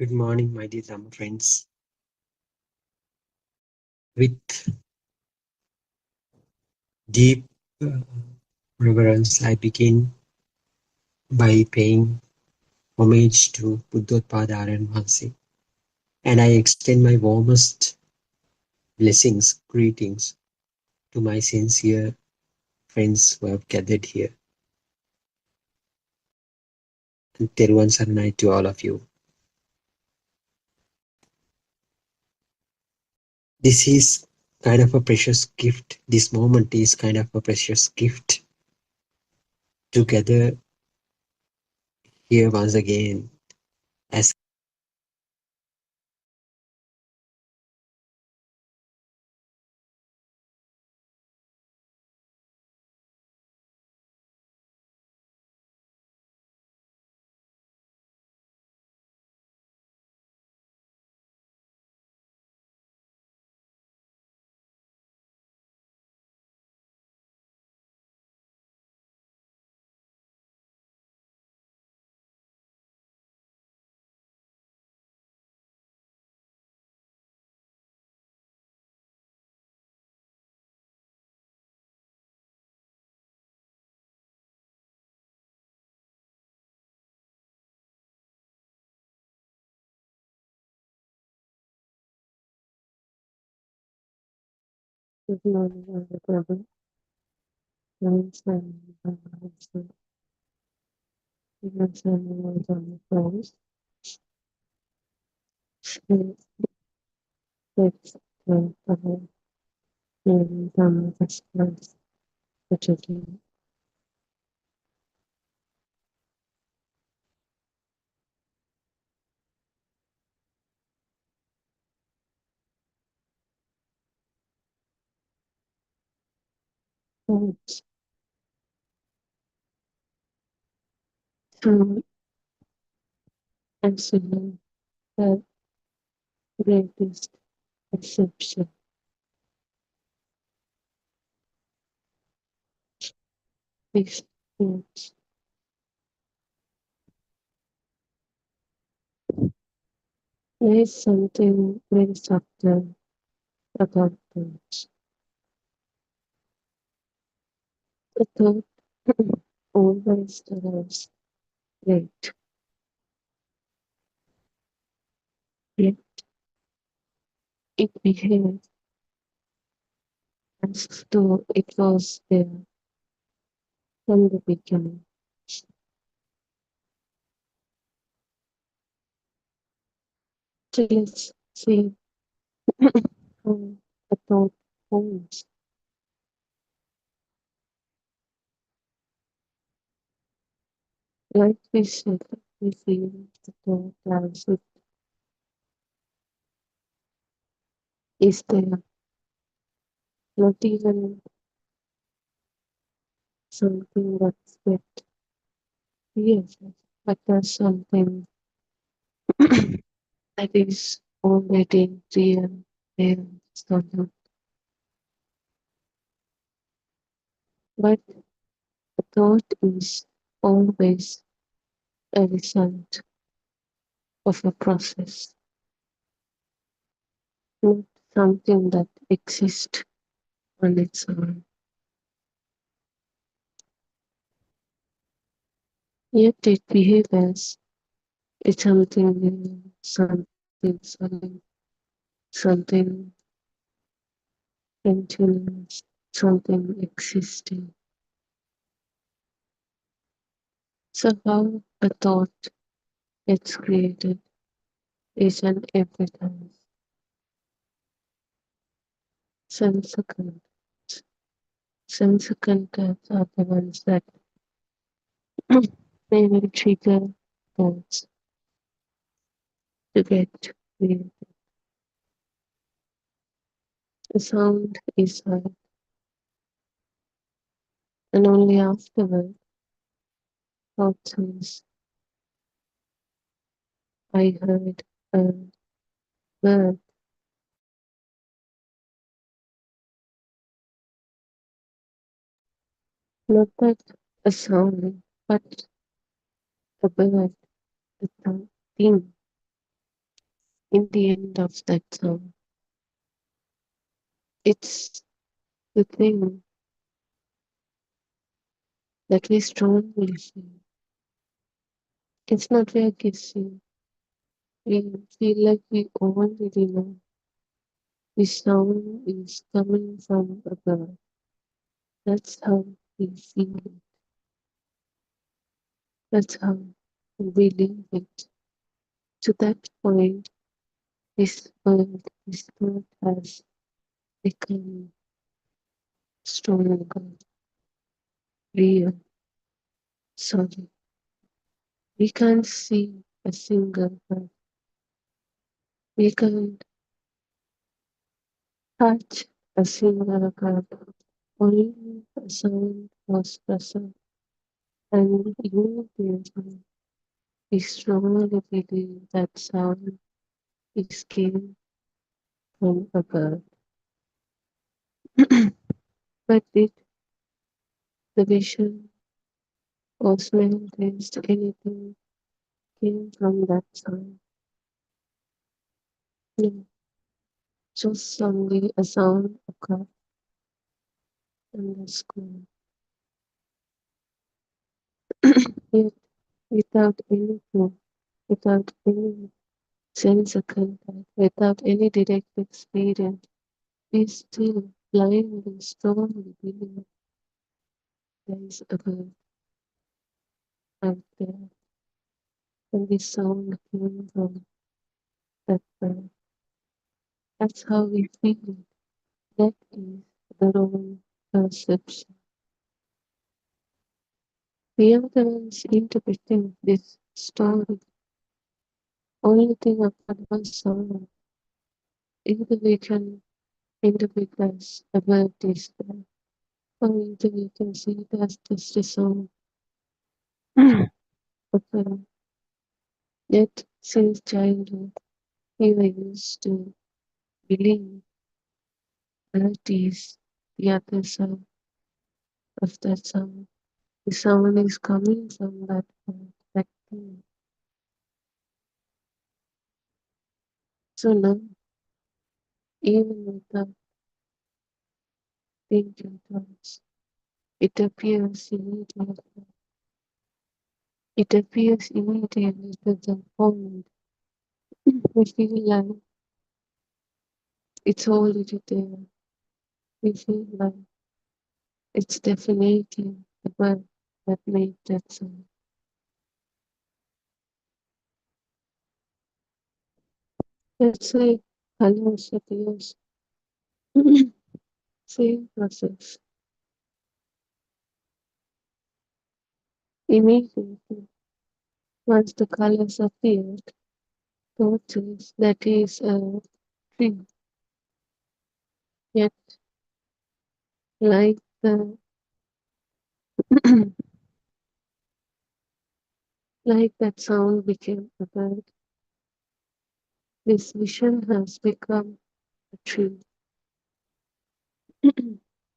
Good morning, my dear Tamil friends. With deep uh, reverence, I begin by paying homage to Buddothpado and Vansi, and I extend my warmest blessings, greetings to my sincere friends who have gathered here. And Teruvan Saranai to all of you. This is kind of a precious gift. This moment is kind of a precious gift to gather here once again as Good morning, everyone. Thanks and even someone on the phone. Let's turn our hearing from the stars, which is thoughts. So, actually, the greatest exception is thoughts. There is something very subtle about thoughts. The thought always arrives late, yet it behaves as though it was there from the beginning. So let's see how a thought forms. Like we said, we feel the thought as it is there, not even something that's yet yes, but there's something that is already real there somehow. But the thought is always a result of a process, not something that exists on its own. Yet it behaves as something new, something solid, something continuous, something existing. So how a thought gets created is an evidence. Sense contacts. Sense contacts are the ones that they will trigger thoughts to get created. The sound is heard, and only afterward, thought says, I heard a word. Not that a sound, but a bird, a thing. in the end of that song. It's the thing that we strongly feel. It's not we are guessing. We feel like we already know. The sound is coming from above. That's how we feel it. That's how we live it. To that point, this world, this earth has become stronger, real, solid. We can't see a single bird. We can't touch a single bird. Only a sound was present, and immediately we strongly believe that sound is came from a bird. But did the vision or smell, taste, anything came from that sound? No, just only a sound occurred in the school. Yet, without any proof, without any sense of contact, without any direct experience, we still blindly, strongly believe there is a bird out there, and the sound came from that bird. That's how we feel it. That is the wrong perception. We are the ones interpreting this story. Only thing about one sound, either we can interpret as a bird is there, or either we can see it as just a sound. Okay. Yet, since childhood, we were used to believe that is the other side of that sound. The sound is coming from that point, that thing. So now, even without thinking twice, it appears immediately. It appears immediately to the point we feel like it's already there. We feel like it's definitely the bird that made that sound. Let's say colors appears. Same process. Immediately, once the colors appeared, notice that is a tree. Yet, like the like that sound became a bird, this vision has become a tree.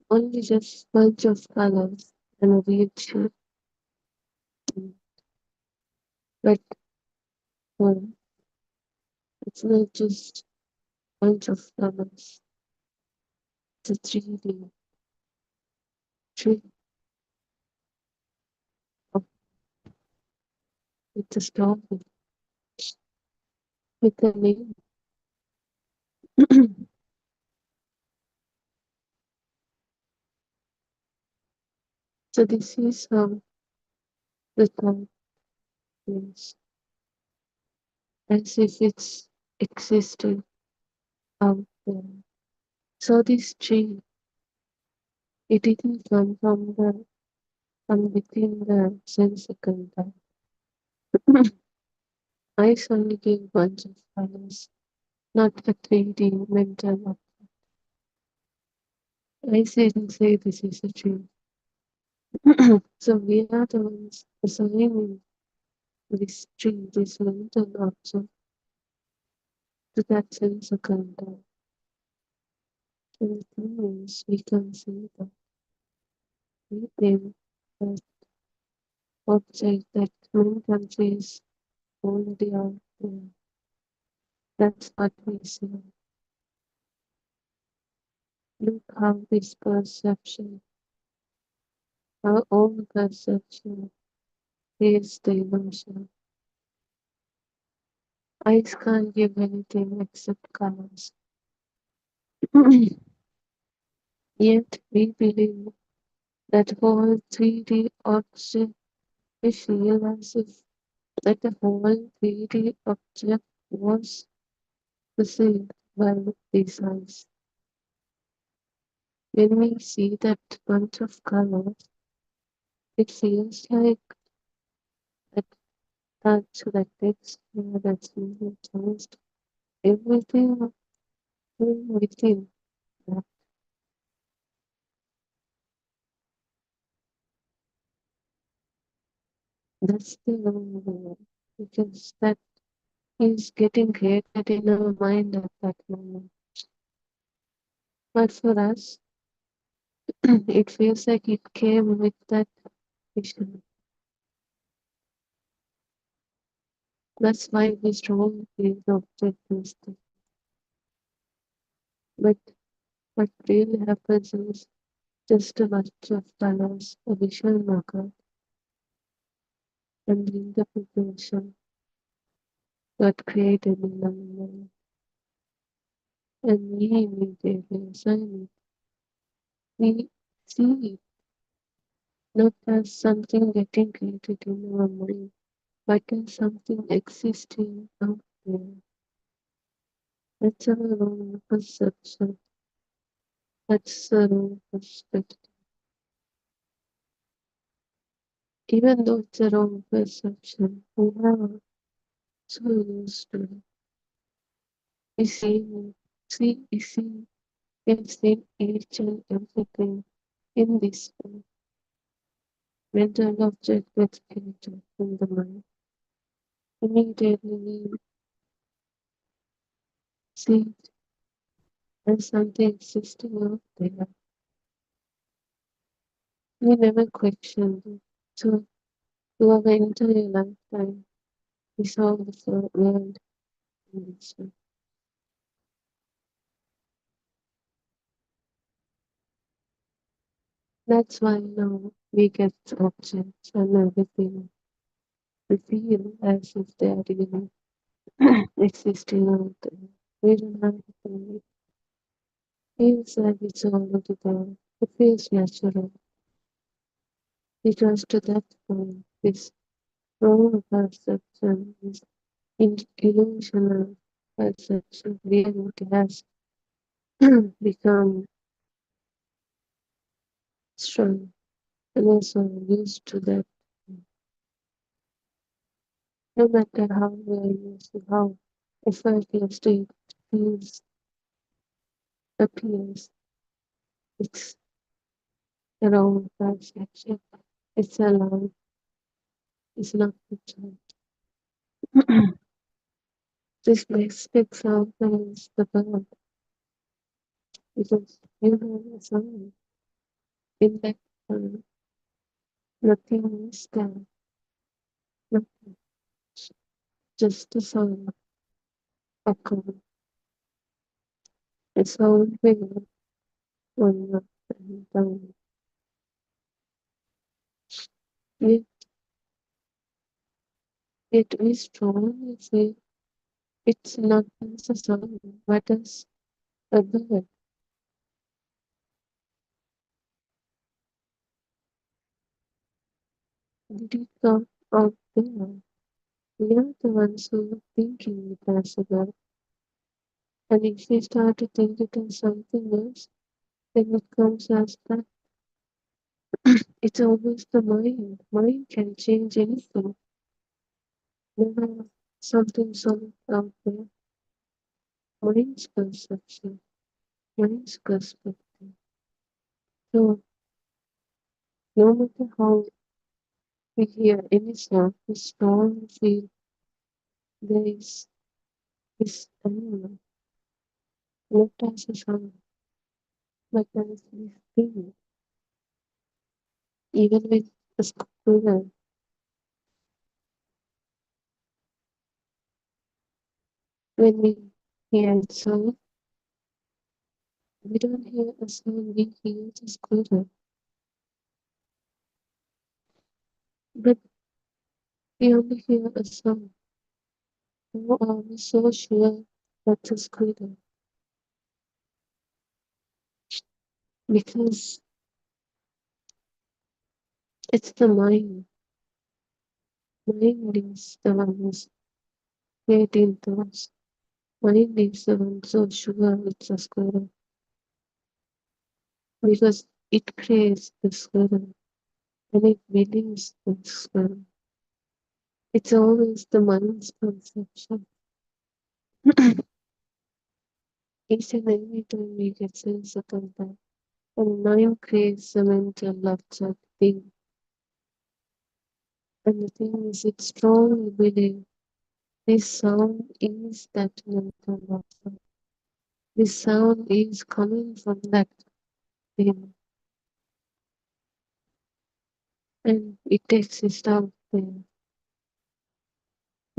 Only just bunch of colors and a weird shape. But it's not just bunch of colors. It's a 3D tree of, with a story, with a name. So this is how the thought is, as if it's existing out there. So this tree, it didn't come from within the sense contact. I suddenly gave bunch of colors, not a 3D mental. I didn't say this is a tree. So we are the ones assigning this tree, this mental object, to that sense of contact. And the thing is, we can see that we think that object, that mental tree is already out there. That's what we see. Look how this perception, our own perception, creates the illusion. Eyes can't give anything except colors. Yet we believe that whole 3D object, we feel as if that the whole 3D object was perceived by these eyes. When we see that bunch of colors, it feels like that touch, that texture, that sweet taste, everything within that. That's the wrong way, because that is getting created in our mind at that moment. But for us, it feels like it came with that vision. That's why we strongly feel the object is there. But what really happens is just a bunch of colors, a visual marker, and the interpretation got created in the mind. And we immediately assign it. We see it not as something getting created in our mind, but as something existing out there. That's our own perception. That's our own perspective. Even though it's a wrong perception, we are so used to it. We we've seen each and everything in this way. Mental object gets created in the mind. Immediately we see it as something existing out there. We never questioned it. So through our entire lifetime, we saw the world in this way. That's why now we get objects and everything. We feel as if they are really existing out there. We don't have to think. It feels like it's already there. It feels natural. Because to that point, this wrong perception, this illusional perception, reality has become strong and also used to that. No matter how we are used to how effortlessly it feels, appears, it's the wrong perception. It's allowed, it's not the truth. This speaks out as the bird because you have a sound in that time. Nothing is there, nothing, just the sound of God. It's all bigger one up and down. Yet, yet we strongly say it's not as a sound, but as a bird. Did it come out there? We are the ones who are thinking it as a bird. And if we start to think it as something else, then it comes as that. It's always the mind. Mind can change anything. Never something solid out there. Mind's perception, mind's perspective. So no matter how we hear any sound, we strongly feel there is this animal, not as a sound, but as this thing. Even with a squirrel, when we He answered, we don't hear a sound, we hear the scooter. But we only hear a sound. How are we so sure that's a scooter? Because it's the mind. Mind is the one who's creating thoughts. Mind is the one so sure it's a scooter. Because it creates the scooter and it believes the scooter. It's always the mind's conception. Each and every time we get sense of that, and mind creates a mental object thing. And the thing is, it strongly believes this sound is that mental object. This sound is coming from that thing, and it exists out there.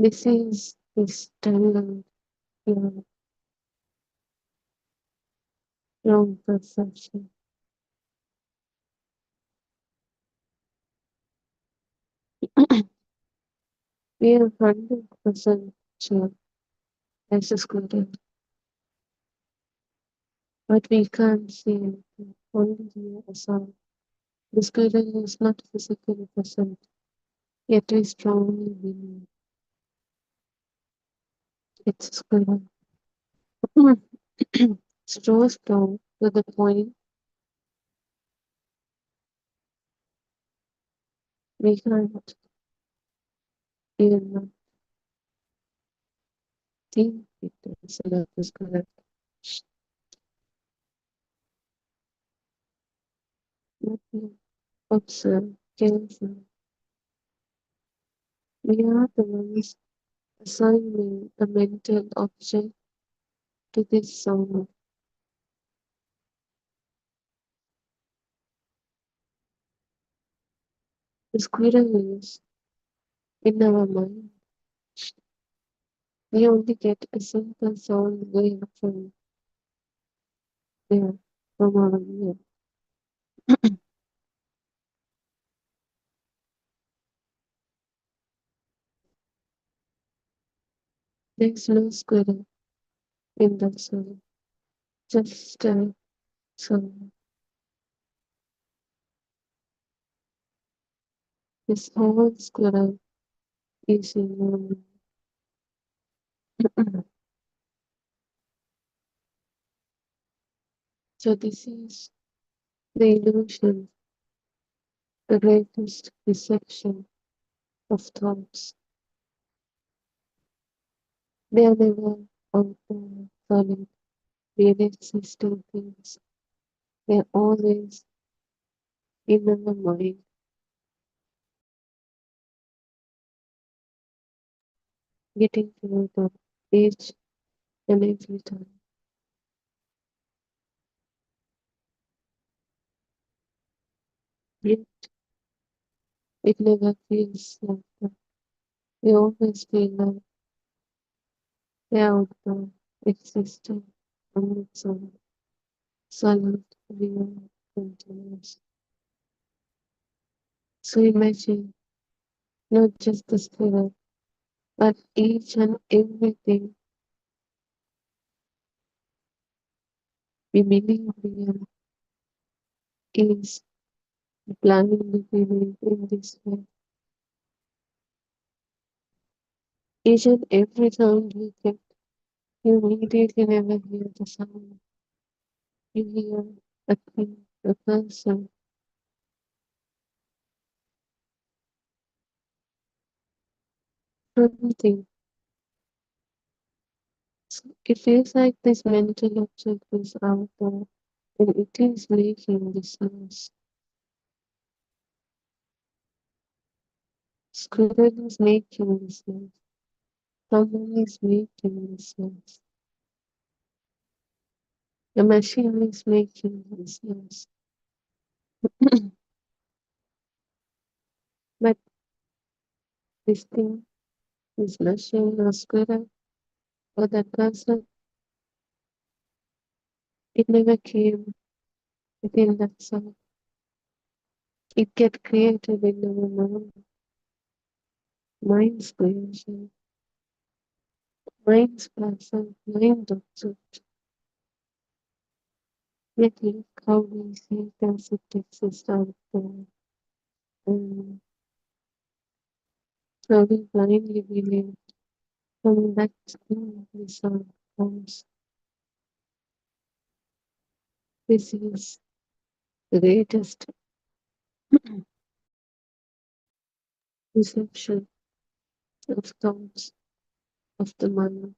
This is the standard, wrong perception. We are 100% sure as a student, but we can't see anything, only hear a sound. The student is not physically present, yet we strongly believe it's a student. So strong to the point we can't even think it is not a student. Let me observe carefully. We are the ones assigning a mental object to this sound. The squirrel is in our mind. We only get a simple sound wave from there, from our ear. There's no squirrel in that sound, just a sound. This whole squirrel is in your mind. So this is the illusion, the greatest deception of thoughts. They are never out there solid, really existing things. They are always in our mind, getting further each and every time. Yet it never feels like that. We always feel like they're out there, existing on its own, solid, real, continuous. So imagine not just the spirit, but each and everything we believe real is blindly believed in this way. Each and every sound you get, you immediately never hear the sound. You hear a thing, a person, something. So it feels like this mental object is out there and it is making this noise. Squirrel is making this noise. Someone is making this noise. The machine is making this noise. But this thing, this machine or squirrel or that person, It never came within that sound. It get created in our mind's creation, mind's person, mind object. Yet look how we see as it exists out there, and how we blindly believe from that thing the sound comes. This is the greatest deception of thoughts of the mind.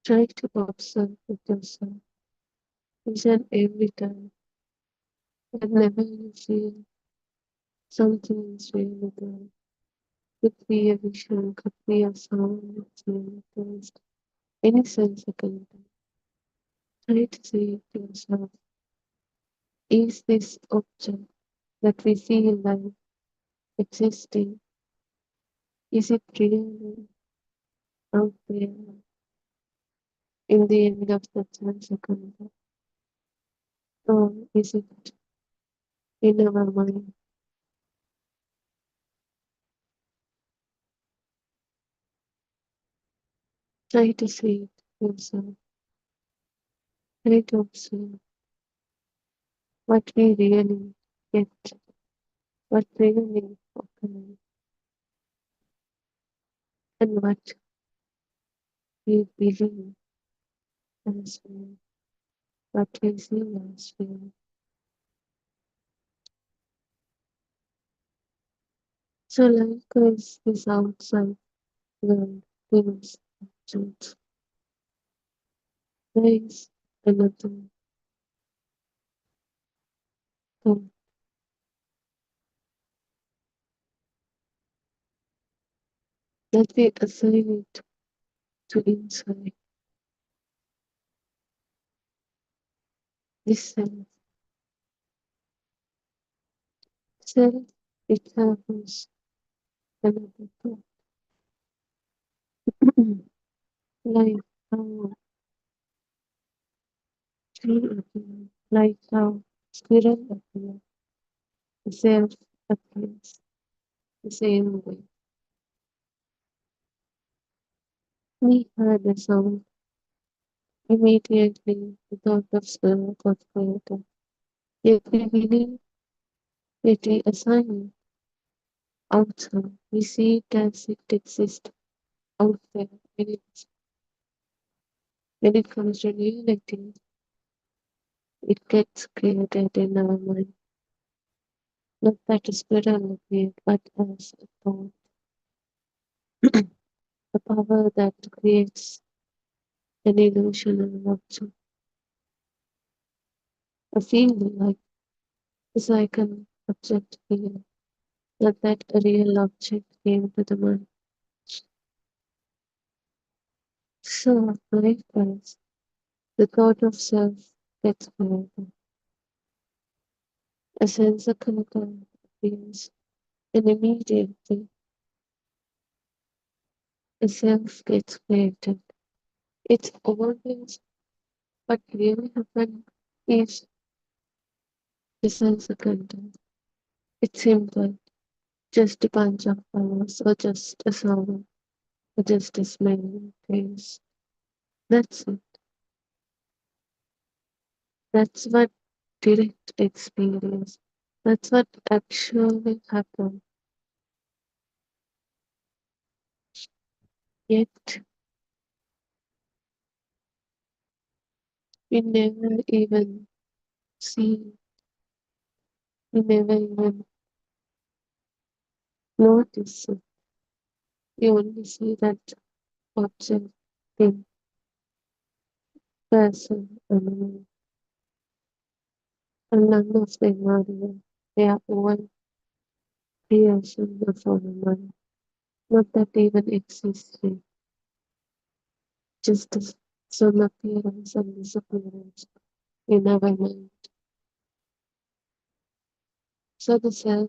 Try to observe with yourself each and every time, whenever you feel something is really there. Could be a vision, could be a sound, smell, taste, any sense you can do. Try to say to yourself, is this object that we feel like existing, is it really out there in the end of the 10 second? Or is it in our mind? Try to see it yourself. Try to observe what we really get, what really occurs, and what we believe as real, what we see as real. So life is this outside world, things, objects. There is another thought that we assign it to inside. This self, it happens another thought. Like how tree appears, like how squirrel appears, the self appears the same way. We heard the sound immediately the thought of squirrel got created. Yet we believe that we assign it outside. We see it as it exists out there. When it comes to reality, it gets created in our mind. Not that a squirrel appeared, but as a thought, a power that creates an illusional object, a feeling like an object here, not that a real object came to the mind. So, likewise, the thought of self gets created. A sense of content appears, and immediately a self gets created. It's always what really happened is the sense of content. It's simple, just a bunch of colors, or just a sound, or just a smell, taste. That's it. That's what direct experience. That's what actually happened. Yet we never even see, we never even notice it. We only see that object, thing, person, animal, and none of them are real. They are all creation of our mind. Not that even existing, just as some appearance and disappearance in our mind. So the self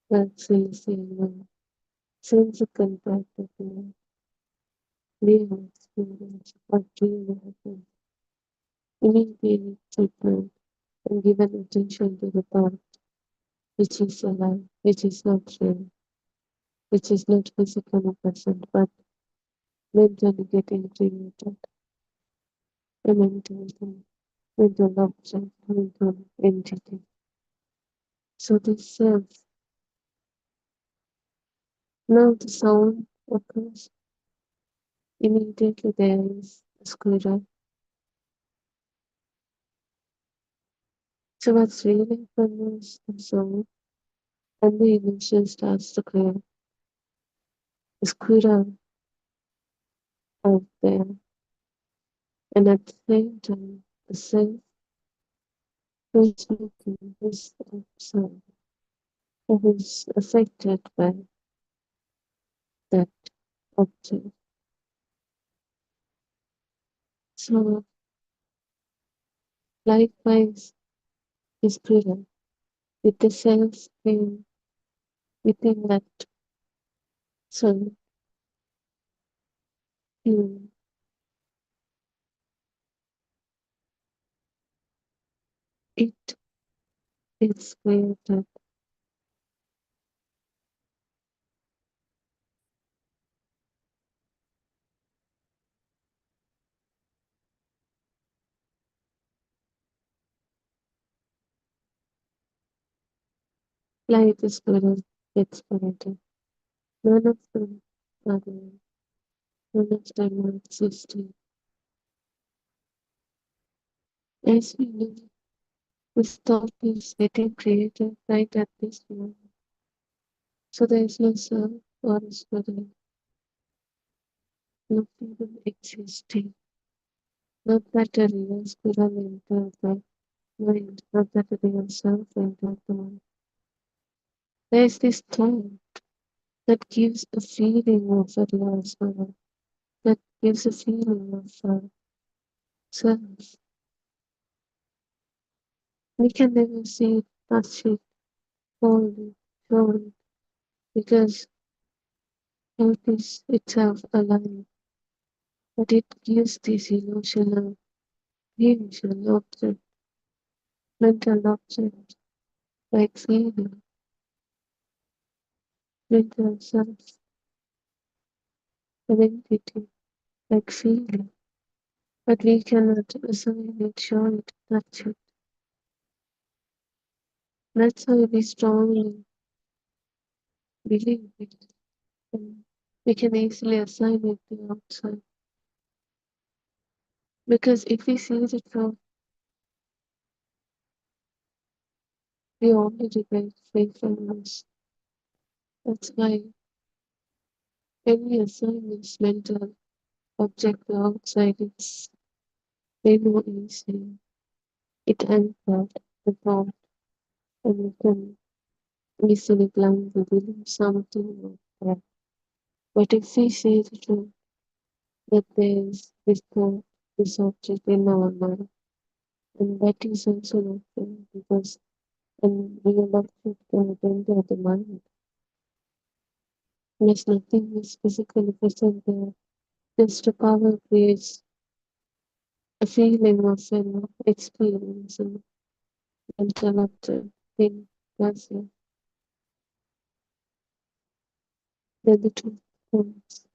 works in the same way. Since a comparatively real experience or dream happens, immediately treatment and given attention to the part which is alive, which is not real, which is not physically present but mentally getting created, a mental thing, mental object, mental entity. So this self, now the sound occurs, immediately there is a squirrel. So what's really fun is the sound and the emotion starts to clear. The squirrel out there, and at the same time, the self who is looking, is observed, who is affected by that object. So likewise, the squirrel with the self being within that soul, you, it is created. Like the squirrel gets created. None of them are there. None of them are existing. As we know, this thought is getting created right at this moment. So there is no self or squirrel, not even existing. Not that a real squirrel entered the mind, not that a real self entered the mind. There is this thought that gives a feeling of a real squirrel, that gives a feeling of self. We can never see it, touch it, hold it, show it, because it is itself alive, but it gives this emotional, visual object, mental object, like feeling, mental self, identity, like feeling. But we cannot assign it, show it, touch it. That's why we strongly believe it. And we can easily assign it to outside. Because if we see it from, we already break free from us. That's why when we assign this mental object to outside, it's way more easy. It anchored the thought, and we can easily blindly believe something like that. But if we see the truth that there is this thought, this object in our mind, and that is also not true because and real object cannot enter the mind. Yes, nothing is physically present there. Just a power creates a feeling of an experience and mental object thing. That's it. Then the truth comes.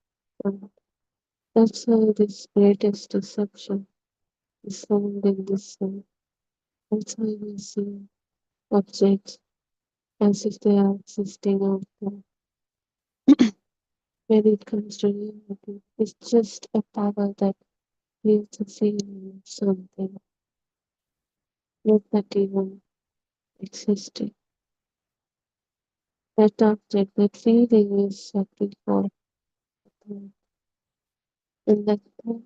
And that's how this greatest deception is found in this way. That's why we see objects as if they are existing out there. When it comes to reality, it's just a power that creates a feeling of something, not that even existing. That object, that feeling is what we call thought. And that thought,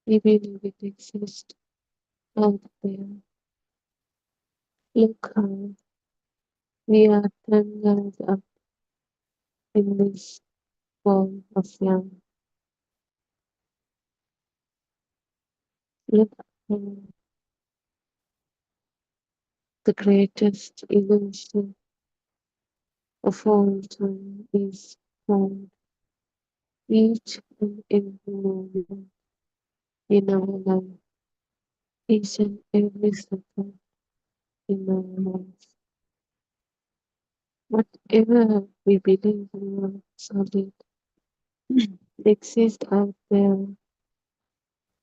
we believe it exists out there. Look how we are tangled up in this ball of yarn. Look how The greatest illusion of all time is found each and every moment in our life, each and every second in our lives. Whatever we believe in solid exists out there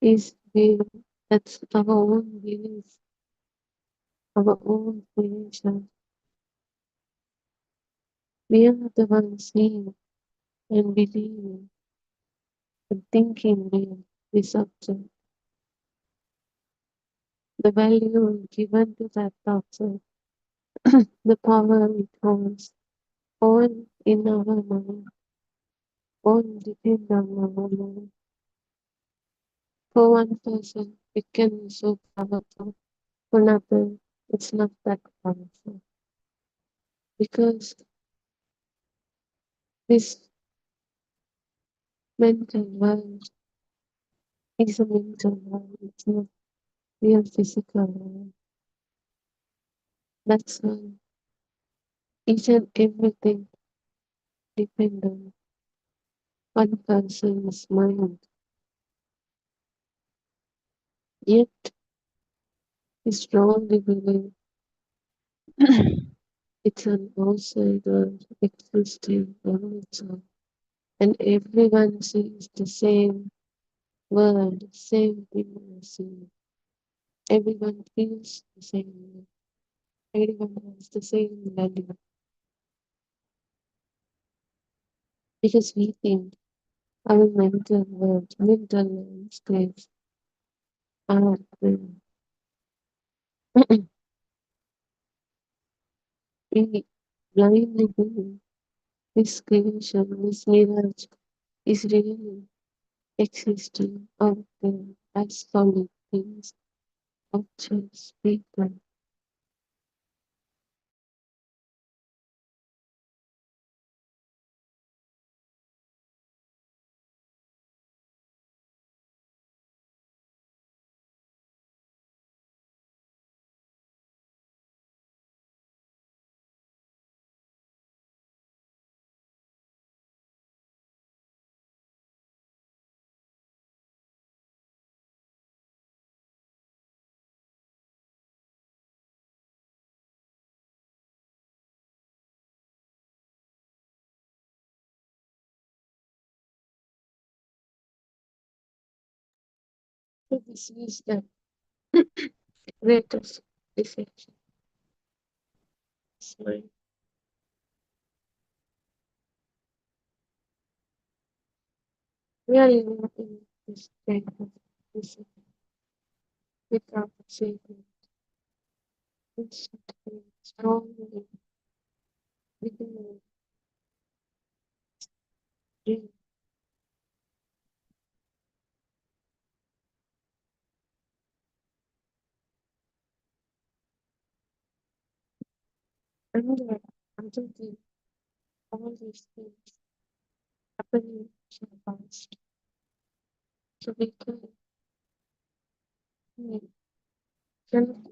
is real. That's our own belief, our own creation. We are the ones seeing and believing and thinking real this object. The value given to that object, the power it holds, all in our mind, all depend on our mind. For one person, it can be so powerful. For another, it's not that powerful. Because this mental world is a mental world, it's not real physical world. That's why each and everything depends on one person's mind. Yet, we strongly believe it's an outside world existing on its own. And everyone sees the same world, same thing as you. Everyone feels the same way. Everyone has the same value. Because we think our mental world, mental landscapes are real. We blindly believe this creation, this mirage is really existing out there as solid things, objects, people. So this is the greatest deception. So we are living in this state of deception without saving. It's strongly within dream. And other thing, all these things happening so fast. So we cannot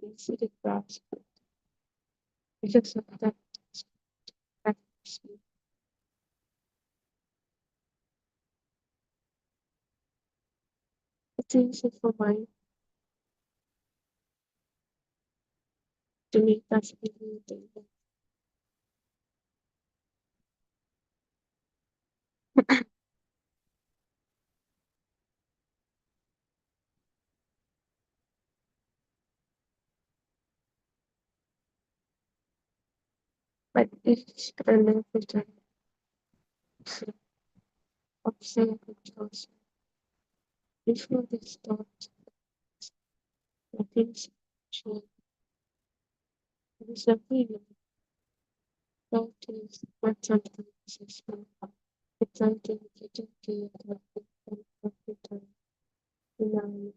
easily grasp it because of that practice. It's easy for mind to make us believe that. But each and every time we observe it also. Before this thought, the things change. It is a feeling. Thought is not something successful. It's something getting to your every time. You know,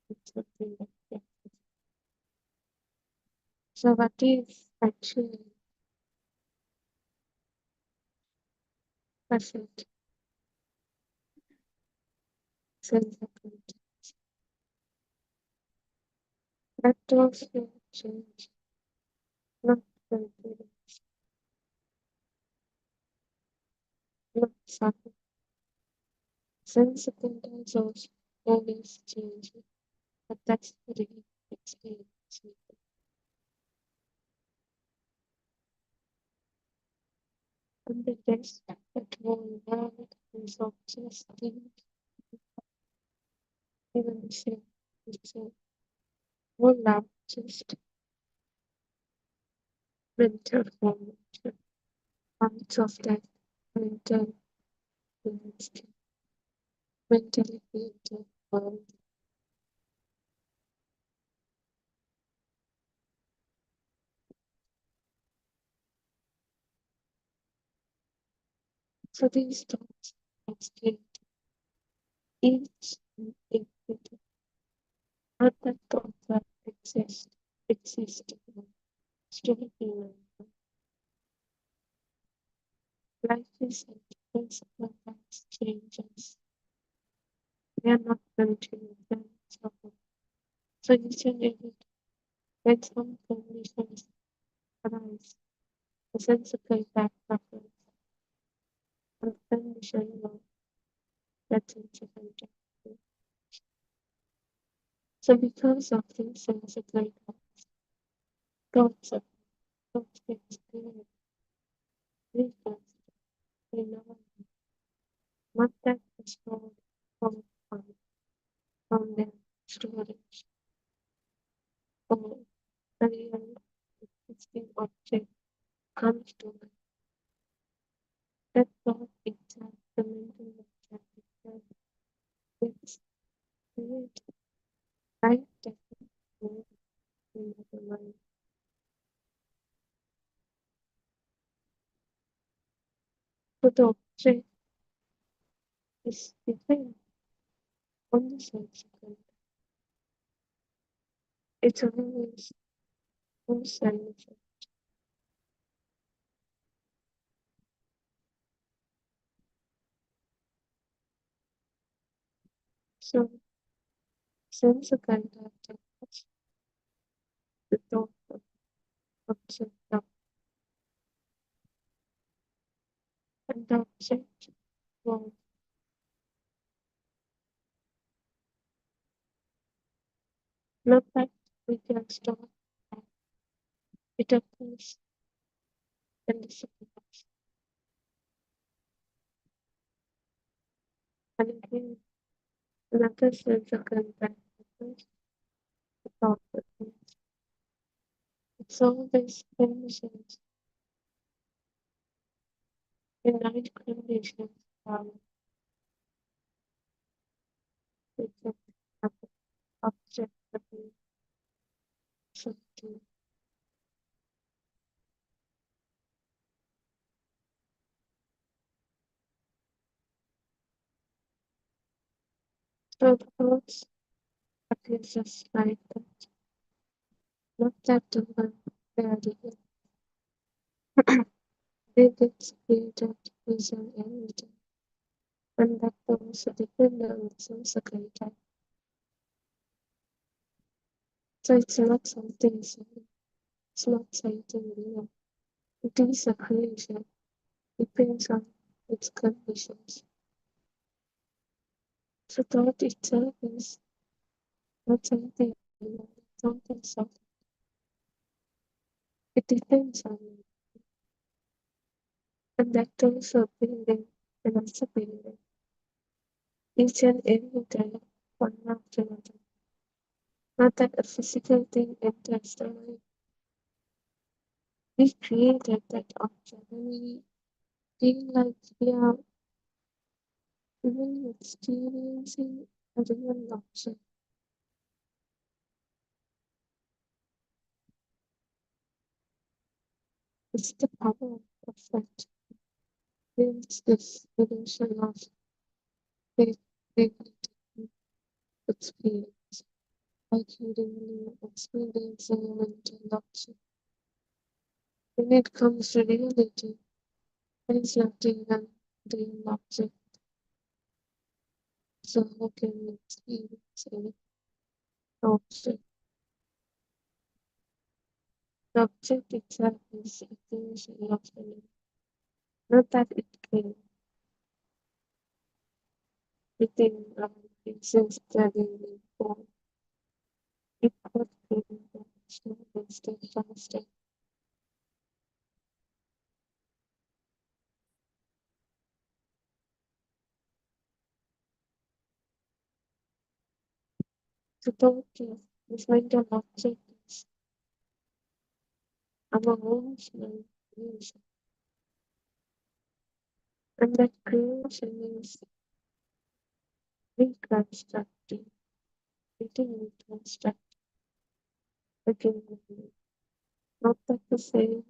it's something that gets. So what is actually present sense of it? That also change, not continuous, not sudden. Sense contains always changing, but that's the real experience. And the text that whole world is of just things, even the same itself, more love, just mental formation, parts of that mental landscape, mentally created world. So these thoughts explain each and everything. Not that thoughts that exist, still human. Life is a principle that changes. We are not built to live suffer. So each and every when some conditions arise, a sense of back preference and condition of that sense of identity. So because of this sense of thoughts of thoughts experience, reflex, renown, not that stored from their storage or the real existing object comes to mind. That thought itself, the mental object itself, it's create right technique in the mind. So the object is different on the subsequent. It's always one side. So since the contact touch the thought of object of and the object was not that we can stop at it occurs and disappears. And again, another sense of contact occurs the thought of things. It's always conditions in right conditions we can have object of something. So the thoughts appear just like that, not that the one where they get created using anything, and that those depend on the sense of contact. So it's not something silly, it's not something real. It is a creation, depends on its conditions. So thought itself is not something real, something soft. It depends on it. And that also building and also building each and every day, one after another. Not that a physical thing enters the mind. We created that object and we feel like we are even experiencing a real object. It's the power of that builds this illusion of creativity experience, like you really experiencing a mental object. When it comes to reality, there is nothing than real object. So how can we experience an object? The object itself is a creation of the mind. Not that it came within exists in form. It was given the step by step. The thought of this mental object is our emotional use, and that creation is reconstructing, reconstructing again and again. Not that the same,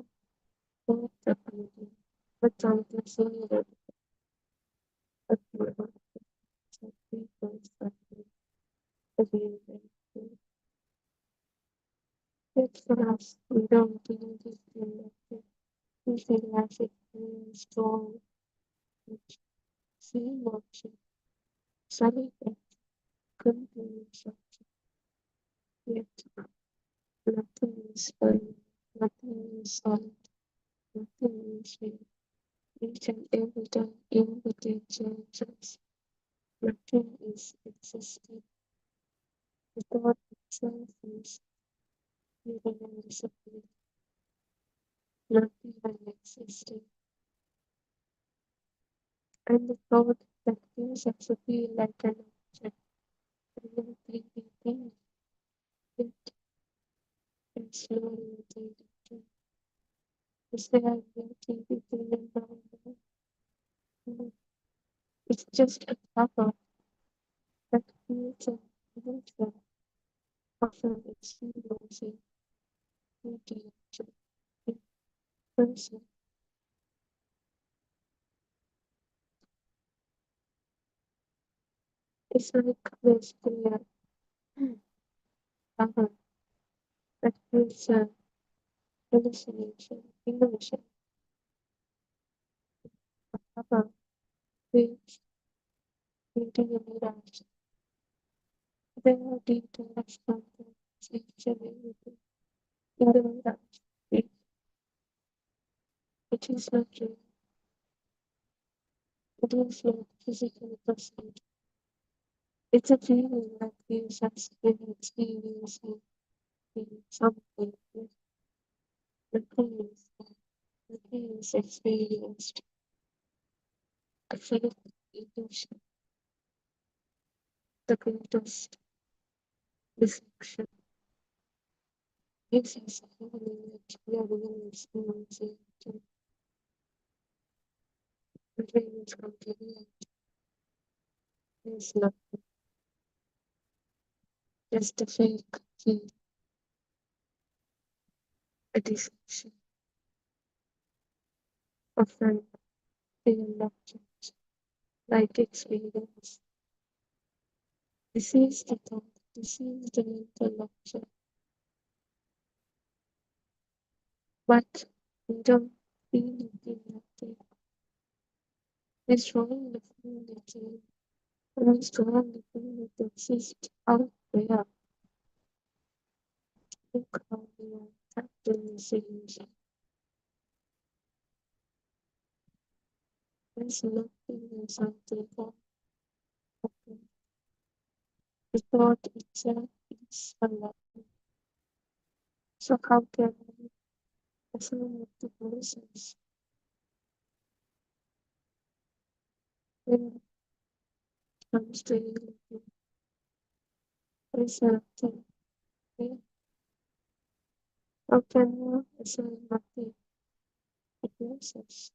not the beauty, but something similar, but not something constructing again and again. Yet for us, we don't do this thing like it. We feel as if we are strong, which seem option, solid and continuous option. Yet nothing is firm, nothing is solid, nothing is real. Each and every time everything changes, nothing is existing. The thought itself is even and disappearing, not even existing. And the thought that gives us a feel like an object, a real living thing, yet and slowly fading to. Is there a real living thing around there? No, it's just a cover that creates an illusion, often experiencing beauty in person. It's like there's clear cover that creates an illusion, cover creates creating a mirage. There are details, content, each and everything in the mirage. It, it is not real. It is not physically present. It's a feeling that gives us when experiencing something the things the things experienced. I feel illusion, the greatest deception. Gives us a feeling that we are really experiencing the dreams come to reality. It's not just a fake feel, a deception of an real object, like experience. This is the thought, this is the mental object, but we don't feel it in nothing. We strongly feel it in, we strongly feel it exists out there. Look how we are captain the things. There's nothing in something that happens. The thought itself is alive. So how can we assume the process when it comes to reality? There's nothing there. How can we assume nothing the process?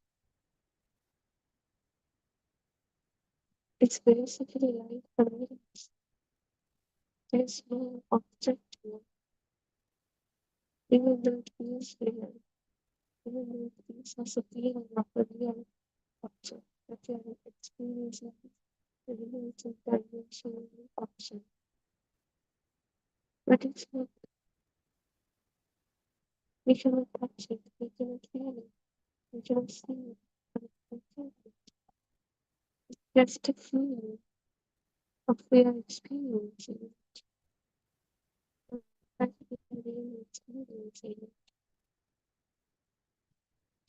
It's basically like a mirage. There's no object here, even though it feels real, even though it gives us a feeling of a real object that we are experiencing a limited dimensional object. But it's not, we cannot touch it, we cannot feel it, we cannot see it, and we can't feel it. Just a feeling of we are experiencing it, and practically really experiencing it.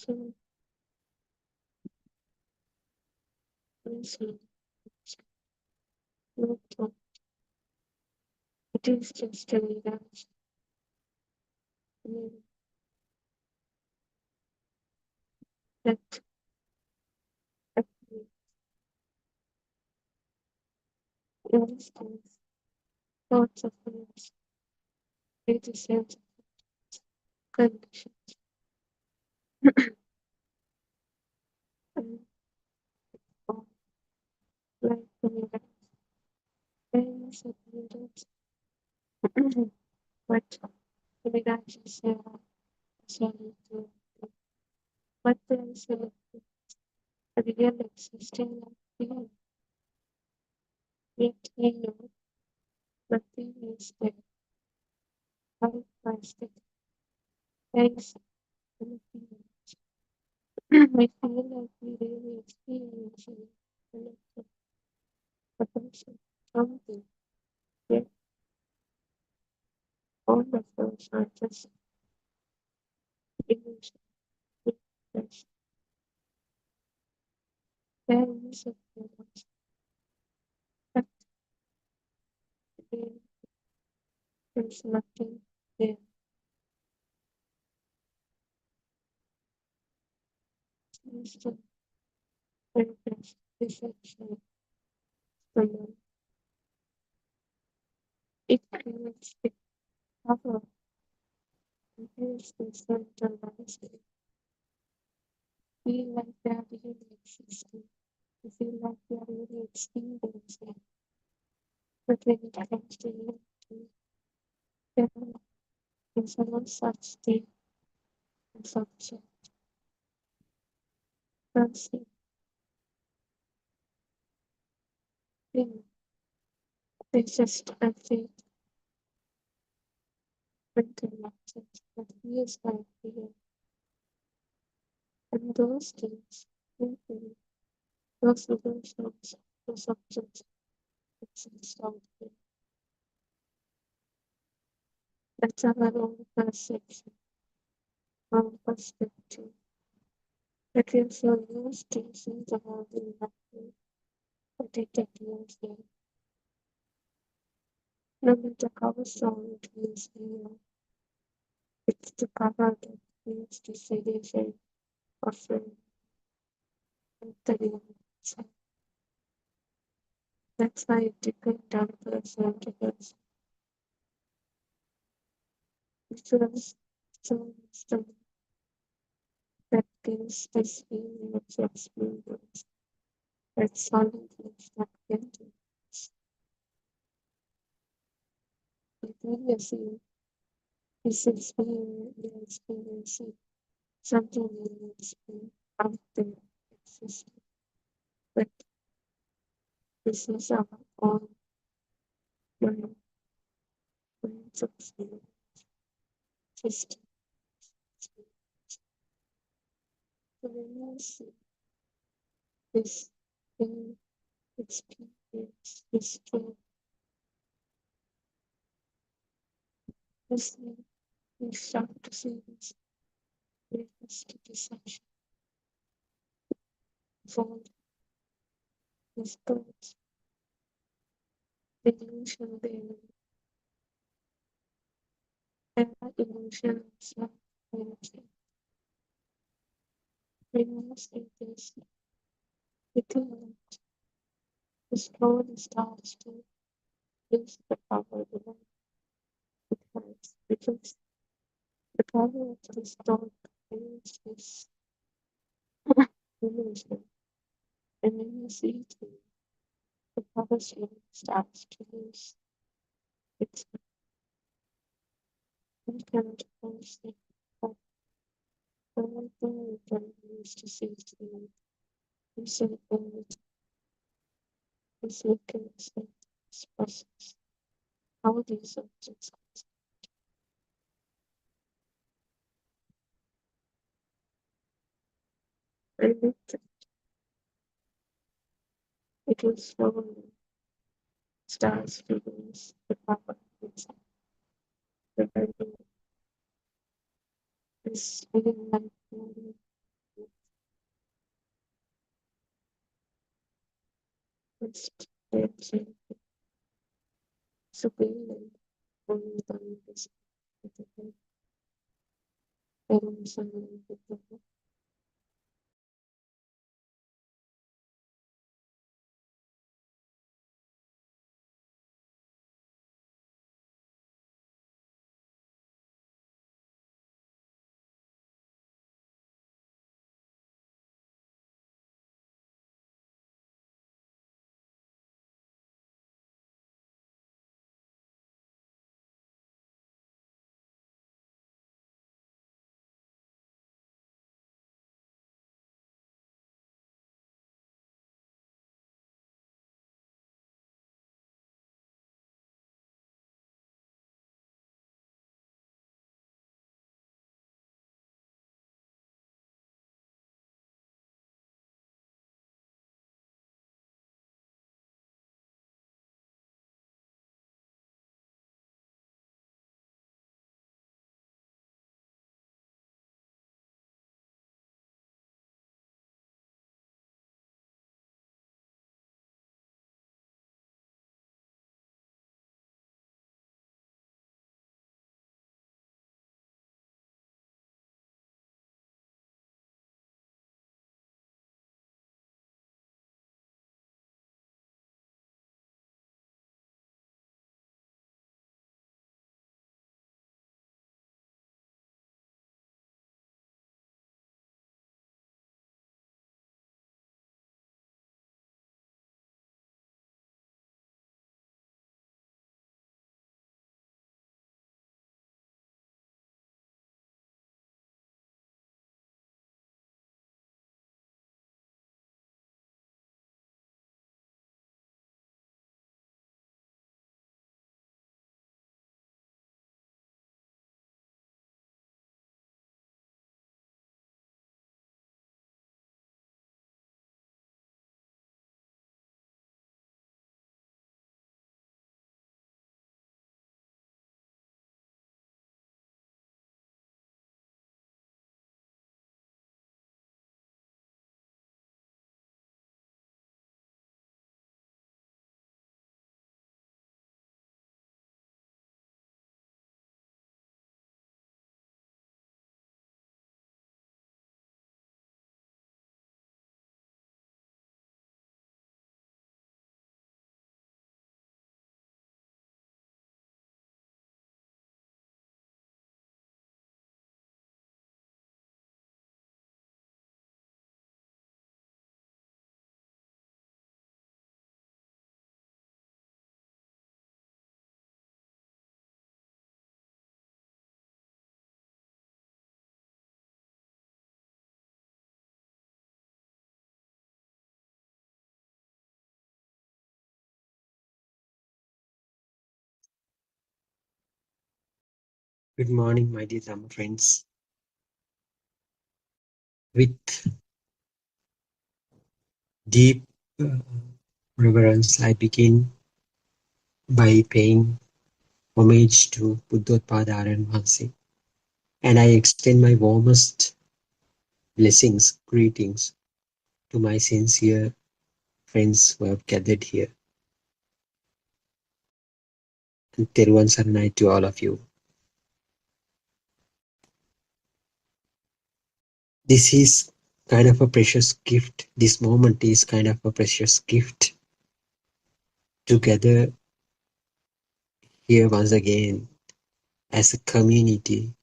So listen, no thought. It is just a mirage. Mm, that appears. In this case, thoughts of feelings, it is sense condition and all like the mirage. Very separated, but the mirage is solid to but there is a real existing feeling. Yet we know nothing is there. How plastic eggs and feelings. We feel like we really experience a person, something. Yet all of those are just illusions. There's there is a feeling that there's nothing there. It's just very best deception. Someone. It creates the cover. It is the center landscape. Feel like they are really existing. You feel like they are really experiencing. But when it comes to reality, there is no such thing as object. Person, thing. There's just a thing interacted that feels like real. And those things, thinking, those illusions, those objects exist out there. That's our own perception, our perspective. That we are so used to seeing the world in that way, but it appears there. No matter how strong it feels real, it's the cover that creates the illusion of the real itself. That's why it depends on person to person. Because so system that gives this feeling of experience that solidly stuck into us. Immediacy is experiencing something in its out there existing. But this is our own mind, mind's experience system. So when you see this thing experience, this thing, this thing, we start to see this witness to deception, fold, this thoughts, the illusion there, and that illusion itself, energy. When you see this, the thing that slowly starts to lose the power that it has, because the power of this thought creates this illusion. And when you see it, the power slowly starts to lose its you cannot force it, but the one thing you can use to see through is it is looking at this process. How these objects and it will slowly starts to lose the power inside the very is feeling like moving. First, let's say, superior from the Good morning, my dear Dhamma friends. With deep uh, reverence, I begin by paying homage to Buddothpado and Vansi, and I extend my warmest blessings, greetings to my sincere friends who have gathered here. And Teruvan Saranai to all of you. This is kind of a precious gift. This moment is kind of a precious gift together here once again as a community,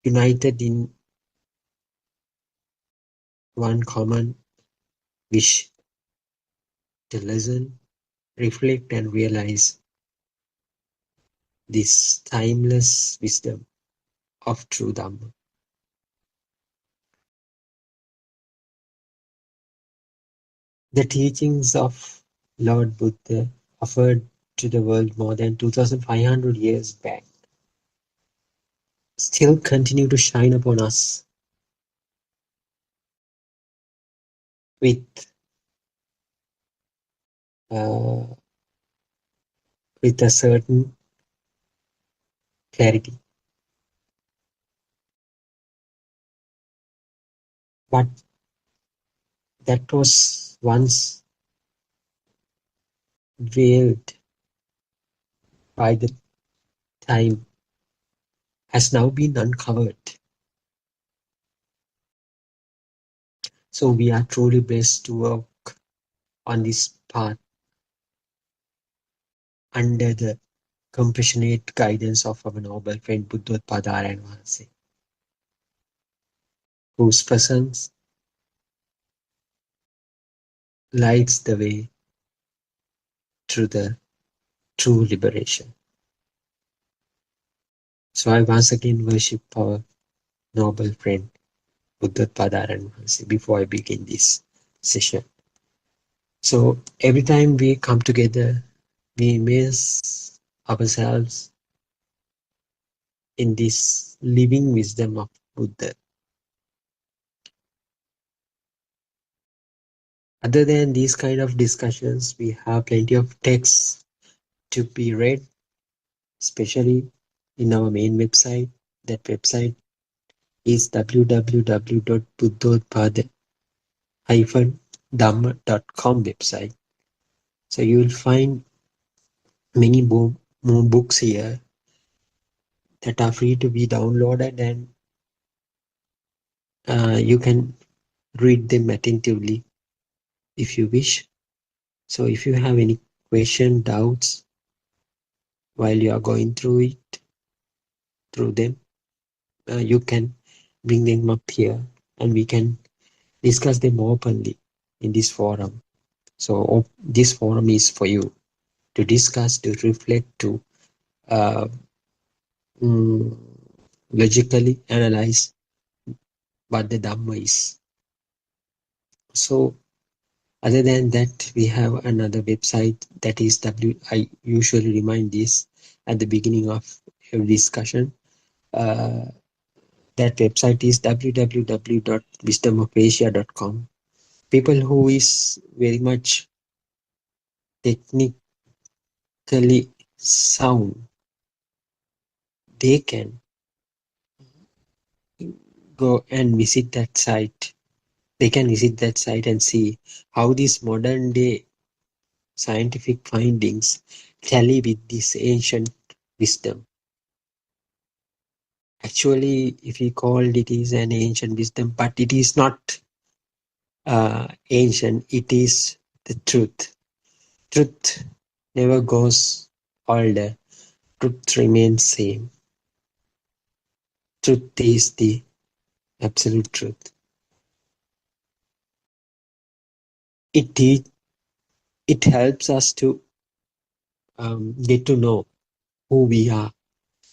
united in one common wish to listen, reflect, and realize this timeless wisdom of true Dhamma. The teachings of Lord Buddha offered to the world more than 2500 years back still continue to shine upon us with uh, with a certain clarity. But that was once veiled by the time has now been uncovered. So we are truly blessed to work on this path under the compassionate guidance of our noble friend Buddothpado and Mahansi, whose presence lights the way through the true liberation. So I once again worship our noble friend Buddothpado and Mahansi before I begin this session. So every time we come together, we immerse ourselves in this living wisdom of Buddha. Other than these kind of discussions, we have plenty of texts to be read, especially in our main website. That website is www.buddhodpada-dhamma.com website. So you will find many more books here that are free to be downloaded, and you can read them attentively if you wish. So if you have any question, doubts while you are going through them, you can bring them up here and we can discuss them openly in this forum. So this forum is for you to discuss, to reflect, to uh, mm, logically analyze what the Dhamma is. So other than that, we have another website that is I usually remind this at the beginning of every discussion. Uh, that website is www.wisdomofasia.com. People who is very much technically sound, they can go and visit that site. They can visit that site and see how these modern day scientific findings tally with this ancient wisdom. Actually, if we called it is an ancient wisdom, but it is not ancient, it is the truth. Truth never goes older. Truth remains same. Truth is the absolute truth. It is, it helps us to get to know who we are,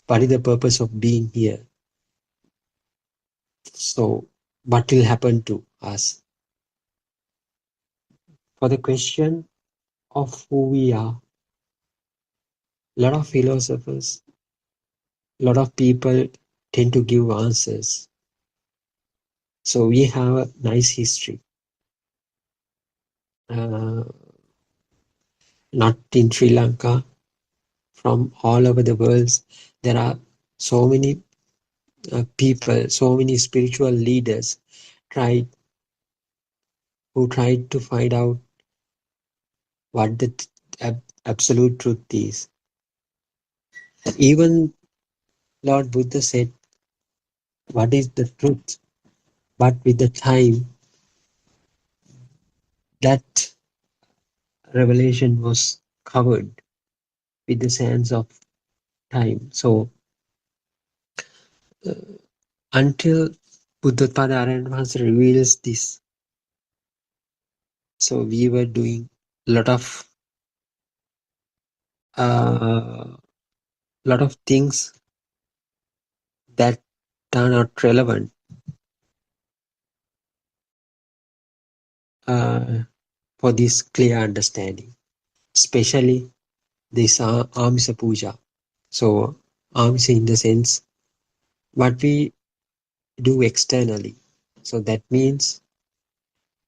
what is the purpose of being here. So what will happen to us? For the question of who we are, a lot of philosophers, a lot of people tend to give answers. So we have a nice history. Uh, Not in Sri Lanka, from all over the world, there are so many people, so many spiritual leaders tried who tried to find out what the absolute truth is. Even Lord Buddha said, "What is the truth?" But with the time, that revelation was covered with the sands of time. So uh, until Buddhottpada Arahant reveals this, so we were doing a uh, lot of things that are not relevant uh, for this clear understanding, especially this Amisa Puja. So, Amisa in the sense what we do externally. So, that means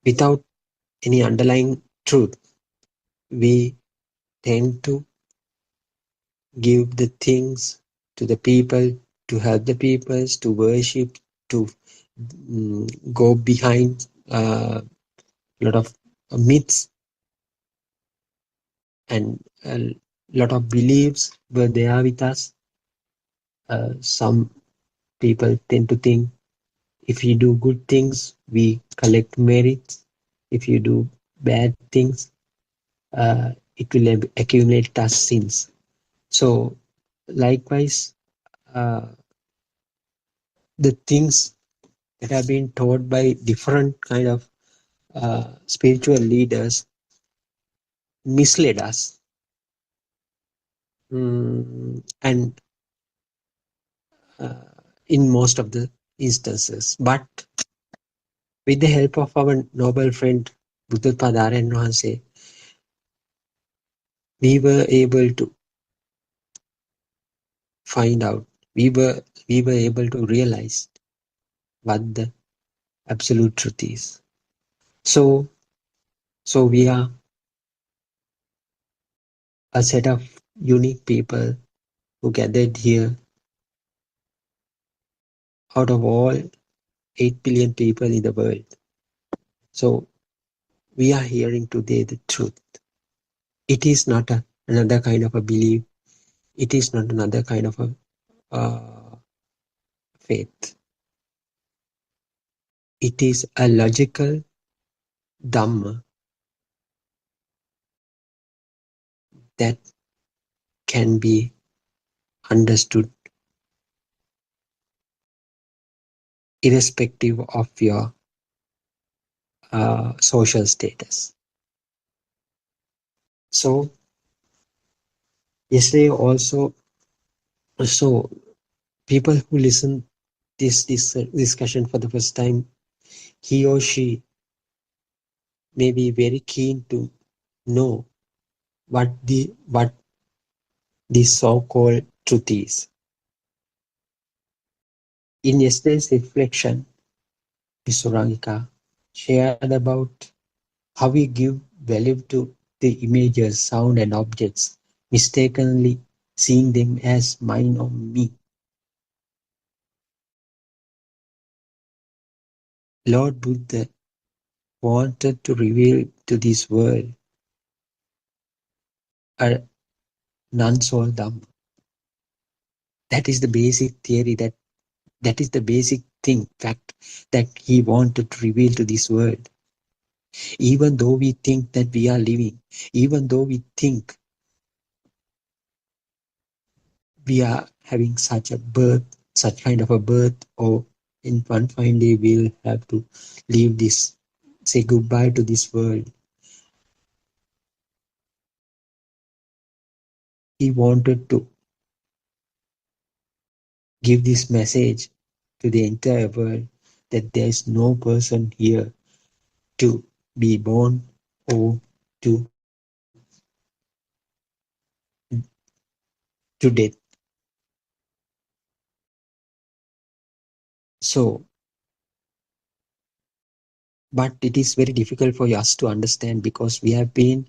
without any underlying truth, we tend to give the things to the people, to help the peoples, to worship, to go behind. A lot of myths and a lot of beliefs were there with us. Some people tend to think if you do good things, we collect merits. If you do bad things, it will accumulate as sins. So, likewise, uh, the things that have been taught by different kind of spiritual leaders misled us, and uh, in most of the instances. But with the help of our noble friend Buddothpado and Nuance, we were able to find out. We were able to realize what the absolute truth is. So so we are a set of unique people who gathered here out of all 8 billion people in the world. So we are hearing today the truth. It is not another kind of a belief. It is not another kind of a faith. It is a logical Dhamma that can be understood irrespective of your social status. So yesterday also, so people who listen this discussion for the first time, he or she may be very keen to know what this so-called truth is. In yesterday's reflection, Misurangika shared about how we give value to the images, sound, and objects, mistakenly seeing them as mine or me. Lord Buddha wanted to reveal to this world a non-soul Dhamma. That is the basic theory, that is the basic thing, fact, that he wanted to reveal to this world. Even though we think that we are living, even though we think we are having such a birth, such kind of a birth, or in one fine day we'll have to leave this, say goodbye to this world. He wanted to give this message to the entire world that there is no person here to be born or to death. So, but it is very difficult for us to understand because we have been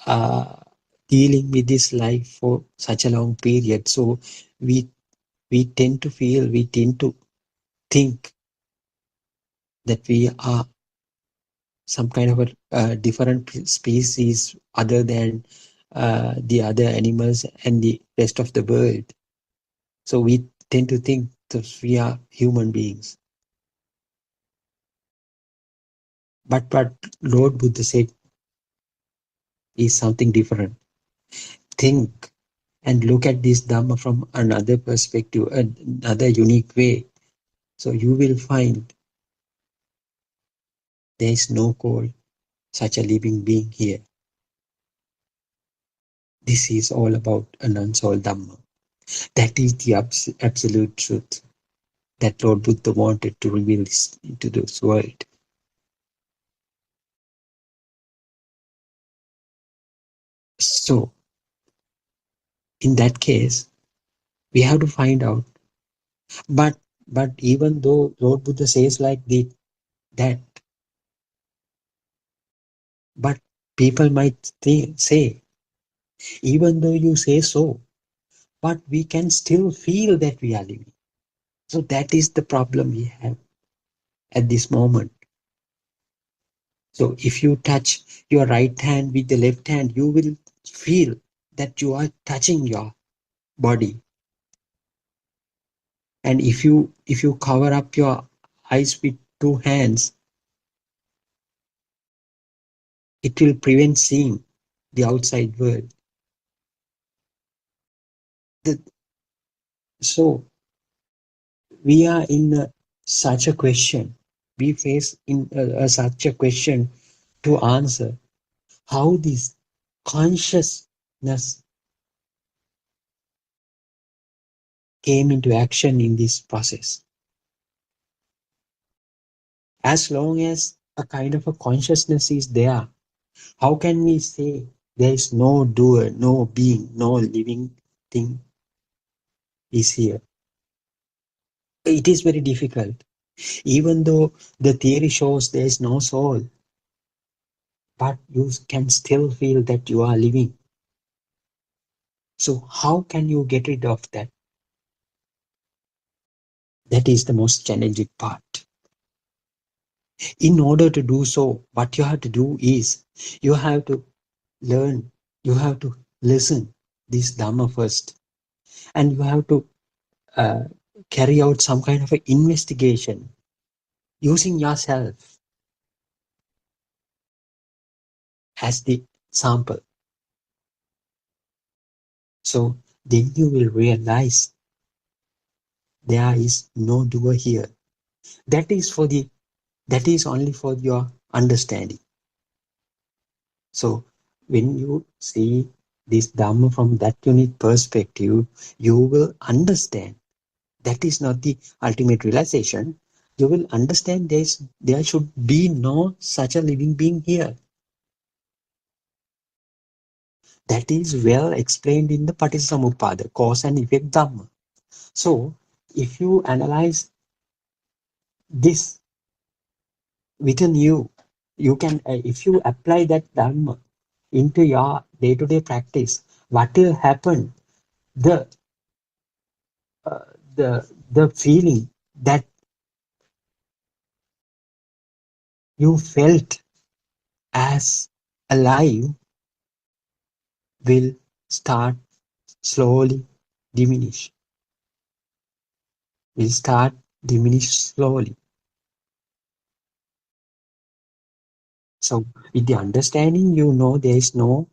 uh, dealing with this life for such a long period. So we we tend to feel, we tend to think that we are some kind of a different species other than the other animals and the rest of the world. So we tend to think that we are human beings. But what Lord Buddha said is something different. Think and look at this Dhamma from another perspective, another unique way. So you will find there is no call such a living being here. This is all about an unsolved Dhamma. That is the absolute truth that Lord Buddha wanted to reveal into this world. So, in that case, we have to find out. But even though Lord Buddha says like that, but people might say, even though you say so, but we can still feel that we are living. So that is the problem we have at this moment. So if you touch your right hand with the left hand, you will feel that you are touching your body. And if you cover up your eyes with two hands, it will prevent seeing the outside world. The, so we are in such a question. We face in such a question to answer how this consciousness came into action in this process. As long as a kind of a consciousness is there, how can we say there is no doer, no being, no living thing is here? It is very difficult. Even though the theory shows there is no soul, but you can still feel that you are living. So, how can you get rid of that? That is the most challenging part. In order to do so, what you have to do is you have to learn, you have to listen this Dhamma first, and you have to uh, carry out some kind of an investigation using yourself as the sample. So then you will realize there is no doer here. That is for the that is only for your understanding. So when you see this Dhamma from that unique perspective, you will understand that is not the ultimate realization. You will understand there should be no such a living being here. That is well explained in the Paticcasamuppada, cause and effect Dhamma. So, if you analyze this within you, you can, if you apply that Dhamma into your day-to-day practice, what will happen? The uh, the feeling that you felt as alive will start slowly diminish. Will start diminish slowly. So, with the understanding, you know there is no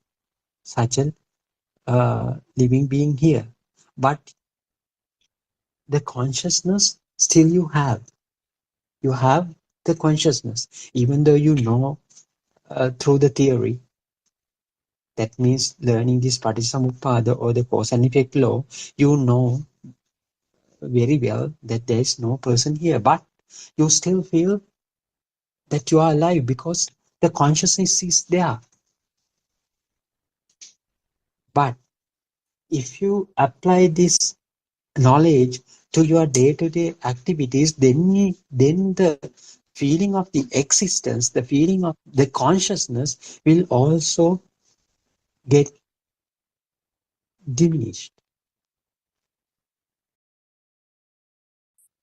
such a living being here, but the consciousness still you have the consciousness, even though you know through the theory, that means learning this Paticcasamuppada or the cause and effect law, you know very well that there is no person here, but you still feel that you are alive because the consciousness is there. But if you apply this knowledge to your day-to-day activities, then the feeling of the existence, the feeling of the consciousness will also get diminished.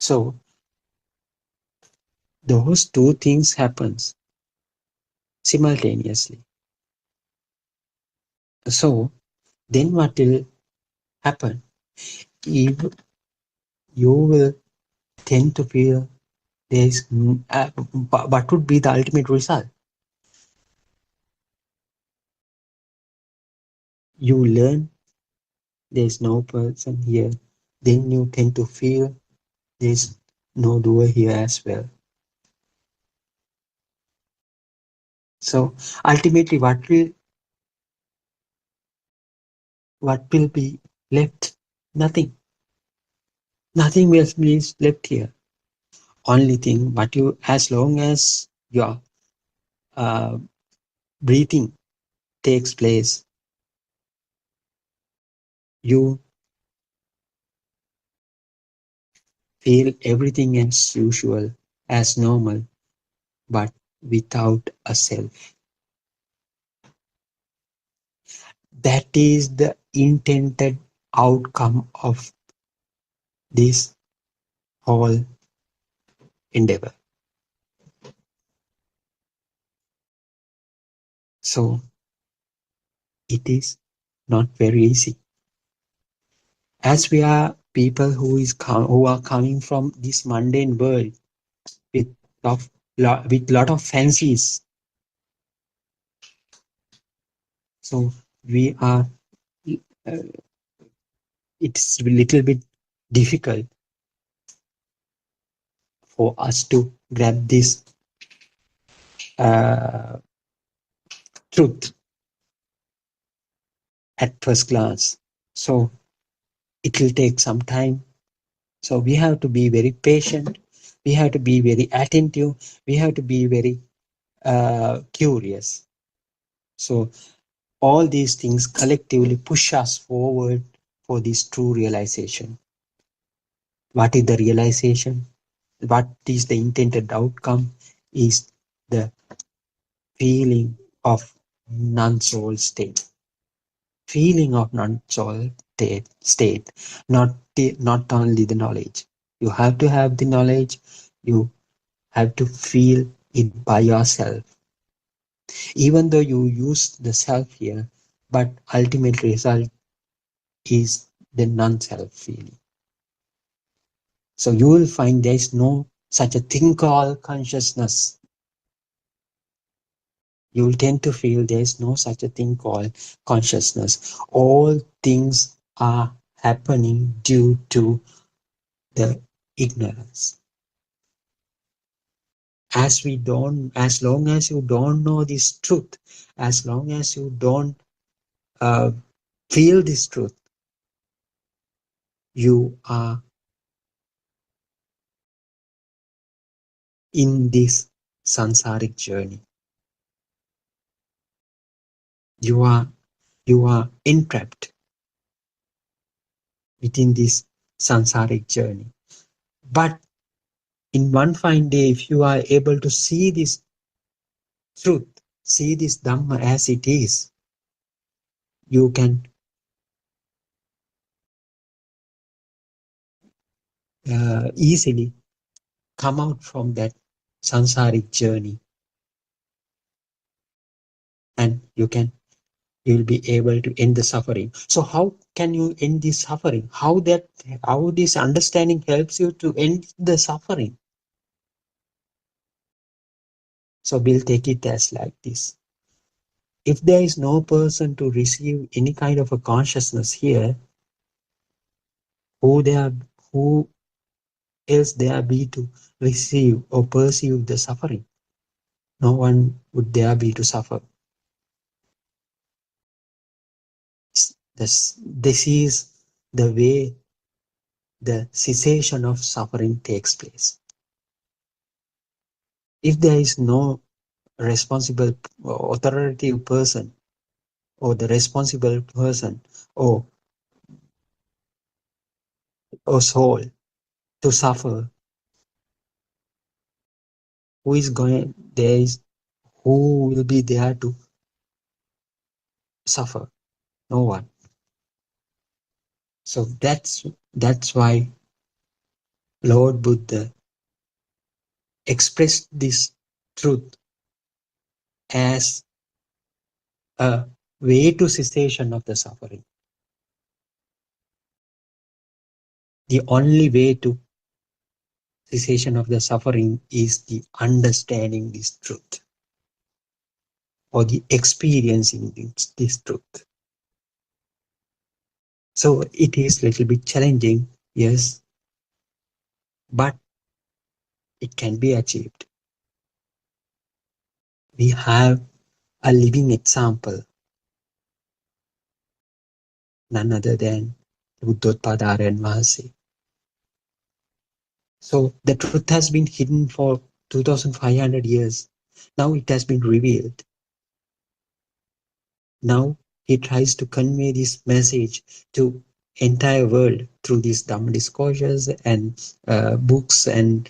So those two things happens simultaneously. So then what will happen? If you will tend to feel there is, what would be the ultimate result? You learn there is no person here, then you tend to feel there is no doer here as well. So ultimately, what will be left? Nothing. Nothing will be left here. Only thing, but you, as long as your uh, breathing takes place, you feel everything as usual, as normal, but without a self. That is the intended outcome of this whole endeavor. So it is not very easy. As we are people who are coming from this mundane world with with lot of fancies, so we are uh, it's a little bit difficult for us to grab this uh, truth at first glance. So it will take some time. So we have to be very patient. We have to be very attentive. We have to be very curious. So all these things collectively push us forward for this true realization. What is the realization? What is the intended outcome? Is the feeling of non-soul state. Feeling of non-soul state, not only the knowledge. You have to have the knowledge. You have to feel it by yourself, even though you use the self here, but ultimate result is the non-self feeling. So you will find there is no such a thing called consciousness. You will tend to feel there is no such a thing called consciousness. All things are happening due to the ignorance. As long as you don't know this truth, as long as you don't uh, feel this truth, you are in this sansaric journey. You are you are entrapped within this sansaric journey. But in one fine day, if you are able to see this truth, see this Dhamma as it is, you can easily come out from that sansaric journey, and you will be able to end the suffering. So how can you end this suffering? How this understanding helps you to end the suffering? So we'll take it as like this. If there is no person to receive any kind of a consciousness here, who there who else there be to receive or perceive the suffering? No one would there be to suffer. This is the way the cessation of suffering takes place. If there is no responsible authoritative person, or the responsible person, or soul to suffer, who is going there is who will be there to suffer? No one. So that's why Lord Buddha expressed this truth as a way to cessation of the suffering. The only way to cessation of the suffering is the understanding this truth, or the experiencing this truth. So it is a little bit challenging, yes, but it can be achieved. We have a living example, none other than Buddothpado and Mahasi. So the truth has been hidden for 2,500 years. Now it has been revealed. Now he tries to convey this message to entire world through these Dhamma discourses and books, and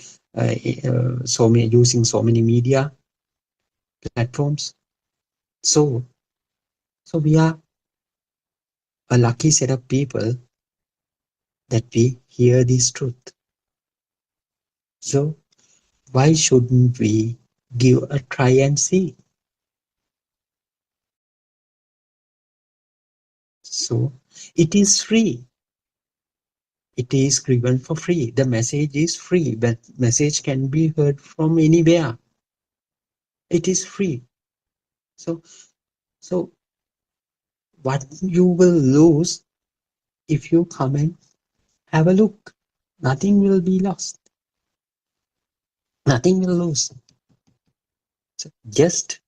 so many, using so many media platforms. So we are a lucky set of people that we hear this truth. So why shouldn't we give a try and see? So it is free. It is given for free. The message is free, but message can be heard from anywhere. It is free. So, so what you will lose if you come and have a look? Nothing will be lost. Nothing will lose. So just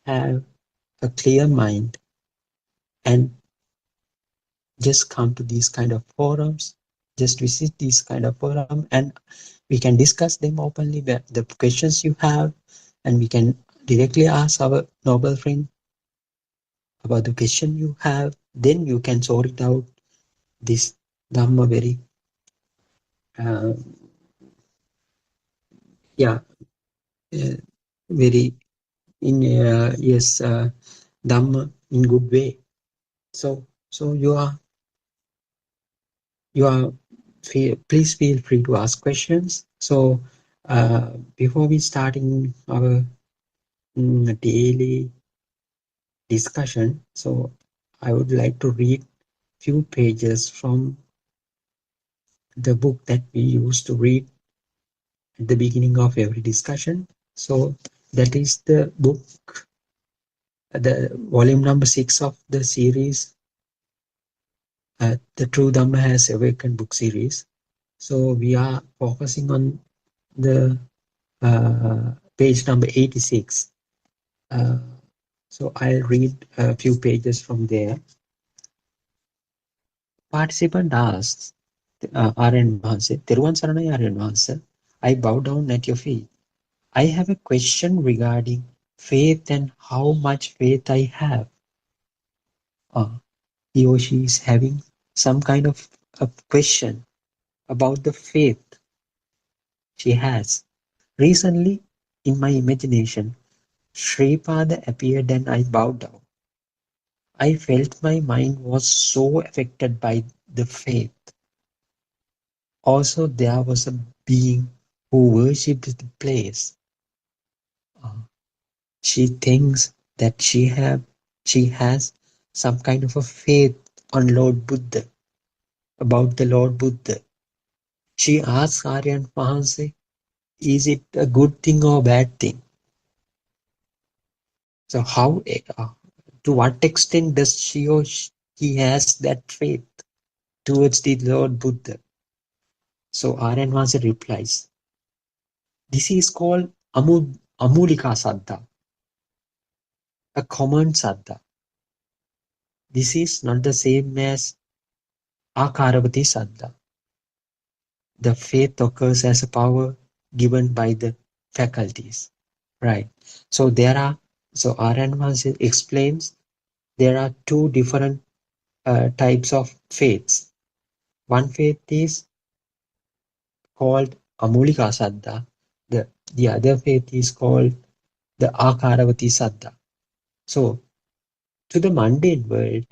have a clear mind and just come to these kind of forums. Just visit these kind of forum and we can discuss them openly. The questions you have, and we can directly ask our noble friend about the question you have. Then you can sort it out this Dhamma very uh, yeah uh, very in yes Dhamma in good way. So you are please feel free to ask questions. So uh, before we starting our daily discussion, so I would like to read few pages from the book that we used to read at the beginning of every discussion. So that is the book, the volume number 6 of the series, the True Dhamma Has Awakened book series. So we are focusing on the page number 86. Uh, so I'll read a few pages from there. Participant asks, Aryan Mahanse, Thiruvan Saranai Aryan Mahanse, I bow down at your feet. I have a question regarding faith and how much faith I have. Uh, he or she is having some kind of a question about the faith she has. Recently, in my imagination, Sripada appeared and I bowed down. I felt my mind was so affected by the faith. Also, there was a being who worshipped the place. Uh, she thinks that she has some kind of a faith on Lord Buddha, about the Lord Buddha. She asks Aryan Mahanse, is it a good thing or bad thing? So how to what extent does she or he has that faith towards the Lord Buddha? So Aryan Mahanse replies, this is called Amulika Saddha, a common Saddha. This is not the same as Akaravati Saddha. The faith occurs as a power given by the faculties. Right. So there are, so Aryan explains there are two different types of faiths. One faith is called Amulika Saddha. The other faith is called the Akaravati Saddha. So to the mundane world,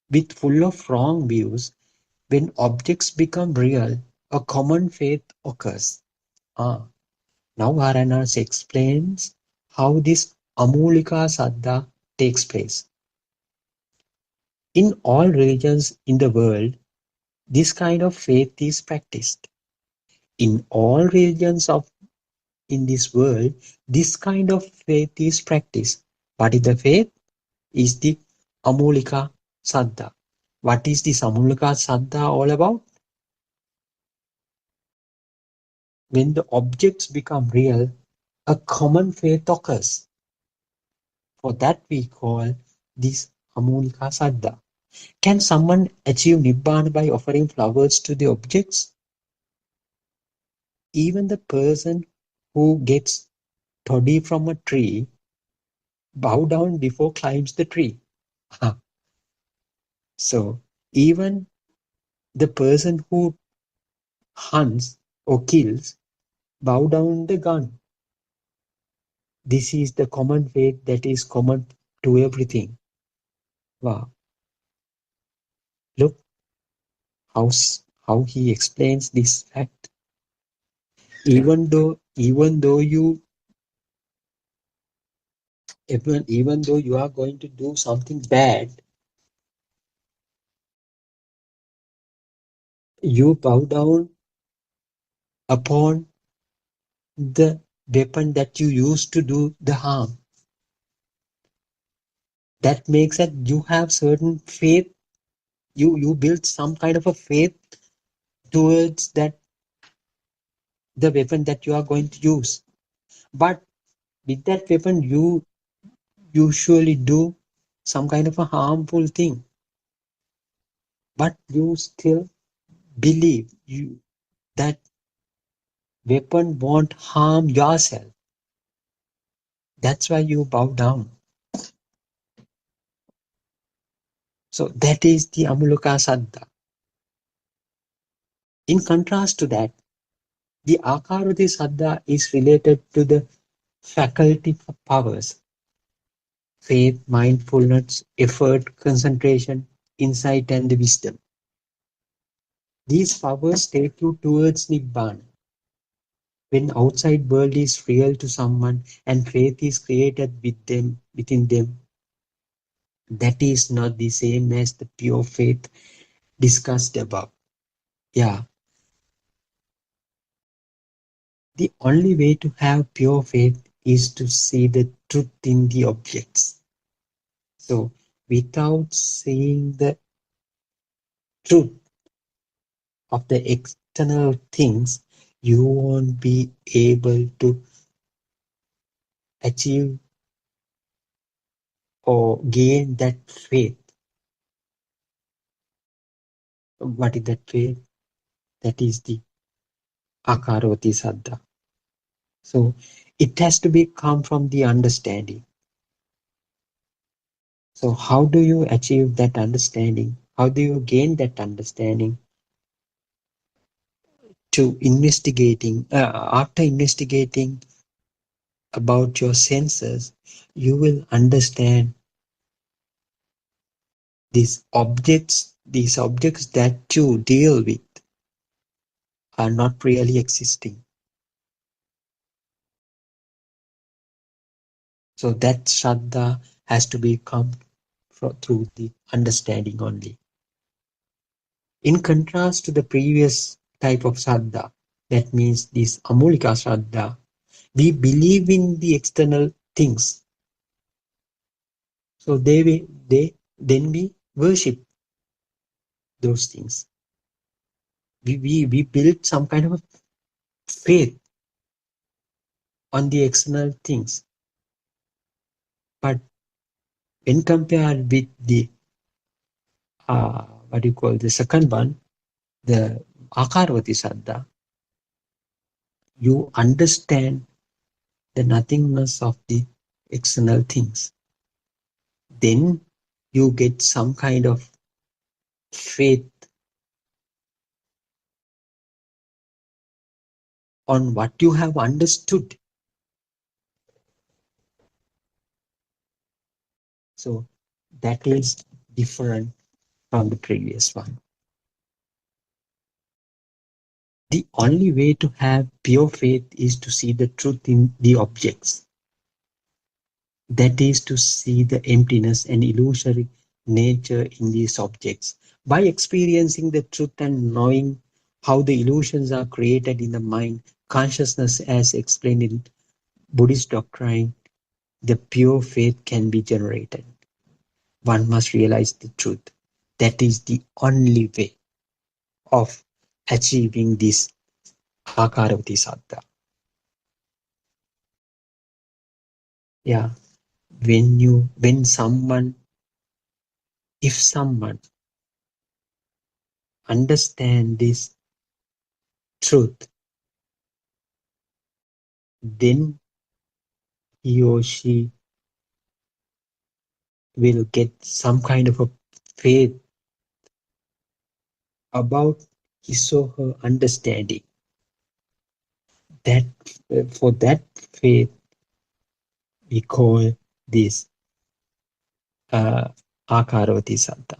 with full of wrong views, when objects become real, a common faith occurs. Ah, now Varanas explains how this Amulika Saddha takes place. In all religions in the world, this kind of faith is practiced. In all religions of in this world, this kind of faith is practiced. What is the faith? Is the Amulika Saddha. What is this Amulika Saddha all about? When the objects become real, a common faith occurs. For that we call this Amulika Saddha. Can someone achieve Nibbana by offering flowers to the objects? Even the person who gets toddy from a tree bow down before climbs the tree. So even the person who hunts or kills bow down the gun. This is the common faith that is common to everything. Wow. Look how, how he explains this fact. Even though you Even though you are going to do something bad, you bow down upon the weapon that you use to do the harm. That makes that you have certain faith. You build some kind of a faith towards that the weapon that you are going to use. But with that weapon, you usually do some kind of a harmful thing. But you still believe you that weapon won't harm yourself. That's why you bow down. So that is the Amuluka Saddha. In contrast to that, the Akaruti Saddha is related to the faculty powers: faith, mindfulness, effort, concentration, insight, and the wisdom. These powers take you towards Nibbana. When outside world is real to someone and faith is created within them, that is not the same as the pure faith discussed above. Yeah, the only way to have pure faith is to see the truth in the objects. So, without seeing the truth of the external things, you won't be able to achieve or gain that faith. What is that faith? That is the Akaroti Saddha. So, it has to be come from the understanding. So, how do you achieve that understanding? How do you gain that understanding? To investigating, after investigating about your senses, you will understand these objects that you deal with are not really existing. So that Shraddha has to be come through the understanding only. In contrast to the previous type of Shraddha, that means this Amulika Shraddha, we believe in the external things. So they then we worship those things. We build some kind of a faith on the external things. But when compared with the what do you call the second one, the Akarvati Saddha, you understand the nothingness of the external things. Then you get some kind of faith on what you have understood. So that is different from the previous one. The only way to have pure faith is to see the truth in the objects. That is to see the emptiness and illusory nature in these objects. By experiencing the truth and knowing how the illusions are created in the mind, consciousness, as explained in Buddhist doctrine, the pure faith can be generated. One must realize the truth. That is the only way of achieving this Akaravati Saddha. Yeah, when someone, if someone understand this truth, then he or she will get some kind of a faith about his or her understanding. That for that faith we call this uh, Akaravati Saddha.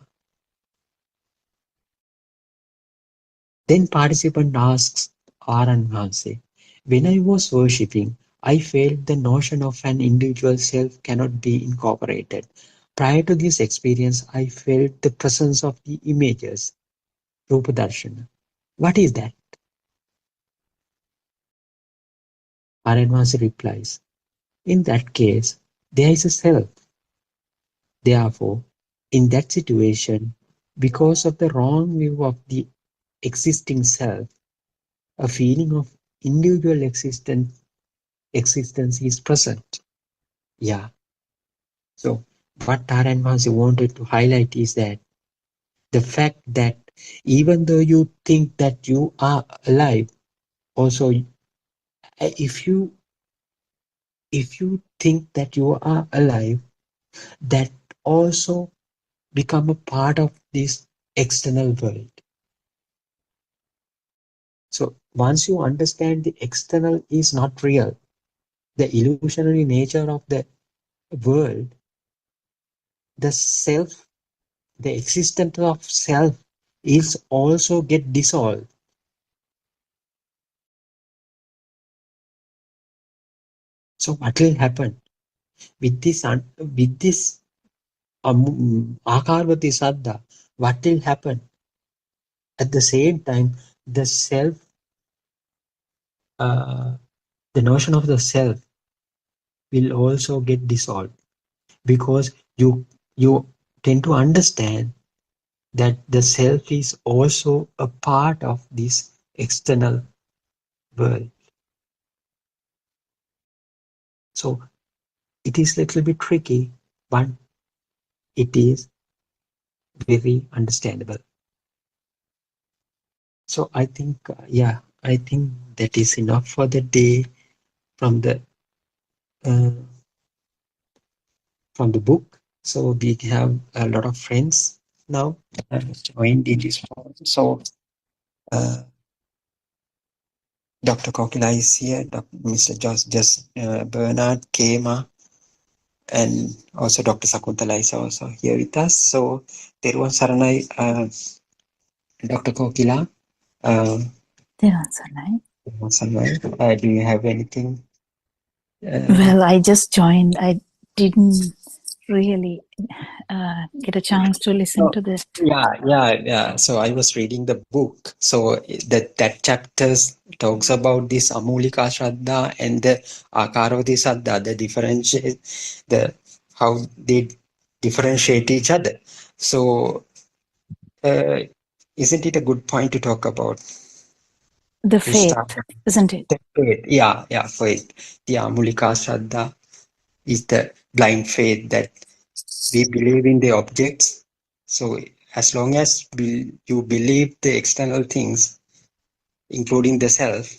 Then participant asks Aran Hanse, when I was worshipping, I felt the notion of an individual self cannot be incorporated. Prior to this experience, I felt the presence of the images, Rupa Darshana. What is that? Aranvasi replies, in that case, there is a self. Therefore, in that situation, because of the wrong view of the existing self, a feeling of individual existence is present. Yeah. So what Taranvasi wanted to highlight is that the fact that even though you think that you are alive, also if you think that you are alive, that also become a part of this external world. So once you understand the external is not real, the illusionary nature of the world, the self, the existence of self is also get dissolved. So what will happen with this Akarvati Saddha? What will happen at the same time? The self, uh, the notion of the self will also get dissolved because you tend to understand that the self is also a part of this external world. So it is a little bit tricky, but it is very understandable. So I think, yeah, I think that is enough for the day from the uh, from the book. So we have a lot of friends now joined in this forum. So uh, Dr. Kokila is here, Mr. Bernard, Kema, and also Dr. Sakuntala is also here with us. So Teruvan Saranai, Dr. Kokila, uh, do you have anything? Well, I just joined. I didn't really get a chance to listen Oh, to this. yeah. So I was reading the book. So that chapters talks about this Amulika Shraddha and the Akaravati Saddha, the differentiate, the how they differentiate each other. So uh, isn't it a good point to talk about The to start faith, isn't it? the faith? Yeah, faith. The Amulika Shraddha is the blind faith that we believe in the objects. So as long as you believe the external things, including the self,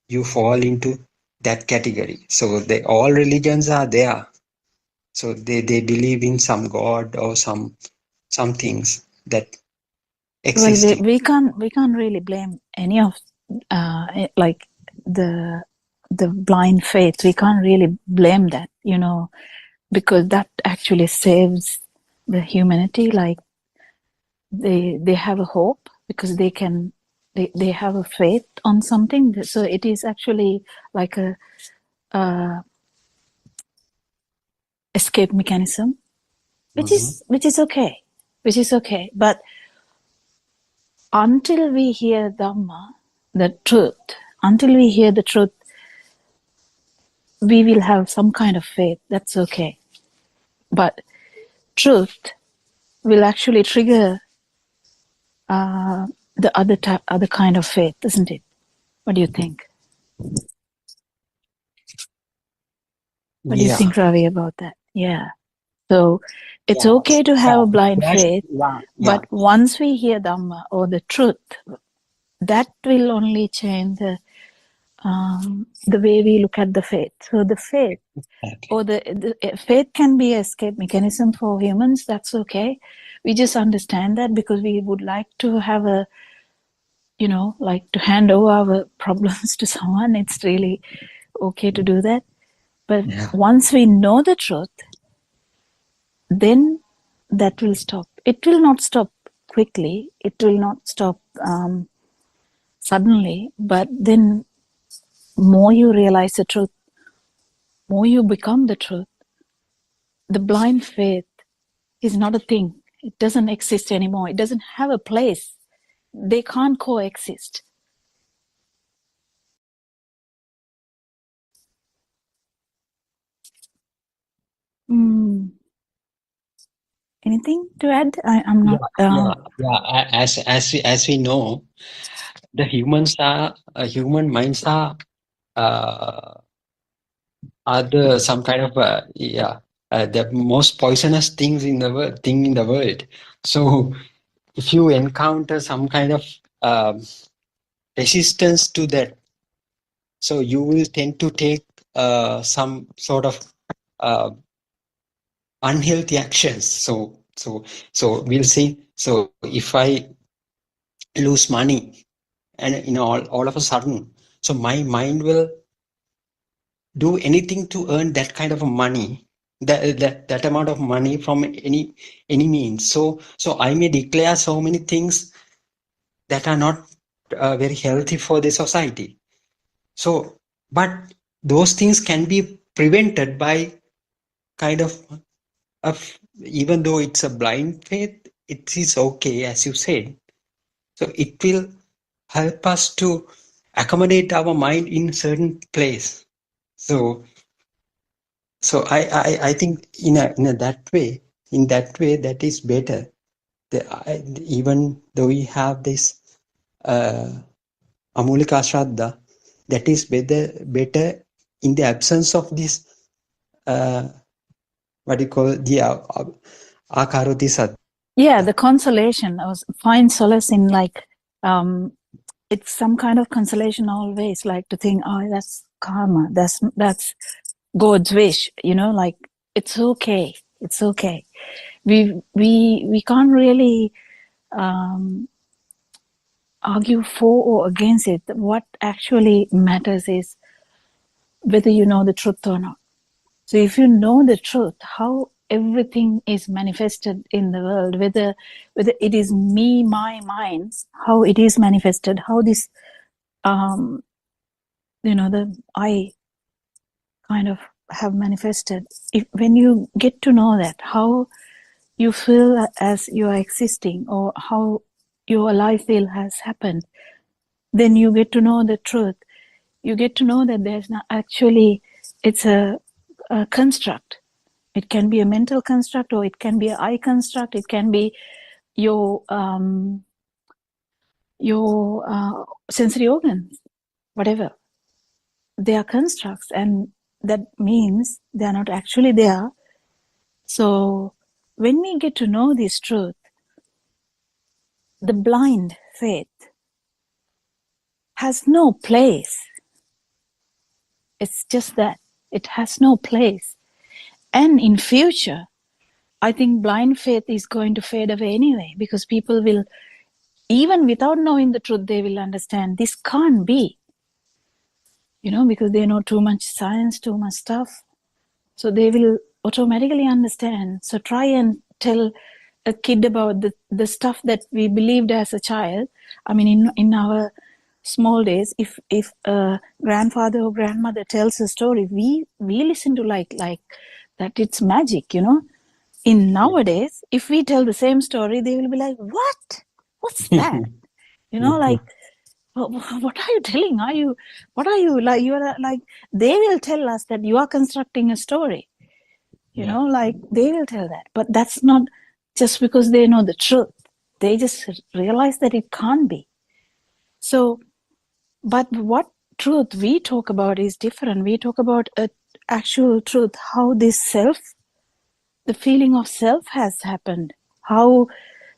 you fall into that category. So all religions are there. So they believe in some god or some things that Well, existing. we can't really blame any of like the blind faith. We can't really blame that, because that actually saves the humanity. Like they have a hope because they have a faith on something. So it is actually like a escape mechanism, which Mhm. is okay, but until we hear dhamma, the truth, until we hear the truth, we will have some kind of faith. That's okay, but truth will actually trigger the other kind of faith, isn't it? What do you think? What do you Yeah. think, Ravi, about that? Yeah. So it's Yeah. okay to have a blind faith, Yeah. but once we hear dhamma or the truth, that will only change the way we look at the faith. So the faith Okay. or the faith can be an escape mechanism for humans. That's okay. We just understand that because we would like to have a, like to hand over our problems to someone. It's really okay to do that. But Yeah. once we know the truth, then that will stop. It will not stop quickly. It will not stop suddenly. But then more you realize the truth, more you become the truth. The blind faith is not a thing. It doesn't exist anymore. It doesn't have a place. They can't coexist. Anything to add? I'm not. As we know, the human minds uh, are the some kind of the most poisonous thing in the world. So if you encounter some kind of resistance to that, so you will tend to take some sort of uh, unhealthy actions. So we'll see. So if I lose money, and all of a sudden, so my mind will do anything to earn that kind of money, that amount of money from any means. So I may declare so many things that are not very healthy for the society. So, but those things can be prevented by kind of even though it's a blind faith, it is okay, as you said. So it will help us to accommodate our mind in certain place. So I think in a that way that is better. Even though we have this amulika shraddha, that is better in the absence of this what do you call the akaroti sattva. Yeah, the consolation. I was find solace in like it's some kind of consolation always. Like to think, oh, that's karma. That's God's wish. Like it's okay. It's okay. We can't really argue for or against it. What actually matters is whether you know the truth or not. So if you know the truth, how everything is manifested in the world, whether it is me, my mind, how it is manifested, how this, the I kind of have manifested. When you get to know that, how you feel as you are existing, or how your life feel has happened, then you get to know the truth. You get to know that there's not actually, it's a construct. It can be a mental construct, or it can be an I construct. It can be your sensory organs, whatever. They are constructs, and that means they are not actually there. So when we get to know this truth, the blind faith has no place. It's just that it has no place. And in future, I think blind faith is going to fade away anyway, because people will, even without knowing the truth, they will understand this can't be, because they know too much science, too much stuff. So they will automatically understand. So try and tell a kid about the stuff that we believed as a child. I mean, in our small days, if a grandfather or grandmother tells a story, we listen to like that it's magic, In nowadays, if we tell the same story, they will be like, what's that? Like, what are you telling? What are you like? You are like, they will tell us that you are constructing a story, like they will tell that, but that's not just because they know the truth. They just realize that it can't be. So, but what truth we talk about is different. We talk about an actual truth, how this self, the feeling of self has happened, how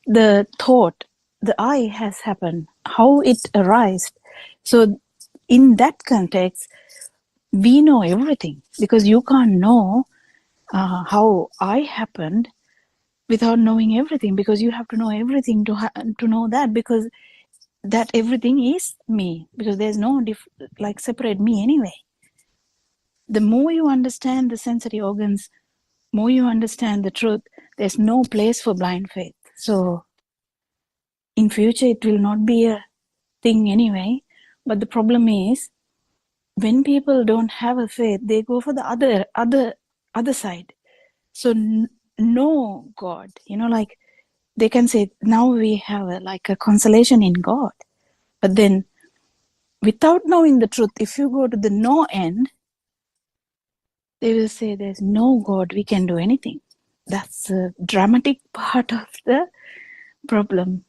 the thought, the I has happened, how it arises. So in that context, we know everything, because you can't know how I happened without knowing everything, because you have to know everything to know that, because that everything is me, because there's no separate me anyway. The more you understand the sensory organs, more you understand the truth, there's no place for blind faith. So in future, it will not be a thing anyway. But the problem is, when people don't have a faith, they go for the other side. So no God, like they can say now we have like a consolation in God, but then without knowing the truth, if you go to the no end, they will say there's no God, we can do anything. That's a dramatic part of the problem.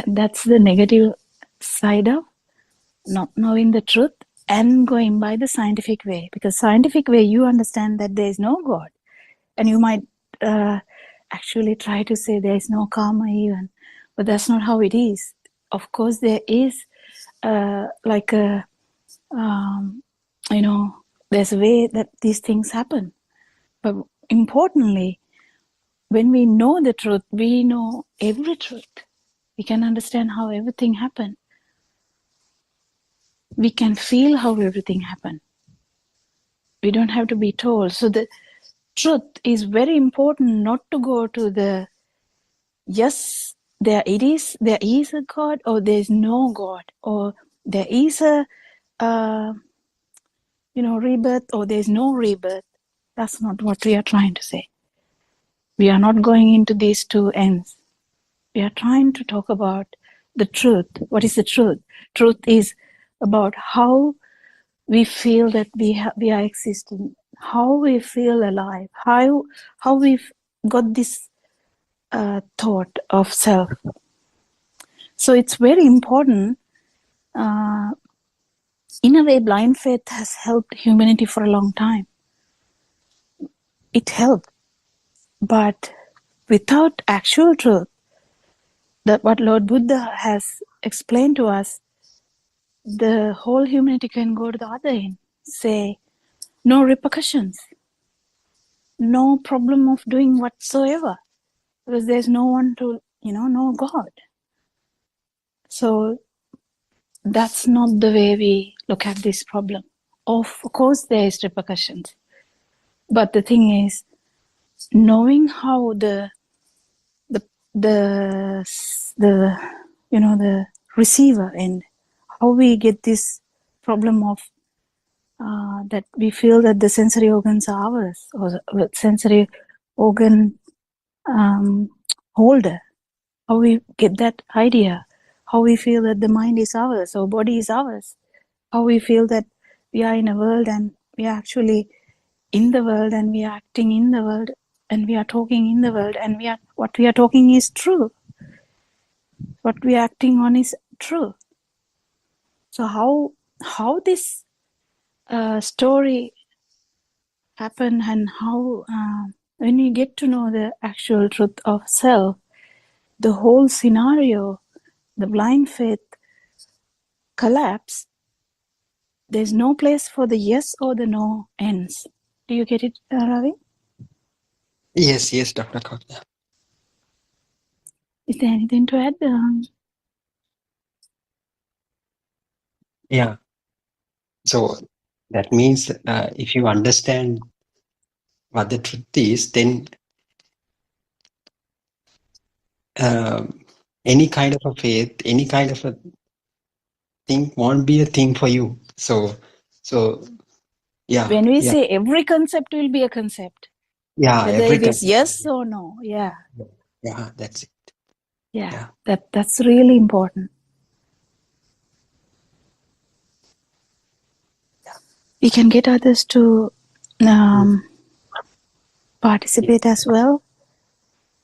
That's the negative side of not knowing the truth and going by the scientific way. Because scientific way, you understand that there is no God, and you might actually try to say there is no karma even, but that's not how it is. Of course, there is like a there's a way that these things happen. But importantly, when we know the truth, we know every truth. We can understand how everything happened. We can feel how everything happened. We don't have to be told. So the truth is very important, not to go to the yes, there is a God, or there is no God, or there is a rebirth, or there is no rebirth. That's not what we are trying to say. We are not going into these two ends. We are trying to talk about the truth. What is the truth? Truth is about how we feel that we are existing, how we feel alive, how we've got this thought of self. So it's very important. In a way, blind faith has helped humanity for a long time. It helped, but without actual truth, that what Lord Buddha has explained to us, the whole humanity can go to the other end, say no repercussions, no problem of doing whatsoever, because there's no one to know God. So that's not the way we look at this problem. Of course there is repercussions, but the thing is knowing how the receiver and how we get this problem of that we feel that the sensory organs are ours, or sensory organ holder, how we get that idea, how we feel that the mind is ours, or body is ours, how we feel that we are in a world and we are actually in the world, and we are acting in the world, and we are talking in the world, and what we are talking is true, what we are acting on is true. So how this story happened, and how when you get to know the actual truth of self, the whole scenario, the blind faith collapse. There's no place for the yes or the no ends. Do you get it, Ravi? Yes, Dr. Kautya. Is there anything to add? Yeah. So that means if you understand what the truth is, then any kind of a faith, any kind of a thing won't be a thing for you. So yeah. When we say every concept will be a concept, whether Every it is concept. yes or no. Yeah, that's it. Yeah. That's really important. We can get others to participate as well.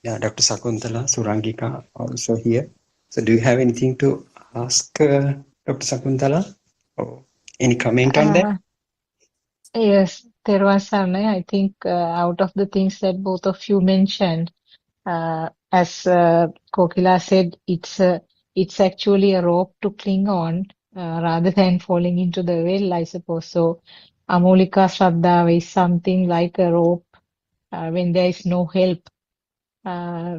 Yeah, Dr. Sakuntala, Surangika also here. So do you have anything to ask Dr. Sakuntala? Or any comment on that? Yes, there was some, I think, out of the things that both of you mentioned, as Kokila said, it's actually a rope to cling on rather than falling into the well, I suppose. So, Amolika Shraddha is something like a rope when there is no help.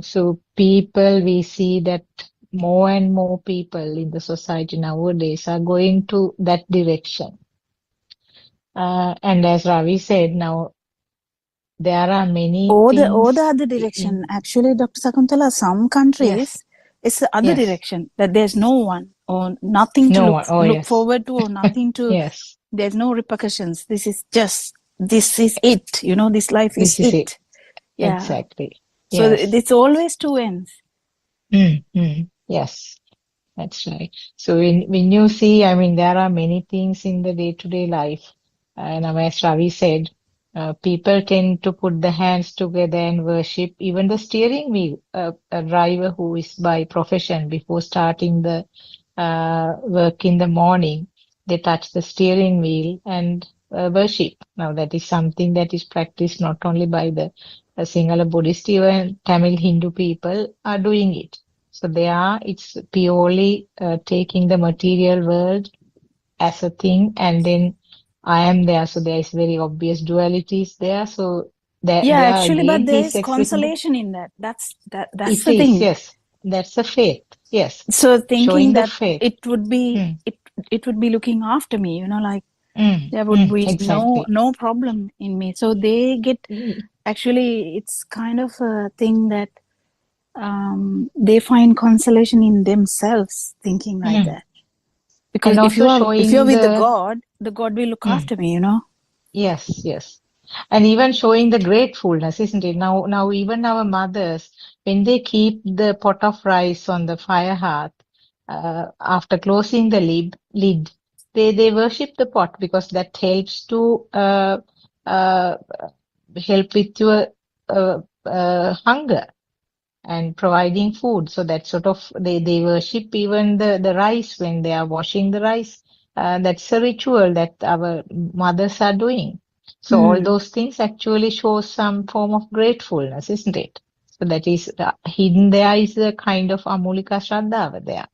So, we see that more and more people in the society nowadays are going to that direction. And as Ravi said, now there are many Or the things. other direction. Actually, Dr. Sakuntala, some countries, it's the other direction, that there's no one. or nothing to No look one. Oh, look yes. forward to, or nothing to. Yes. There's no repercussions. This is it. This life is This is it. it. Yeah. Exactly. So Yes. it's always two ends. Yes. That's right. So when you see, I mean, there are many things in the day-to-day life. Now, as Ravi said, people tend to put the hands together and worship. Even the steering wheel, a driver who is by profession, before starting the work in the morning, they touch the steering wheel and worship. Now, that is something that is practiced not only by the Sinhala Buddhist, even Tamil Hindu people are doing it. So it's purely taking the material world as a thing, and then I am there. So there is very obvious dualities there. So Yeah, there actually, but again, there he's is expressing that consolation in that. That's it the is, thing. yes, that's a faith, yes, So thinking showing the that faith. it would be Mm, it would be looking after me, like there would be exactly. no problem in me. So they get, Mm, actually, it's kind of a thing that they find consolation in themselves thinking like mm. that. Because And also if you're showing with the God will look mm, after me. yes, yes. And even showing the gratefulness, isn't it? Now even our mothers, when they keep the pot of rice on the fire hearth, after closing the lid, they worship the pot because that helps to uh, help with your hunger and providing food. So that sort of they worship even the rice when they are washing the rice. That's a ritual that our mothers are doing. So all Hmm. those things actually show some form of gratefulness, isn't it? So that is hidden there is a kind of Amulika Shraddha there.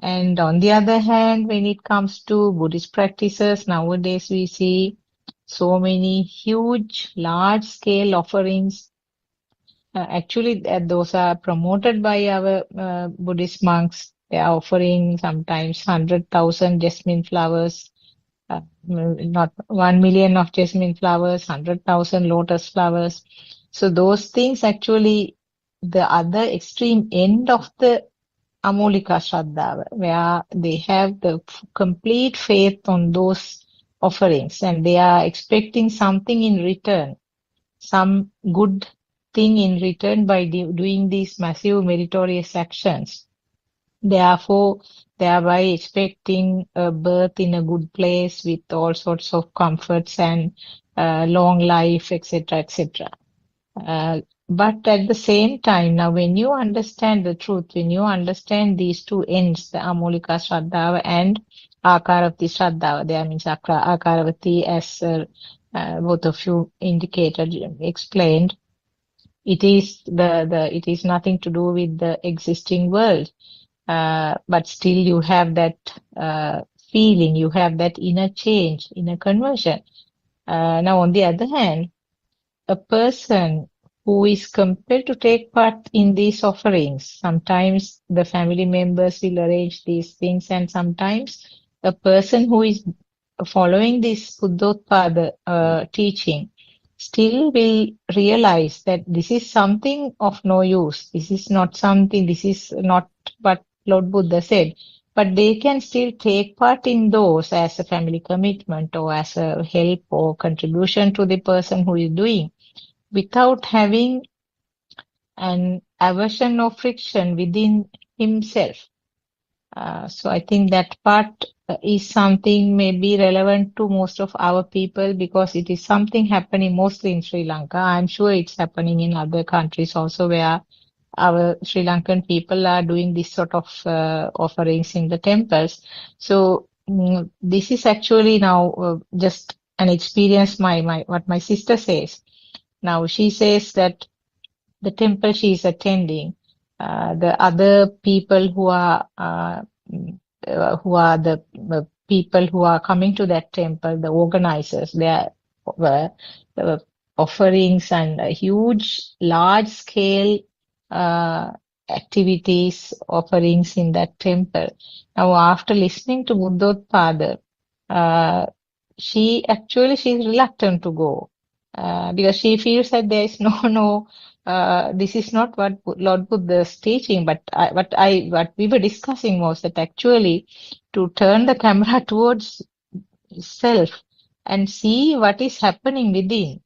And on the other hand, when it comes to Buddhist practices, nowadays we see so many huge, large scale offerings. Actually, those are promoted by our Buddhist monks. They are offering sometimes 100,000 jasmine flowers, not 1 million of jasmine flowers, 100,000 lotus flowers. So those things actually, the other extreme end of the Amolika Shraddha, where they have the complete faith on those offerings and they are expecting something in return, some good thing in return by doing these massive meritorious actions. Therefore, thereby expecting a birth in a good place with all sorts of comforts and long life, etc., etc. Uh, but at the same time, now when you understand the truth, when you understand these two ends, the Amolika Shraddhava and Akaravati Shraddhava, there means Akaravati, as both of you indicated, explained, it is nothing to do with the existing world, but still you have that feeling, you have that inner change, inner conversion. Now, on the other hand, a person who is compelled to take part in these offerings. Sometimes the family members will arrange these things, and sometimes a person who is following this Buddothpado teaching still will realize that this is something of no use. This is not what Lord Buddha said. But they can still take part in those as a family commitment or as a help or contribution to the person who is doing without having an aversion or friction within himself. So I think that part is something maybe relevant to most of our people because it is something happening mostly in Sri Lanka. I'm sure it's happening in other countries also where our Sri Lankan people are doing this sort of offerings in the temples. So this is actually now just an experience my what my sister says. Now she says that the temple she is attending, the other people the people who are coming to that temple, the organizers, were there were offerings and a huge, large scale uh, activities, offerings in that temple. Now, after listening to Buddhothpada, uh, she's reluctant to go because she feels that there is no this is not what Lord Buddha is teaching, but what we were discussing was that actually to turn the camera towards self and see what is happening within.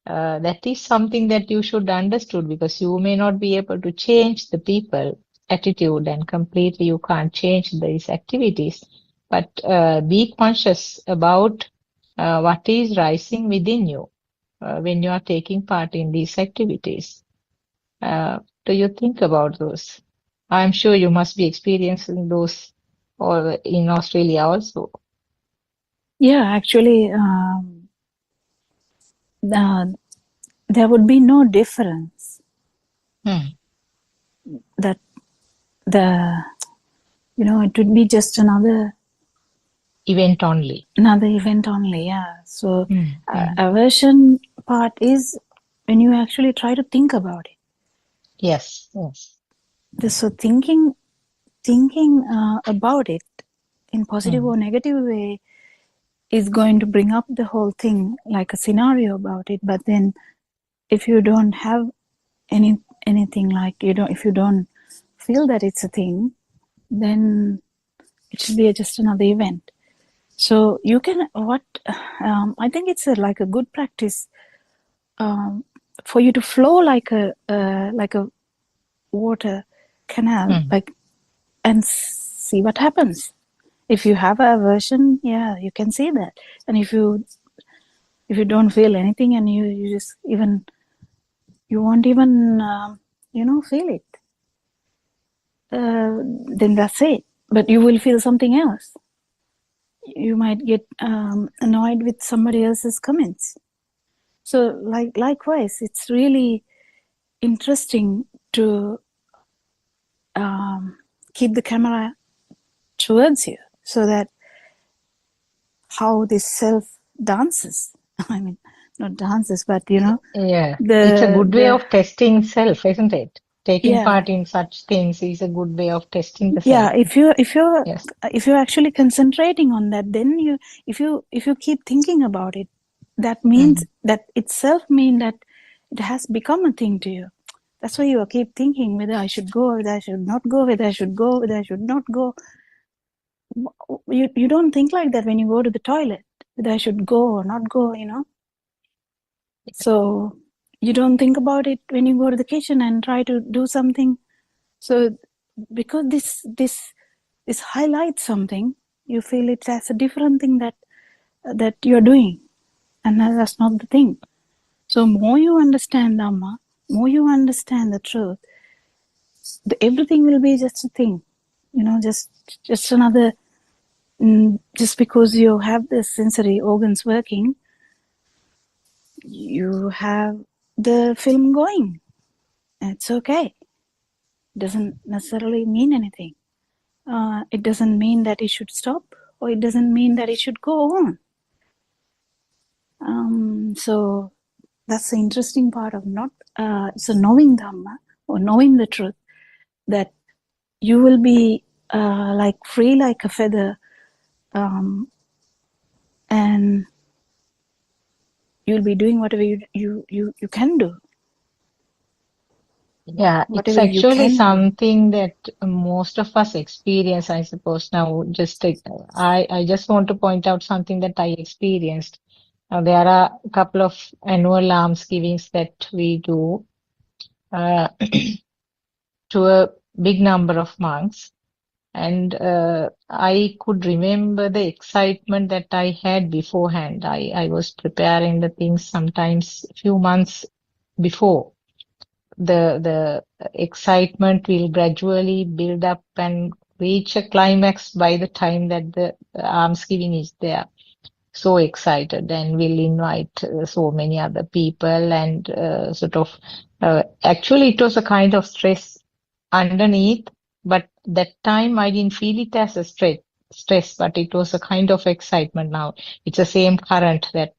That is something that you should understood, because you may not be able to change the people attitude, and completely you can't change these activities, but be conscious about what is rising within you when you are taking part in these activities. Do you think about those? I'm sure you must be experiencing those or in Australia also. Yeah, actually, there would be no difference Hmm. that the, it would be just another Event only. event only. Yeah. So Hmm. aversion part is when you actually try to think about it. Yes. So thinking about it in positive or negative way is going to bring up the whole thing like a scenario about it. But then if you don't have anything, like if you don't feel that it's a thing, then it should be just another event. So you can I think it's like a good practice for you to flow like a water canal, like, and see what happens. If you have aversion, yeah, you can see that. And if you don't feel anything, and you just even you won't even feel it, then that's it. But you will feel something else. You might get annoyed with somebody else's comments. So likewise, it's really interesting to keep the camera towards you, so that how this self dances. I mean, not dances, but Yeah. It's a good way the of testing self, isn't it? Taking yeah, part in such things is a good way of testing the yeah. self. Yes. If you're actually concentrating on that, then if you keep thinking about it, that means that itself mean that it has become a thing to you. That's why you keep thinking whether I should go, whether I should not go, whether I should go, whether I should not go. You don't think like that when you go to the toilet, whether I should go or not go, So you don't think about it when you go to the kitchen and try to do something. So because this highlights something, you feel it as a different thing that you're doing, and that's not the thing. So more you understand Dhamma, more you understand the truth, everything will be just a thing, just another. Just because you have the sensory organs working, you have the film going. It's okay. It doesn't necessarily mean anything. It doesn't mean that it should stop, or it doesn't mean that it should go on. So that's the interesting part of knowing Dhamma, or knowing the truth, that you will be like free like a feather, and you'll be doing whatever you can do. Yeah, it's Whatever you actually can do. something that most of us experience, I suppose. Now, I just want to point out something that I experienced. Now, there are a couple of annual almsgivings that we do uh, to a big number of monks. And I could remember the excitement that I had beforehand. I was preparing the things sometimes a few months before. The excitement will gradually build up and reach a climax by the time that the almsgiving is there. So excited, and will invite so many other people, and actually it was a kind of stress underneath, but that time I didn't feel it as a stress, but it was a kind of excitement. Now it's the same current that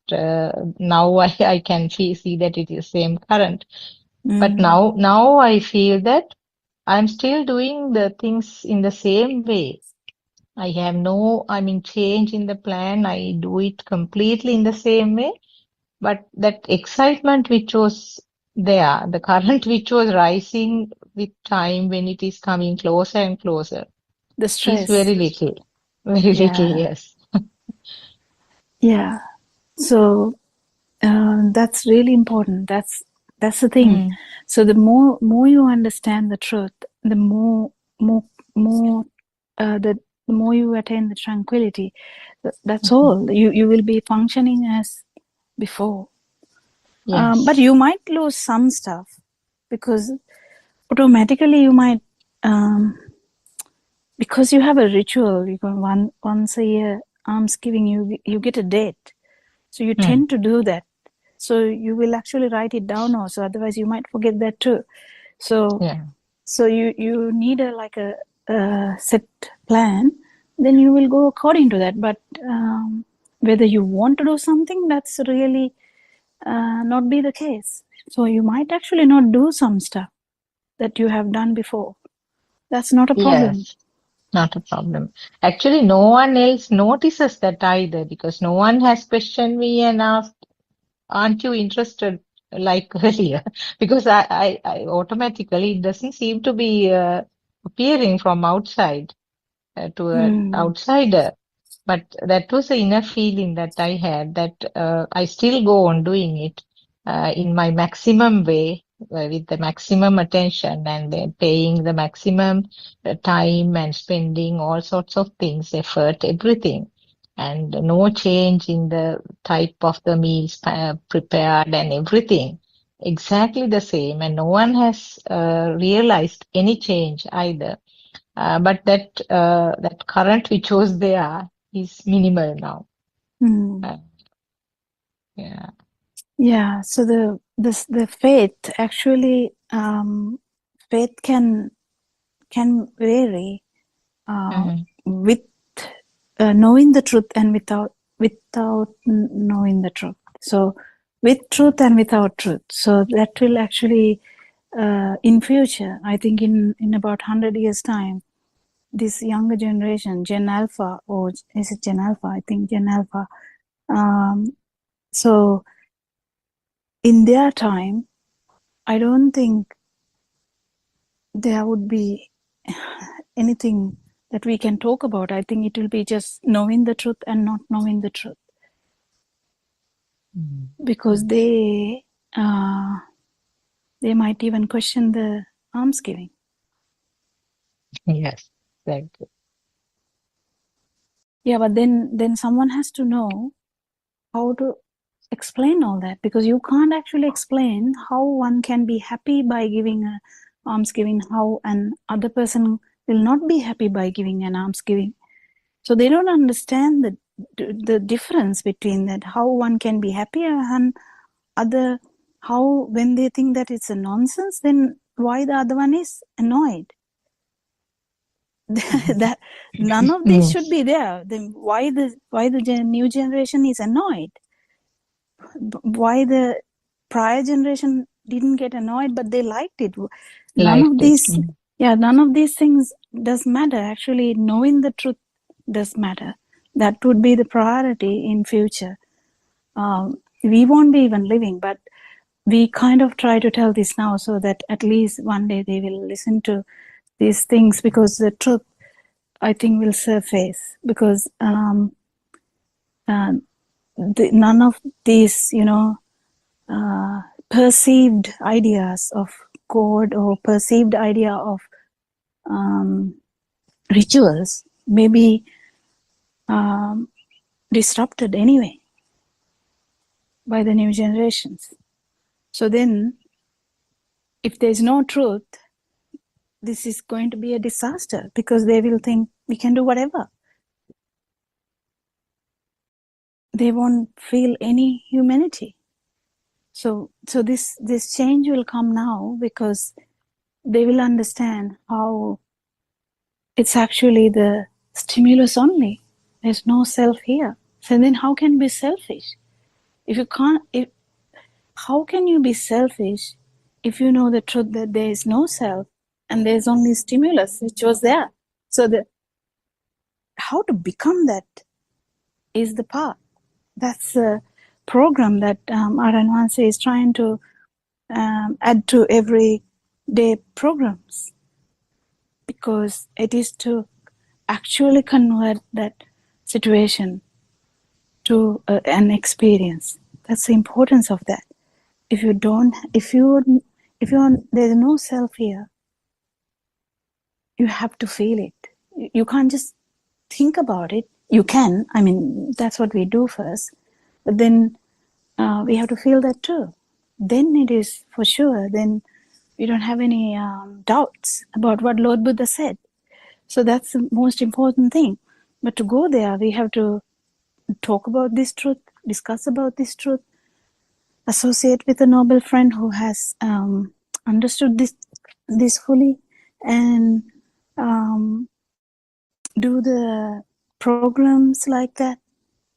now I can see that it is same current. But now I feel that I'm still doing the things in the same way. I have change in the plan. I do it completely in the same way. But that excitement which was there. The current which was rising with time when it is coming closer and closer The is stress. very little. Very little, Yeah. yes. Yeah. So that's really important. That's the thing. Mm. So the more you understand the truth, the more the more you attain the tranquility. That's all. You will be functioning as before. But Yes. you might lose some stuff because automatically you might because you have a ritual. You go once a year almsgiving. You get a date, so you Mm. tend to do that. So you will actually write it down also. Otherwise, you might forget that too. So Yeah. so you need a set plan. Then you will go according to that. But whether you want to do something, that's really not be the case. So you might actually not do some stuff that you have done before. That's not a problem. Yes. Not a problem. Actually, no one else notices that either because no one has questioned me and asked, aren't you interested like earlier? Because I automatically, it doesn't seem to be appearing from outside to an outsider. But that was the inner feeling that I had that I still go on doing it in my maximum way, with the maximum attention and paying the maximum time and spending all sorts of things, effort, everything. And no change in the type of the meals prepared and everything. Exactly the same. And no one has realized any change either. But that current which was there is minimal now. Uh, yeah. Yeah. So the faith actually faith can vary Mhm. with knowing the truth and without knowing the truth. So with truth and without truth. So that will actually in future, I think in about 100 years time, this younger generation, Gen Alpha, or is it Gen Alpha? I think Gen Alpha. So in their time, I don't think there would be anything that we can talk about. I think it will be just knowing the truth and not knowing the truth, Mhm. because they might even question the almsgiving. Yes, exactly. Yeah, but then someone has to know how to explain all that, because you can't actually explain how one can be happy by giving a almsgiving, how an other person will not be happy by giving an almsgiving. So they don't understand the difference between that, how one can be happy and other, how when they think that it's a nonsense, then why the other one is annoyed. That none of this should Yes, be there. Then why the new generation is annoyed? Why the prior generation didn't get annoyed but they liked it? None of liked it. these, none of these things does matter. Actually, knowing the truth does matter. That would be the priority in future. We won't be even living, but we kind of try to tell this now so that at least one day they will listen to these things, because the truth, I think, will surface. Because none of these, perceived ideas of God or perceived idea of rituals may be disrupted anyway by the new generations. So then, if there's no truth, this is going to be a disaster, because they will think we can do whatever. They won't feel any humanity. So this change will come now, because they will understand how it's actually the stimulus only. There's no self here. So then how can you be selfish? If you can't, how can you be selfish if you know the truth that there is no self and there's only stimulus which was there? So how to become that is the path. That's the program that Aranwanse is trying to add to everyday programs, because it is to actually convert that situation to an experience. That's the importance of that. If you there's no self here, you have to feel it. You can't just think about it. You can, I mean, that's what we do first, but then we have to feel that too. Then it is for sure, then we don't have any doubts about what Lord Buddha said. So that's the most important thing. But to go there, we have to talk about this truth, discuss about this truth, associate with a noble friend who has understood this fully, and do the programs like that,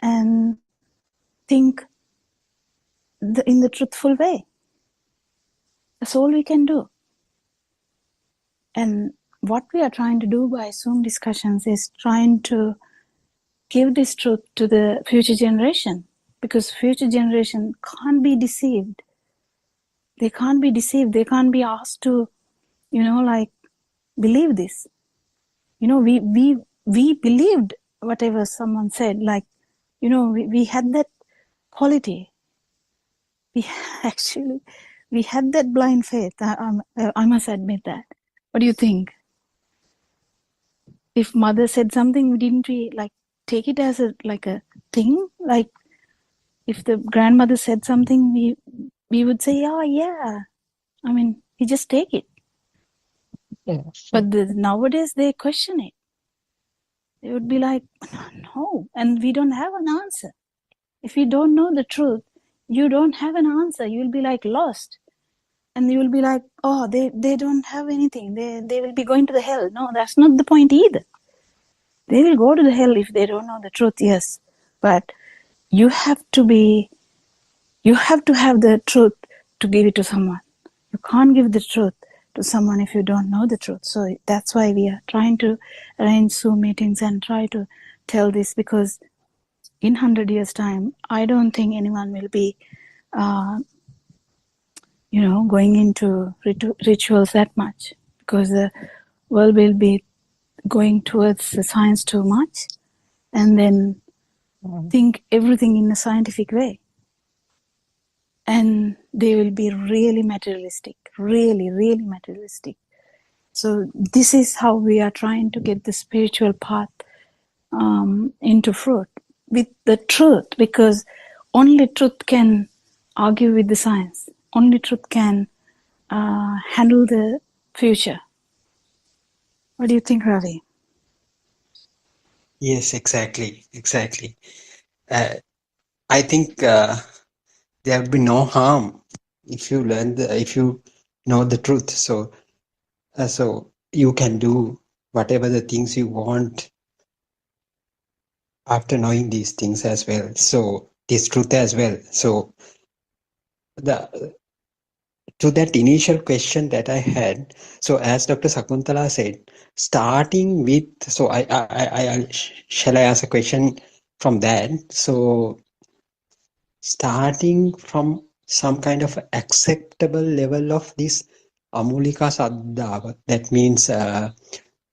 and think in the truthful way. That's all we can do. And what we are trying to do by Zoom discussions is trying to give this truth to the future generation, because future generation can't be deceived. They can't be deceived. They can't be asked to, like, believe this. We believed whatever someone said. Like, we had that quality. We had that blind faith. I must admit that. What do you think? If mother said something, didn't we like take it as a thing? Like, if the grandmother said something, we would say, oh yeah. I mean, we just take it. Yes. But nowadays they question it. They would be like, no, and we don't have an answer. If you don't know the truth, you don't have an answer. You will be like lost. And you will be like, oh, they don't have anything. They will be going to the hell. No, that's not the point either. They will go to the hell if they don't know the truth, yes. But you have to have the truth to give it to someone. You can't give the truth to someone if you don't know the truth. So that's why we are trying to arrange Zoom meetings and try to tell this, because in 100 years' time, I don't think anyone will be, going into rituals that much, because the world will be going towards the science too much, and then think everything in a scientific way. And they will be really materialistic, really, really materialistic. So this is how we are trying to get the spiritual path into fruit with the truth, because only truth can argue with the science. Only truth can handle the future. What do you think, Ravi? Yes, exactly. I think there will be no harm if you if you know the truth. So you can do whatever the things you want after knowing these things as well. So this truth as well. So to that initial question that I had, so as Dr. Sakuntala said, starting with, so shall I ask a question from that? So starting from some kind of acceptable level of this Amulika Saddhava, that means,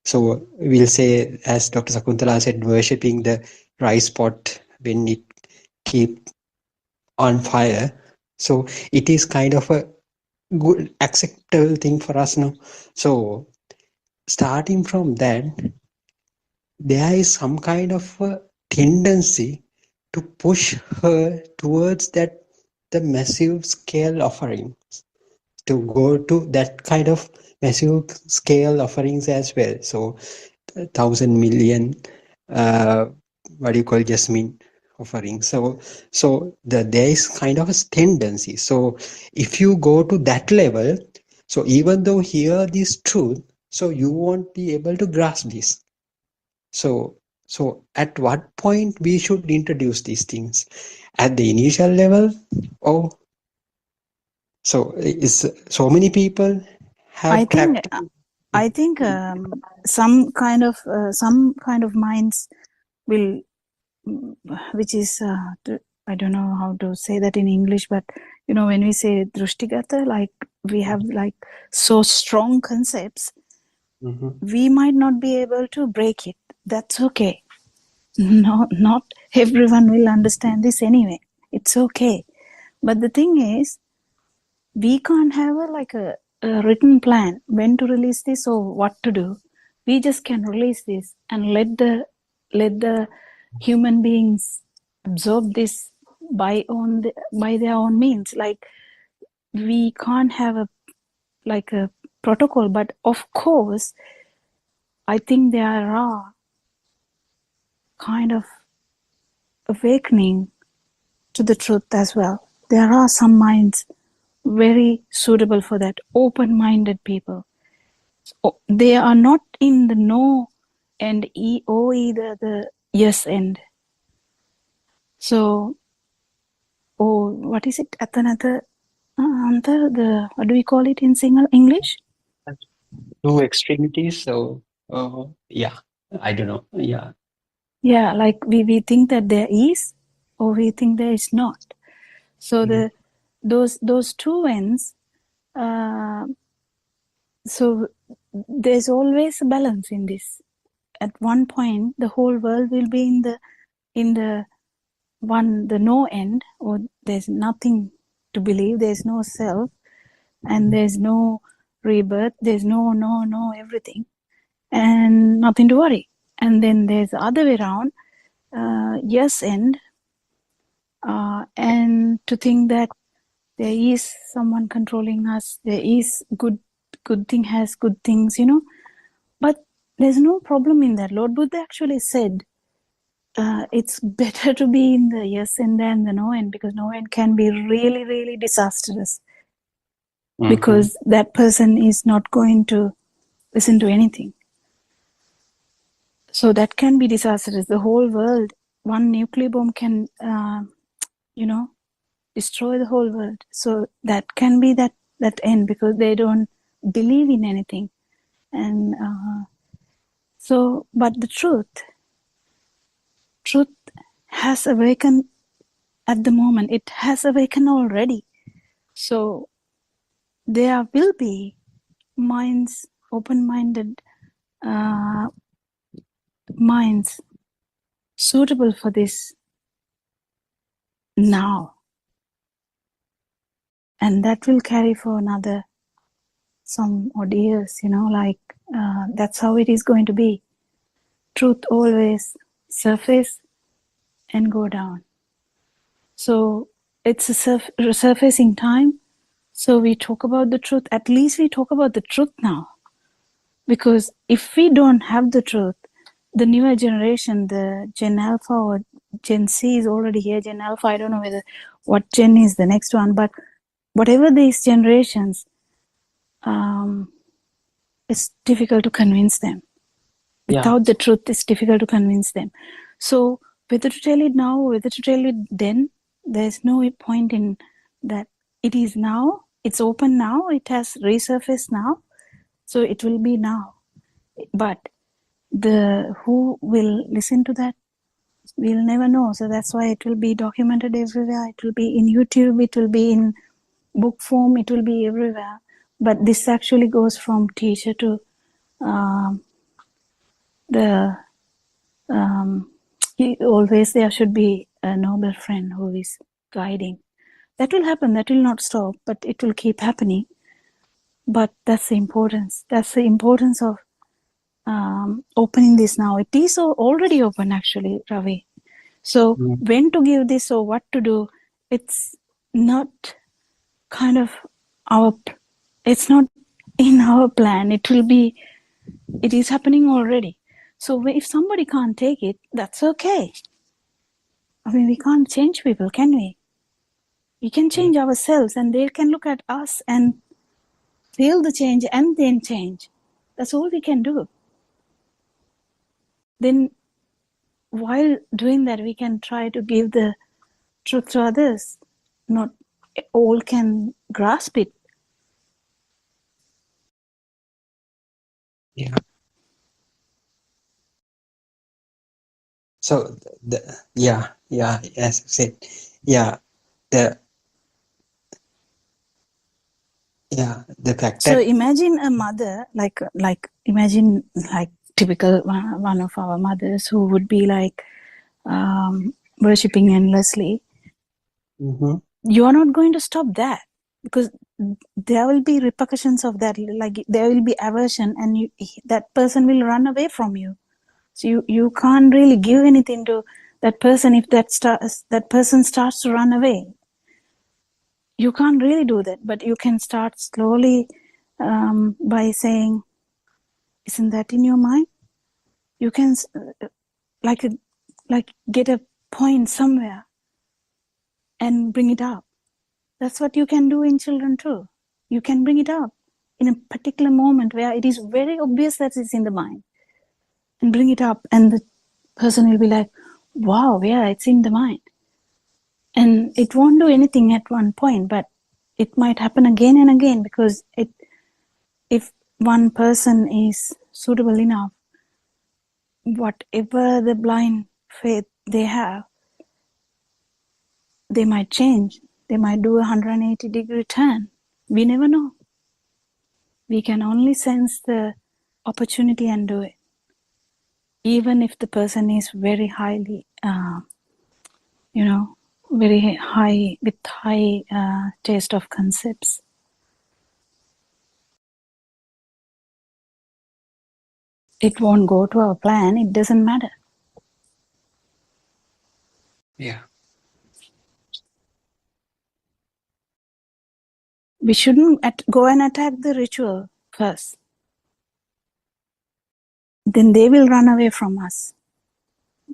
so we'll say, as Dr. Sakuntala said, worshipping the rice pot when it keep on fire. So it is kind of a good acceptable thing for us now. So starting from that, there is some kind of a tendency to push her towards that the massive scale offerings, to go to that kind of massive scale offerings as well. So 1,000 million what do you call jasmine offering. So there is kind of a tendency. So if you go to that level, so even though hear this truth, so you won't be able to grasp this. So at what point we should introduce these things? At the initial level? Or so is so many people have I think some kind of minds will, which is I don't know how to say that in English, but when we say drishtigata, like we have like so strong concepts, we might not be able to break it. That's okay. No, not everyone will understand this anyway. It's okay. But the thing is, we can't have a written plan when to release this or what to do. We just can release this and let the human beings absorb this by their own means. Like, we can't have a protocol, but of course, I think there are kind of awakening to the truth as well. There are some minds very suitable for that, open-minded people. So they are not in the no and or either the yes end. So, what is it? At another, the what do we call it in single English? No extremities. So, yeah, I don't know. Yeah. Yeah, like we think that there is, or we think there is not. So those two ends. So there's always a balance in this. At one point, the whole world will be in the no end, or there's nothing to believe. There's no self, and there's no rebirth. There's no everything, and nothing to worry. And then there's the other way around. Yes end, and to think that there is someone controlling us. There is good thing has good things, but there's no problem in that. Lord Buddha actually said it's better to be in the yes end than the no end, because no end can be really, really disastrous, because that person is not going to listen to anything. So that can be disastrous. The whole world, one nuclear bomb can, destroy the whole world. So that can be that end, because they don't believe in anything. And but the truth has awakened at the moment. It has awakened already. So there will be minds, open-minded minds suitable for this now. And that will carry for another some odd years, that's how it is going to be. Truth always surface and go down. So it's a surfacing time. So we talk about the truth. At least we talk about the truth now. Because if we don't have the truth, the newer generation, the Gen Alpha or Gen C is already here. Gen Alpha, I don't know what Gen is the next one, but whatever these generations, it's difficult to convince them. Without the truth, it's difficult to convince them. So whether to tell it now or whether to tell it then, there's no point in that. It is now, it's open now, it has resurfaced now, so it will be now. But who will listen to that, we'll never know. So that's why it will be documented everywhere. It will be in YouTube, it will be in book form, it will be everywhere. But this actually goes from teacher to always there should be a noble friend who is guiding. That will happen, that will not stop, but it will keep happening. But that's the importance. That's the importance of opening this now. It is already open, actually, Ravi. So when to give this or what to do, it's not kind of it's not in our plan. It is happening already. So if somebody can't take it, that's okay. I mean, we can't change people, can we? We can change ourselves, and they can look at us and feel the change and then change. That's all we can do. Then while doing that, we can try to give the truth to others. Not all can grasp it. Yeah. So, as I said, Yeah, the the fact So that imagine a mother, imagine like typical one of our mothers who would be like worshipping endlessly. Mhm. You are not going to stop that, because there will be repercussions of that. Like there will be aversion, and that person will run away from you. So you can't really give anything to that person if that person starts to run away. You can't really do that, but you can start slowly by saying, "Isn't that in your mind?" You can like a, like get a point somewhere and bring it up. That's what you can do in children too. You can bring it up in a particular moment where it is very obvious that it's in the mind, and bring it up, and the person will be like, wow, yeah, it's in the mind. And it won't do anything at one point, but it might happen again and again, because if one person is suitable enough, whatever the blind faith they have, they might change. They might do a 180-degree turn. We never know. We can only sense the opportunity and do it, even if the person is very highly, very high, with high taste of concepts. It won't go to our plan. It doesn't matter. yeah, We shouldn't go and attack the ritual first. Then they will run away from us.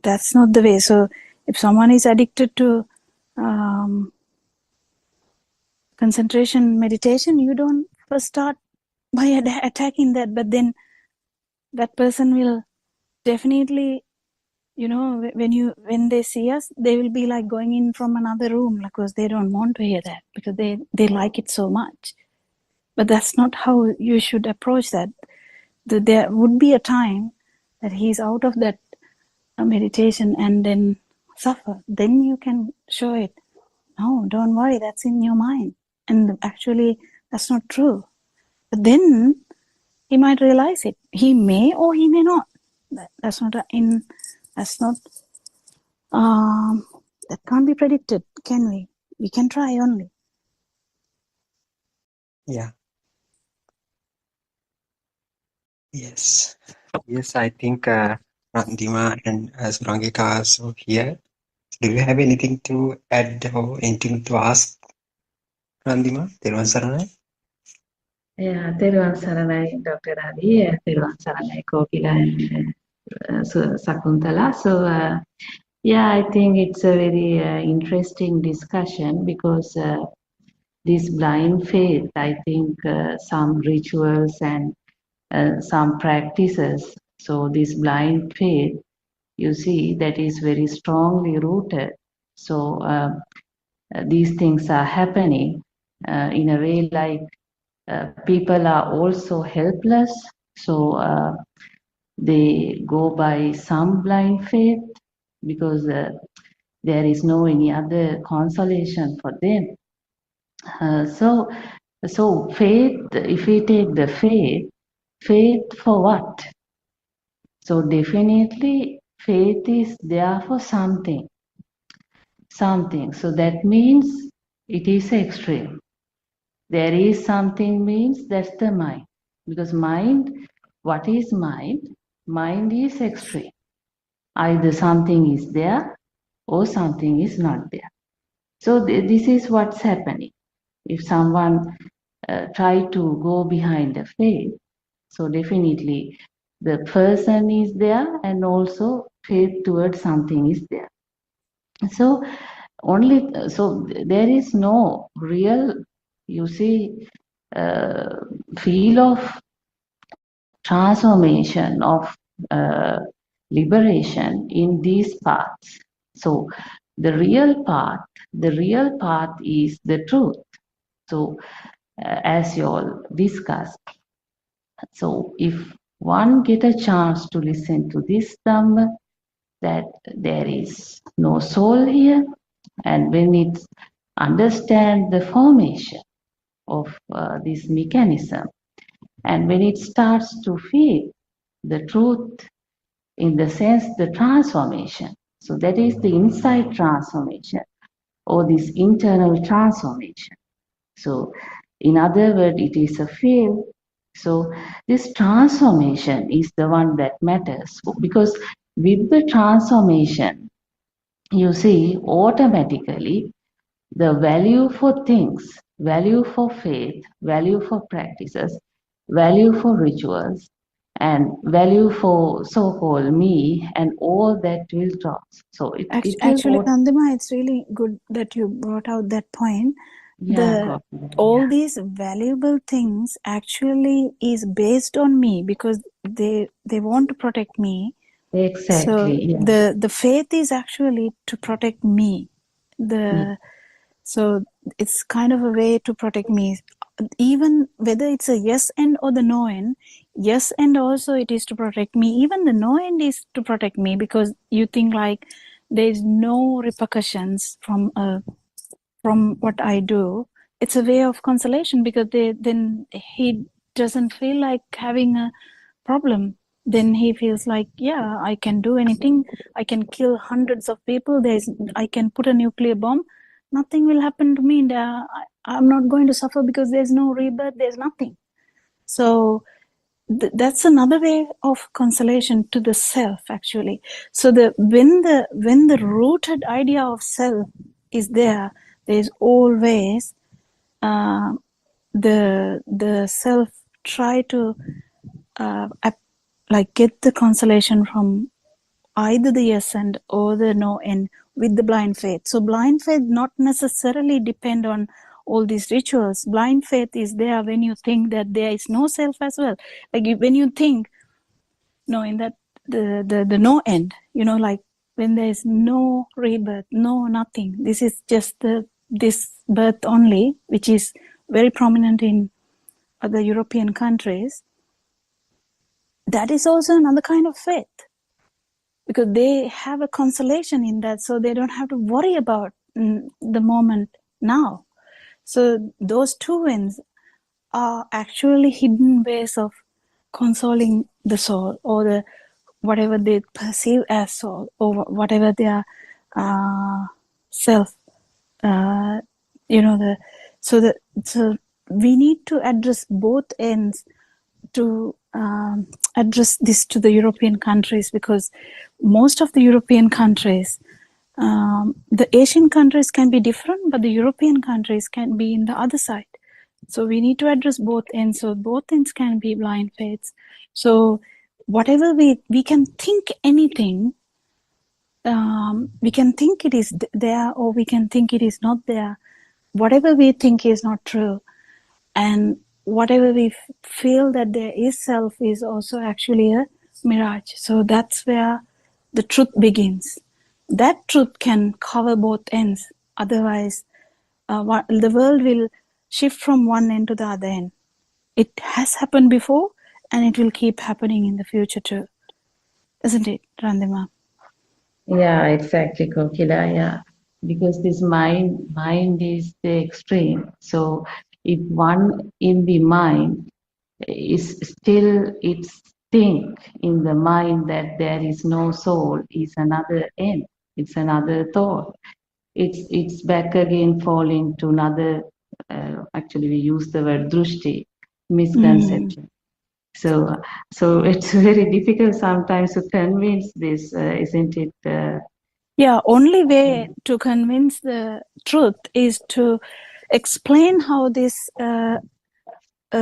That's not the way. So if someone is addicted to concentration meditation, you don't first start by attacking that, but then that person will definitely, when they see us, they will be like going in from another room, because they don't want to hear that, because they like it so much. But that's not how you should approach that. There would be a time that he's out of that meditation and then suffer. Then you can show it. No, don't worry, that's in your mind. And actually, that's not true. But then he might realize it. He may or he may not. That's not that's not, that can't be predicted, can we? We can try only. yeah, yes, yes. I think Randima and Surangita are also here. Do you have anything to add or anything to ask, Randima? Therwan Saranai? තෙරුවන් සරණයි Dr. Ravi, තෙරුවන් සරණයි Kokila and Sakuntala. So, yeah, I think it's a very interesting discussion because this blind faith, I think some rituals and some practices. So, this blind faith, you see, that is very strongly rooted. So, these things are happening in a way like people are also helpless, so they go by some blind faith because there is no any other consolation for them. So faith, if we take the faith for what? So definitely faith is there for something. So that means it is extreme. There is something means that's the mind. Because mind, what is mind? Mind is extreme. Either something is there or something is not there. So this is what's happening. If someone try to go behind the faith, so definitely the person is there and also faith towards something is there. So there is no real, you see, feel of transformation, of liberation in these paths. So the real path is the truth. So as you all discussed, so if one get a chance to listen to this Dhamma, that there is no soul here, And when it understands the formation of this mechanism, and when it starts to feel the truth in the sense the transformation, so that is the inside transformation or this internal transformation. So in other words, it is a field. So this transformation is the one that matters, because with the transformation, you see automatically the value for things, value for faith, value for practices, value for rituals, and value for so-called me, and all that will drop. So it Actually, will. Nandima, it's really good that you brought out that point. Yeah, All these valuable things actually is based on me, because they want to protect me. So exactly. Yeah. the faith is actually to protect me. So it's kind of a way to protect me, even whether it's a yes end or the no end. Yes end also it is to protect me, even the no end is to protect me, because you think like there's no repercussions from what I do. It's a way of consolation, because then he doesn't feel like having a problem. Then he feels like, yeah, I can do anything. I can kill hundreds of people. I can put a nuclear bomb. Nothing will happen to me. I'm not going to suffer, because there's no rebirth. There's nothing. So that's another way of consolation to the self, actually. So when the rooted idea of self is there, there's always the self try to like get the consolation from either the yes end or the no end with the blind faith. So blind faith not necessarily depend on all these rituals. Blind faith is there when you think that there is no self as well. Like when you think knowing that the no end, like when there is no rebirth, no nothing, this is just this birth only, which is very prominent in other European countries. That is also another kind of faith, because they have a consolation in that, so they don't have to worry about the moment now. So those two ends are actually hidden ways of consoling the soul, or the whatever they perceive as soul, or whatever their self. So we need to address both ends to address this to the European countries, because most of the European countries, the Asian countries can be different, but the European countries can be in the other side. So we need to address both ends. So both ends can be blind faiths. So whatever we can think anything, we can think it is there, or we can think it is not there. Whatever we think is not true, and whatever we feel that there is self is also actually a mirage. So that's where the truth begins. That truth can cover both ends. Otherwise, the world will shift from one end to the other end. It has happened before, and it will keep happening in the future too. Isn't it, Randima? Yeah, exactly, Kokila. Yeah, because this mind is the extreme. So if one in the mind is still it's think in the mind that there is no soul, is another end. It's another thought. It's back again falling to another. Actually, we use the word drushti, misconception. So it's very difficult sometimes to convince this, isn't it? Yeah, only way to convince the truth is to explain how this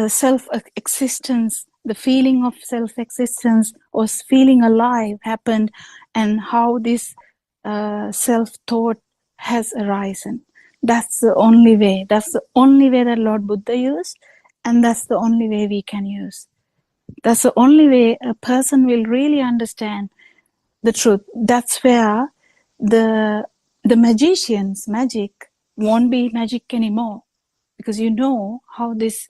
self-existence, the feeling of self-existence or feeling alive happened, and how this self-thought has arisen. That's the only way. That's the only way that Lord Buddha used, and that's the only way we can use. That's the only way a person will really understand the truth. That's where the magician's magic won't be magic anymore, because you know how this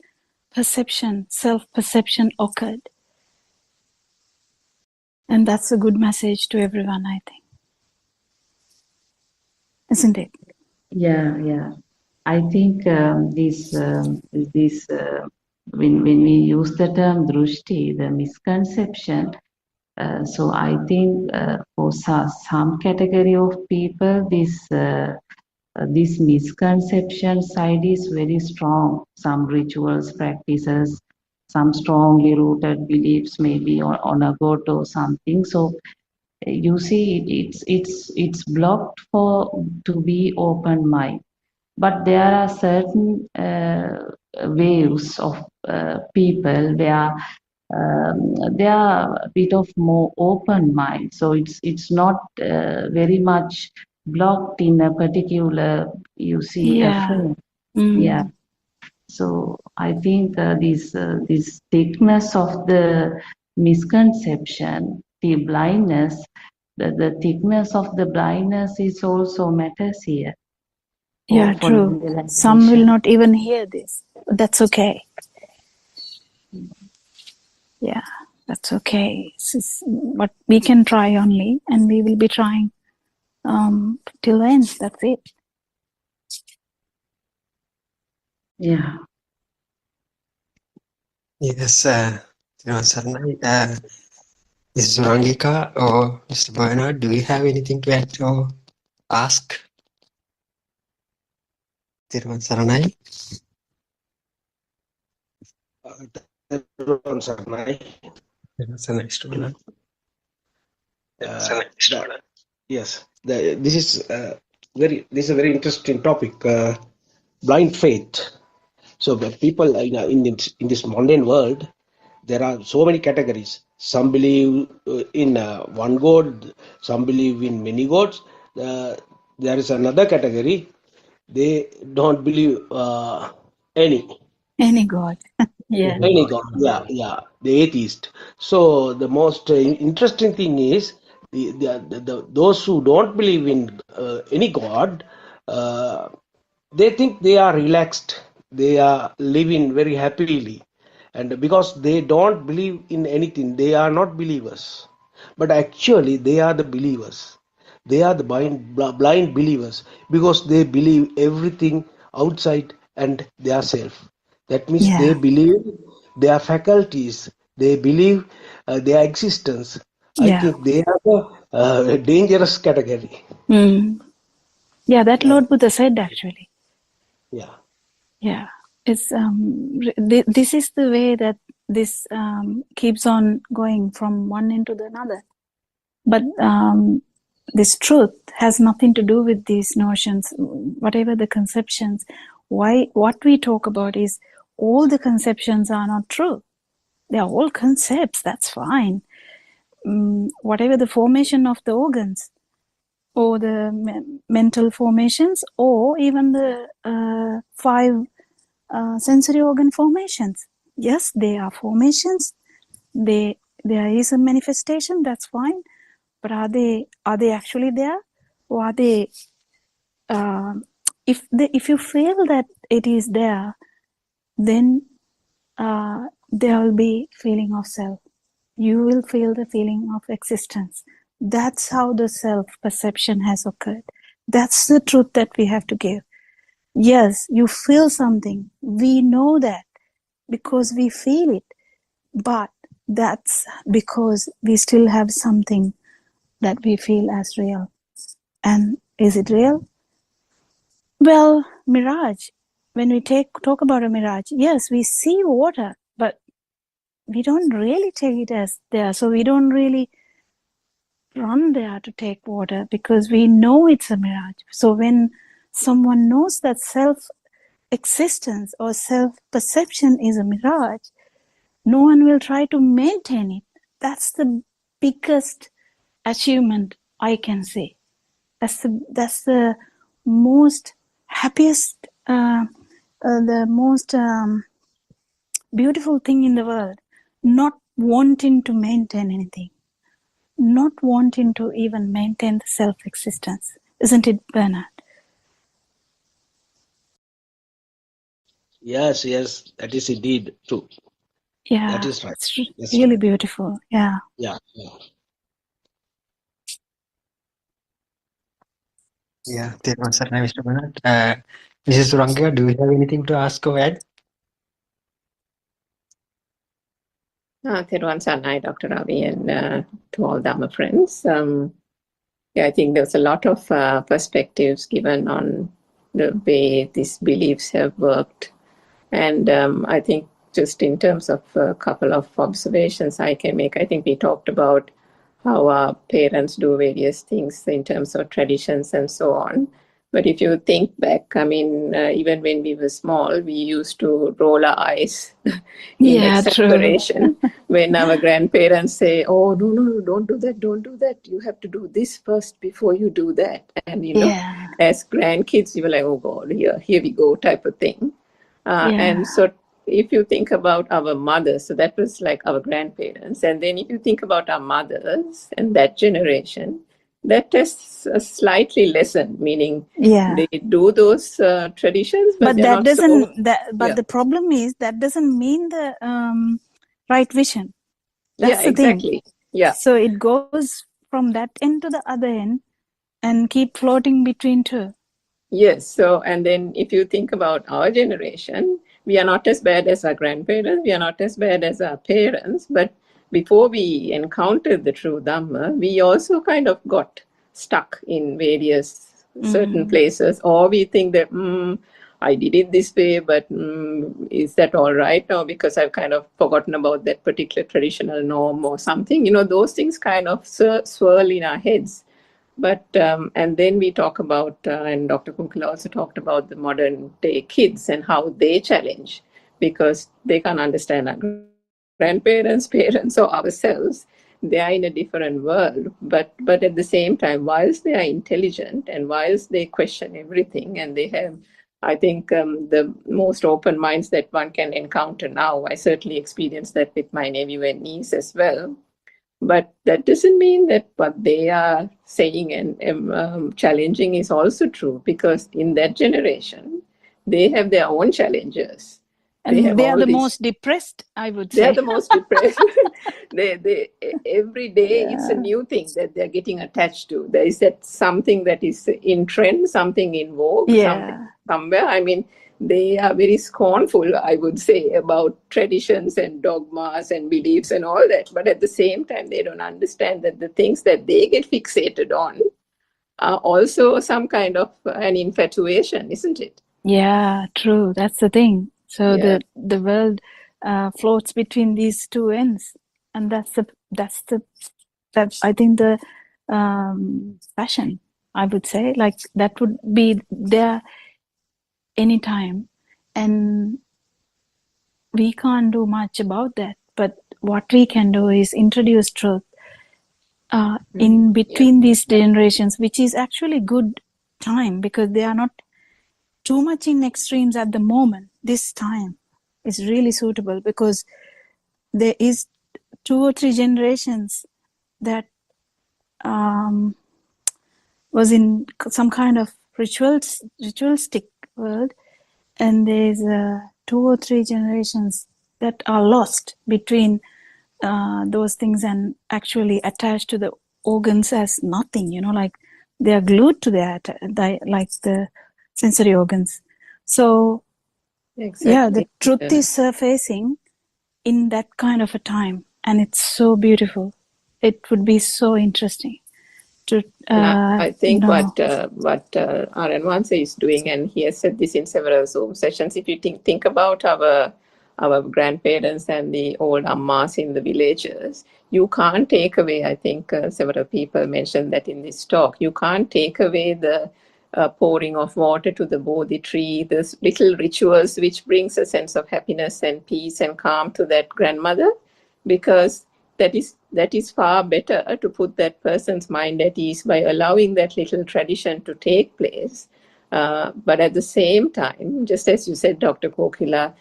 perception, self-perception occurred. And that's a good message to everyone, I think. Isn't it? Yeah. I think when we use the term drushti, the misconception. So I think for some category of people, this misconception side is very strong. Some rituals, practices, some strongly rooted beliefs, maybe on a god or something. So you see, it's blocked for to be open mind. But there are certain waves of people where they are a bit of more open mind, so it's not very much blocked in a particular, you see, a Yeah. frame. Yeah. So I think this thickness of the misconception, the blindness, the thickness of the blindness is also matters here Yeah, for true. Some will realization. not even hear this. That's okay. Yeah, that's okay. But we can try only, and we will be trying till the end. That's it. Yeah. Yes, Saranai, this is Rangika or Mr. Bernard. Do you have anything to add or ask? Saranai? Sarnai. That's a nice one. Yes, this is this is a very interesting topic. Blind faith. So the people in this mundane world, there are so many categories. Some believe in one god, some believe in many gods. There is another category. They don't believe any. Any God. Yeah. Any God, yeah, the atheist. So the most interesting thing is those who don't believe in any God, uh, they think they are relaxed, they are living very happily, and because they don't believe in anything, they are not believers. But actually, they are the believers. They are the blind believers because they believe everything outside and their self. That means Yeah. they believe their faculties, they believe their existence. I Yeah. think they are the dangerous category. Mm. Yeah, that Uh, Lord Buddha said actually. yeah. Yeah. It's this is the way that this keeps on going from one end to the another. But this truth has nothing to do with these notions, whatever the conceptions. What we talk about is all the conceptions are not true. They are all concepts, that's fine. Whatever the formation of the organs, or the mental formations, or even the five sensory organ formations. Yes, they are formations. There is a manifestation, that's fine. But are they actually there, or are they? If you feel that it is there, then there will be feeling of self. You will feel the feeling of existence. That's how the self perception has occurred. That's the truth that we have to give. Yes, you feel something. We know that because we feel it. But that's because we still have something that we feel as real. And is it real? Well, mirage. When we talk about a mirage, yes, we see water, but we don't really take it as there. So we don't really run there to take water because we know it's a mirage. So when someone knows that self-existence or self-perception is a mirage, no one will try to maintain it. That's the biggest achievement I can say. That's the most happiest, the most beautiful thing in the world. Not wanting to maintain anything, not wanting to even maintain the self-existence, isn't it, Bernard? Yes, that is indeed true. That Yeah, is right. it's That's really right. beautiful. Yeah. Yeah. Yeah, තෙරුවන් සරණයි Mr. Bernard. Mrs. Suranga, do you have anything to ask or add? Thirwan Sanai, Dr. Ravi, and to all Dhamma friends. Yeah, I think there's a lot of perspectives given on the way these beliefs have worked. And I think just in terms of a couple of observations I can make, I think we talked about how our parents do various things in terms of traditions and so on. But if you think back, I mean, even when we were small, we used to roll our eyes in Yeah, true. exasperation when our grandparents say, "Oh, no, don't do that, don't do that. You have to do this first before you do that." And, you know, Yeah. as grandkids, you were like, "Oh God, here we go," type of thing. Yeah. And so if you think about our mothers, so that was like our grandparents. And then if you think about our mothers and that generation, that is a slightly lessened, meaning Yeah. they do those traditions, but they're that not doesn't so, that but yeah. the problem is that doesn't mean the right vision. That's Yeah, the thing. exactly. Yeah. So it goes from that end to the other end and keep floating between two. Yes. So, and then if you think about our generation, we are not as bad as our grandparents, we are not as bad as our parents, but before we encountered the true Dhamma, we also kind of got stuck in various certain places, or we think that, I did it this way, but is that all right? Or because I've kind of forgotten about that particular traditional norm or something, you know, those things kind of swirl in our heads. But and then we talk about, and Dr. Kunkala also talked about the modern day kids and how they challenge, because they can't understand our grandparents, parents, or ourselves. They are in a different world, but at the same time, whilst they are intelligent and whilst they question everything, and they have, I think, the most open minds that one can encounter now. I certainly experienced that with my nephew and niece as well. But that doesn't mean that what they are saying and challenging is also true, because in that generation, they have their own challenges. And they are the these, most depressed, I would they say. are the most depressed. they every day it's a new thing that they're getting attached to. There is that something that is in trend, something in vogue, something somewhere. I mean, they are very scornful, I would say, about traditions and dogmas and beliefs and all that. But at the same time, they don't understand that the things that they get fixated on are also some kind of an infatuation, isn't it? Yeah, true. That's the thing. So Yeah. the world floats between these two ends, and that's I think the passion, I would say, like that would be there anytime, and we can't do much about that. But what we can do is introduce truth in between these generations, which is actually good time, because they are not too much in extremes at the moment. This time is really suitable because there is 2 or 3 generations that was in some kind of ritualistic world, and there's 2 or 3 generations that are lost between those things and actually attached to the organs as nothing, you know, like they are glued to like the sensory organs. So Exactly. yeah, the truth is surfacing in that kind of a time, and it's so beautiful. It would be so interesting to I think know. what Aranwansa is doing, and he has said this in several Zoom sessions, if you think about our grandparents and the old ammas in the villages, you can't take away, I think several people mentioned that in this talk, you can't take away the pouring of water to the Bodhi tree, those little rituals which brings a sense of happiness and peace and calm to that grandmother, because that is far better to put that person's mind at ease by allowing that little tradition to take place. But at the same time, just as you said, Dr. Kokila,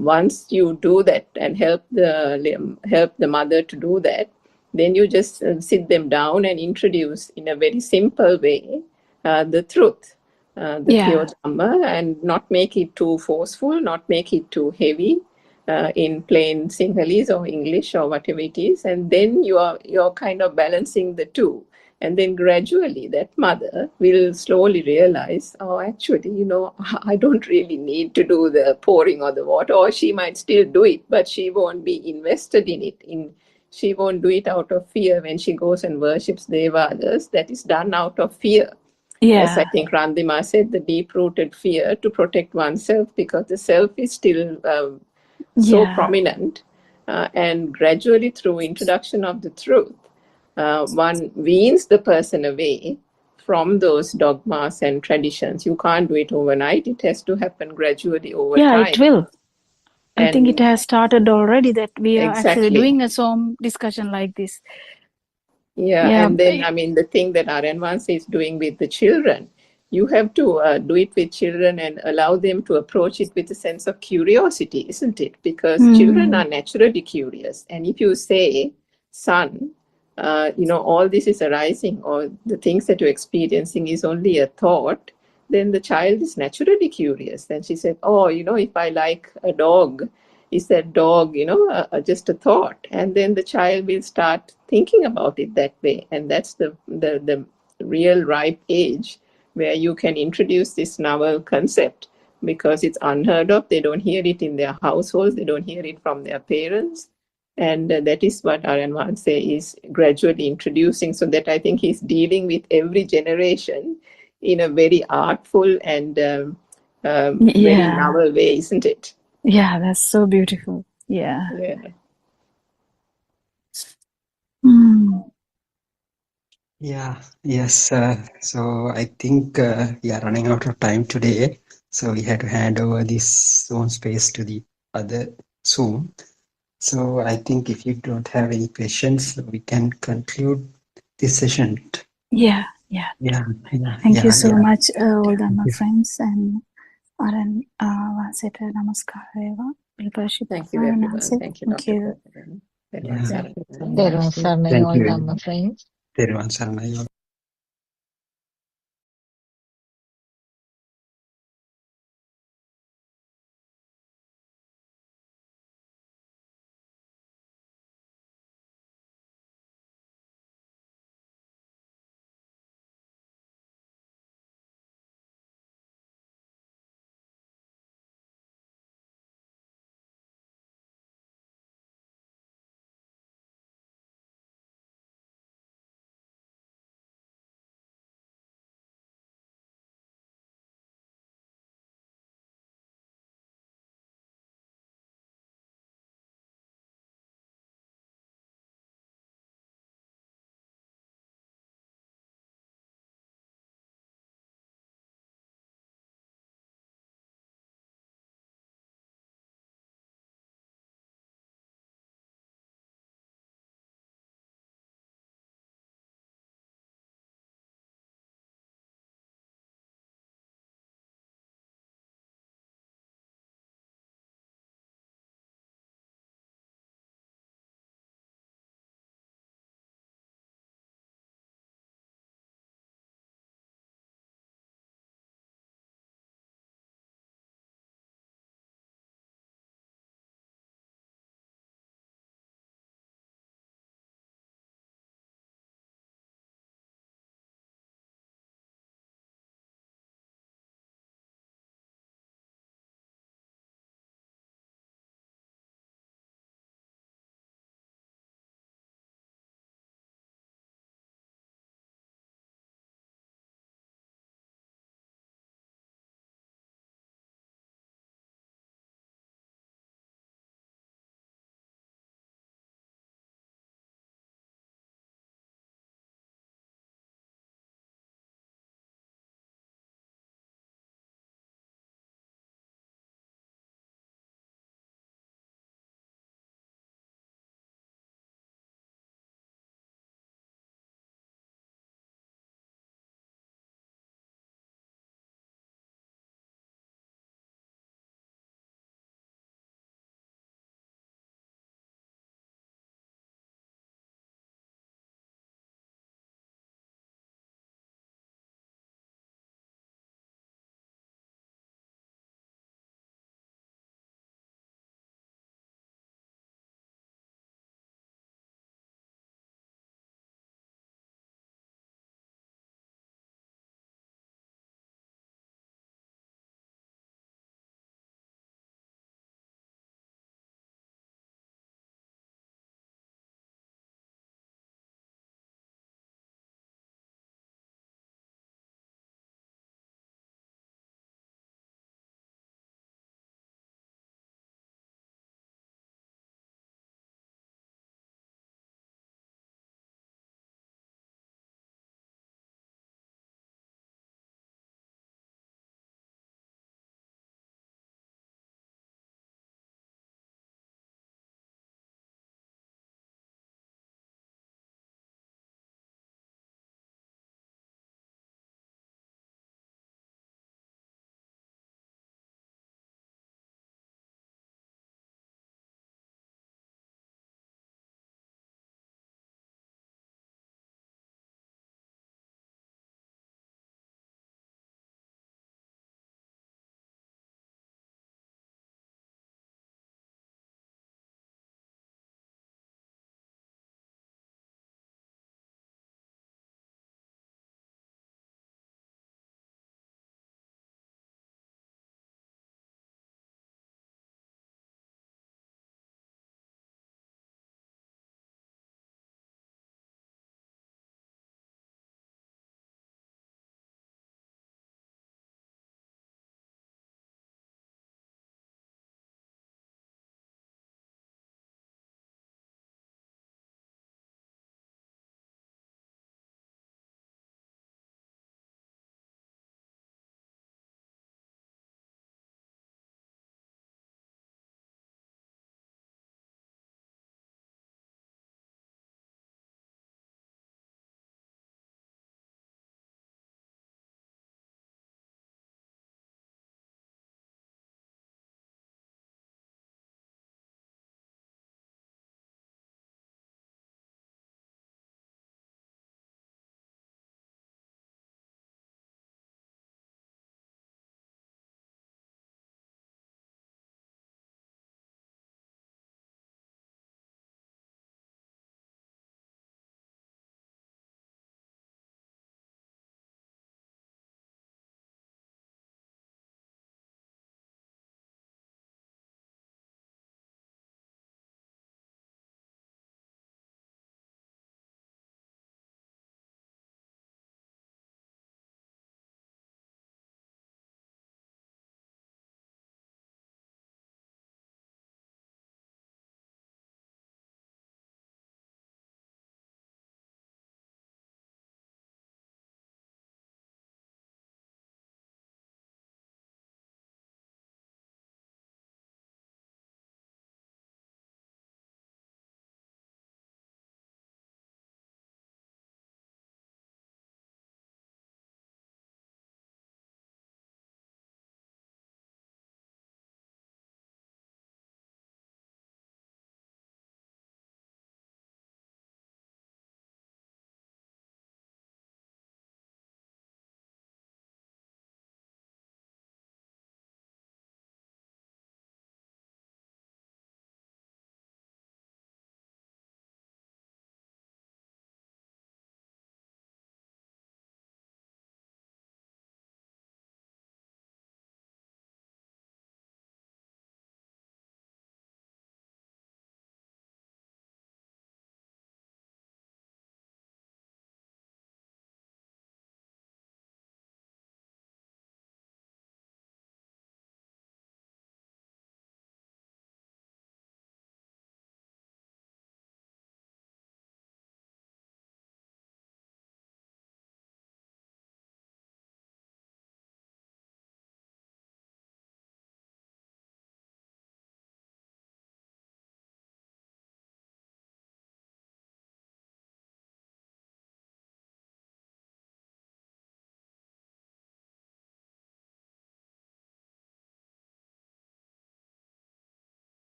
once you do that and help the mother to do that, then you just sit them down and introduce in a very simple way the truth, the pure Dhamma, and not make it too forceful, not make it too heavy, in plain Sinhalese or English or whatever it is, and then you're kind of balancing the two. And then gradually that mother will slowly realize, oh, actually, I don't really need to do the pouring of the water, or she might still do it, but she won't be invested in it. She won't do it out of fear when she goes and worships Devadas. That is done out of fear. As I Yeah. think Randima said, the deep-rooted fear to protect oneself, because the self is still so Yeah. prominent. And gradually, through introduction of the truth, one weans the person away from those dogmas and traditions. You can't do it overnight. It has to happen gradually over Yeah, time. it will. I think it And has started already that we are actually exactly. doing a Zoom discussion like this. Yeah, Yeah. and then, I mean, the thing that Aryanvans is doing with the children, you have to do it with children and allow them to approach it with a sense of curiosity, isn't it? Because children are naturally curious. And if you say, son, all this is arising, or the things that you're experiencing is only a thought, then the child is naturally curious. And she said, oh, if I like a dog, is that dog, just a thought? And then the child will start thinking about it that way. And that's the real ripe age where you can introduce this novel concept, because it's unheard of. They don't hear it in their households. They don't hear it from their parents. And that is what Aryan say is gradually introducing, so that I think he's dealing with every generation in a very artful and very novel way, isn't it? Yeah, that's so beautiful. Yeah. Yeah. Yeah, yes. So I think we are running out of time today. So we had to hand over this Zoom space to the other Zoom. So I think if you don't have any questions, we can conclude this session. Yeah. Yeah, yeah, Thank you yeah, so yeah. much, all the my Thank you. friends, and Aran Vanseta Namaskara. We'll worship Thank you, Aran everyone. Vanseta. Thank you, Thank Dr. you. Prabhu. Yeah, Therwan Sarnai, thank all you. Dhamma friends. Everyone, Saranay.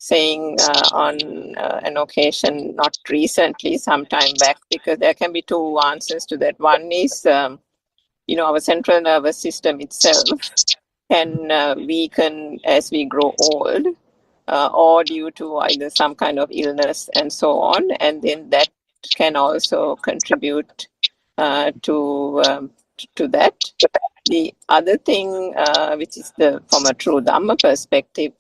saying on an occasion, not recently, sometime back, because there can be two answers to that. One is, our central nervous system itself can weaken as we grow old, or due to either some kind of illness and so on, and then that can also contribute to that. The other thing, which is from a true Dhamma perspective,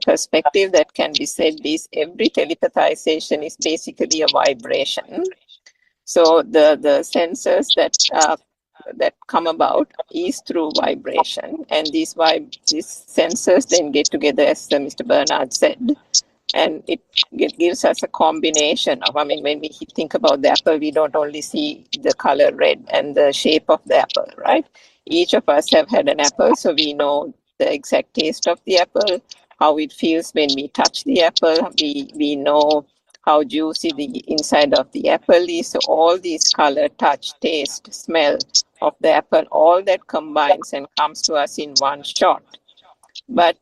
perspective that can be said is every telepathization is basically a vibration. So the senses that come about is through vibration, and these sensors then get together, as Mr. Bernard said, and it gives us a combination of, when we think about the apple, we don't only see the color red and the shape of the apple, right? Each of us have had an apple, so we know the exact taste of the apple, how it feels when we touch the apple. We know how juicy the inside of the apple is. So all these color, touch, taste, smell of the apple, all that combines and comes to us in one shot. But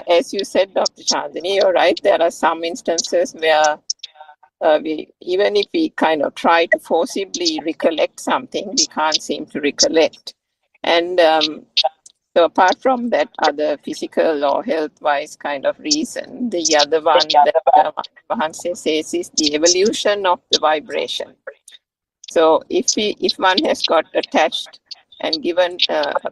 as you said, Dr. Chandani, you're right. There are some instances where even if we kind of try to forcibly recollect something, we can't seem to recollect. And so apart from that other physical or health-wise kind of reason, the other one that Mahanse says is the evolution of the vibration. So if one has got attached and given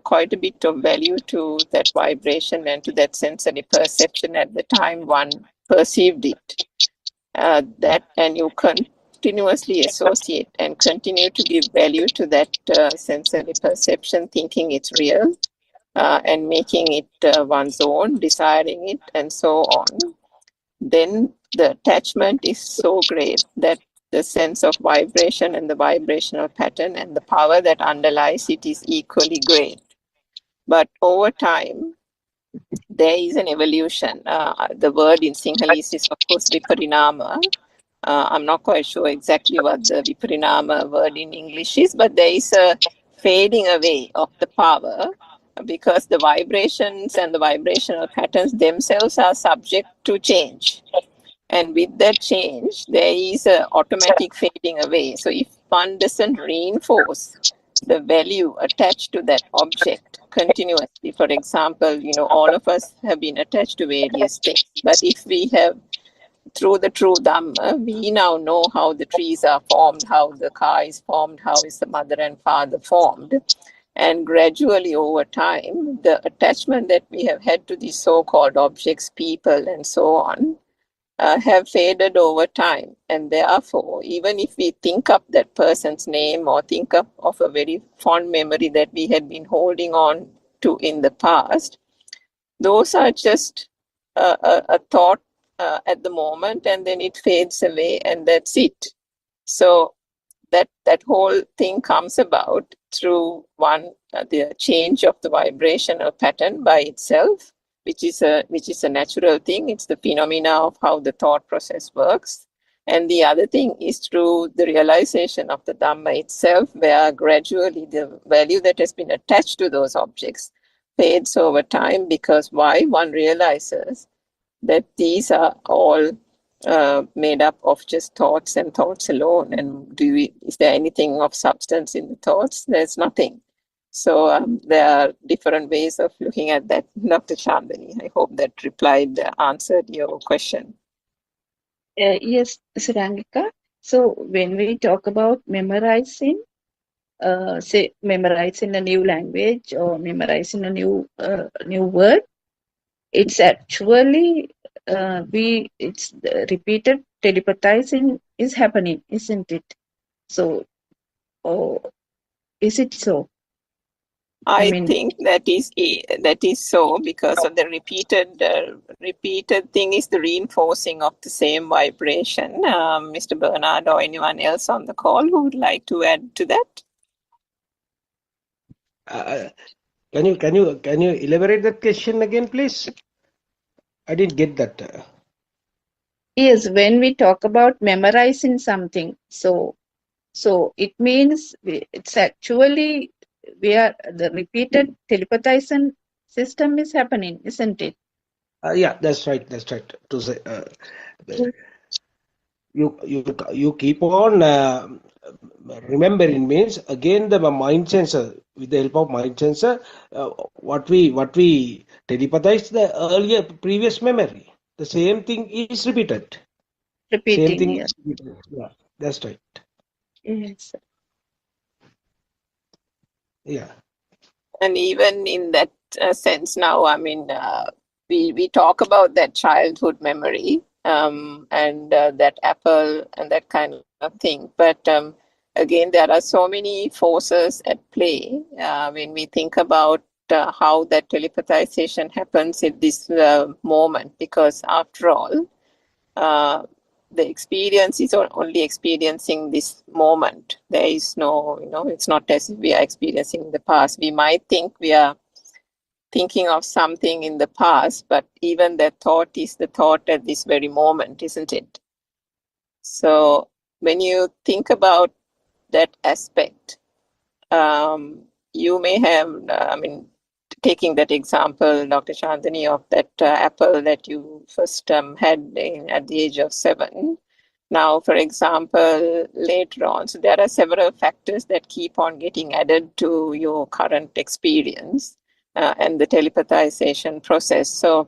quite a bit of value to that vibration and to that sensory perception at the time one perceived it, and you continuously associate and continue to give value to that sensory perception, thinking it's real, and making it one's own, desiring it, and so on, then the attachment is so great that the sense of vibration and the vibrational pattern and the power that underlies it is equally great. But over time, there is an evolution. The word in Sinhalese is, of course, viparinama. I'm not quite sure exactly what the viparinama word in English is, but there is a fading away of the power, because the vibrations and the vibrational patterns themselves are subject to change. And with that change, there is an automatic fading away. So if one doesn't reinforce the value attached to that object continuously, for example, all of us have been attached to various things. But if we have, through the true Dhamma, we now know how the trees are formed, how the car is formed, how is the mother and father formed. And gradually over time, the attachment that we have had to these so-called objects, people, and so on, have faded over time. And therefore, even if we think up that person's name or think up of a very fond memory that we had been holding on to in the past, those are just a thought at the moment, and then it fades away, and that's it. So that whole thing comes about through the change of the vibrational pattern by itself, which is a natural thing. It's the phenomena of how the thought process works. And the other thing is through the realization of the Dhamma itself, where gradually the value that has been attached to those objects fades over time, because one realizes that these are all made up of just thoughts and thoughts alone. And is there anything of substance in the thoughts? There's nothing. So there are different ways of looking at that. Dr. Chandani, I hope that answered your question. Yes, Surangika. So when we talk about memorizing, say memorizing a new language or memorizing a new word, it's actually it's repeated telepathizing is happening, isn't it? So, is it so? I think that is so, because of the repeated thing is the reinforcing of the same vibration. Mr. Bernard or anyone else on the call who would like to add to that? Can you elaborate that question again, please? I didn't get that. Yes, when we talk about memorizing something, so it means it's actually the repeated telepathizing system is happening, isn't it? Yeah, that's right. That's right. To say, you keep on remembering means again the mind sensor, with the help of mind sensor, what we telepathize the earlier previous memory. The same thing is repeated. Same Repeating, thing yes. is repeated. Yeah, that's right. Yes. Yeah. And even in that sense now, I mean, we talk about that childhood memory, and that apple and that kind of thing. But again, there are so many forces at play when we think about how that telepathization happens in this moment, because after all, uh, the experience is only experiencing this moment. There is no, it's not as if we are experiencing the past. We might think we are thinking of something in the past, but even that thought is the thought at this very moment, isn't it? So when you think about that aspect, you may have, I mean, taking that example, Dr. Chandani, of that apple that you first had at the age of 7. Now, for example, later on, so there are several factors that keep on getting added to your current experience and the telepathization process. So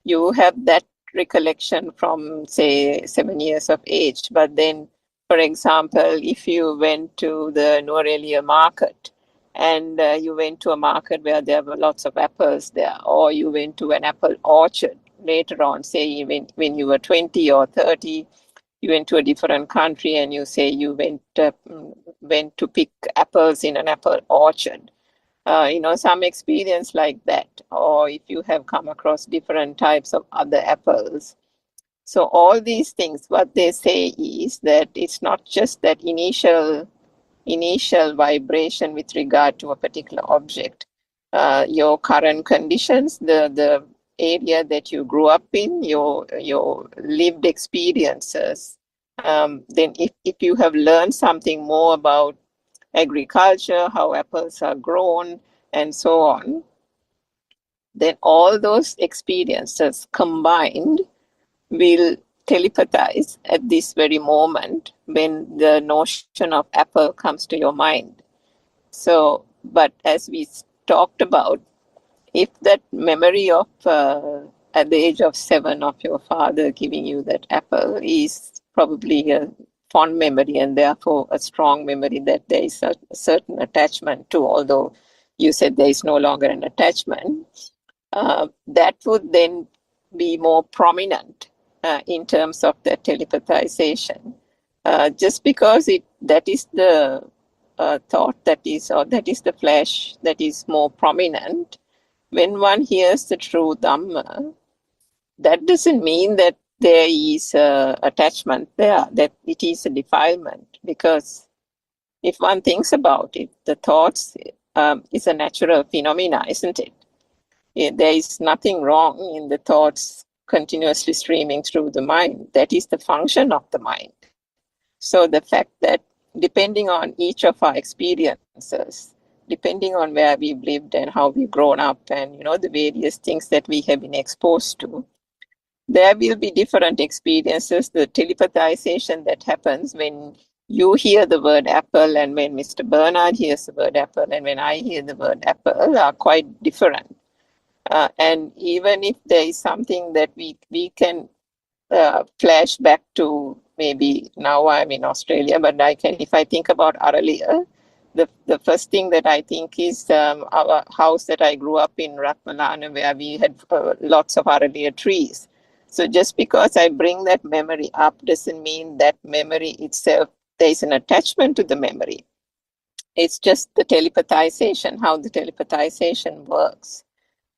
you have that recollection from, say, 7 years of age. But then, for example, if you went to the Norelia market and you went to a market where there were lots of apples there, or you went to an apple orchard later on, say when you were 20 or 30, you went to a different country and you say you went to pick apples in an apple orchard. Some experience like that, or if you have come across different types of other apples. So all these things, what they say is that it's not just that initial vibration with regard to a particular object. Your current conditions, the area that you grew up in, your lived experiences. Then if you have learned something more about agriculture, how apples are grown, and so on, then all those experiences combined will telepathize at this very moment when the notion of apple comes to your mind. So, but as we talked about, if that memory of at the age of 7 of your father giving you that apple is probably a fond memory and therefore a strong memory that there is a certain attachment to, although you said there is no longer an attachment, that would then be more prominent in terms of the telepathization. Just because that is the thought that is the flash that is more prominent, when one hears the true Dhamma, that doesn't mean that there is attachment there, that it is a defilement. Because if one thinks about it, the thoughts is a natural phenomena, isn't it? There is nothing wrong in the thoughts continuously streaming through the mind. That is the function of the mind. So the fact that depending on each of our experiences, depending on where we've lived and how we've grown up and, the various things that we have been exposed to, there will be different experiences. The telepathization that happens when you hear the word apple and when Mr. Bernard hears the word apple and when I hear the word apple are quite different. And even if there is something that we can flash back to, maybe now I'm in Australia, but if I think about earlier, the first thing that I think is our house that I grew up in, Ratmalana, where we had lots of Aralia trees. So just because I bring that memory up doesn't mean that memory itself, there is an attachment to the memory. It's just the telepathization, how the telepathization works.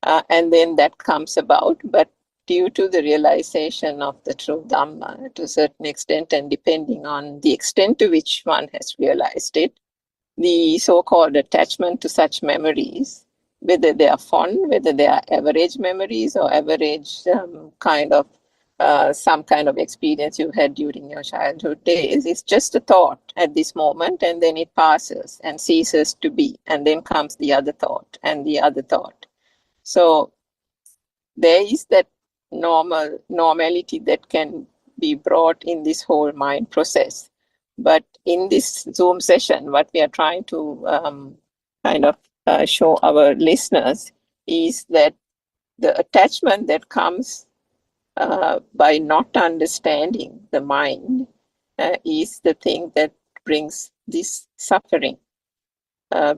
And then that comes about, but due to the realization of the true Dhamma to a certain extent, and depending on the extent to which one has realized it, the so-called attachment to such memories, whether they are fond, whether they are average memories or average some kind of experience you had during your childhood days, it's just a thought at this moment, and then it passes and ceases to be, and then comes the other thought and the other thought. So there is that normality that can be brought in this whole mind process. But in this Zoom session, what we are trying to kind of show our listeners is that the attachment that comes by not understanding the mind is the thing that brings this suffering.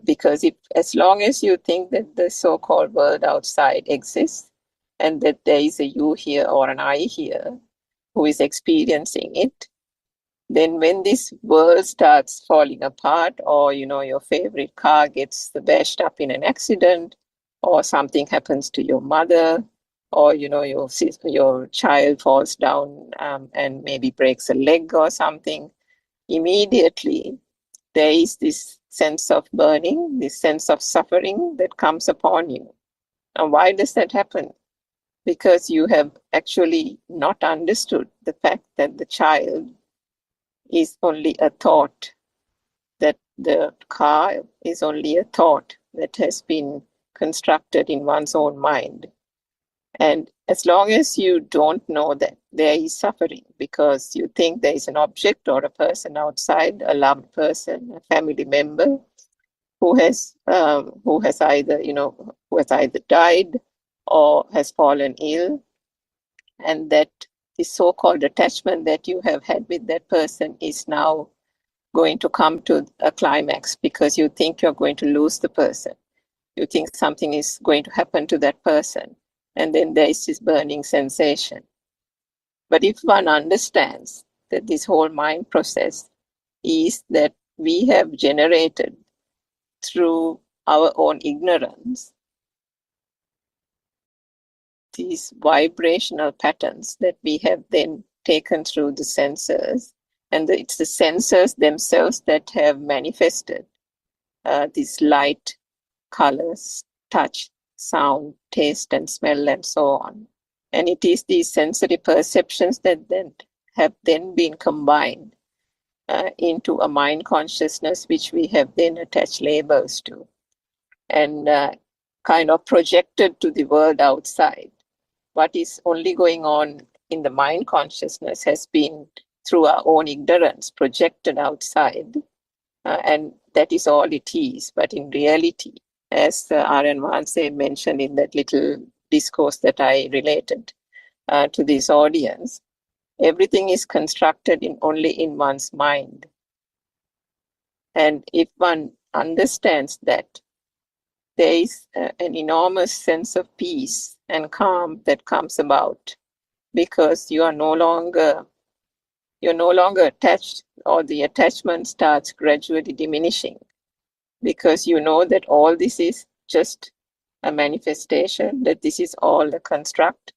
Because if, as long as you think that the so-called world outside exists and that there is a you here or an I here who is experiencing it, then when this world starts falling apart, or your favorite car gets bashed up in an accident, or something happens to your mother, or your child falls down and maybe breaks a leg or something, immediately there is this sense of burning, this sense of suffering that comes upon you. And why does that happen? Because you have actually not understood the fact that the child is only a thought, that the car is only a thought that has been constructed in one's own mind. And as long as you don't know that, there is suffering because you think there is an object or a person outside, a loved person, a family member who has either died or has fallen ill, and that the so-called attachment that you have had with that person is now going to come to a climax because you think you're going to lose the person. You think something is going to happen to that person. And then there is this burning sensation. But if one understands that this whole mind process is that we have generated through our own ignorance these vibrational patterns that we have then taken through the senses, and it's the senses themselves that have manifested these light, colors, touch, sound, taste, and smell, and so on. And it is these sensory perceptions that then have then been combined into a mind consciousness, which we have then attached labels to and kind of projected to the world outside. What is only going on in the mind consciousness has been through our own ignorance projected outside, and that is all it is. But in reality, as R.N. Vanse mentioned in that little discourse that I related to this audience, everything is constructed only in one's mind. And if one understands that, there is an enormous sense of peace and calm that comes about because you're no longer attached, or the attachment starts gradually diminishing because you know that all this is just a manifestation, that this is all a construct,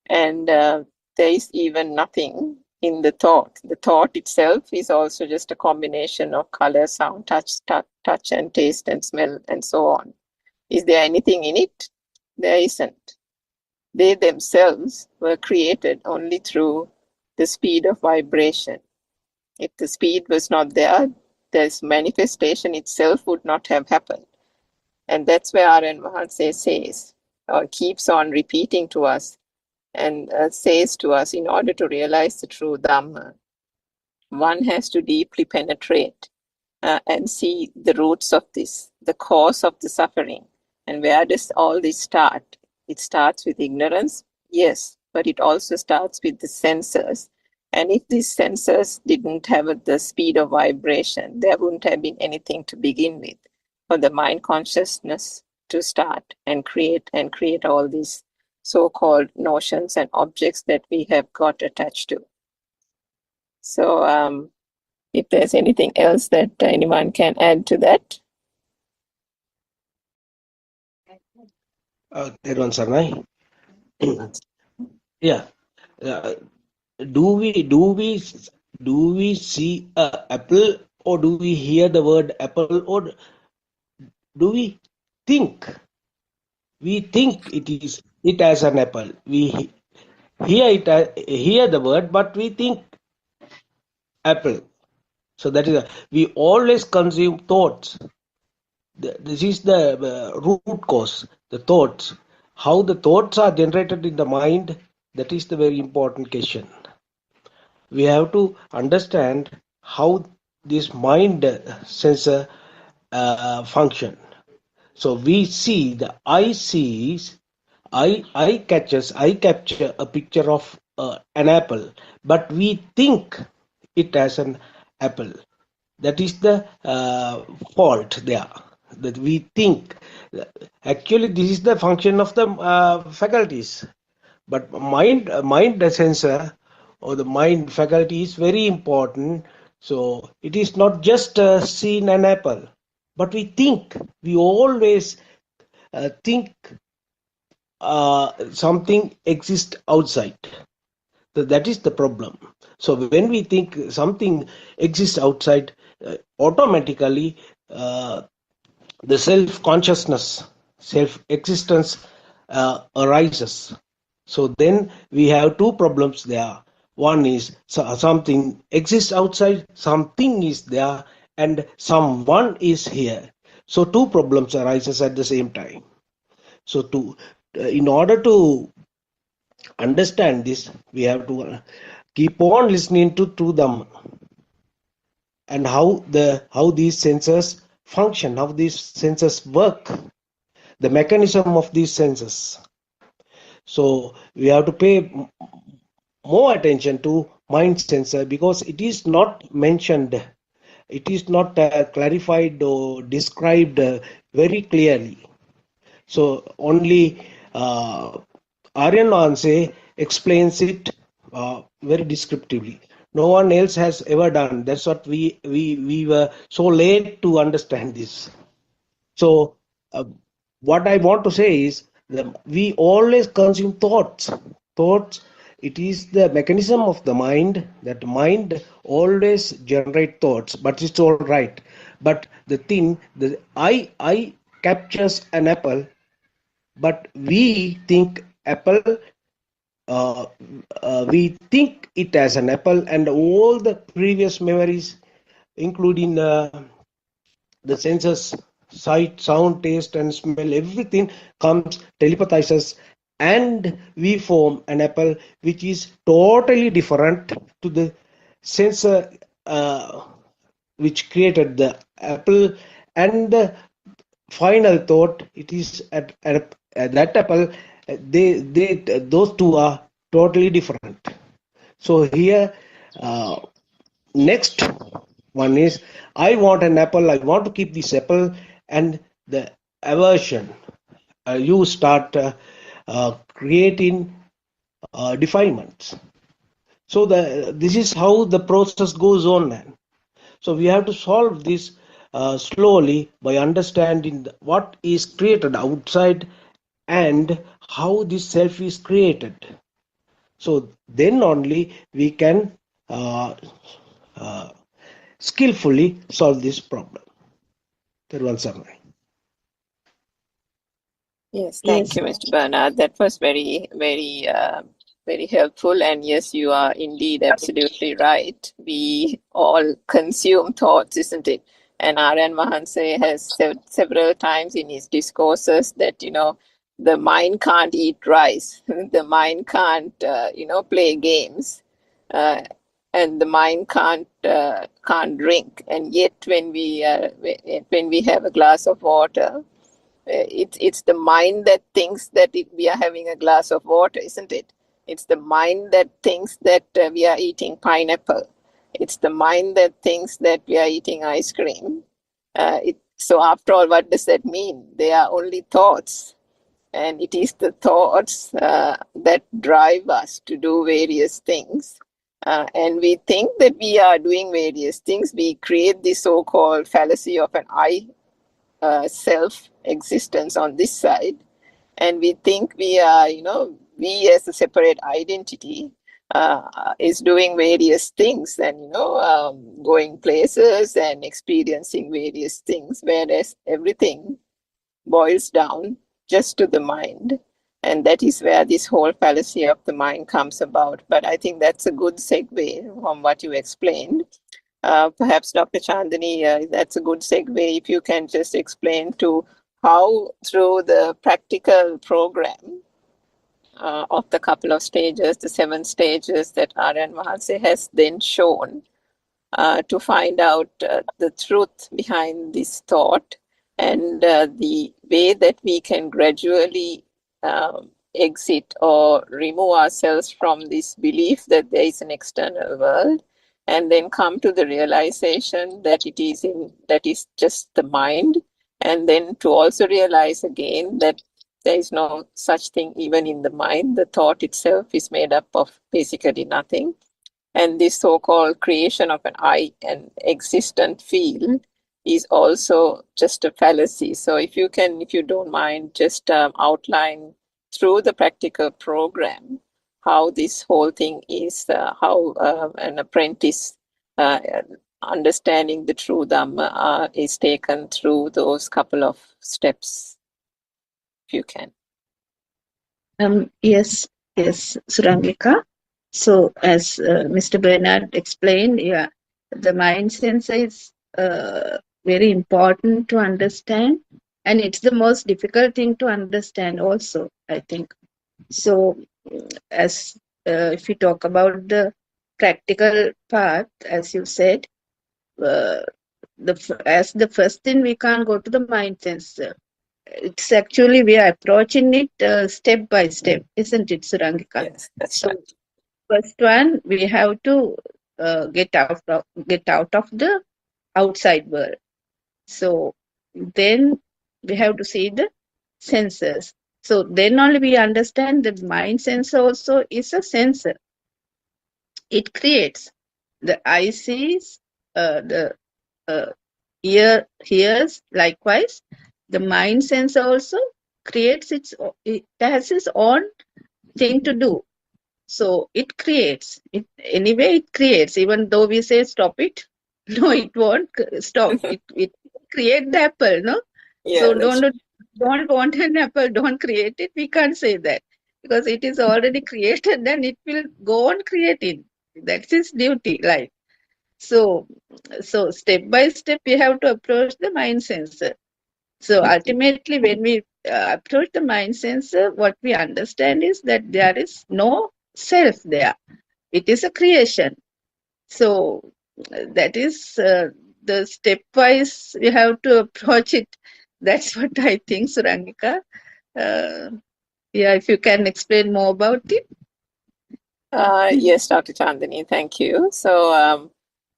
and there is even nothing in the thought. The thought itself is also just a combination of color, sound, touch and taste and smell and so on. Is there anything in it? There isn't. They themselves were created only through the speed of vibration. If the speed was not there, this manifestation itself would not have happened. And that's where R.N. Vanse says, or keeps on repeating to us, and says to us, in order to realize the true Dhamma, one has to deeply penetrate and see the roots of this, the cause of the suffering. And where does all this start? It starts with ignorance, yes, but it also starts with the senses. And if these sensors didn't have the speed of vibration, there wouldn't have been anything to begin with for the mind consciousness to start and create all these so-called notions and objects that we have got attached to. So if there's anything else that anyone can add to that. Theron Sarnai. Yeah. Do we see a apple, or do we hear the word apple, or do we think? We think it as an apple. We hear the word, but we think apple. So that is we always consume thoughts. This is the root cause, the thoughts. How the thoughts are generated in the mind That is the very important question. We have to understand how this mind sensor function. So we see the eye sees, eye capture a picture of an apple, but we think it as an apple. That is the fault there. That we think. Actually, this is the function of the faculties. But mind sensor or the mind faculty is very important. So it is not just seen an apple, but we think. We always think something exists outside. So that is the problem. So when we think something exists outside, automatically the self-consciousness, self-existence arises. So then we have two problems there. One is something exists outside, something is there, and someone is here. So two problems arises at the same time. So in order to understand this, we have to keep on listening to them and how these sensors function, how these sensors work, the mechanism of these sensors. So we have to pay more attention to mind sensor because it is not mentioned, it is not clarified or described very clearly. So only Aryan Manse explains it very descriptively. No one else has ever done. That's what we were so late to understand this. So what I want to say is that we always consume thoughts. Thoughts, it is the mechanism of the mind that mind always generate thoughts, but it's all right. But the thing, the eye captures an apple, but we think apple. We think it as an apple, and all the previous memories, including the senses, sight, sound, taste, and smell, everything comes, telepathizes, and we form an apple which is totally different to the sensor which created the apple, and the final thought, it is at that apple, those two are totally different. So here next one is, I want an apple, I want to keep this apple, and the aversion, you start creating defilements. So this is how the process goes on, man. So we have to solve this slowly by understanding what is created outside and how this self is created. So then only we can skillfully solve this problem. Yes, thank you, Mr. Bernard. That was very, very, very helpful. And yes, you are indeed absolutely right. We all consume thoughts, isn't it? And Aryan Mahanse has said several times in his discourses that, the mind can't eat rice, the mind can't, play games, and the mind can't drink. And yet, when we have a glass of water, it's the mind that thinks that we are having a glass of water, isn't it? It's the mind that thinks that we are eating pineapple. It's the mind that thinks that we are eating ice cream. So after all, what does that mean? They are only thoughts. And it is the thoughts that drive us to do various things. And we think that we are doing various things. We create the so-called fallacy of an I self-existence on this side. And we think we are, we as a separate identity is doing various things and, going places and experiencing various things, whereas everything boils down just to the mind. And that is where this whole fallacy of the mind comes about. But I think that's a good segue from what you explained. Perhaps Dr. Chandani, that's a good segue if you can just explain to how through the practical program of the couple of stages, the 7 stages that Aryan Mahanse has then shown to find out the truth behind this thought and the way that we can gradually exit or remove ourselves from this belief that there is an external world, and then come to the realization that that is just the mind, and then to also realize again that there is no such thing even in the mind. The thought itself is made up of basically nothing. And this so-called creation of an I, an existent field, is also just a fallacy. So if you don't mind, just outline through the practical program how this whole thing is, how an apprentice understanding the true Dhamma is taken through those couple of steps, if you can. Yes, Surangika. So as Mr. Bernard explained, yeah, the mind sensor is very important to understand, and it's the most difficult thing to understand also, I think. So as if we talk about the practical part, as you said, as the first thing, we can't go to the mind sensor. It's actually, we are approaching it step by step, isn't it, Surangika? Yes, that's so right. first one, we have to get out of the outside world. So then we have to see the sensors. So then only we understand that mind sensor also is a sensor. It creates. The eye sees, the ear hears. Likewise, the mind sensor also creates it has its own thing to do. So it creates. Anyway, it creates. Even though we say stop it, no, it won't stop. It create the apple, no? Yeah, So don't want an apple, don't create it. We can't say that because it is already created. Then it will go on creating. That's its duty, life. So step by step, we have to approach the mind sensor. So ultimately, when we approach the mind sensor, what we understand is that there is no self there. It is a creation. So that is the stepwise we have to approach it. That's what I think, Surangika. Yeah, if you can explain more about it. Yes, Dr. Chandani, thank you. So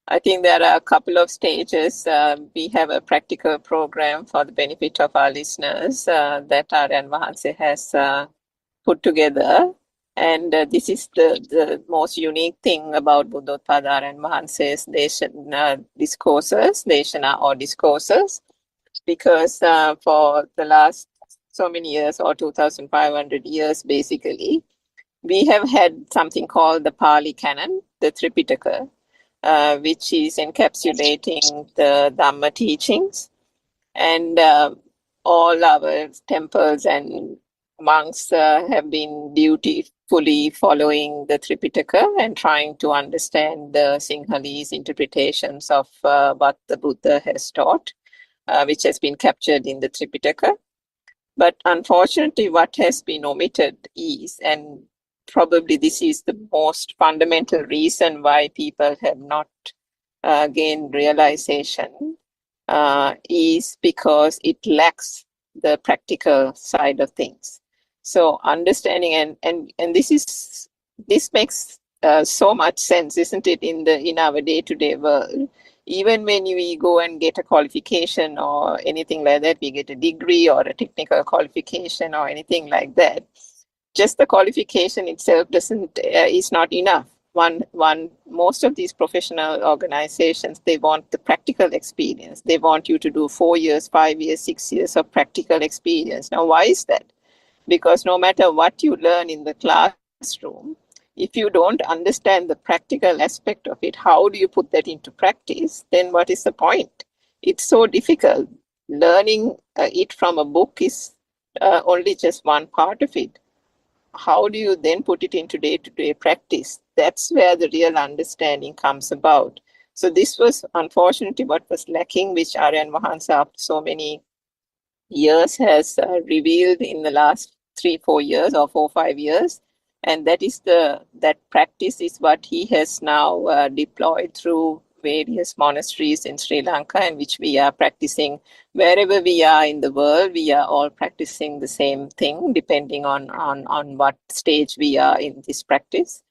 I think there are a couple of stages. We have a practical program for the benefit of our listeners that Aryan Mahanse has put together. And this is the most unique thing about Buddothpado Aryan Mahanse's discourses, Deshana or discourses, because for the last so many years, or 2,500 years basically, we have had something called the Pali Canon, the Tripitaka, which is encapsulating the Dhamma teachings. And all our temples and monks have been dutifully following the Tripitaka and trying to understand the Sinhalese interpretations of what the Buddha has taught, which has been captured in the Tripitaka. But unfortunately, what has been omitted is, and probably this is the most fundamental reason why people have not gained realization, is because it lacks the practical side of things. So understanding and this makes so much sense, isn't it, in our day-to-day world? Even when we go and get a qualification or anything like that, we get a degree or a technical qualification or anything like that, just the qualification itself is not enough. Most of these professional organizations, they want the practical experience. They want you to do 4 years, 5 years, 6 years of practical experience. Now, why is that? Because no matter what you learn in the classroom, if you don't understand the practical aspect of it, how do you put that into practice? Then what is the point? It's so difficult. Learning it from a book is only just one part of it. How do you then put it into day-to-day practice? That's where the real understanding comes about. So this was unfortunately what was lacking, which Aryan Mahansa after so many years has revealed in the last 3-4 years or 4-5 years. And that practice is what he has now deployed through various monasteries in Sri Lanka, and which we are practicing wherever we are in the world. We are all practicing the same thing, depending on what stage we are in this practice.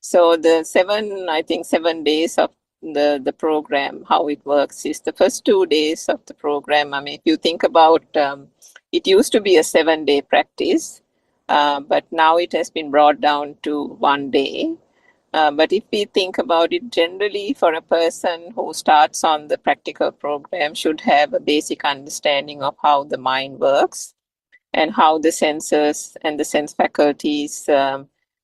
So the 7 days of the program, how it works is the first 2 days of the program. I mean, if you think about, it used to be a 7-day practice, but now it has been brought down to 1 day. But if we think about it, generally for a person who starts on the practical program should have a basic understanding of how the mind works and how the senses and the sense faculties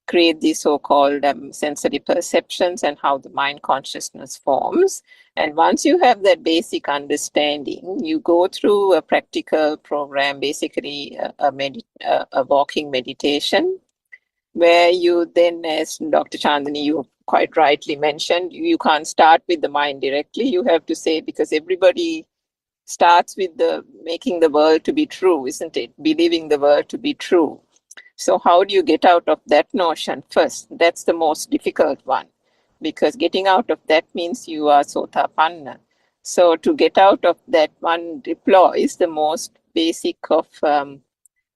create these so-called sensory perceptions, and how the mind consciousness forms. And once you have that basic understanding, you go through a practical program, basically a walking meditation, where you then, as Dr. Chandani, you quite rightly mentioned, you can't start with the mind directly. You have to say, because everybody starts with the making the world to be true, isn't it? Believing the world to be true. So how do you get out of that notion first? That's the most difficult one, because getting out of that means you are sotapanna. So to get out of that, one deploys the most basic of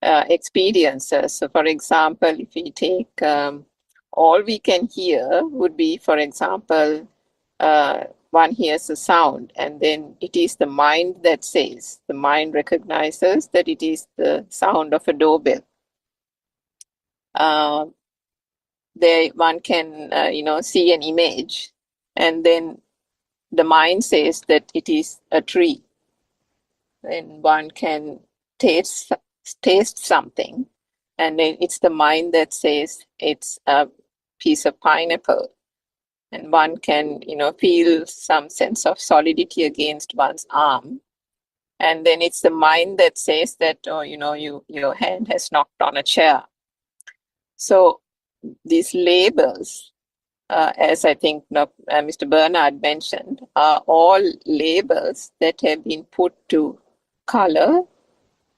experiences. So for example, if we take all we can hear would be, for example, one hears a sound, and then it is the mind that says, the mind recognizes that it is the sound of a doorbell. There one can see an image, and then the mind says that it is a tree. Then one can taste something, and then it's the mind that says it's a piece of pineapple. And one can feel some sense of solidity against one's arm, and then it's the mind that says that your hand has knocked on a chair. So these labels, as I think Mr. Bernard mentioned, are all labels that have been put to color,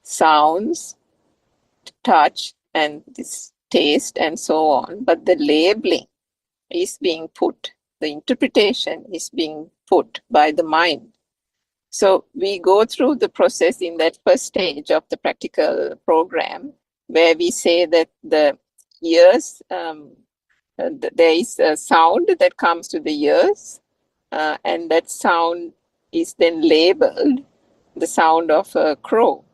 sounds, touch, and this taste, and so on. But the labeling is being put, the interpretation is being put by the mind. So we go through the process in that first stage of the practical program, where we say that the ears, there is a sound that comes to the ears, and that sound is then labeled the sound of a crow.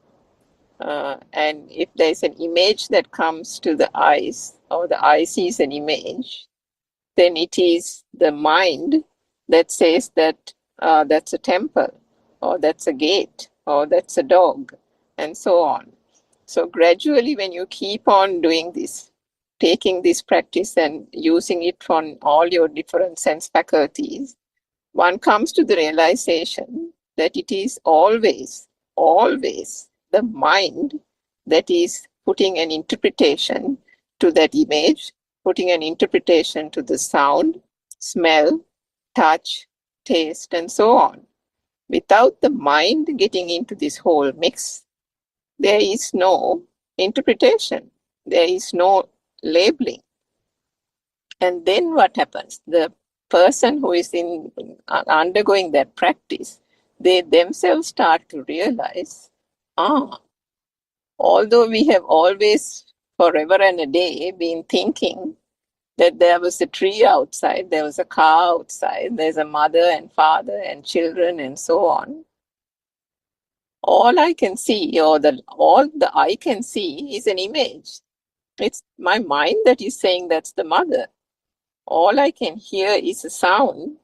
And if there's an image that comes to the eyes, or the eye sees an image, then it is the mind that says that that's a temple, or that's a gate, or that's a dog, and so on. So gradually, when you keep on doing this, taking this practice and using it on all your different sense faculties, one comes to the realization that it is always the mind that is putting an interpretation to that image, putting an interpretation to the sound, smell, touch, taste, and so on. Without the mind getting into this whole mix, there is no interpretation. There is no labeling. And then what happens? The person who is undergoing that practice, they themselves start to realize, although we have always, forever and a day, been thinking that there was a tree outside, there was a car outside, there's a mother and father and children and so on. All I can see, or all the eye can see, is an image. It's my mind that is saying that's the mother. All I can hear is a sound.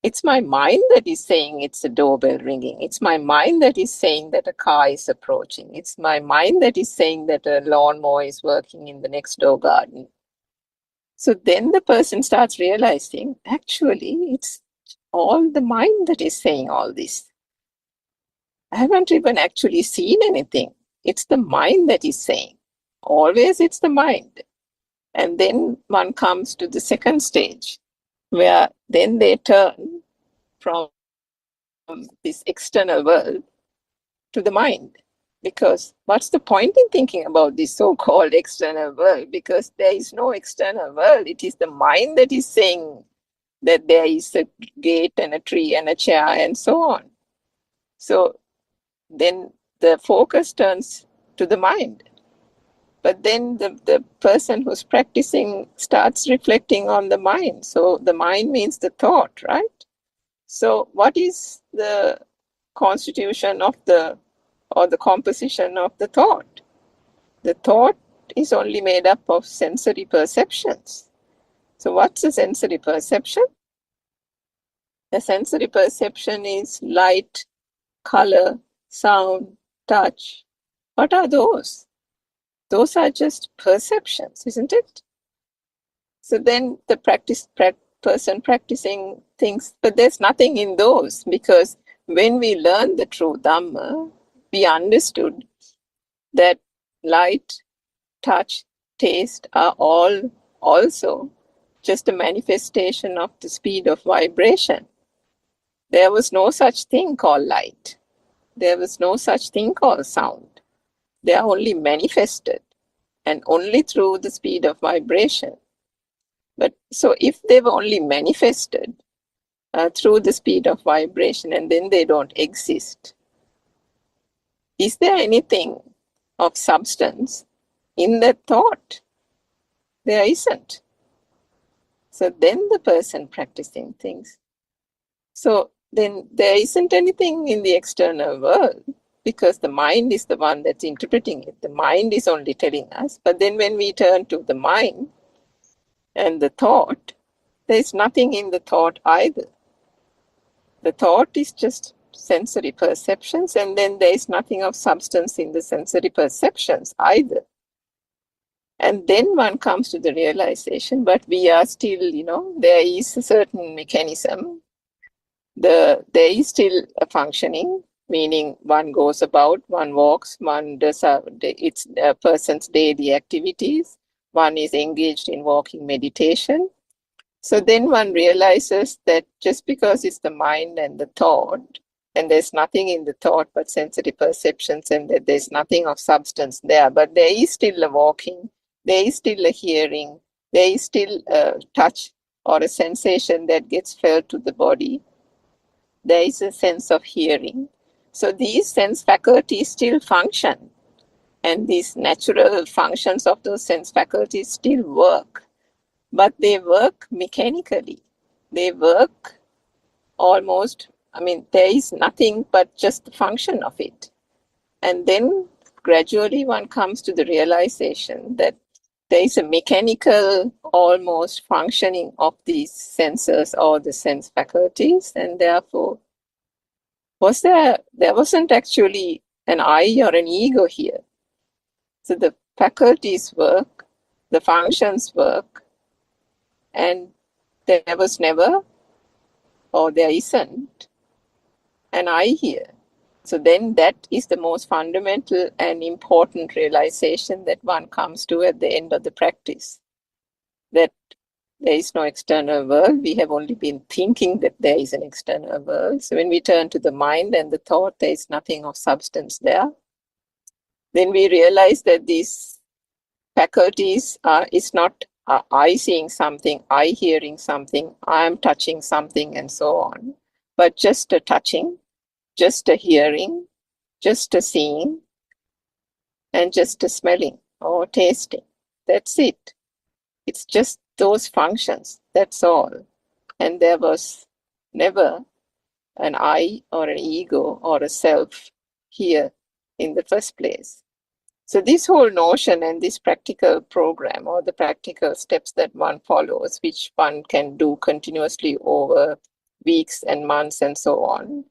It's my mind that is saying it's a doorbell ringing. It's my mind that is saying that a car is approaching. It's my mind that is saying that a lawnmower is working in the next door garden. So then the person starts realizing, actually, it's all the mind that is saying all this. I haven't even actually seen anything. It's the mind that is saying. Always it's the mind. And then one comes to the second stage, where then they turn from this external world to the mind. Because what's the point in thinking about this so-called external world? Because there is no external world. It is the mind that is saying that there is a gate and a tree and a chair and so on. So then the focus turns to the mind. But then the person who's practicing starts reflecting on the mind. So the mind means the thought, right? So what is the constitution of the composition of the thought? The thought is only made up of sensory perceptions. So what's a sensory perception? The sensory perception is light, color, sound, touch. What are those? Those are just perceptions, isn't it? So then the person practicing thinks, but there's nothing in those, because when we learned the true Dhamma, we understood that light, touch, taste are all also just a manifestation of the speed of vibration. There was no such thing called light. There was no such thing called sound. They are only manifested, and only through the speed of vibration. But so if they were only manifested through the speed of vibration and then they don't exist, is there anything of substance in that thought? There isn't. So then the person practicing thinks, so then there isn't anything in the external world, because the mind is the one that's interpreting it. The mind is only telling us. But then when we turn to the mind and the thought, there's nothing in the thought either. The thought is just sensory perceptions, and then there is nothing of substance in the sensory perceptions either. And then one comes to the realization, but we are still, there is a certain mechanism. There is still a functioning, meaning one goes about, one walks, one does it's a person's daily activities, one is engaged in walking meditation. So then one realizes that just because it's the mind and the thought, and there's nothing in the thought but sensory perceptions, and that there's nothing of substance there, but there is still a walking, there is still a hearing, there is still a touch or a sensation that gets felt to the body. There is a sense of hearing. So these sense faculties still function, and these natural functions of those sense faculties still work, but they work mechanically. They work almost, there is nothing but just the function of it. And then gradually one comes to the realization that there is a mechanical almost functioning of these sensors or the sense faculties, and therefore there wasn't actually an I or an ego here. So the faculties work, the functions work, and there was never, or there isn't, an I here. So then that is the most fundamental and important realization that one comes to at the end of the practice, that there is no external world. We have only been thinking that there is an external world. So when we turn to the mind and the thought, there is nothing of substance there. Then we realize that these faculties is not I seeing something, I hearing something, I am touching something, and so on, but just a touching, just a hearing, just a seeing, and just a smelling or tasting. That's it. It's just those functions. That's all. And there was never an I or an ego or a self here in the first place. So this whole notion and this practical program, or the practical steps that one follows, which one can do continuously over weeks and months and so on,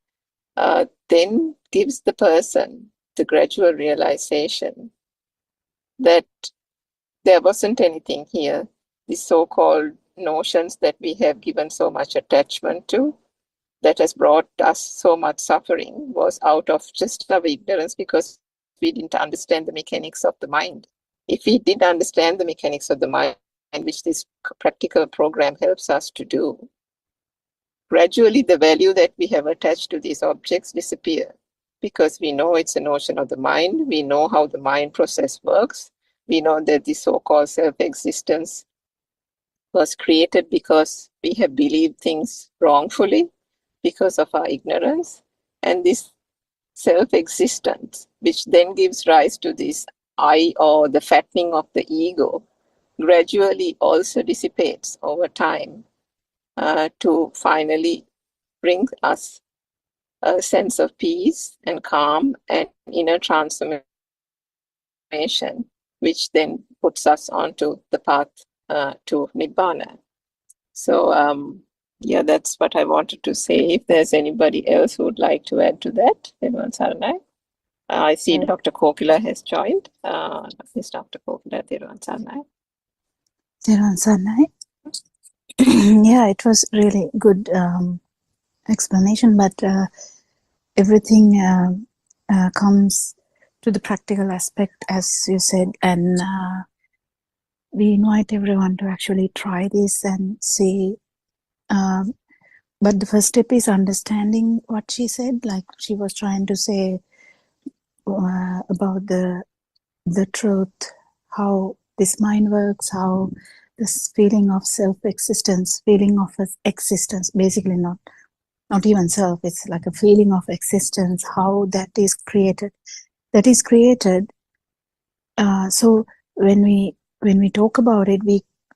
then gives the person the gradual realization that there wasn't anything here. The so-called notions that we have given so much attachment to, that has brought us so much suffering, was out of just our ignorance, because we didn't understand the mechanics of the mind. If we did understand the mechanics of the mind, which this practical program helps us to do, gradually the value that we have attached to these objects disappear, because we know it's a notion of the mind. We know how the mind process works. We know that the so-called self-existence was created because we have believed things wrongfully because of our ignorance. And this self-existence, which then gives rise to this I, or the fattening of the ego, gradually also dissipates over time to finally bring us a sense of peace and calm and inner transformation, which then puts us onto the path to Nibbana. So, yeah, that's what I wanted to say. If there's anybody else who would like to add to that, everyone, Saranai. I see Dr. Kokila has joined. Yes, Dr. Kokila, everyone, Saranai. Theron Sarnai. Yeah, it was really good explanation, but everything comes to the practical aspect, as you said, and we invite everyone to actually try this and see. But the first step is understanding what she said, like she was trying to say about the truth, how this mind works, how this feeling of self-existence, feeling of existence, basically not even self, it's like a feeling of existence, how that is created. That is created. So when we talk about it,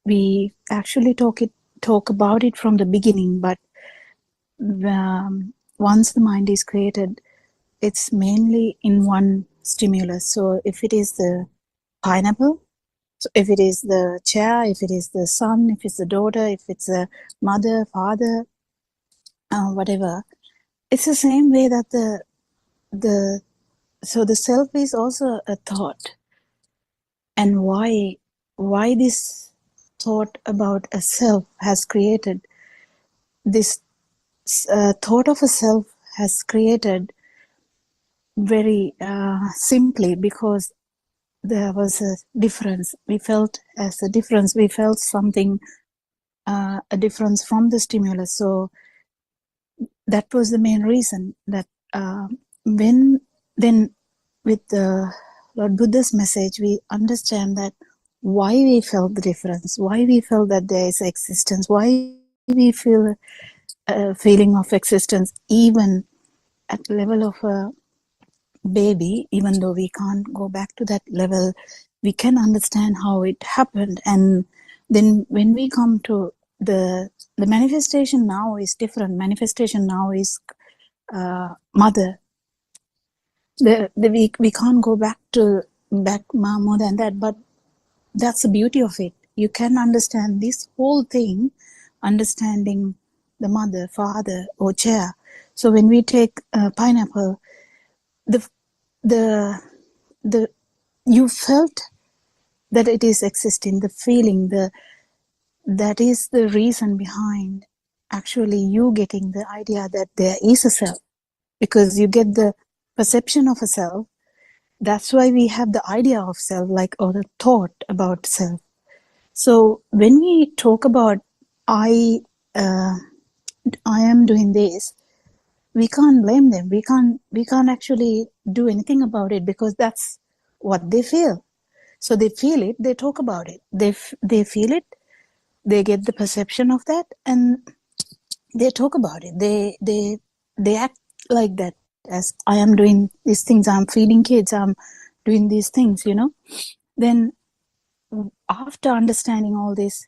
we actually talk about it from the beginning, but once the mind is created, it's mainly in one stimulus. So if it is the pineapple, so if it is the chair, if it is the son, if it's the daughter, if it's the mother, father, whatever, it's the same way that the self is also a thought. And why this thought about a self has created this thought of a self has created very simply because there was a difference. We felt as a difference. We felt something, a difference from the stimulus. So that was the main reason that then with the Lord Buddha's message, we understand that why we felt the difference, why we felt that there is existence, why we feel a feeling of existence even at the level of a baby, even though we can't go back to that level, we can understand how it happened. And then when we come to the manifestation now is different. Manifestation now is mother. We can't go back more than that, but that's the beauty of it. You can understand this whole thing, understanding the mother, father, or chair. So when we take pineapple, the you felt that it is existing, the feeling, that is the reason behind actually you getting the idea that there is a self, because you get the perception of a self. That's why we have the idea of self, like, or the thought about self. So when we talk about I am doing this, we can't blame them. We can't actually do anything about it, because that's what they feel. So they feel it, they talk about it. They feel it, they get the perception of that, and they talk about it. They act like that, as I am doing these things, I'm feeding kids, I'm doing these things, Then after understanding all this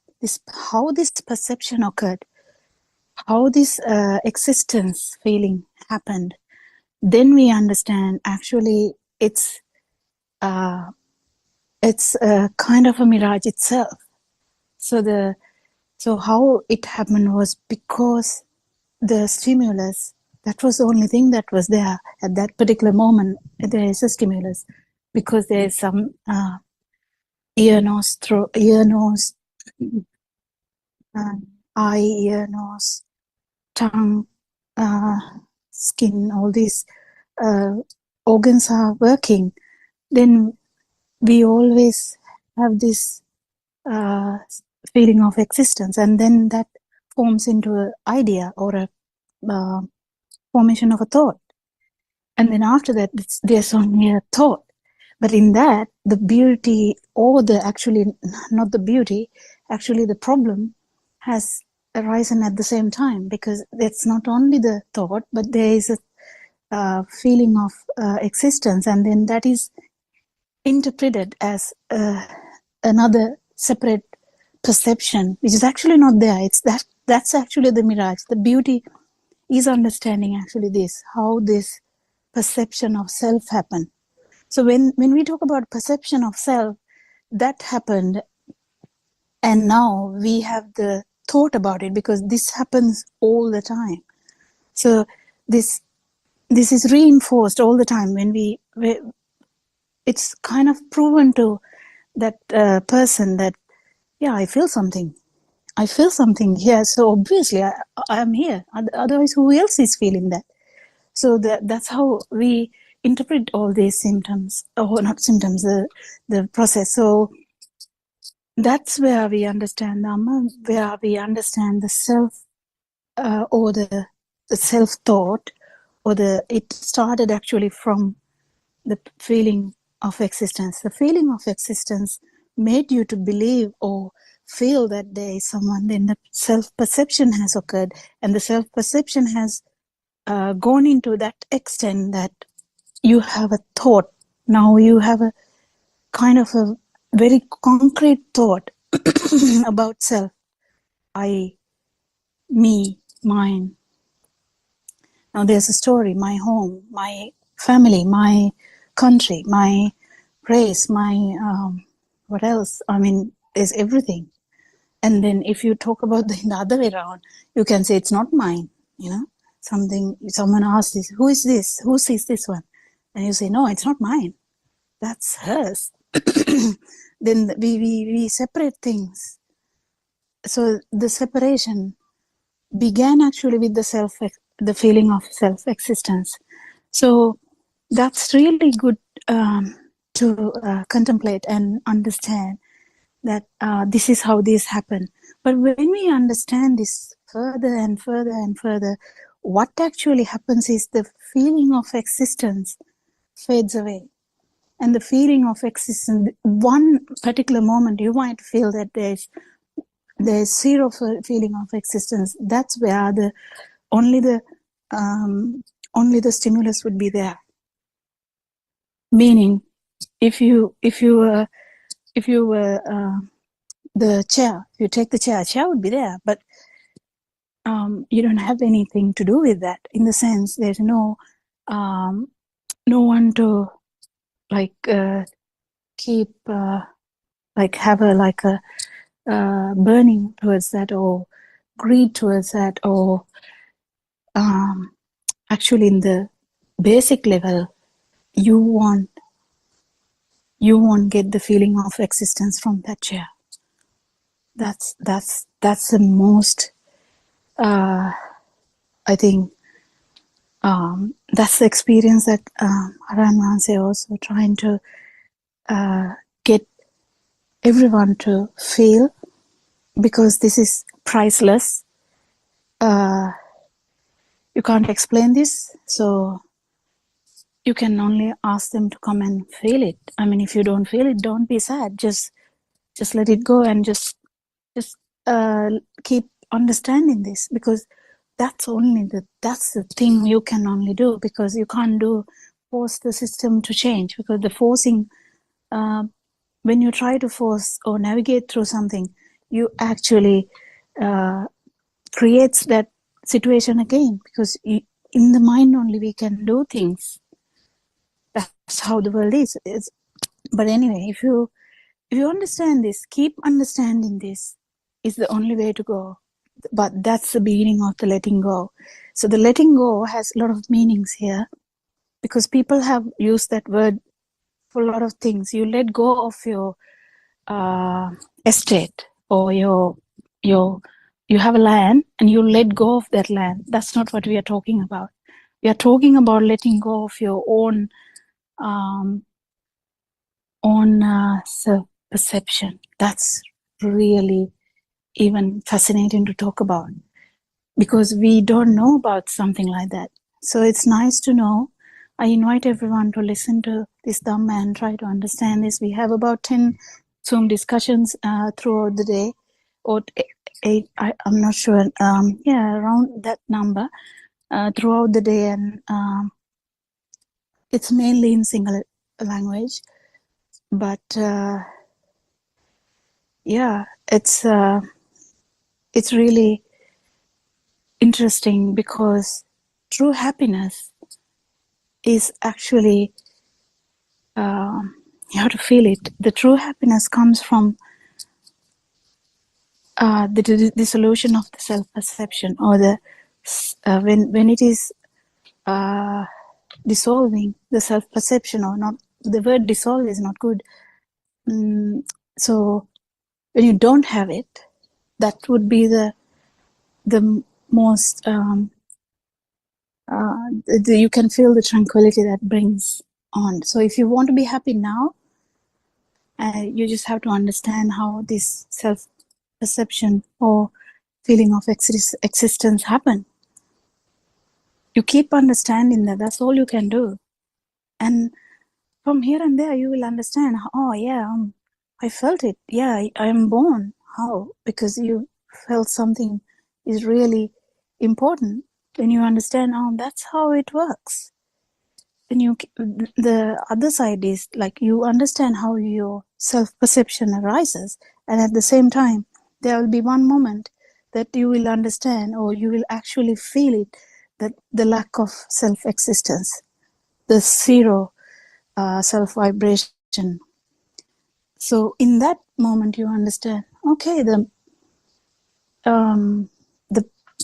how this perception occurred, how this existence feeling happened, then we understand actually it's a kind of a mirage itself. So how it happened was because the stimulus, that was the only thing that was there at that particular moment. There is a stimulus because there is some ear, nose, throat, ear, nose, eye, ear, nose, tongue, skin, all these organs are working. Then we always have this feeling of existence, and then that forms into an idea or a formation of a thought. And then after that, there's only a thought. But in that, the beauty, or actually not the beauty, actually the problem has arisen at the same time, because it's not only the thought, but there is a feeling of existence, and then that is interpreted as another separate perception, which is actually not there. It's that's actually the mirage. The beauty is understanding actually how this perception of self happened. So when we talk about perception of self, that happened, and now we have the thought about it, because this happens all the time. So this is reinforced all the time when it's kind of proven to that person that, yeah, I feel something here, so obviously I am here, otherwise who else is feeling that? So that's how we interpret all these symptoms, or not symptoms, the process. So that's where we understand Dhamma, where we understand the self, or the self-thought, or it started actually from the feeling of existence. The feeling of existence made you to believe or feel that there is someone, then the self-perception has occurred, and the self-perception has gone into that extent that you have a thought. Now you have a kind of a very concrete thought about self. I, me, mine. Now there's a story, my home, my family, my country, my race, my what else? I mean, there's everything. And then if you talk about the other way around, you can say it's not mine, someone asks this, who is this? Who sees this one? And you say, no, it's not mine. That's hers. Then we separate things. So the separation began actually with the feeling of self-existence. So that's really good to contemplate and understand that this is how this happened. But when we understand this further and further and further, what actually happens is the feeling of existence fades away. And the feeling of existence, one particular moment you might feel that there's zero feeling of existence. That's where only the stimulus would be there. Meaning, if you were the chair, if you take the chair would be there, but you don't have anything to do with that. In the sense, there's no one to keep have a burning towards that, or greed towards that, or actually in the basic level, you won't get the feeling of existence from that chair. That's the most I think that's the experience that Haran Manse also trying to get everyone to feel, because this is priceless. You can't explain this, so you can only ask them to come and feel it. I mean, if you don't feel it, don't be sad. Just let it go, and just keep understanding this, because that's the thing you can only do, because you can't force the system to change, because the forcing, when you try to force or navigate through something, you actually creates that situation again, because in the mind only we can do things. That's how the world is. But anyway, if you understand this, keep understanding this, is the only way to go. But that's the beginning of the letting go. So the letting go has a lot of meanings here, because people have used that word for a lot of things. You let go of your estate, or you have a land and you let go of that land. That's not what we are talking about. We are talking about letting go of your own self-perception. That's really even fascinating to talk about, because we don't know about something like that. So it's nice to know I invite everyone to listen to this Dhamma and try to understand this. We have about 10 Zoom discussions throughout the day, or 8, I'm not sure, around that number throughout the day, and it's mainly in single language, but it's really interesting because true happiness is actually, you have to feel it. The true happiness comes from the dissolution of the self-perception, or the when it is dissolving the self-perception, or not. The word dissolve is not good. So when you don't have it, that would be the most you can feel the tranquility that brings on. So if you want to be happy now, you just have to understand how this self-perception or feeling of existence happen. You keep understanding that. That's all you can do. And from here and there, you will understand, oh yeah, I felt it. Yeah, I am born. How? Because you felt something is really important. When you understand, oh, that's how it works. Then the other side is like you understand how your self-perception arises, and at the same time, there will be one moment that you will understand, or you will actually feel it, that the lack of self-existence, the zero self-vibration. So in that moment, you understand, okay, the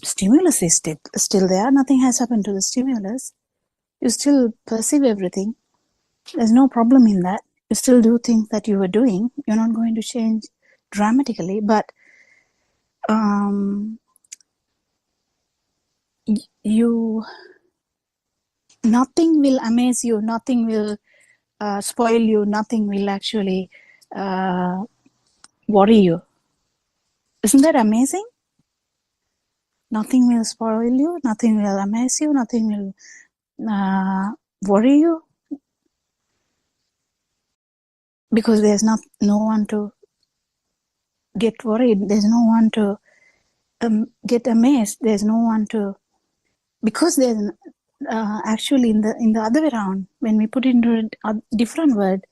stimulus is still there. Nothing has happened to the stimulus. You still perceive everything. There's no problem in that. You still do things that you were doing. You're not going to change dramatically, but nothing will amaze you. Nothing will spoil you. Nothing will actually worry you. Isn't that amazing? Nothing will spoil you. Nothing will amaze you. Nothing will worry you, because there's no one to get worried. There's no one to get amazed. There's no one to, because there's actually in the other way around, when we put into a different word,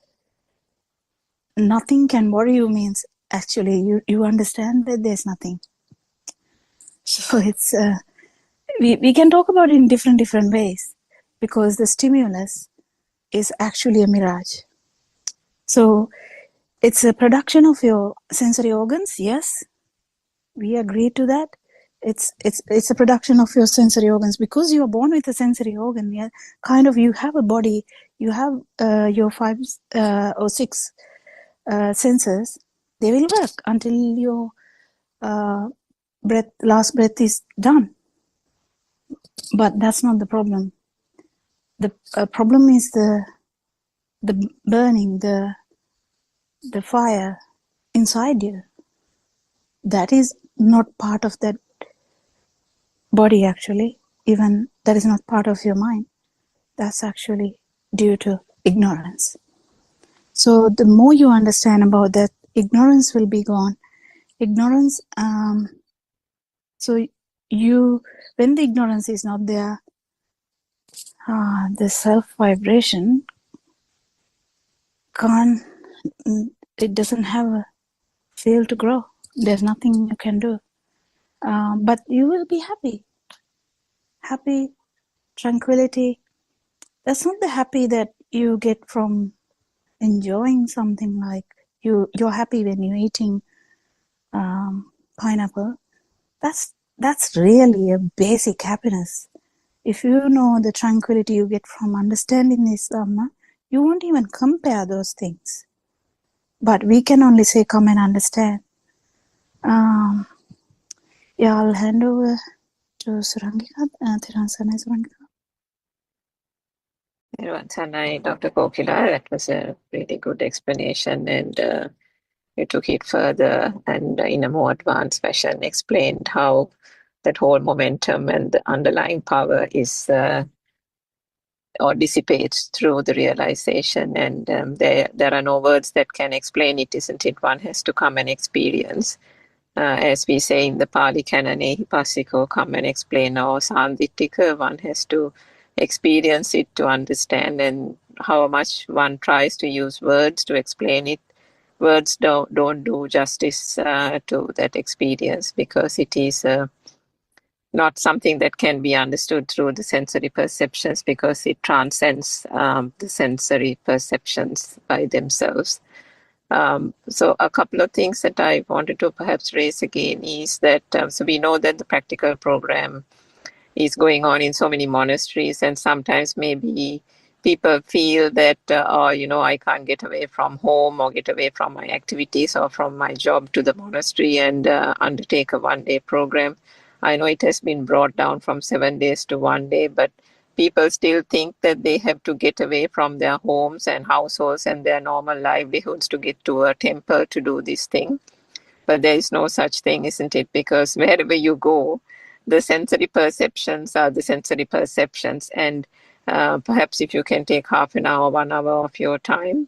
nothing can worry you means actually you understand that there's nothing. So it's we can talk about it in different ways, because the stimulus is actually a mirage. So it's a production of your sensory organs. Yes, we agree to that. It's a production of your sensory organs, because you are born with a sensory organ. Yeah, kind of, you have a body, you have your 5 or 6 senses. They will work until your last breath is done. But that's not the problem. The problem is the burning, the fire inside you. That is not part of that body, actually. Even that is not part of your mind. That's actually due to ignorance. So the more you understand about that, ignorance will be gone. Ignorance, so when the ignorance is not there, the self-vibration it doesn't have a field to grow. There's nothing you can do. But you will be happy, tranquility. That's not the happy that you get from enjoying something, like you're happy when you're eating pineapple. That's really a basic happiness. If you know the tranquility you get from understanding this Dhamma, you won't even compare those things. But we can only say, come and understand. I'll hand over to Surangika. Thiransanai Surangika. Sanai, Dr. Kokila, that was a really good explanation, and you took it further and in a more advanced fashion explained how that whole momentum and the underlying power is or dissipates through the realization. And there are no words that can explain it, isn't it? One has to come and experience. As we say in the Pali canon, ehipassiko, come and explain, or sandittika, one has to experience it to understand. And how much one tries to use words to explain it, words don't do justice to that experience, because it is not something that can be understood through the sensory perceptions, because it transcends the sensory perceptions by themselves. So a couple of things that I wanted to perhaps raise again is that, so we know that the practical program is going on in so many monasteries, and sometimes maybe people feel that, oh, you know, I can't get away from home or get away from my activities or from my job to the monastery and undertake a one-day program. I know it has been brought down from 7 days to 1 day, but people still think that they have to get away from their homes and households and their normal livelihoods to get to a temple to do this thing. But there is no such thing, isn't it? Because wherever you go, the sensory perceptions are the sensory perceptions. And perhaps if you can take half an hour, 1 hour of your time,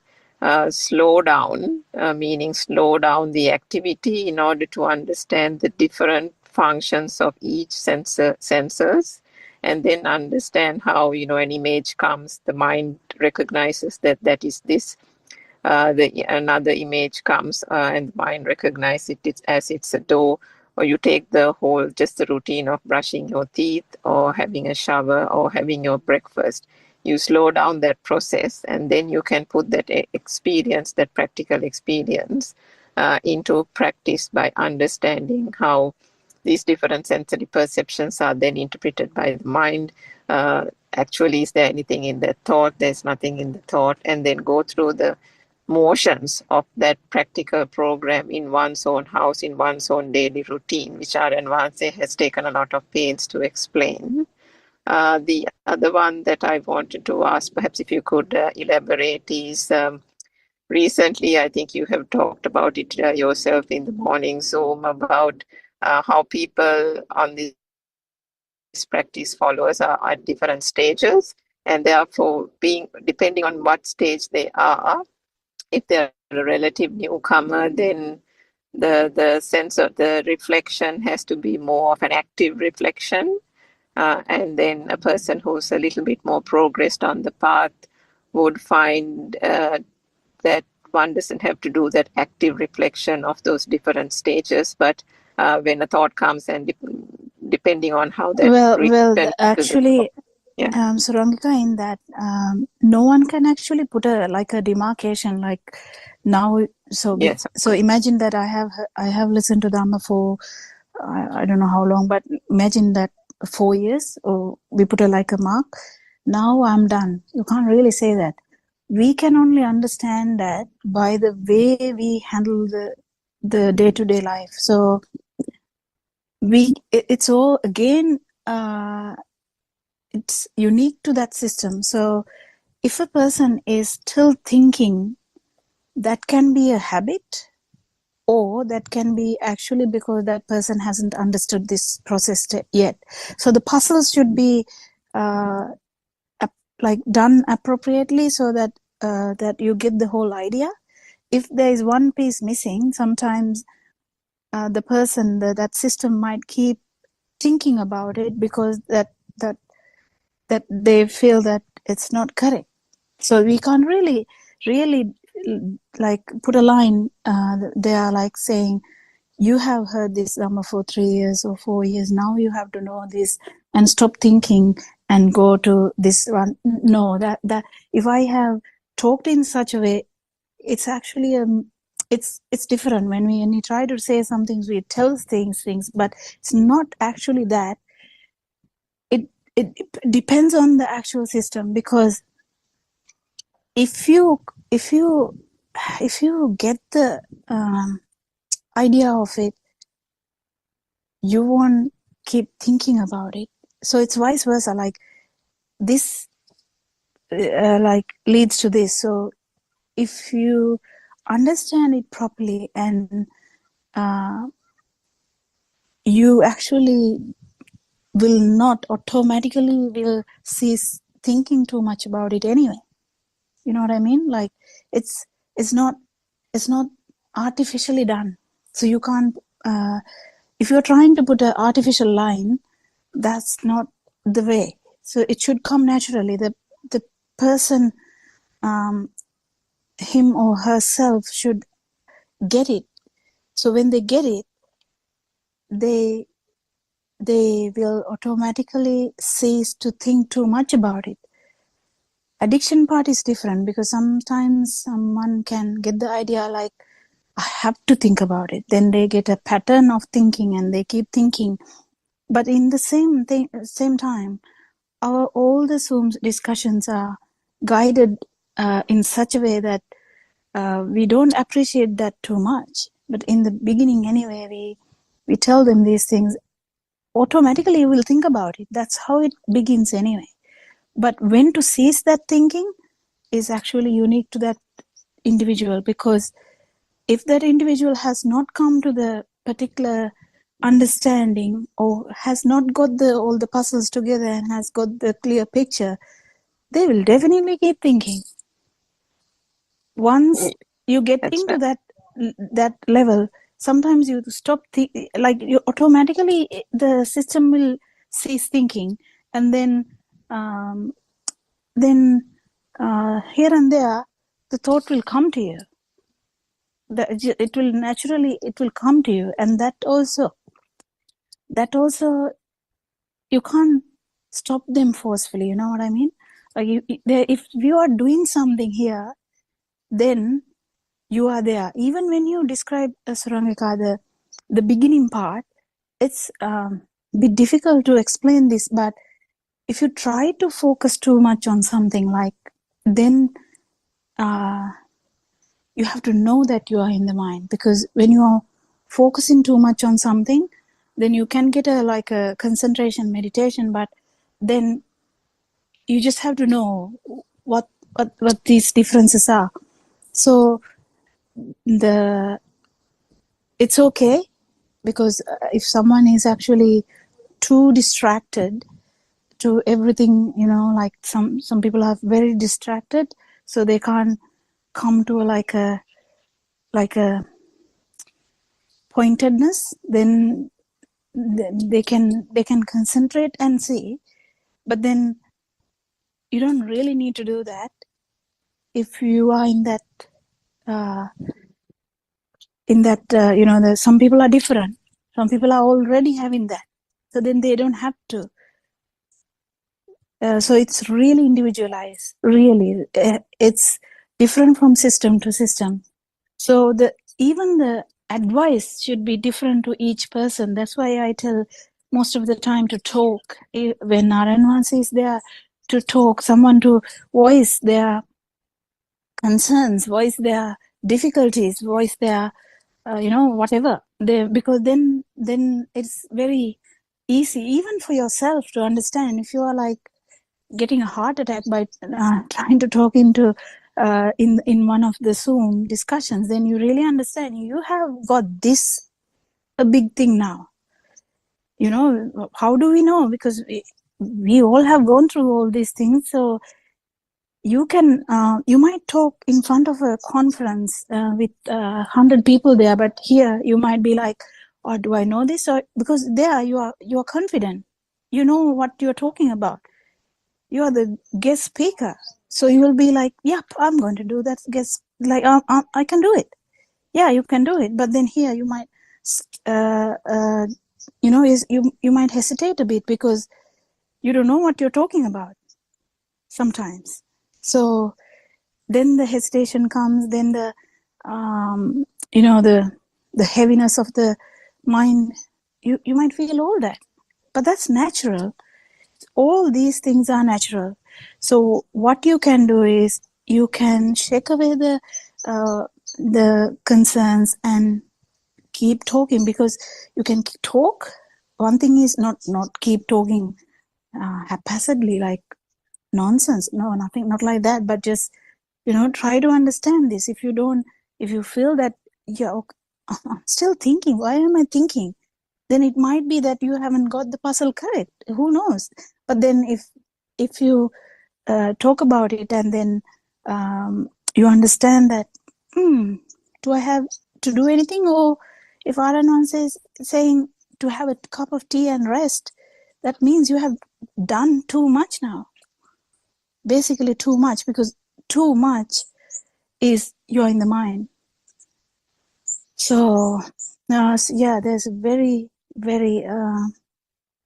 slow down, meaning slow down the activity in order to understand the different functions of each sensors, and then understand how, you know, an image comes, the mind recognizes that that is this. Another image comes and the mind recognizes it as it's a door, or you take just the routine of brushing your teeth or having a shower or having your breakfast. You slow down that process, and then you can put that experience, that practical experience, into practice by understanding how these different sensory perceptions are then interpreted by the mind. Actually, is there anything in the thought? There's nothing in the thought. And then go through the motions of that practical program in one's own house, in one's own daily routine, which Aryan Vanse has taken a lot of pains to explain. The other one that I wanted to ask, perhaps if you could elaborate, is recently, I think you have talked about it yourself in the morning Zoom, about how people on this practice followers are at different stages, and therefore, depending on what stage they are, if they're a relative newcomer, then the sense of the reflection has to be more of an active reflection. And then a person who's a little bit more progressed on the path would find that one doesn't have to do that active reflection of those different stages, but when a thought comes, and depending on how that actually, yeah. So Rangika, in that, no one can actually put a demarcation like now. So yes, so imagine that I have listened to Dhamma for I don't know how long, but imagine that 4 years, or we put a mark. Now I'm done. You can't really say that. We can only understand that by the way we handle the day-to-day life. So it's all again. It's unique to that system. So if a person is still thinking, that can be a habit, or that can be actually because that person hasn't understood this process yet. So the puzzles should be done appropriately, so that that you get the whole idea. If there is one piece missing, sometimes the person, that system might keep thinking about it, because that they feel that it's not correct. So we can't really put a line. They are saying, you have heard this Dhamma for 3 years or 4 years. Now you have to know this and stop thinking and go to this one. No, that if I have talked in such a way, it's actually it's different. When we try to say some things, we tell things, but it's not actually that. It depends on the actual system, because if you get the idea of it, you won't keep thinking about it. So it's vice versa. This leads to this. So if you understand it properly, and you actually will not automatically will see thinking too much about it anyway. You know what I mean? Like it's not artificially done. So you can't, if you're trying to put an artificial line, that's not the way. So it should come naturally. The person, him or herself, should get it. So when they get it, they will automatically cease to think too much about it. Addiction part is different, because sometimes someone can get the idea like, I have to think about it. Then they get a pattern of thinking and they keep thinking. But in the same time, all the Zoom discussions are guided in such a way that we don't appreciate that too much. But in the beginning anyway, we tell them these things. Automatically you will think about it. That's how it begins anyway. But when to cease that thinking is actually unique to that individual, because if that individual has not come to the particular understanding, or has not got all the puzzles together and has got the clear picture, they will definitely keep thinking. Once you get into that level, sometimes you stop like you automatically, the system will cease thinking, and then here and there the thought will come to you. It will naturally come to you, and that also you can't stop them forcefully. You know what I mean? Like if you are doing something here, then you are there. Even when you describe Surangika, the beginning part, it's a bit difficult to explain this, but if you try to focus too much on something, like, then you have to know that you are in the mind, because when you are focusing too much on something, then you can get a concentration meditation, but then you just have to know what these differences are. So it's okay, because if someone is actually too distracted to everything, like some people are very distracted, so they can't come to like a pointedness, then they can concentrate and see. But then you don't really need to do that if you are in that some people are different. Some people are already having that, so then they don't have to. So it's really individualized. Really, it's different from system to system. So even the advice should be different to each person. That's why I tell most of the time to talk. When Naranwansi is there, to talk, someone to voice their concerns, voice their difficulties, voice their whatever. Because then it's very easy, even for yourself, to understand. If you are like getting a heart attack by trying to talk into in one of the Zoom discussions, then you really understand you have got this a big thing now. How do we know? Because we all have gone through all these things. So you can you might talk in front of a conference with 100 people there, but here you might be like, oh, do I know this? Or because there you are confident, you know what you're talking about. You are the guest speaker, so you will be like, yep, I'm going to do that guest, like I can do it. Yeah, you can do it. But then here you might you might hesitate a bit, because you don't know what you're talking about sometimes. So then the hesitation comes, then the the heaviness of the mind, you might feel all that, but that's natural. All these things are natural. So what you can do is you can shake away the concerns and keep talking, because you can talk. One thing is not keep talking haphazardly, like nonsense. No, nothing, not like that. But just try to understand this. If you feel that I'm still thinking, why am I thinking? Then it might be that you haven't got the puzzle correct. Who knows? But then if you talk about it, and then you understand that, do I have to do anything? Or if Aranwan says saying to have a cup of tea and rest, that means you have done too much now. Basically too much, because too much is you're in the mind. So yeah, there's a very, very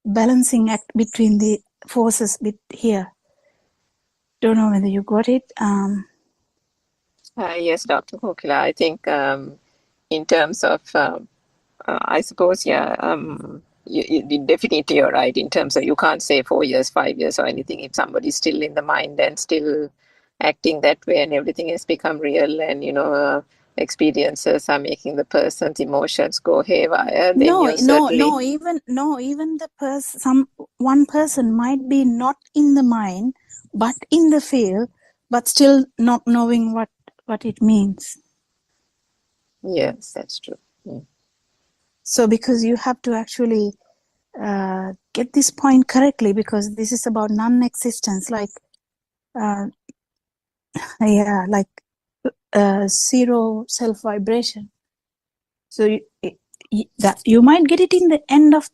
balancing act between the forces here. Don't know whether you got it. Yes, Dr. Kokila, I think in terms of, I suppose, you definitely you're right in terms of you can't say 4 years, 5 years or anything if somebody's still in the mind and still acting that way and everything has become real and, experiences are making the person's emotions go haywire, then you certainly... Even the one person might be not in the mind, but in the field, but still not knowing what it means. Yes, that's true. So because you have to actually get this point correctly, because this is about non-existence, like zero self-vibration. So you might get it in the end of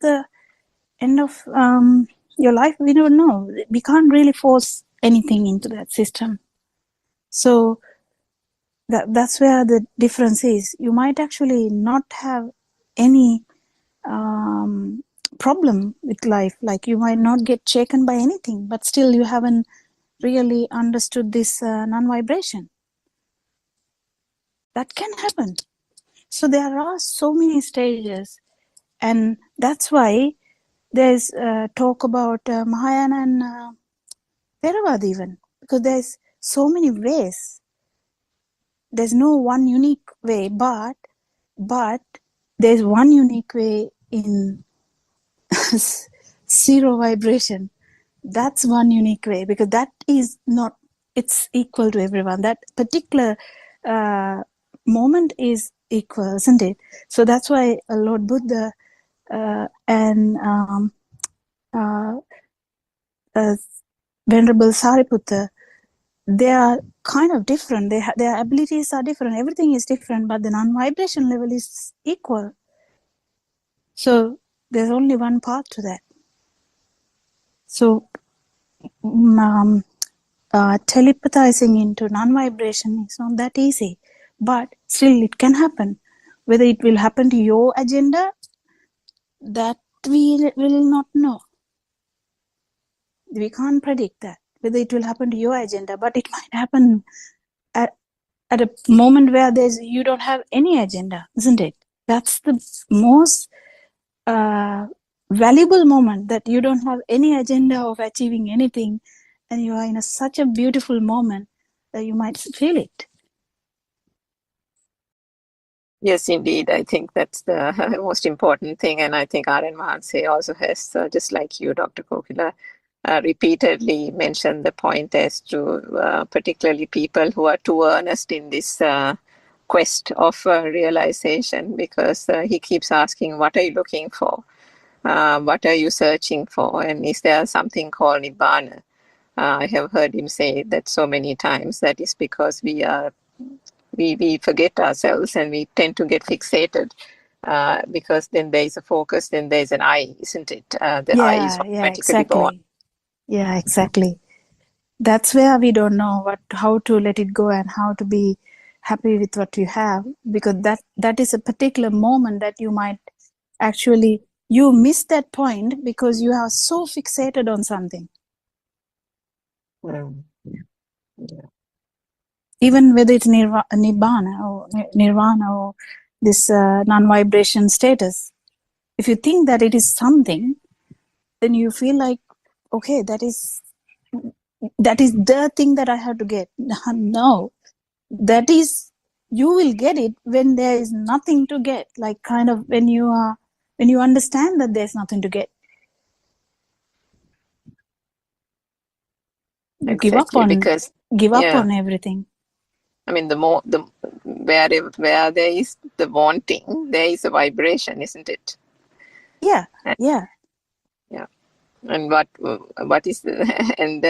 your life. We don't know. We can't really force anything into that system. So that's where the difference is. You might actually not have any problem with life, like you might not get shaken by anything, but still you haven't really understood this non-vibration. That can happen. So there are so many stages, and that's why there's talk about Mahayana and Theravada even, because there's so many ways. There's no one unique way, but there's one unique way in zero vibration. That's one unique way, because that is not, it's equal to everyone. That particular moment is equal, isn't it? So that's why Lord Buddha and Venerable Sariputta, they are kind of different. Their abilities are different. Everything is different, but the non-vibration level is equal. So there's only one path to that. So telepathizing into non-vibration is not that easy, but still it can happen. Whether it will happen to your agenda, that we will not know. We can't predict that, whether it will happen to your agenda, but it might happen at a moment where you don't have any agenda, isn't it? That's the most valuable moment, that you don't have any agenda of achieving anything, and you are in such a beautiful moment that you might feel it. Yes, indeed. I think that's the most important thing. And I think R.N. Mahanse also has, just like you, Dr. Kokila, repeatedly mentioned the point as to particularly people who are too earnest in this quest of realization, because he keeps asking, what are you looking for? What are you searching for? And is there something called Nibbana? I have heard him say that so many times. That is because we forget ourselves and we tend to get fixated, because then there is a focus, then there's an I, isn't it? The I is automatically born. Yeah, exactly. That's where we don't know how to let it go and how to be happy with what you have, because that is a particular moment that you might actually, you miss that point because you are so fixated on something. Yeah. Even whether it's nirvana or this non-vibration status, if you think that it is something, then you feel like, okay, that is the thing that I have to get. No, that is, you will get it when there is nothing to get, like kind of when you understand that there's nothing to get. You exactly, give up on everything. I mean, where there is the wanting, there is a vibration, isn't it? Yeah. And what is and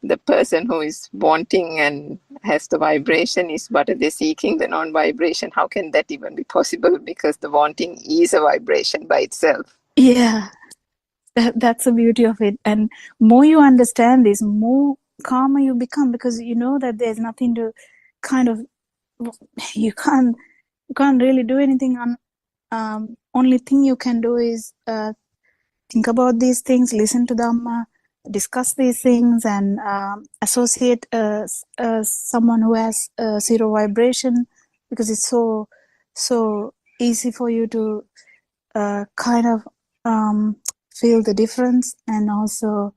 the person who is wanting and has the vibration is what are they seeking, the non-vibration. How can that even be possible? Because the wanting is a vibration by itself. Yeah, that's the beauty of it. And more you understand this, more calmer you become, because you know that there's nothing to kind of, you can't really do anything on. Only thing you can do is think about these things, listen to Dhamma, discuss these things, and associate someone who has zero vibration, because it's so easy for you to kind of feel the difference, and also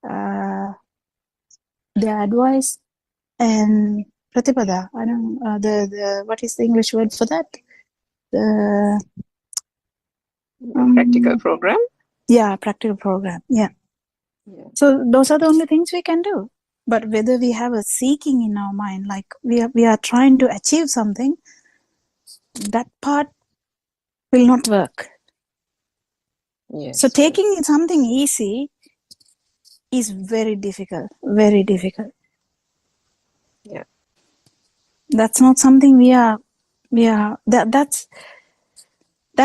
their advice and pratipada. I don't the what is the English word for that? The Practical program. Yeah, practical program. Yeah. So those are the only things we can do. But whether we have a seeking in our mind, like we are trying to achieve something, that part will not work. Yes. So taking something easy is very difficult. Very difficult. Yeah. That's not something we are that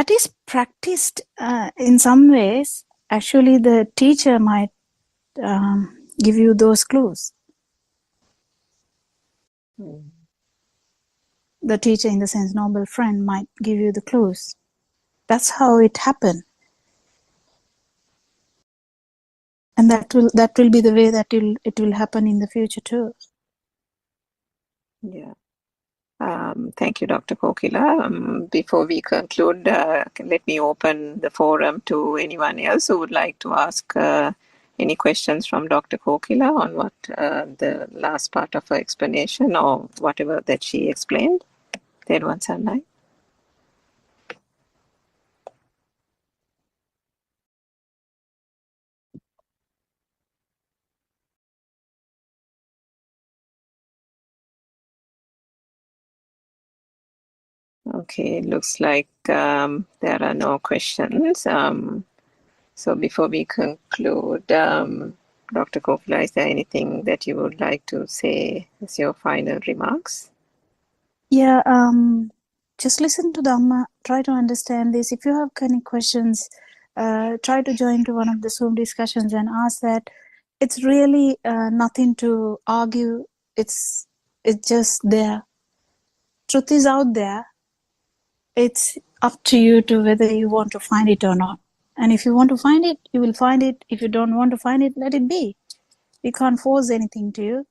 is practiced in some ways. Actually, the teacher might give you those clues. The teacher, in the sense, noble friend, might give you the clues. That's how it happened, and that will be the way that it will happen in the future too. Yeah. Thank you, Dr. Kokila. Before we conclude, let me open the forum to anyone else who would like to ask any questions from Dr. Kokila on what the last part of her explanation or whatever that she explained. Therwan Sarnai. Okay, looks like there are no questions. So before we conclude, Dr. Kokila, is there anything that you would like to say as your final remarks? Yeah, just listen to Dhamma, try to understand this. If you have any questions, try to join to one of the Zoom discussions and ask that. It's really nothing to argue. It's just there. Truth is out there. It's up to you to whether you want to find it or not. And if you want to find it, you will find it. If you don't want to find it, let it be. We can't force anything to you.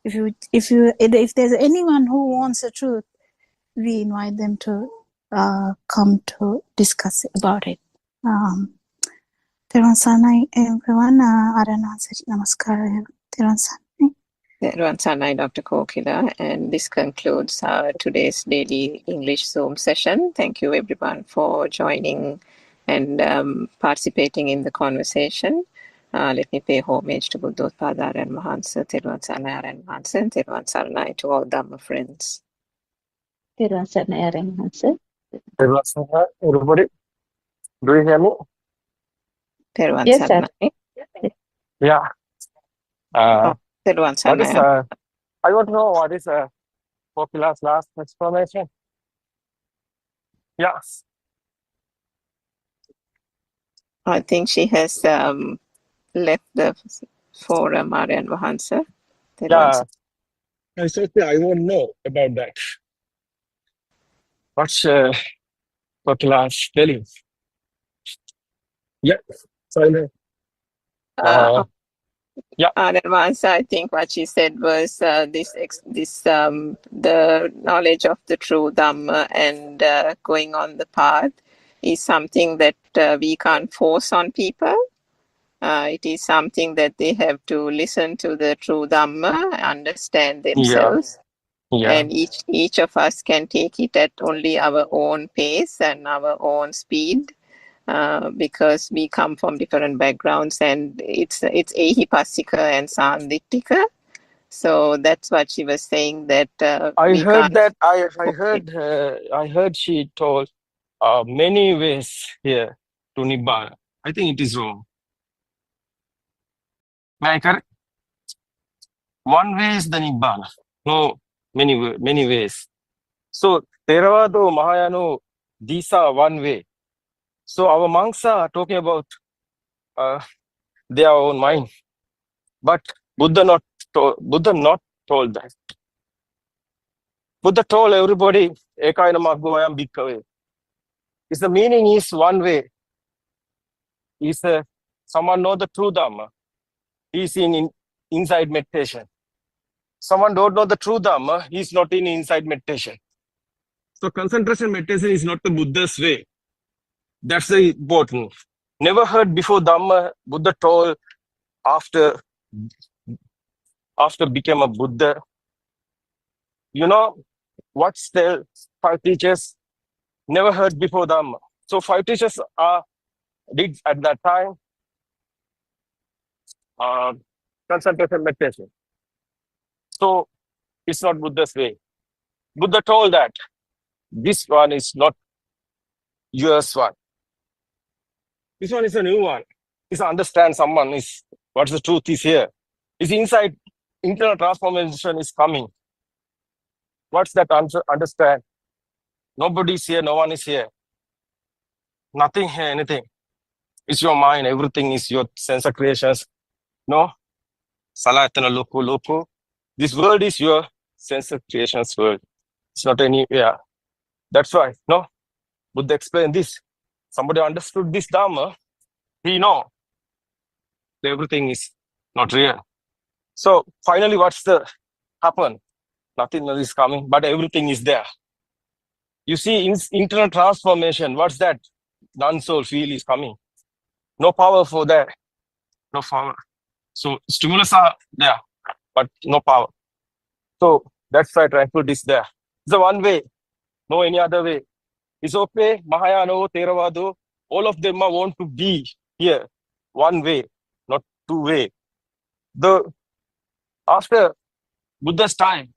If there's anyone who wants the truth, we invite them to come to discuss about it. Therwan Sarnai, everyone. Namaskar. Therwan Sarnai. Therwan Sarnai, Dr. Kokila, and this concludes today's daily English Zoom session. Thank you, everyone, for joining and participating in the conversation. Let me pay homage to Buddothpado and Mahansa, Therwan Sarnai and Mahansa, and Therwan Sarnai to all Dhamma friends. Therwan Sarnai and Mahansa. Everybody, do you hear me? Therwan Yes, sir. Sarnai. Yeah. Therwan What is Sarnai. I want to know what is Kokila's last explanation? Yeah. I think she has left the forum, Aryan Mahansa. Yeah. I said I won't know about that. What's Kokila's telling? Yeah. So I know. Yeah. Advance, I think what she said was the knowledge of the true Dhamma and going on the path is something that we can't force on people. It is something that they have to listen to the true Dhamma, understand themselves. Yeah. And each of us can take it at only our own pace and our own speed. Because we come from different backgrounds, and it's Ehipassika and Sandittika. So that's what she was saying, that I heard that I heard she told many ways here to Nibbana. I think it is wrong. Am I correct? One way is the Nibbana. No, many ways. So Theravada, Mahayana, these are one way. So our monks are talking about their own mind, but Buddha not told that. Buddha told everybody, Ekaina Maggo ayam bhikkave. Is the meaning is one way. Is someone know the true Dhamma? He's in inside meditation. Someone don't know the true Dhamma, he's not in inside meditation. So concentration meditation is not the Buddha's way. That's the important. Never heard before Dhamma, Buddha told after became a Buddha. You know, what's the 5 teachers? Never heard before Dhamma. So 5 teachers did at that time concentration meditation. So it's not Buddha's way. Buddha told that this one is not yours one. This one is a new one. Is understand someone is what's the truth is here. Is inside internal transformation is coming. What's that answer? Understand? Nobody is here, no one is here. Nothing here, anything. It's your mind, everything is your sense of creations. No? Salatana loko. This world is your sense of creations world. It's not any, yeah. That's why, no? Buddha explained this. Somebody understood this Dhamma, he know everything is not real. So finally, what's the happen? Nothing is coming, but everything is there. You see, internal transformation, what's that? Non-soul feel is coming. No power for that. No power. So stimulus are there, but no power. So that's why tranquility is there. It's the one way, no any other way. It's okay, Mahayana, Theravada, all of them want to be here, one way, not two way. After Buddha's time,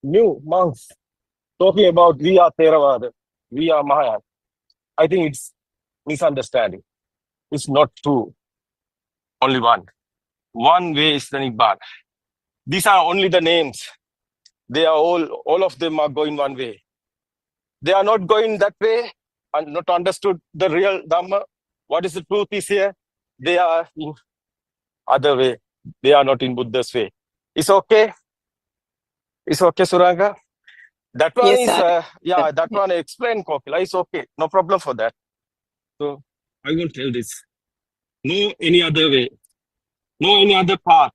new monks talking about we are Theravada, we are Mahayana. I think it's misunderstanding. It's not true. Only one. One way is the Nibbana. These are only the names. They are all of them are going one way. They are not going that way and not understood the real Dhamma. What is the truth is here. They are in other way. They are not in Buddha's way. It's okay. It's okay, Suranga. That one Yes, is, sir. that one I explained, Kokila. It's okay. No problem for that. So I will tell this. No any other way. No any other path.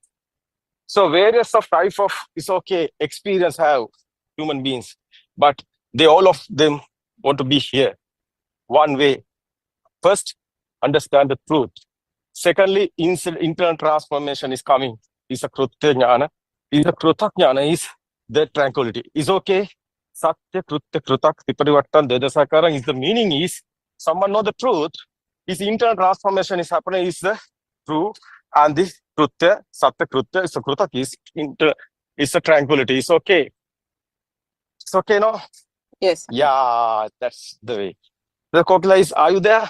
So various of type of, it's okay, experience have human beings. But they all of them want to be here. One way. First, understand the truth. Secondly, internal transformation is coming. Is a krutya jnana. Is a krutya jnana is the tranquility. Is okay. Satya krutya krutak tiparivattan dedasakara is the meaning is someone know the truth. Is internal transformation is happening is the truth. And this krutya, satya krutya is a krutak is a tranquility. It's okay. It's okay, no? Yes. Yeah, that's the way. The Kokila is, are you there?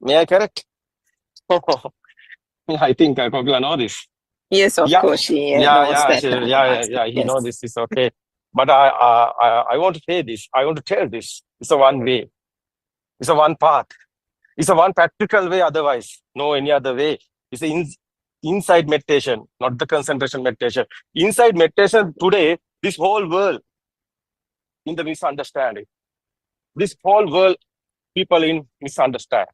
May I correct? I think Kokila know this. Yes, of course, she knows that. He knows this is okay. But I want to say this. I want to tell this. It's a one way. It's a one path. It's a one practical way. Otherwise, no any other way. It's inside meditation, not the concentration meditation. Inside meditation today, this whole world in the misunderstanding. This whole world, people in misunderstand.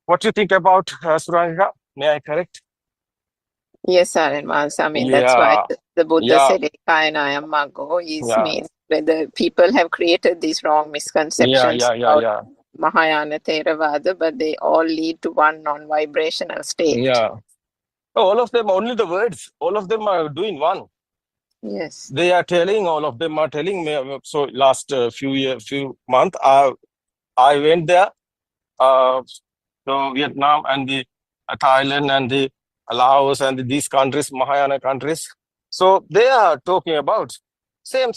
What do you think about Suranga? May I correct? Yes, sir. And I mean, that's why the Buddha said, Ekayana Maggo means whether people have created these wrong misconceptions about Mahayana Theravada, but they all lead to one non-vibrational state. Yeah. All of them, only the words, all of them are doing one. Yes. They are telling, all of them are telling me. So last few months, I went there, so Vietnam and the Thailand and the Laos and these countries, Mahayana countries. So they are talking about same.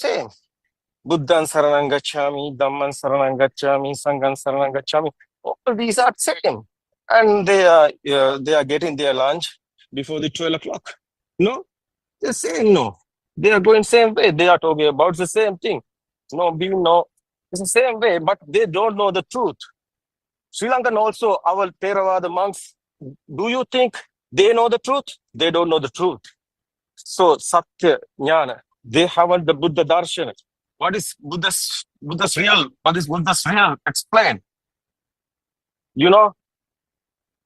Buddhan Saranam Gacchami, Dhamman Saranam Gacchami, Sangham Saranam Gacchami. All these are same. And they are getting their lunch before the 12 o'clock. No, they're saying no. They are going same way. They are talking about the same thing. It's the same way, but they don't know the truth. Sri Lankan also, our Theravada monks, do you think they know the truth? They don't know the truth. So, Satya, Jnana, they haven't the Buddha Darshan. What is Buddha's real? What is Buddha's real? Explain. You know?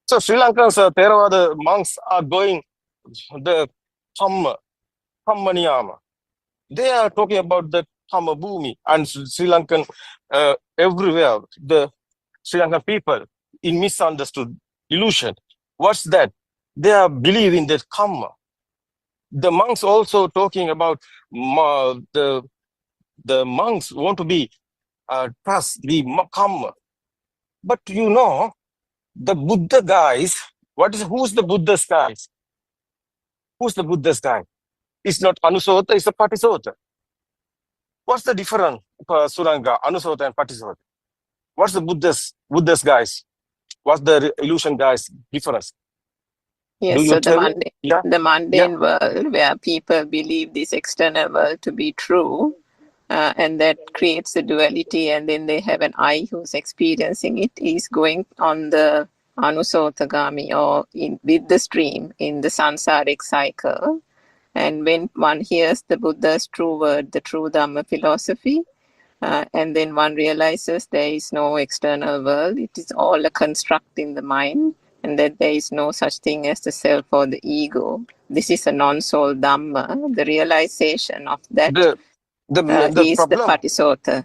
So, Sri Lankan's Theravada monks are going the Dhamma Niyama. They are talking about the Dhamma Bhumi and Sri Lankan everywhere. The Sri Lankan people in misunderstood illusion. What's that? They are believing that karma. The monks also talking about the monks want to be trust the karma. But you know, the Buddha guys, who's the Buddha's guys? Who's the Buddha's guy? It's not Anusota, it's a Patisota. What's the difference, Suranga, Anusota and Patisota? What's the Buddha's guys? What's the illusion guys' difference? Yes, so the mundane world where people believe this external world to be true, and that creates a duality, and then they have an I who's experiencing it, is going on the Anusotagami or with the stream in the samsaric cycle. And when one hears the Buddha's true word, the true Dhamma philosophy, and then one realizes there is no external world, it is all a construct in the mind, and that there is no such thing as the self or the ego. This is a non-soul Dhamma. The realization of that is the Patisota.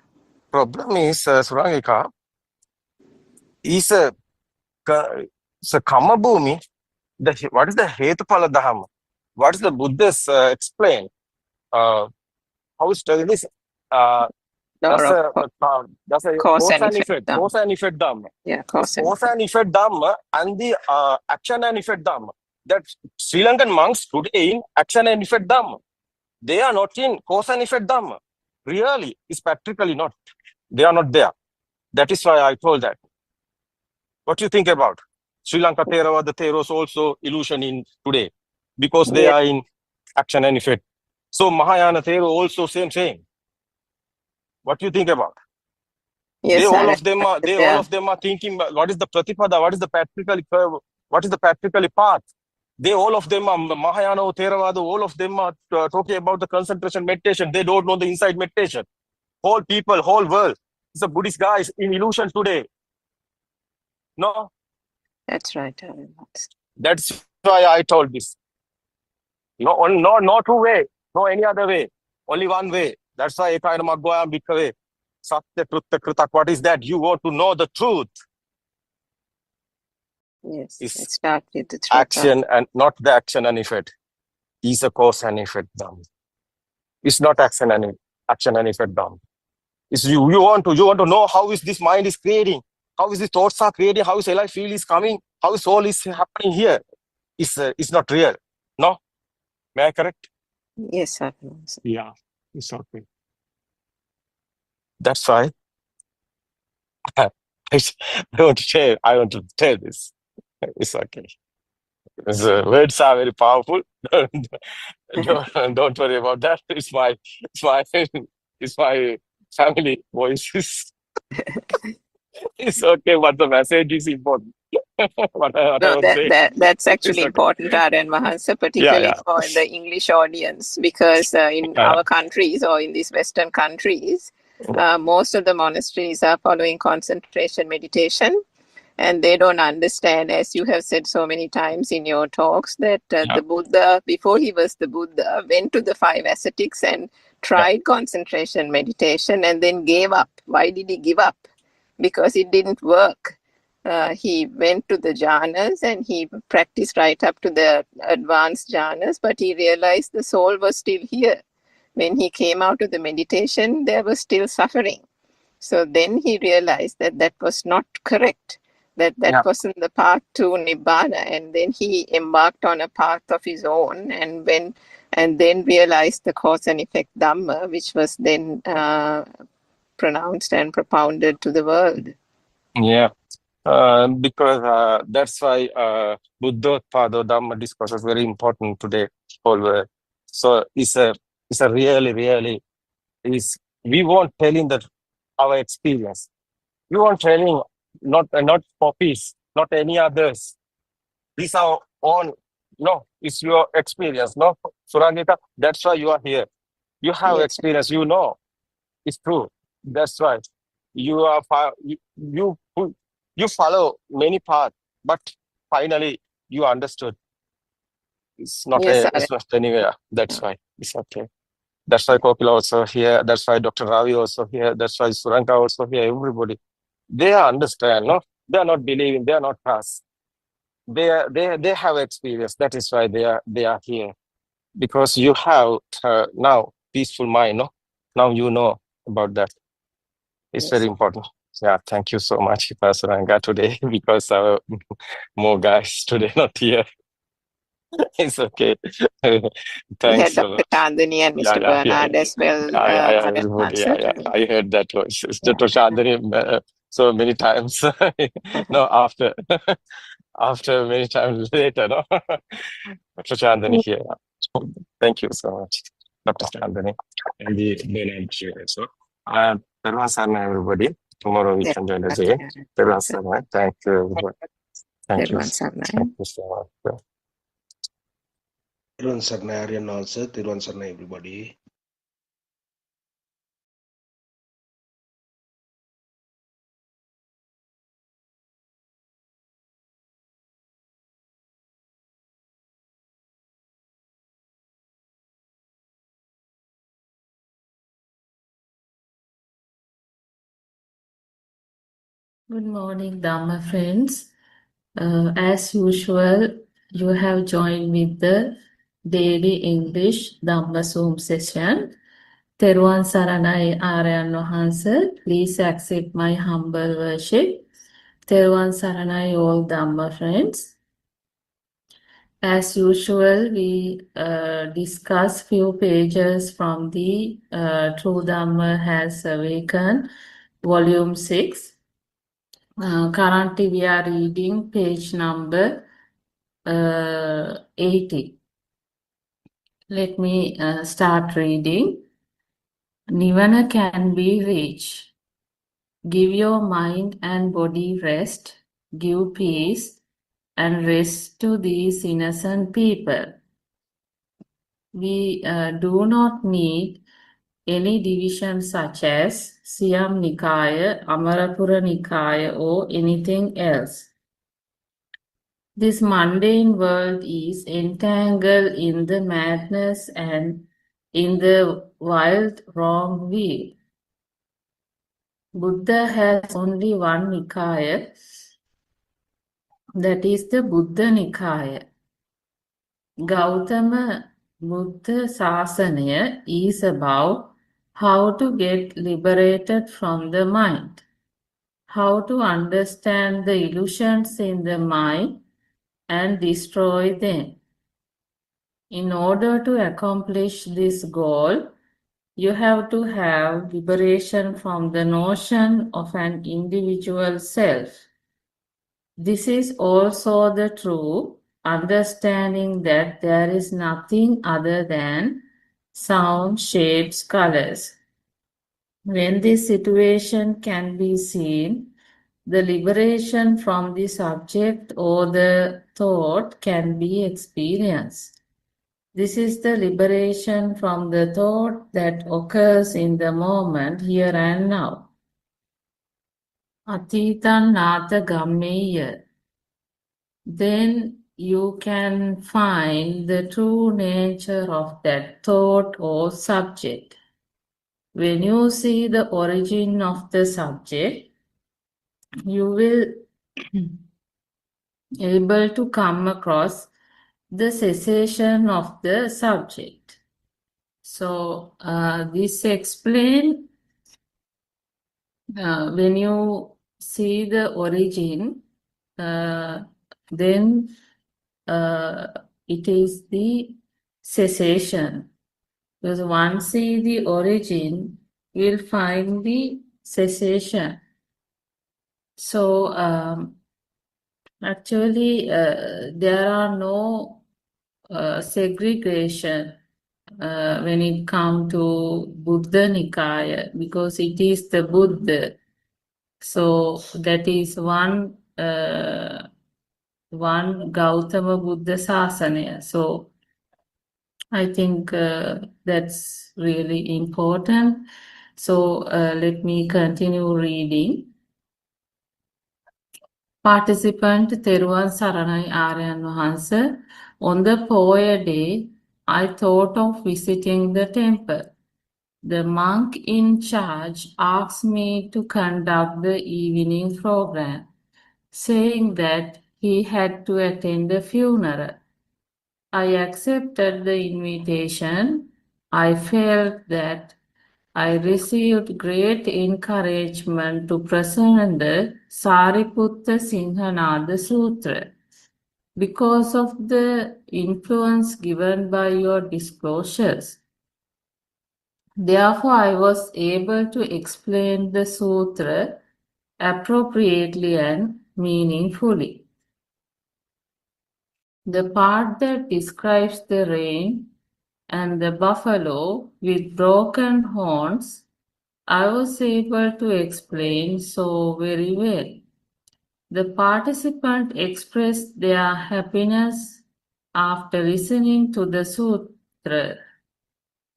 Problem is, Surangika, is a Kama Bhumi. What is the Hetupala Dhamma? What is the Buddha's explain? How is this? That's a cause and effect Dhamma. Yeah, cause and effect Dhamma and the action and effect Dhamma. That Sri Lankan monks today in action and effect Dhamma. They are not in cause and effect Dhamma. Really, it's practically not. They are not there. That is why I told that. What do you think about Sri Lanka Theravada, the Theros also illusion in today? Because they are in action and effect. So Mahayana Thero also same. What do you think about? Yes, all of them are thinking what is the Pratipada, what is the practical curve, what is the practical path. All of them are Mahayana or Theravada, all of them are talking about the concentration meditation. They don't know the inside meditation. Whole people, whole world. It's the Buddhist guys in illusion today. No? That's right. That's why I told this. No two way, no any other way. Only one way. That's why Ekayana Maggoyam Bhikkave. Satya Trutta Kritak. What is that? You want to know the truth. Yes, it starts with the truth. Action and not the action and effect. Is a cause and effect Dhamma. It's not action and effect Dhamma. It's you want to know how is this mind is creating, how is the thoughts are creating, how is life feel is coming, how is all is happening here. It's not real. No? May I correct? Yes, sir. Yeah, it's okay. That's why I want to tell this. It's okay. The words are very powerful. Don't worry about that. It's my family voices. It's okay, but the message is important. That's actually important, Aryan Mahansa, particularly for the English audience, because in our countries or in these Western countries, most of the monasteries are following concentration meditation, and they don't understand, as you have said so many times in your talks, that the Buddha, before he was the Buddha, went to the 5 ascetics and tried concentration meditation and then gave up. Why did he give up? Because it didn't work. He went to the jhanas and he practiced right up to the advanced jhanas, but he realized the soul was still here. When he came out of the meditation, there was still suffering. So then he realized that was not correct, that wasn't the path to Nibbana. And then he embarked on a path of his own and then realized the cause and effect Dhamma, which was then pronounced and propounded to the world. Yeah. Because that's why Buddothpado Dhamma discourse is very important today. Whole so it's a really is we won't telling that our experience. We won't telling not copies, not any others. These are own. No, it's your experience. No, Surangita. That's why you are here. You have Yes, experience. You know it's true. That's why you are you follow many paths, but finally you understood it's not yes, it's not anywhere. That's why it's okay. That's why Kokila also here. That's why Dr. Ravi also here. That's why Suranka also here. Everybody, they understand. No, they are not believing. They are not us. They have experience. That is why they are here, because you have now peaceful mind. No, now you know about that. It's very yes. important. Yeah, thank you so much, Pastor Ranga, today, because more guys today not here. It's okay. We Thanks had a Dr. lot. Chandani and Yeah, Mr. yeah, yeah. Bernard as well, Everybody, unanswered. I heard that voice. Yeah. Dr. Chandani so many times. No, after many times later, no. Dr. Chandani here. Thank you so much, Dr. Chandani, and the Bernard here also. Terima kasih, everybody. Tomorrow we can join us again. Terima kasih. Thank you, everybody. Thank you. Thank you so much. Thiruvan Sarna, Aryan also. Thiruvan Sarna, everybody. Good morning, Dhamma friends. As usual, you have joined with the daily English Dhamma Zoom session. Teruvan Saranai Aryan Wahansa, please accept my humble worship. Teruvan Saranai all Dhamma friends. As usual, we discuss few pages from the True Dhamma Has Awakened, Volume 6. Currently, we are reading page number 80. Let me start reading. Nirvana can be reached. Give your mind and body rest. Give peace and rest to these innocent people. We do not need any division such as Siam Nikaya, Amarapura Nikaya, or anything else. This mundane world is entangled in the madness and in the wild wrong view. Buddha has only one Nikaya, that is the Buddha Nikaya. Gautama Buddha Sasana is about how to get liberated from the mind, how to understand the illusions in the mind and destroy them. In order to accomplish this goal, you have to have liberation from the notion of an individual self. This is also the true understanding that there is nothing other than sound, shapes, colors. When this situation can be seen, the liberation from the subject or the thought can be experienced. This is the liberation from the thought that occurs in the moment, here and now. Atitan nata gammeya. Then you can find the true nature of that thought or subject. When you see the origin of the subject, you will able to come across the cessation of the subject. So this explains when you see the origin, then it is the cessation. Because once see the origin, we'll find the cessation. So actually, there are no segregation when it comes to Buddha Nikaya, because it is the Buddha. So that is one Gautama Buddha Sasana. So I think that's really important. So let me continue reading. Participant Theruvan Saranai Aryan Wahansa. On the Poya day, I thought of visiting the temple. The monk in charge asked me to conduct the evening program, saying that he had to attend a funeral. I accepted the invitation. I felt that I received great encouragement to present the Sariputta Singhanada Sutra. Because of the influence given by your disclosures. Therefore, I was able to explain the sutra appropriately and meaningfully. The part that describes the rain and the buffalo with broken horns, I was able to explain so very well. The participant expressed their happiness after listening to the sutra.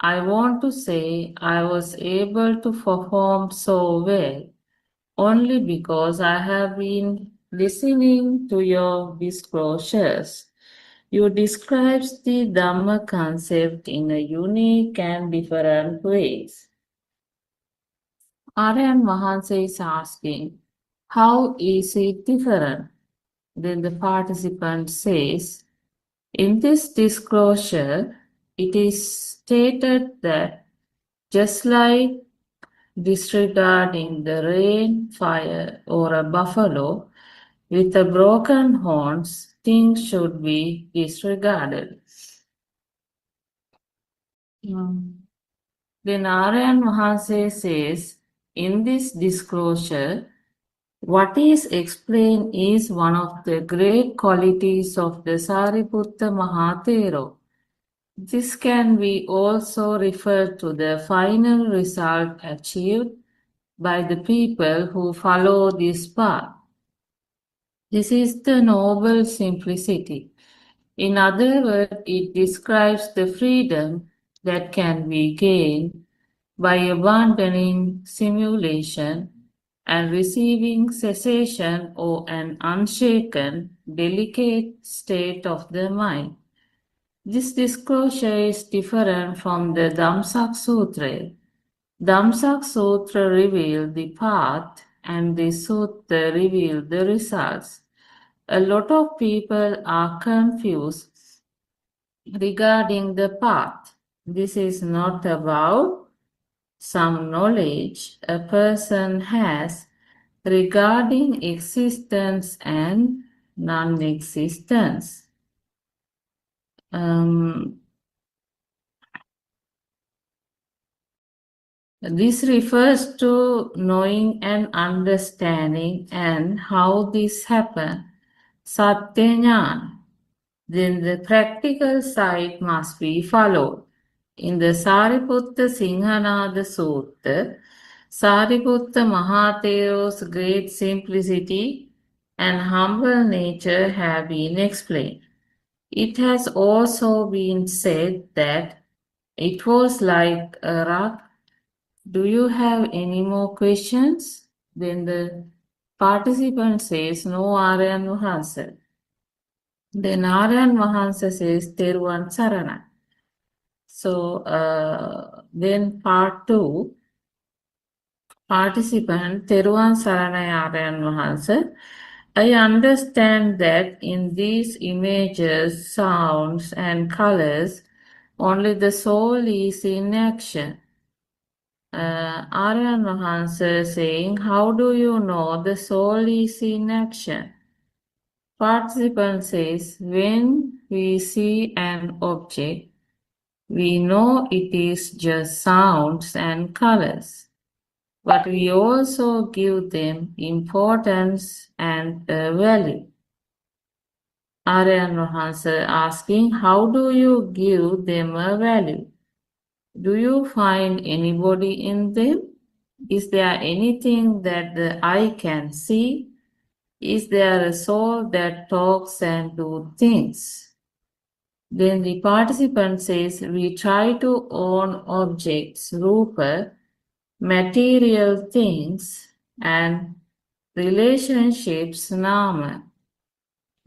I want to say I was able to perform so well only because I have been listening to your disclosures. You describe the Dhamma concept in a unique and different ways. Aryan Mahansa is asking, how is it different? Then the participant says, in this disclosure, it is stated that just like disregarding the rain, fire, or a buffalo with a broken horns, things should be disregarded. Then Narayan Mahansa says, in this disclosure, what is explained is one of the great qualities of the Sariputta Mahatero. This can be also referred to the final result achieved by the people who follow this path. This is the noble simplicity. In other words, it describes the freedom that can be gained by abandoning simulation and receiving cessation or an unshaken, delicate state of the mind. This disclosure is different from the Dhammsak Sutra. Dhammsak Sutra reveals the path and the Sutta reveals the results. A lot of people are confused regarding the path. This is not about some knowledge a person has regarding existence and non-existence. This refers to knowing and understanding and how this happens. Satya. Then the practical side must be followed. In the Sariputta Singhanada Sutta, Sariputta Mahathero's great simplicity and humble nature have been explained. It has also been said that it was like a rock. Do you have any more questions? Then the participant says, no, Aryan Mahansa. Then Aryan Mahansa says, Theruvan Sarana. So then part 2, participant Theruvan Sarana Aryan Mahansa. I understand that in these images, sounds, and colors, only the soul is in action. Aryan Mahansa saying, how do you know the soul is in action? Participant says, when we see an object, we know it is just sounds and colors. but we also give them importance and value. Aryan Hansa asking, how do you give them a value? Do you find anybody in them? Is there anything that the eye can see? Is there a soul that talks and do things? Then the participant says, we try to own objects, rupa, material things, and relationships, nama.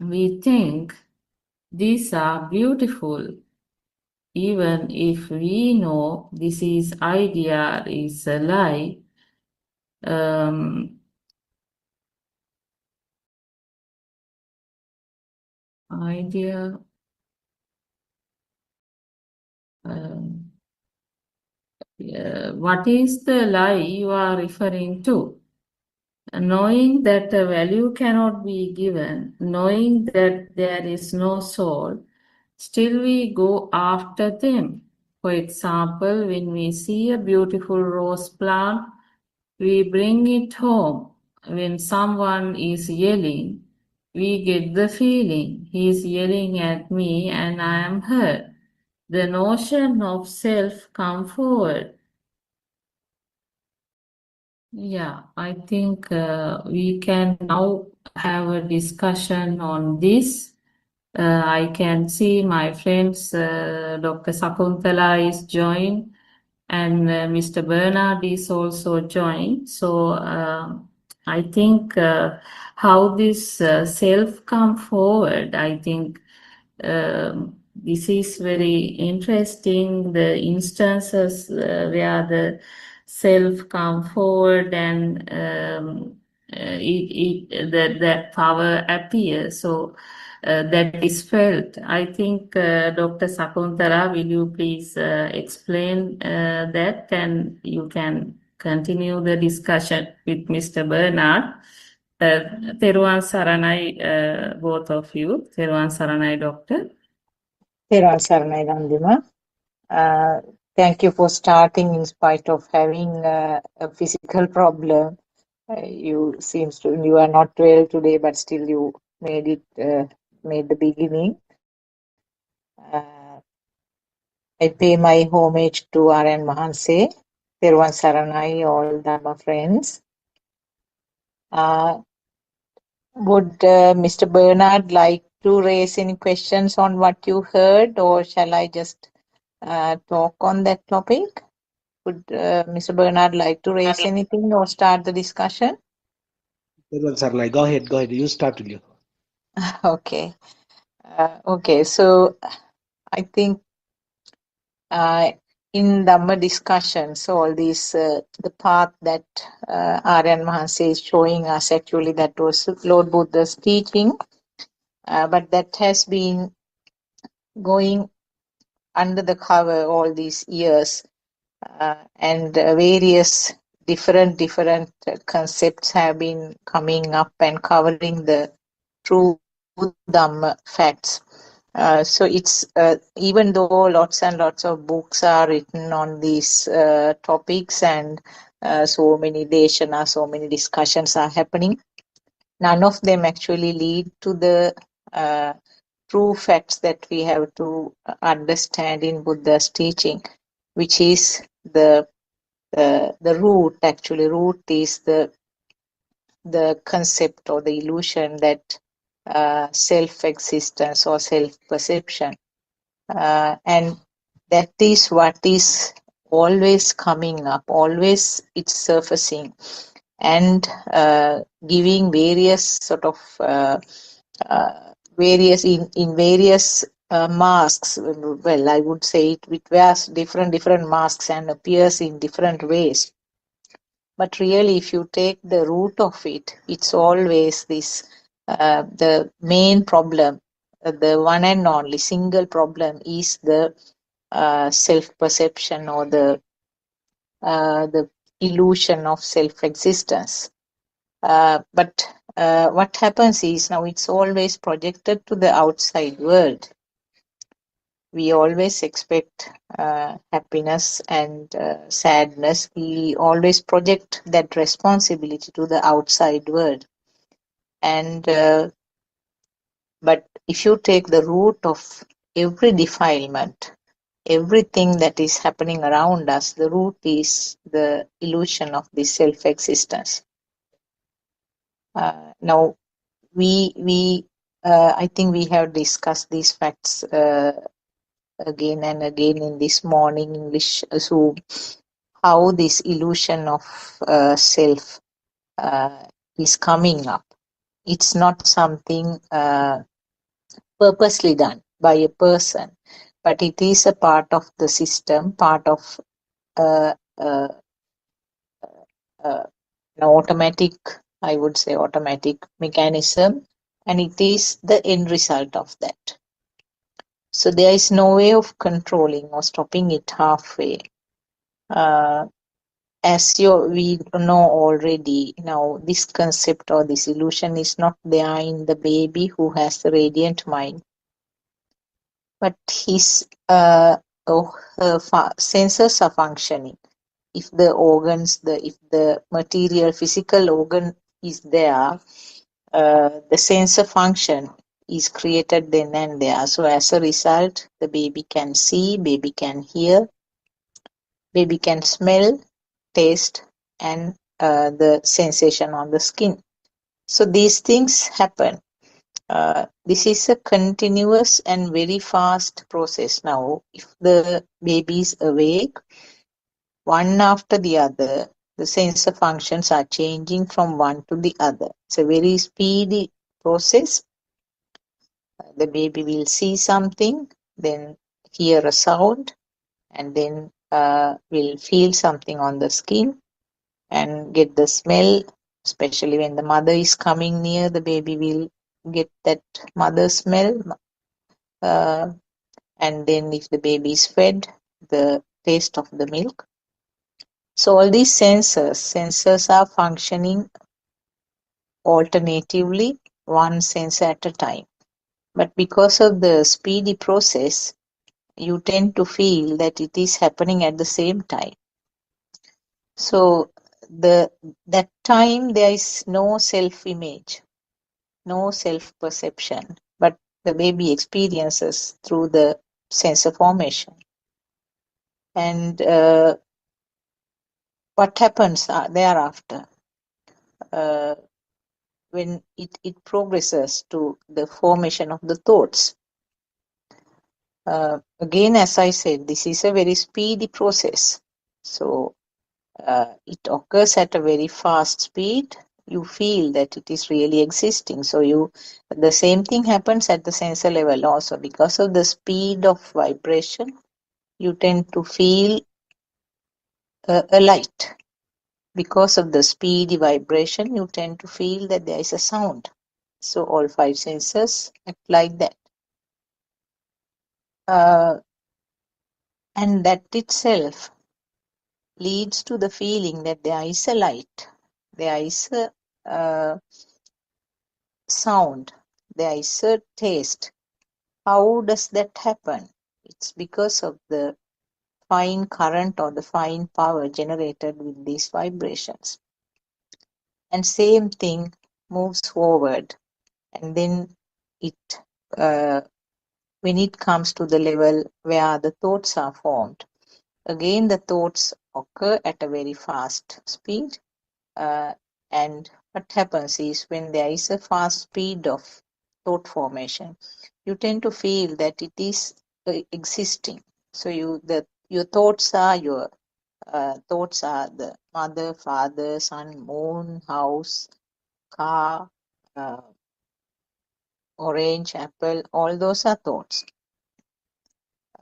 We think these are beautiful, even if we know this is idea is a lie. Idea. What is the lie you are referring to? Knowing that a value cannot be given, knowing that there is no soul, still we go after them. For example, when we see a beautiful rose plant, we bring it home. When someone is yelling, we get the feeling he is yelling at me and I am hurt. The notion of self come forward. Yeah, I think we can now have a discussion on this. I can see my friends, Dr. Sakuntala is joined and Mr. Bernard is also joined. So I think how this self come forward, I think this is very interesting, the instances where the self come forward and that power appears. So that is felt. I think Dr. Sakuntala, will you please explain that, and you can continue the discussion with Mr. Bernard. Teruan Saranai, both of you. Teruan Saranai, Doctor. Teruan Saranai, Nandima. Thank you for starting in spite of having a physical problem. You are not well today, but still you made the beginning. I pay my homage to R.N. Mahanse, Teruan Saranai, all Dharma friends. Would Mr. Bernard like to raise any questions on what you heard, or shall I just talk on that topic? Would Mr. Bernard like to raise anything or start the discussion? Go ahead. You start, will you? Okay. Okay, so I think in Dhamma discussions, all these, the path that Aryan Mahanse is showing us, actually that was Lord Buddha's teaching, but that has been going under the cover all these years, and various different concepts have been coming up and covering the true Dhamma facts. So it's even though lots and lots of books are written on these topics, and so many deshanas, so many discussions are happening, none of them actually lead to the true facts that we have to understand in Buddha's teaching, which is the root. Actually, root is the concept or the illusion that self-existence or self-perception, and that is what is always coming up, always it's surfacing, and giving various sort of various masks. Well, I would say it wears different masks and appears in different ways. But really, if you take the root of it, it's always this, the main problem, the one and only single problem is the self-perception, or the illusion of self-existence. But what happens is, now it's always projected to the outside world. we always expect happiness and sadness. We always project that responsibility to the outside world. And but if you take the root of every defilement, everything that is happening around us, the root is the illusion of this self-existence. Now, I think we have discussed these facts again and again in this morning English Zoom, how this illusion of self is coming up. It's not something purposely done by a person, but it is a part of the system, part of uh, uh, an automatic, I would say, automatic mechanism, and it is the end result of that. So there is no way of controlling or stopping it halfway. As we know already, now this concept or this illusion is not there in the baby who has the radiant mind, but his or her senses are functioning. If the organs, if the material physical organ is there, the sensor function is created then and there. So as a result, the baby can see, baby can hear, baby can smell, taste, and the sensation on the skin. So these things happen. This is a continuous and very fast process. Now, if the baby is awake, one after the other, the sensor functions are changing from one to the other. It's a very speedy process. The baby will see something, then hear a sound, and then will feel something on the skin and get the smell. Especially when the mother is coming near, the baby will get that mother smell. And then if the baby is fed, the taste of the milk. So all these sensors are functioning alternatively, one sensor at a time. But because of the speedy process, you tend to feel that it is happening at the same time. So that time there is no self-image, no self-perception, but the baby experiences through the sensor formation. And what happens thereafter? When it progresses to the formation of the thoughts. Again, as I said, this is a very speedy process. So it occurs at a very fast speed. You feel that it is really existing. So the same thing happens at the sensor level also. Because of the speed of vibration, you tend to feel a light. Because of the speedy vibration, you tend to feel that there is a sound. So all five senses act like that. And that itself leads to the feeling that there is a light, there is a sound, there is a taste. How does that happen? It's because of the fine current or the fine power generated with these vibrations. And same thing moves forward, and then it when it comes to the level where the thoughts are formed, again the thoughts occur at a very fast speed, and what happens is when there is a fast speed of thought formation, you tend to feel that it is existing. So your thoughts are the mother, father, sun, moon, house, car, orange, apple, all those are thoughts.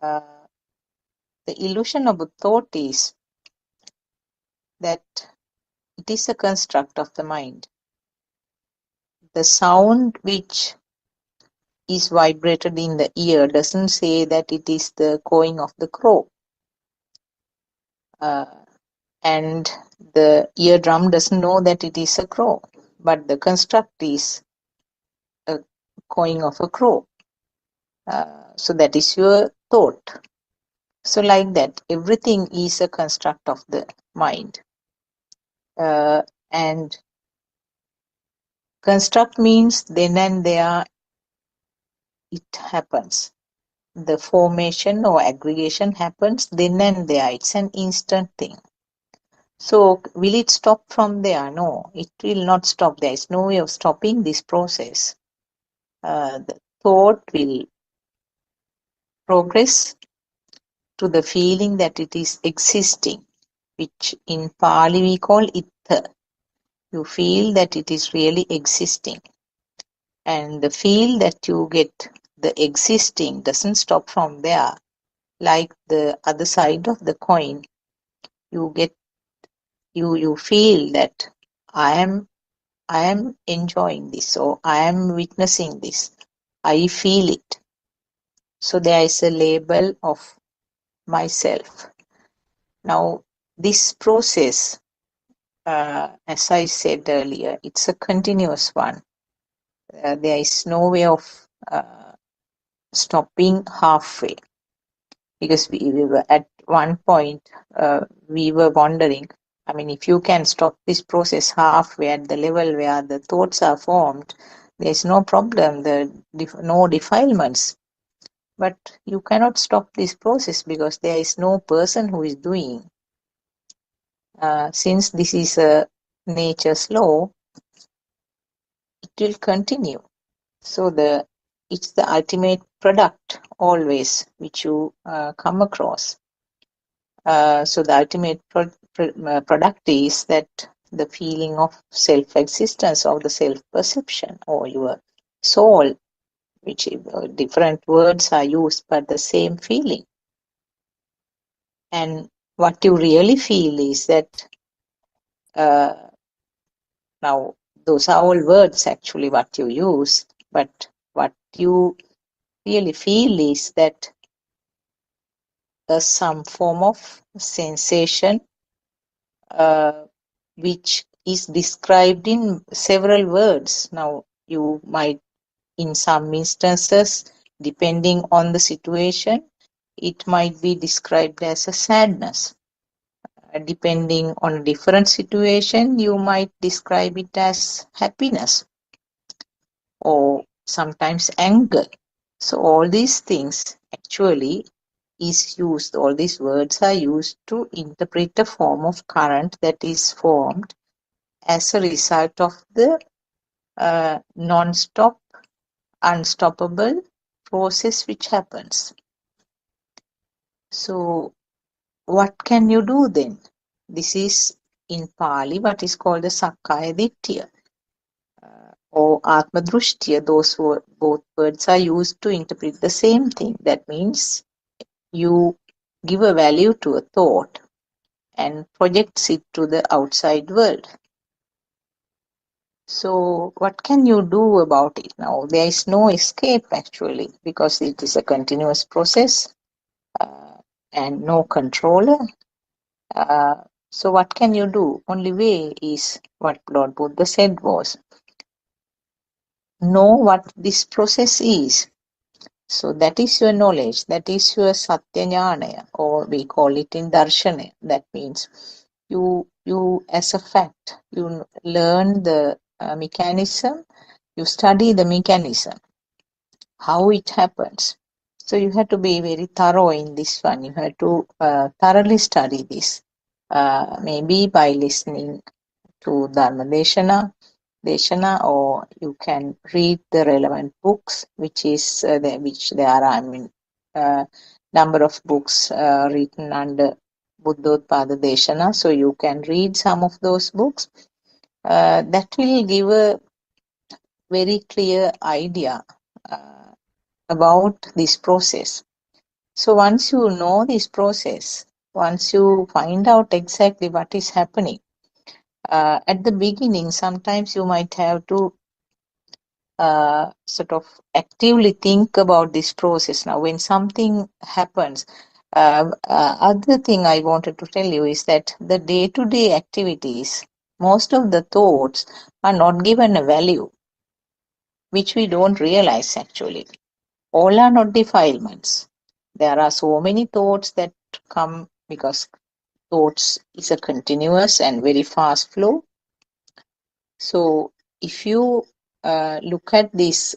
The illusion of a thought is that it is a construct of the mind. The sound which is vibrated in the ear doesn't say that it is the cawing of the crow. And the eardrum doesn't know that it is a crow, but the construct is a cawing of a crow. So that is your thought. So like that, everything is a construct of the mind. And construct means then and there it happens. The formation or aggregation happens then and there. It's an instant thing. So will it stop from there? No, it will not stop. There is no way of stopping this process. The thought will progress to the feeling that it is existing, which in Pali we call itha. You feel that it is really existing. And the feel that you get the existing doesn't stop from there. Like the other side of the coin, you get you feel that I am enjoying this, or I am witnessing this. I feel it. So there is a label of myself. Now, this process, as I said earlier, it's a continuous one. There is no way of stopping halfway, because we were at one point, we were wondering, I mean, if you can stop this process halfway at the level where the thoughts are formed, there's no problem, no defilements. But you cannot stop this process because there is no person who is doing. Since this is a nature's law, it will continue. So it's the ultimate product always which you come across. So the ultimate product is that the feeling of self-existence, or the self-perception, or your soul, which different words are used, but the same feeling. And what you really feel is that, now those are all words actually what you use, but what you really feel is that some form of sensation which is described in several words. Now, you might, in some instances, depending on the situation, it might be described as a sadness. Depending on a different situation, you might describe it as happiness, or sometimes anger. So all these things actually is used, all these words are used to interpret a form of current that is formed as a result of the non-stop, unstoppable process which happens. So what can you do then? This is in Pali what is called the Sakkaya Ditthiya or Atma Drushtiya. Both words are used to interpret the same thing. That means you give a value to a thought and projects it to the outside world. So what can you do about it now? There is no escape actually, because it is a continuous process and no controller. So what can you do? Only way is what Lord Buddha said was, know what this process is. So that is your knowledge, that is your Satya Jnanaya, or we call it in Darshana. That means you as a fact, you learn the mechanism, you study the mechanism, how it happens. So you have to be very thorough in this one. You have to thoroughly study this, maybe by listening to Dharma Deshana, or you can read the relevant books, which there are, I mean, number of books written under Buddothpado Deshana. So you can read some of those books. That will give a very clear idea about this process. So once you know this process, once you find out exactly what is happening, at the beginning, sometimes you might have to sort of actively think about this process. Now, when something happens, other thing I wanted to tell you is that the day-to-day activities, most of the thoughts are not given a value, which we don't realize actually. All are not defilements. There are so many thoughts that come because thoughts is a continuous and very fast flow. So if you look at these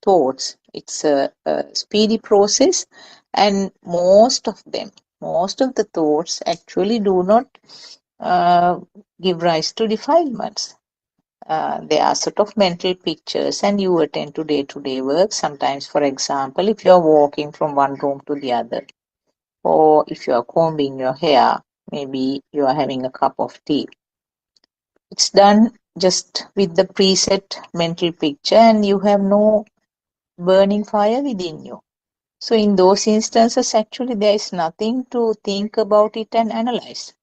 thoughts, it's a speedy process, and most of the thoughts actually do not give rise to defilements. They are sort of mental pictures, and you attend to day-to-day work. Sometimes, for example, if you are walking from one room to the other, or if you are combing your hair, maybe you are having a cup of tea. It's done just with the preset mental picture, and you have no burning fire within you. So in those instances, actually, there is nothing to think about it and analyze.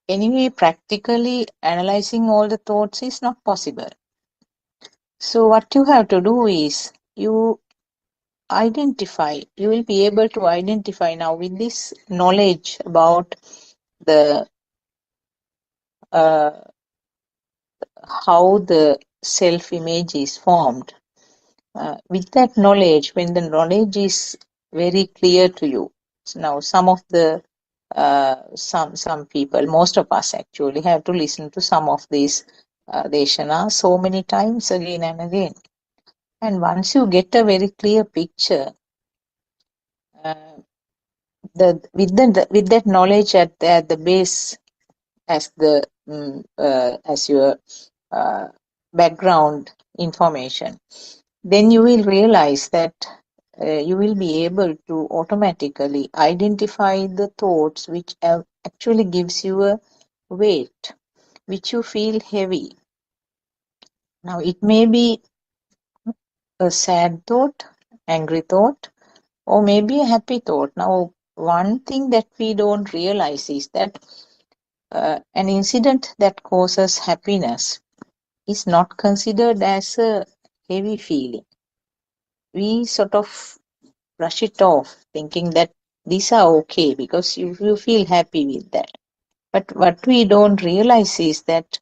Anyway, practically analyzing all the thoughts is not possible. So what you have to do is you will be able to identify now with this knowledge about the how the self-image is formed. With that knowledge, when the knowledge is very clear to you, so now some of the some people, most of us actually have to listen to some of these deshanas so many times again and again. And once you get a very clear picture, with that knowledge at the base as the as your background information, then you will realize that you will be able to automatically identify the thoughts which actually gives you a weight, which you feel heavy. Now it may be a sad thought, angry thought, or maybe a happy thought. Now one thing that we don't realize is that an incident that causes happiness is not considered as a heavy feeling. We sort of brush it off, thinking that these are okay because you feel happy with that. But what we don't realize is that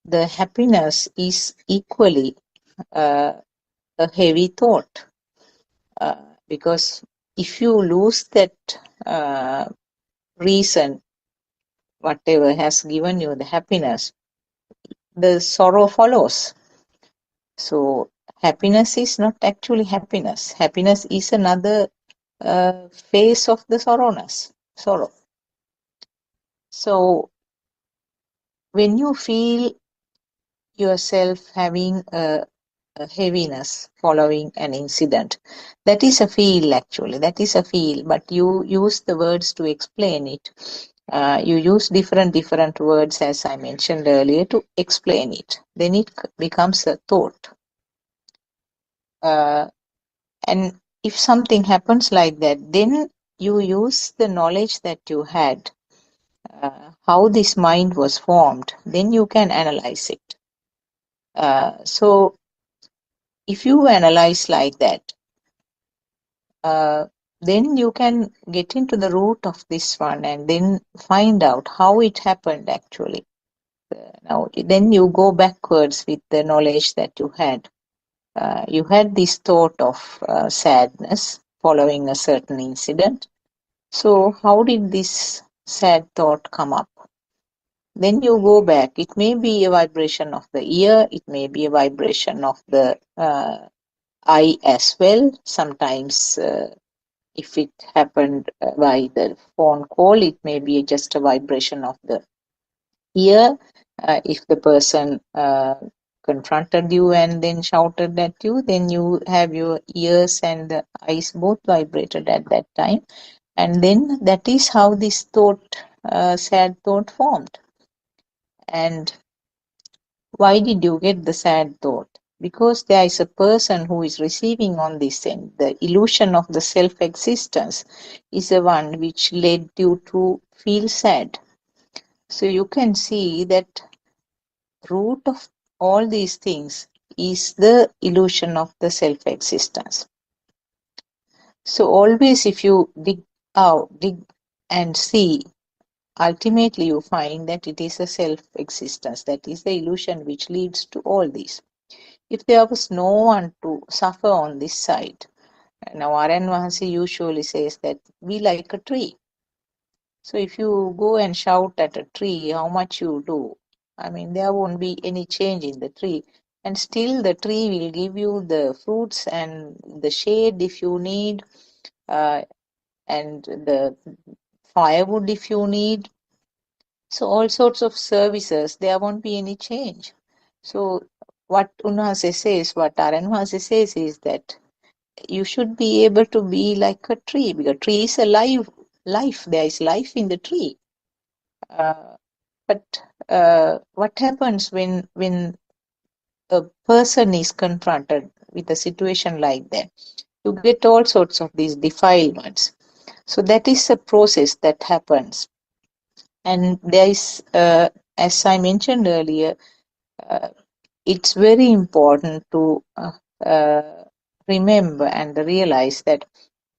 the happiness is equally a heavy thought. Because if you lose that reason, whatever has given you the happiness, the sorrow follows. So happiness is not actually happiness. Happiness is another phase of the sorrow. So when you feel yourself having a heaviness following an incident, that is a feel actually, that is a feel, but you use the words to explain it. You use different words, as I mentioned earlier, to explain it. Then it becomes a thought. And if something happens like that, then you use the knowledge that you had, how this mind was formed, then you can analyze it. So if you analyze like that, then you can get into the root of this one and then find out how it happened actually. Now, then you go backwards with the knowledge that you had. You had this thought of sadness following a certain incident. So how did this sad thought come up? Then you go back. It may be a vibration of the ear. It may be a vibration of the eye as well. Sometimes if it happened by the phone call, it may be just a vibration of the ear. If the person confronted you and then shouted at you, then you have your ears and the eyes both vibrated at that time. And then that is how this thought, sad thought formed. And why did you get the sad thought? Because there is a person who is receiving on this end. The illusion of the self-existence is the one which led you to feel sad. So you can see that root of all these things is the illusion of the self-existence. So always if you dig and see, ultimately you find that it is a self-existence. That is the illusion which leads to all this. If there was no one to suffer on this side, Now, Aran Vahasi usually says that be like a tree. So if you go and shout at a tree how much you do, I mean, there won't be any change in the tree. And still the tree will give you the fruits and the shade if you need, and the firewood if you need. So all sorts of services, there won't be any change. So what Unhase says, what Aranhase says is that you should be able to be like a tree, because tree is alive, life. There is life in the tree. But what happens when a person is confronted with a situation like that? You get all sorts of these defilements. So that is a process that happens. And there is, as I mentioned earlier, uh, it's very important to remember and realize that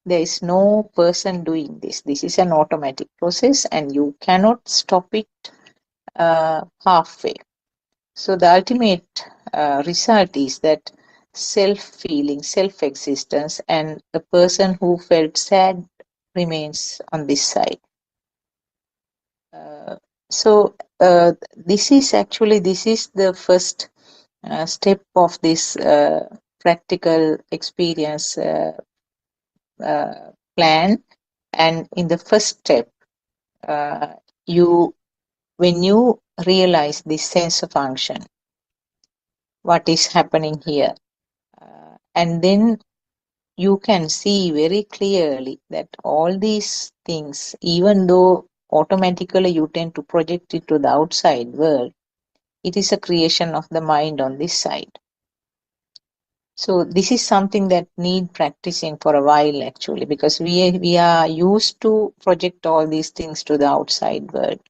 there is no person doing this. This is an automatic process and you cannot stop it halfway. So the ultimate result is that self-feeling, self-existence, and a person who felt sad remains on this side. So this is the first step of this practical experience plan. And in the first step, uh, you when you realize this sense of function, what is happening here, and then you can see very clearly that all these things, even though automatically you tend to project it to the outside world, it is a creation of the mind on this side. So this is something that need practicing for a while actually, because we are used to project all these things to the outside world.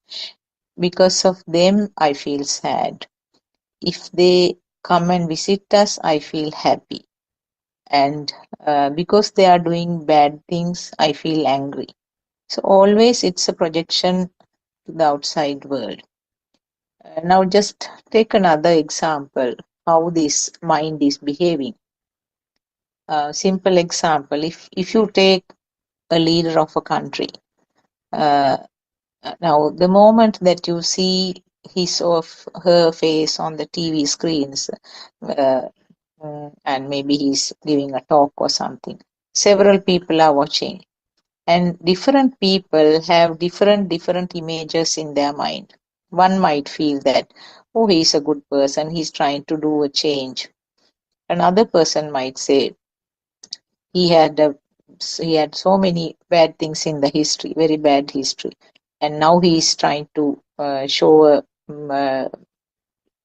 Because of them, I feel sad. If they come and visit us, I feel happy. And because they are doing bad things, I feel angry. So always it's a projection to the outside world. Now just take another example, how this mind is behaving. Simple example, if you take a leader of a country, uh, now the moment that you see his or her face on the TV screens, uh, and maybe he's giving a talk or something, several people are watching, and different people have different images in their mind. One might feel that, oh, he's a good person, he's trying to do a change. Another person might say he had a, he had so many bad things in the history, very bad history, and now he is trying to show a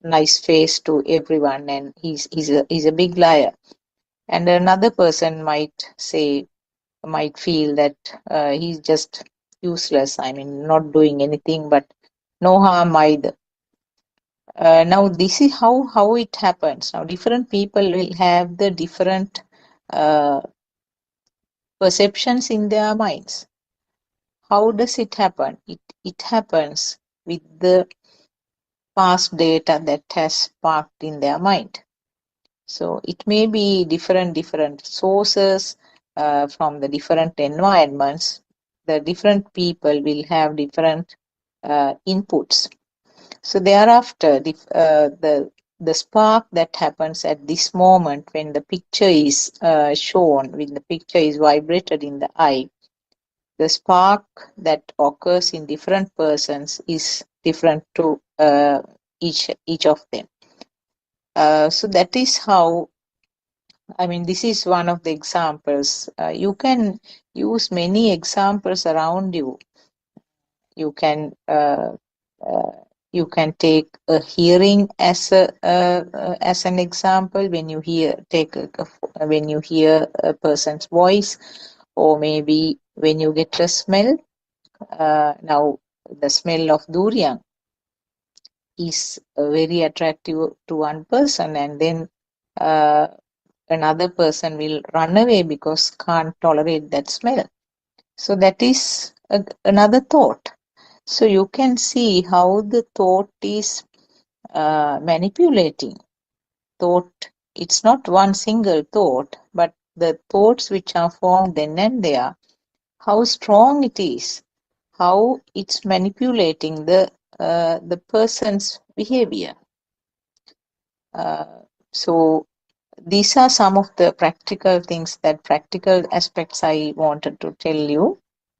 nice face to everyone, and he's a big liar. And another person might feel that he's just useless. I mean, not doing anything, but no harm either. Now this is how it happens. Now different people will have the different uh, perceptions in their minds. How does it happen? It happens with the past data that has sparked in their mind. So it may be different sources from the different environments. The different people will have different inputs. So thereafter, the spark that happens at this moment when the picture is shown, when the picture is vibrated in the eye, the spark that occurs in different persons is different to each of them. So that is how, I mean, this is one of the examples. You can use many examples around you. You can take a hearing as as an example. When you when you hear a person's voice, or maybe when you get a smell. Now the smell of durian is very attractive to one person, and then uh, another person will run away because can't tolerate that smell. So that is another thought. So you can see how the thought is manipulating. Thought, it's not one single thought, but the thoughts which are formed then and there, how strong it is, how it's manipulating the person's behavior. So these are some of the practical aspects I wanted to tell you.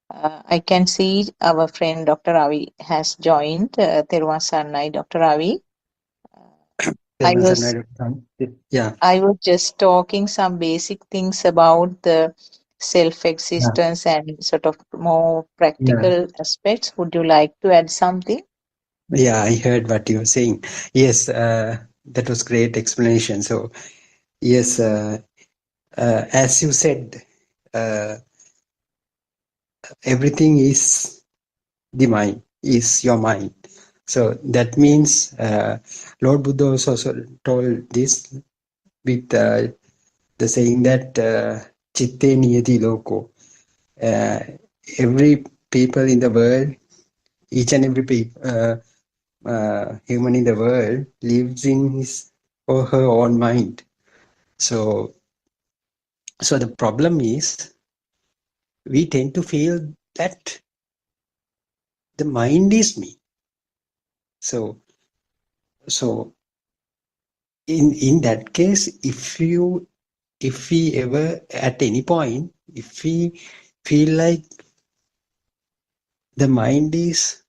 I can see our friend Dr. Ravi has joined. Terwa Sarnai, Dr. Ravi. There I was was another yeah, I was just talking some basic things about the yeah, self-existence and sort of more yeah. practical aspects. Would you like to add something? Yeah, I heard what you were saying. Yes, that was great explanation. So, yes, as you said, uh, everything is the mind, is your mind. So that means Lord Buddha also told this with the saying that chitte niyati loko. Uh, every people in the world, each and every human in the world lives in his or her own mind. So, so the problem is we tend to feel that the mind is me. So, so in that case, if we ever at any point, if we feel like the mind is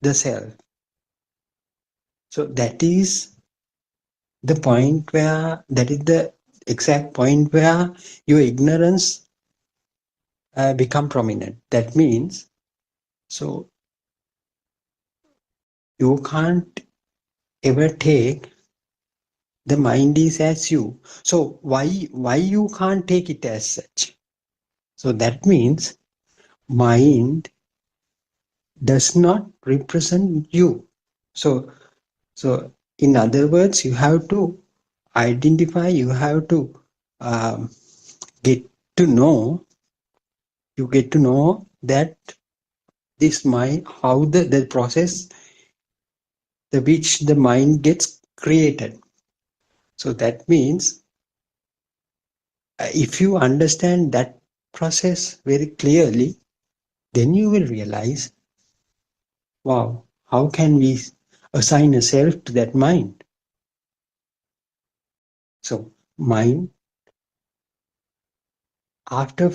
the self, so that is the point where, that is the exact point where your ignorance become prominent. That means, so you can't ever take the mind is as you. So why you can't take it as such? So that means mind does not represent you. So so in other words, you have to identify, you have to um, get to know, you get to know that this mind, how the process, the which the mind gets created. So that means if you understand that process very clearly, then you will realize, wow, how can we assign a self to that mind? So mind, after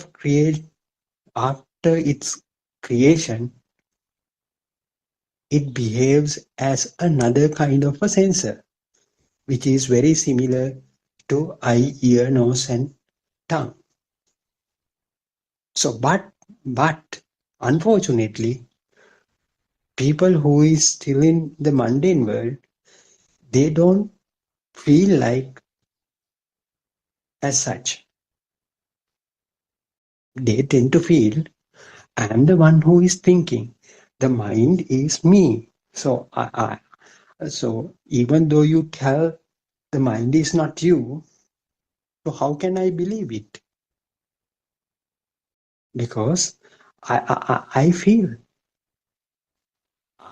after its creation, it behaves as another kind of a sensor, which is very similar to eye, ear, nose, and tongue. So, but unfortunately, people who is still in the mundane world, they don't feel like as such. They tend to feel, I am the one who is thinking. The mind is me. So, so even though you tell the mind is not you, so how can I believe it? Because I feel,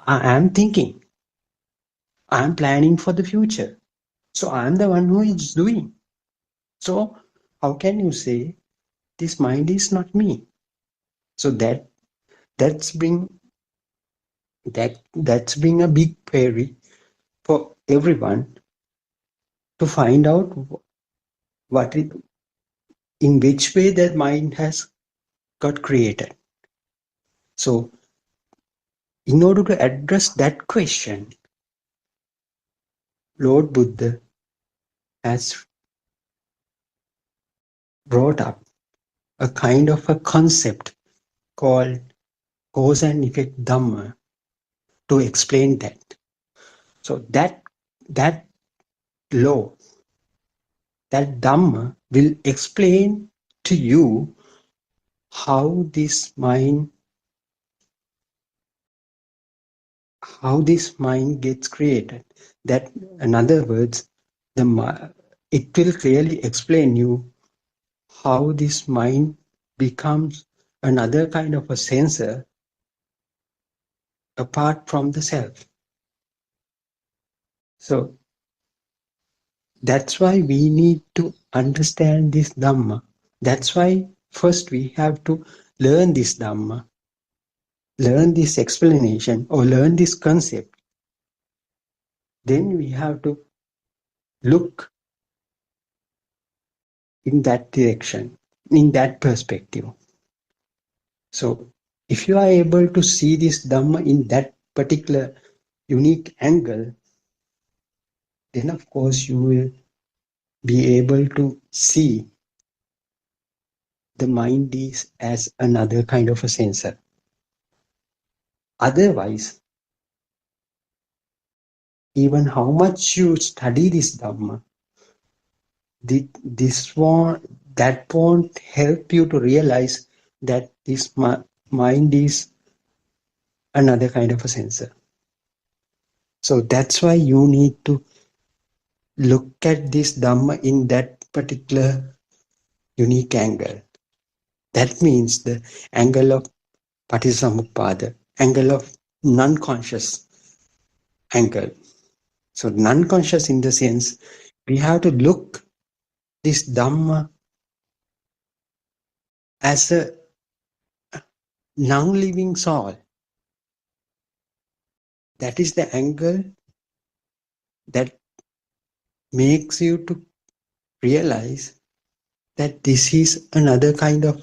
I am thinking, I am planning for the future. So I am the one who is doing. So how can you say this mind is not me? So that's bring that's bring a big query for everyone to find out what it, in which way that mind has got created. So in order to address that question, Lord Buddha has brought up a kind of a concept called cause and effect Dhamma to explain that. So that law, that Dhamma will explain to you how this mind gets created. That, in other words, it will clearly explain you how this mind becomes another kind of a sensor apart from the self. So That's why we need to understand this Dhamma. That's why first we have to learn this Dhamma, learn this explanation or learn this concept. Then we have to look in that direction, in that perspective. So if you are able to see this Dhamma in that particular unique angle, then of course you will be able to see the mind is as another kind of a sensor. Otherwise, even how much you study this Dhamma, that won't help you to realize that this mind is another kind of a sensor. So that's why you need to look at this Dhamma in that particular unique angle. That means the angle of Patisamuppada, angle of non-conscious angle. So non-conscious in the sense, we have to look this Dhamma as a non-living soul. That is the angle that makes you to realize that this is another kind of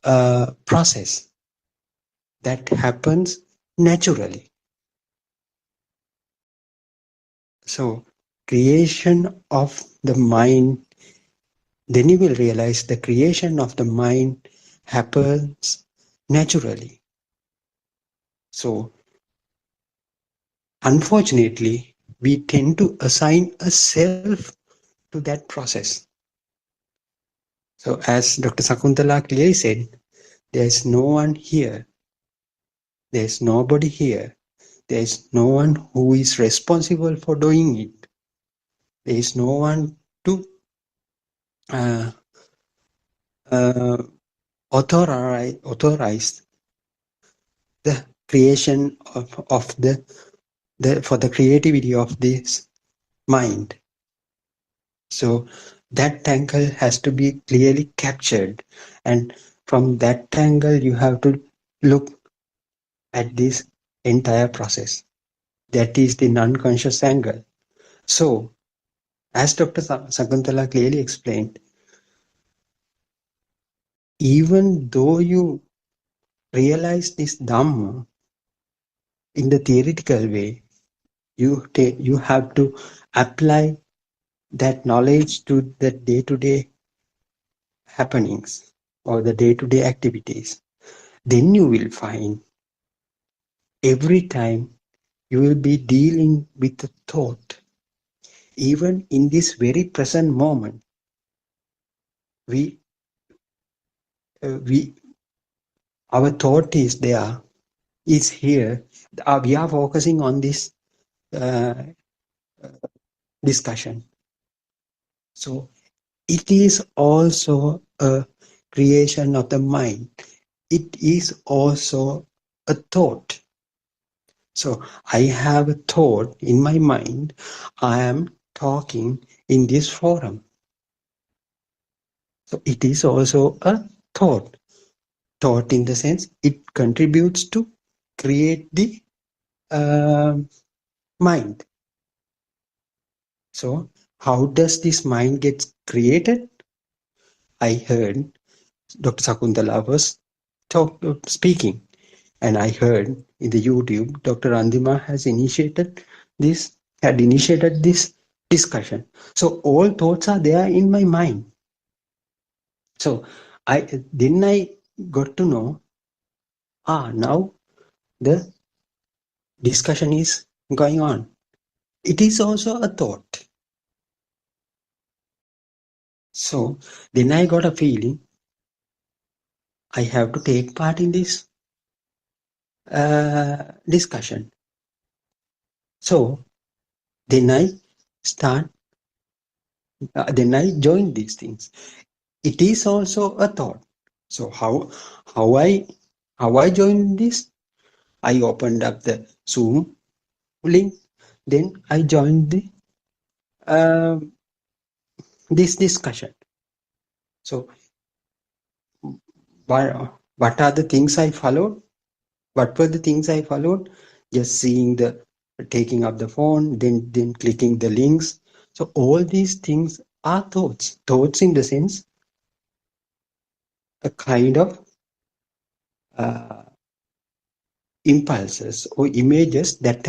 a process that happens naturally. So creation of the mind, then you will realize the creation of the mind happens naturally. So unfortunately, we tend to assign a self to that process. So as Dr. Sakuntala clearly said, there is no one here. There is nobody here. There is no one who is responsible for doing it. There is no one to uh, authorize the creation of the for the creativity of this mind. So that angle has to be clearly captured, and from that angle you have to look at this entire process. That is the non-conscious angle. So as Dr. Sakuntala clearly explained, even though you realize this Dhamma in the theoretical way, you have to apply that knowledge to the day-to-day happenings or the day-to-day activities. Then you will find every time you will be dealing with the thought. Even in this very present moment, our thought is there, is here. We are focusing on this discussion. So it is also a creation of the mind. It is also a thought. So I have a thought in my mind. I am talking in this forum. So it is also a thought. Thought in the sense it contributes to create the mind. So how does this mind get created? I heard Dr. Sakuntala was speaking, and I heard in the YouTube Dr. Andima had initiated this discussion. So all thoughts are there in my mind. So I got to know, now the discussion is going on. It is also a thought. So then I got a feeling I have to take part in this discussion. So then I join these things. It is also a thought. So how I joined this? I opened up the Zoom link, then I joined the um, this discussion. So what are the things I followed? What were the things I followed? Just seeing the taking up the phone, then clicking the links. So all these things are thoughts. Thoughts in the sense a kind of uh, impulses or images that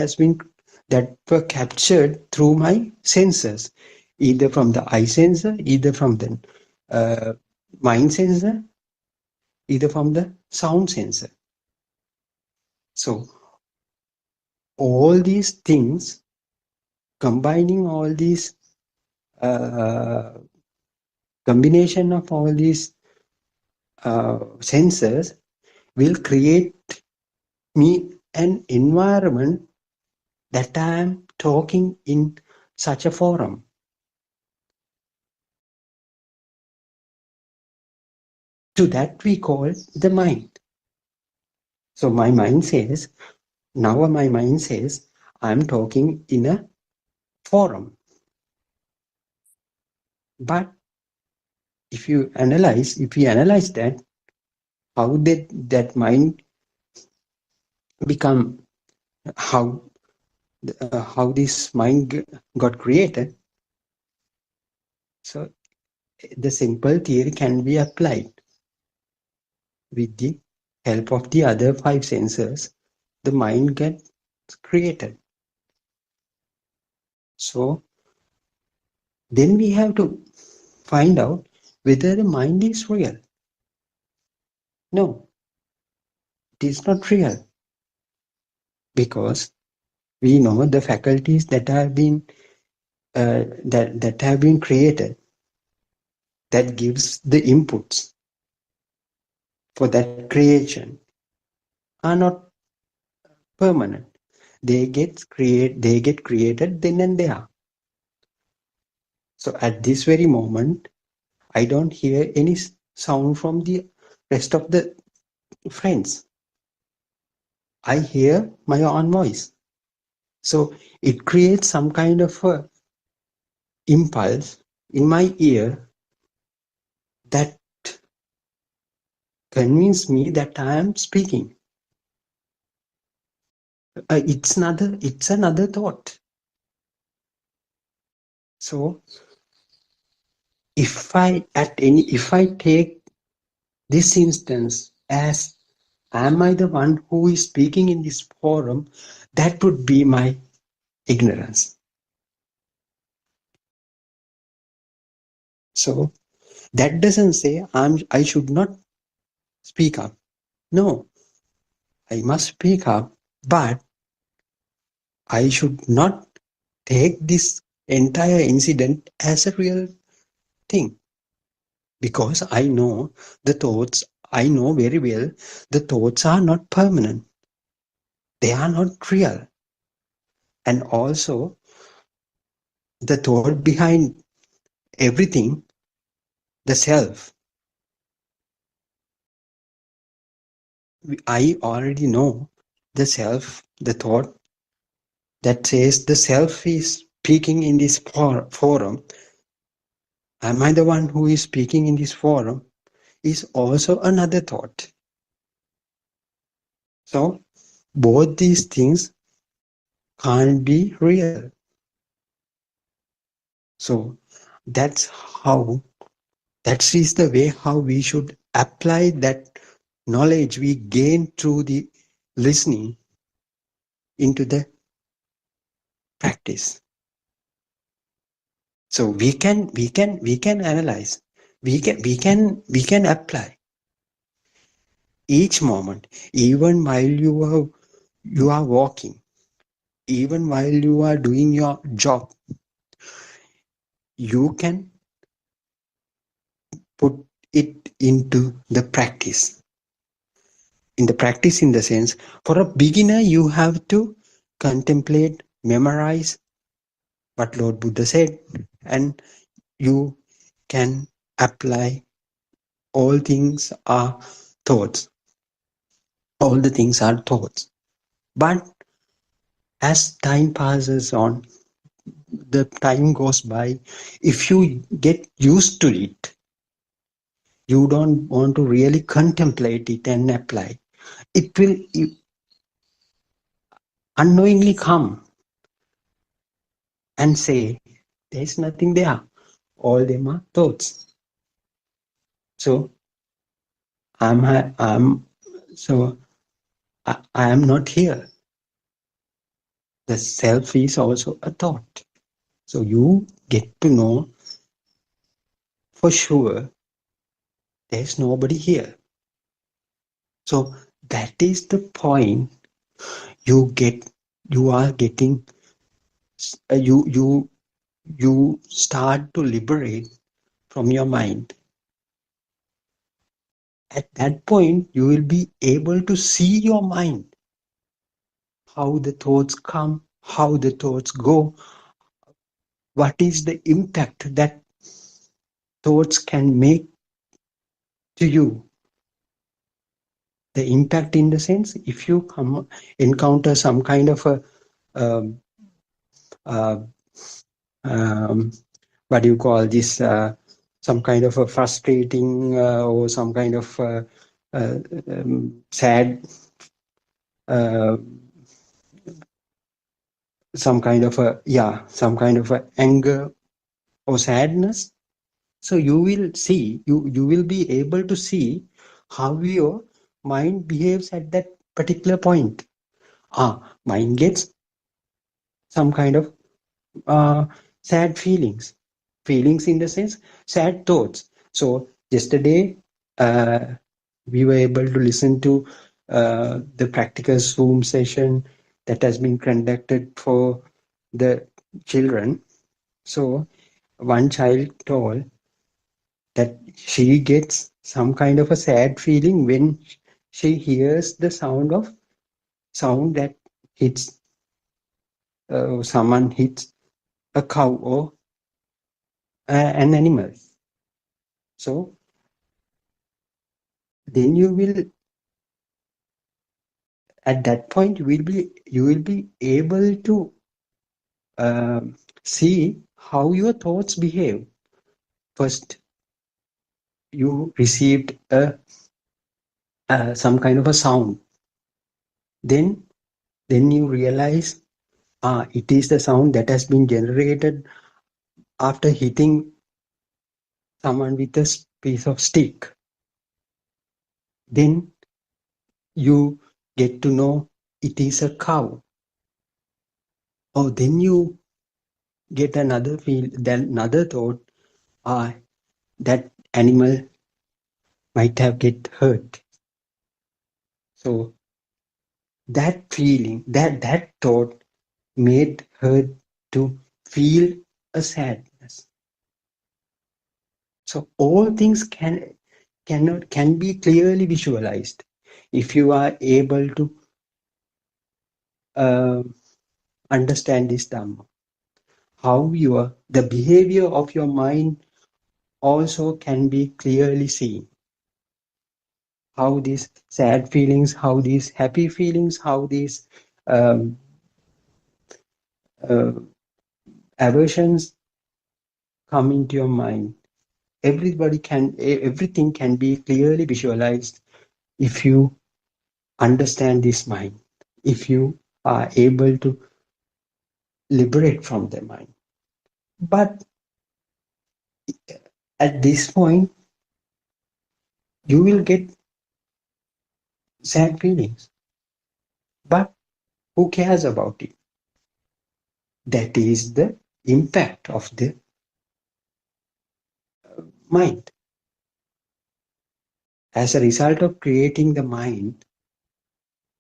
were captured through my senses, either from the eye sensor, either from the mind sensor, either from the sound sensor. So all these things, combining all these uh, combination of all these sensors will create me an environment that I am talking in such a forum. To that we call the mind. So my mind says, now my mind says, I'm talking in a forum. But if we analyze that, how did that mind become, how this mind got created? So the simple theory can be applied with the help of the other five sensors. The mind gets created. So then we have to find out whether the mind is real. No, it is not real, because we know the faculties that have been that have been created, that gives the inputs for that creation, are not permanent. They get created then and there. So at this very moment, I don't hear any sound from the rest of the friends. I hear my own voice. So it creates some kind of a impulse in my ear that convinces me that I am speaking. It's another thought. So if I take this instance as, am I the one who is speaking in this forum, that would be my ignorance. So that doesn't say I should not speak up. No, I must speak up, but I should not take this entire incident as a real thing, because I know I know very well the thoughts are not permanent. They are not real. And also, the thought behind everything, the self, I already know the self, the thought that says the self is speaking in this forum. Am I the one who is speaking in this forum? Is also another thought. So both these things can't be real. So that is the way how we should apply that knowledge we gain through the listening into the practice. So we can analyze, we can apply each moment, even while you are walking, even while you are doing your job. You can put it into the practice. In the practice, in the sense, for a beginner, you have to contemplate, memorize what Lord Buddha said, and you can apply. All things are thoughts. All the things are thoughts. But as time passes on, the time goes by, if you get used to it, you don't want to really contemplate it and apply, it will unknowingly come and say, there's nothing there. All them are thoughts. So so I am not here. The self is also a thought. So you get to know for sure there's nobody here. So that is the point you are getting, you start to liberate from your mind. At that point, you will be able to see your mind, how the thoughts come, how the thoughts go, what is the impact that thoughts can make to you. The impact in the sense, if you encounter some kind of a um, uh, what do you call this, some kind of a frustrating or some kind of sad, uh, some kind of a anger or sadness. So you will see, you will be able to see how your mind behaves at that particular point. Mind gets some kind of sad feelings in the sense, sad thoughts. So yesterday we were able to listen to the practical Zoom session that has been conducted for the children. So one child told that she gets some kind of a sad feeling when she hears the sound that hits, someone hits a cow or an animal. So then you will, at that point, you will be able to see how your thoughts behave. First, you received some kind of a sound. Then you realize, it is the sound that has been generated after hitting someone with a piece of stick. Then you get to know it is a cow. Oh, then you get another another thought, that animal might have get hurt. So that feeling, that thought made her to feel a sadness. So all things can be clearly visualized if you are able to understand this Dhamma. How the behavior of your mind also can be clearly seen. How these sad feelings, how these happy feelings, how these um, uh, aversions come into your mind. Everything can be clearly visualized if you understand this mind, if you are able to liberate from the mind. But at this point, you will get sad feelings. But who cares about it? That is the impact of the mind. As a result of creating the mind,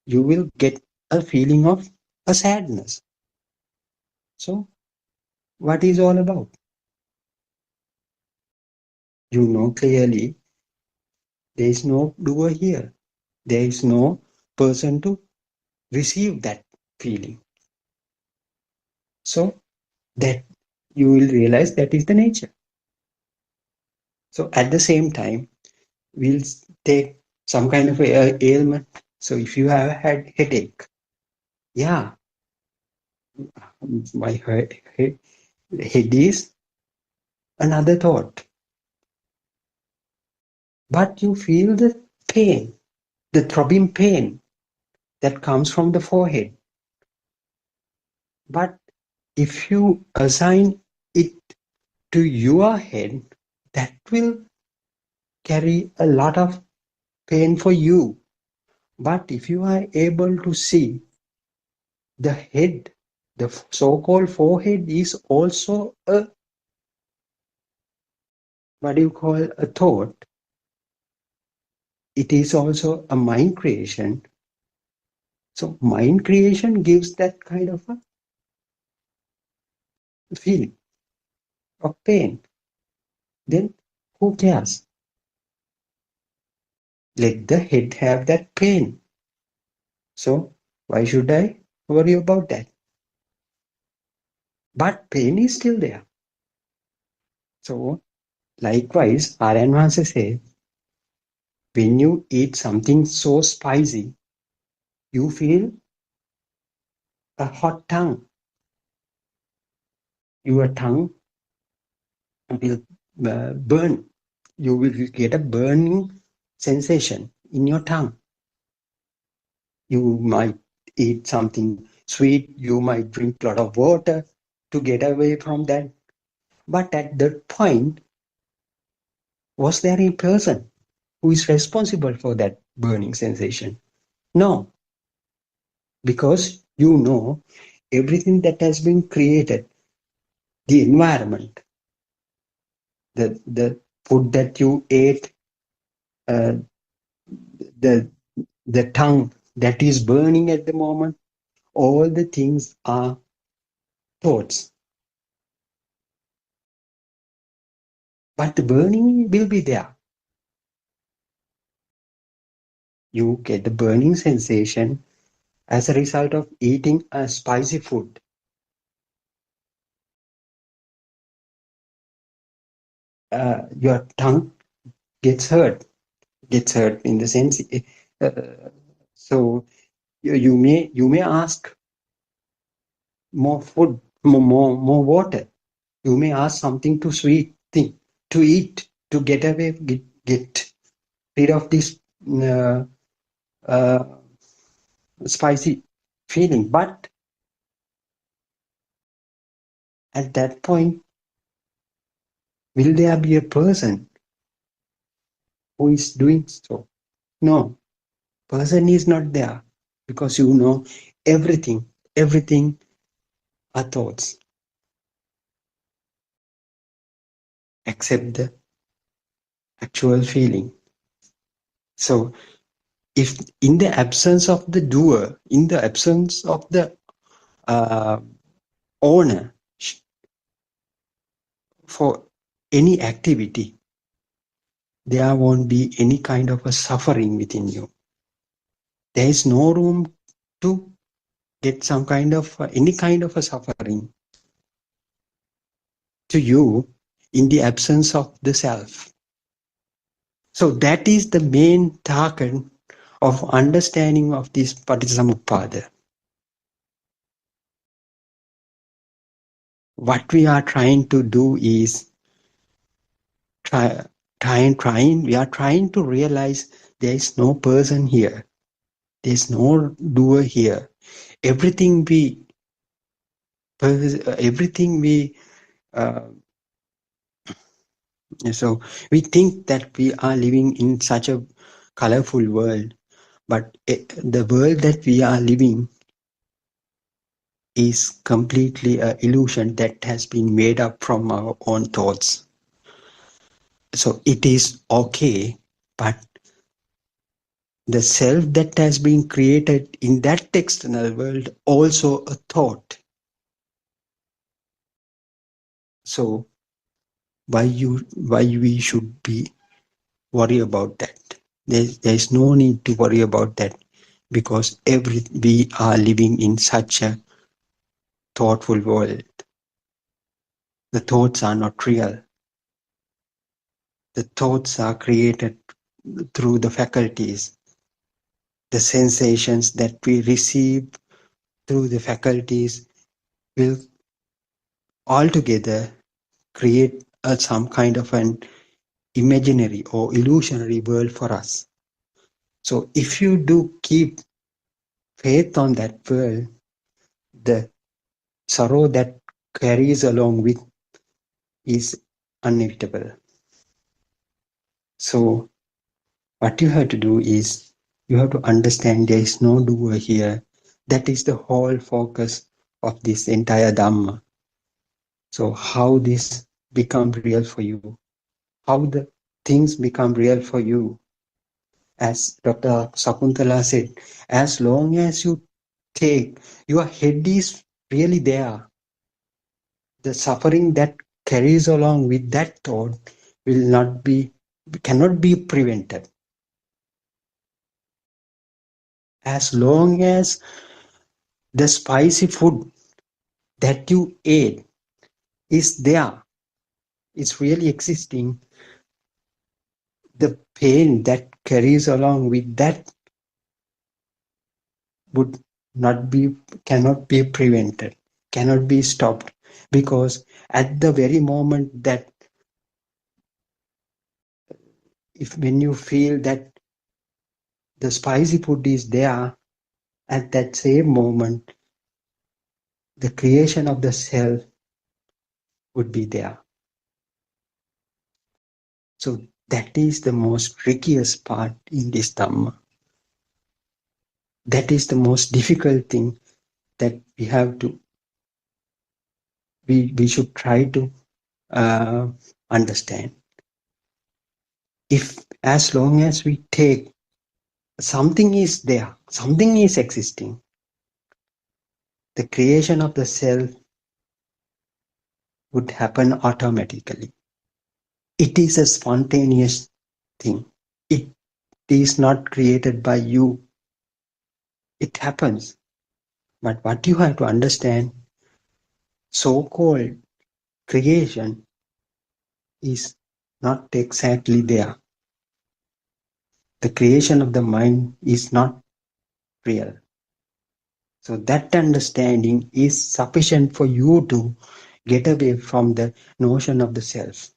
you will get a feeling of a sadness. So, what is all about? You know clearly there is no doer here. There is no person to receive that feeling. So, that you will realize that is the nature. So, at the same time, we'll take some kind of ailment. So, if you have had headache, yeah, my head Head is another thought. But you feel the pain, the throbbing pain that comes from the forehead. But if you assign it to your head, that will carry a lot of pain for you. But if you are able to see the head, the so-called forehead is also a, what do you call, a thought. It is also a mind creation. So mind creation gives that kind of a feeling of pain. Then who cares? Let the head have that pain. So why should I worry about that? But pain is still there. So likewise, Aryan Vance says, when you eat something so spicy, you feel a hot tongue. Your tongue will burn. You will get a burning sensation in your tongue. You might eat something sweet. You might drink a lot of water to get away from that. But at that point, was there a person who is responsible for that burning sensation? No, because you know everything that has been created, the environment, the food that you ate, uh, the tongue that is burning at the moment, all the things are thoughts. But the burning will be there. You get the burning sensation as a result of eating a spicy food. Your tongue gets hurt in the sense. Uh, so you may ask more food, more water. You may ask something to sweet thing to eat to get away, get rid of this uh, uh, spicy feeling. But at that point, will there be a person who is doing so? No, person is not there, because you know everything are thoughts except the actual feeling. So if in the absence of the doer, in the absence of the uh, owner for any activity, there won't be any kind of a suffering within you. There is no room to get some kind of any kind of a suffering to you in the absence of the self. So that is the main target of understanding of this Paticcasamuppada. What we are trying to do is we are trying to realize there is no person here. There is no doer here. Everything we uh, so we think that we are living in such a colorful world, but the world that we are living is completely an illusion that has been made up from our own thoughts. So it is okay, but the self that has been created in that external world also a thought. So why we should be worry about that? There's no need to worry about that, because we are living in such a thoughtful world. The thoughts are not real. The thoughts are created through the faculties. The sensations that we receive through the faculties will altogether create some kind of an imaginary or illusionary world for us. So if you do keep faith on that world, the sorrow that carries along with is inevitable. So what you have to do is you have to understand there is no doer here. That is the whole focus of this entire Dhamma. So how this become real for you, how the things become real for you. As Dr. Sakuntala said, as long as you take, your head is really there. The suffering that carries along with that thought will not be, cannot be prevented. As long as the spicy food that you ate is there, it's really existing, the pain that carries along with that would not be, cannot be prevented, cannot be stopped, because at the very moment that, if when you feel that the spicy food is there, at that same moment the creation of the self would be there. So that is the most trickiest part in this Dhamma. That is the most difficult thing that we have to, we should try to understand. If as long as we take something is there, something is existing, the creation of the self would happen automatically. It is a spontaneous thing. It is not created by you. It happens. But what you have to understand, so-called creation is not exactly there. The creation of the mind is not real. So that understanding is sufficient for you to get away from the notion of the self.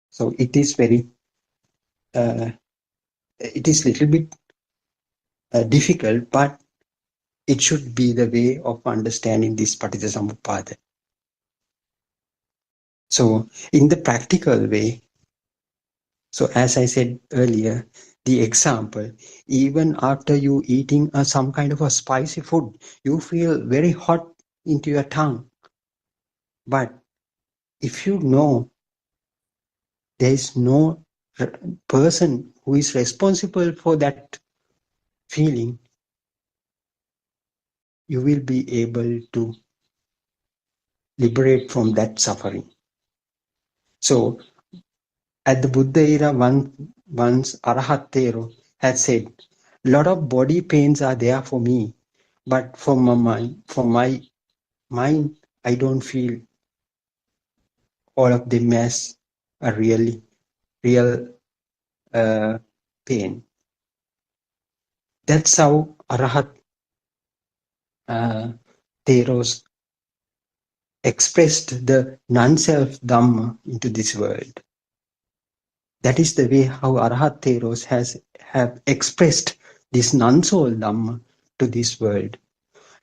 So it is very, it is little bit difficult, but it should be the way of understanding this Paticcasamuppada. So in the practical way, so as I said earlier, the example, even after you eating some kind of a spicy food, you feel very hot into your tongue. But if you know there is no person who is responsible for that feeling, you will be able to liberate from that suffering. So at the Buddha era, once Arahat Thero had said, a lot of body pains are there for me, but for my mind, I don't feel all of them as a really real pain. That's how Arahat Theros expressed the non-self Dhamma into this world. That is the way how Arahat Theros have expressed this non-soul Dhamma to this world.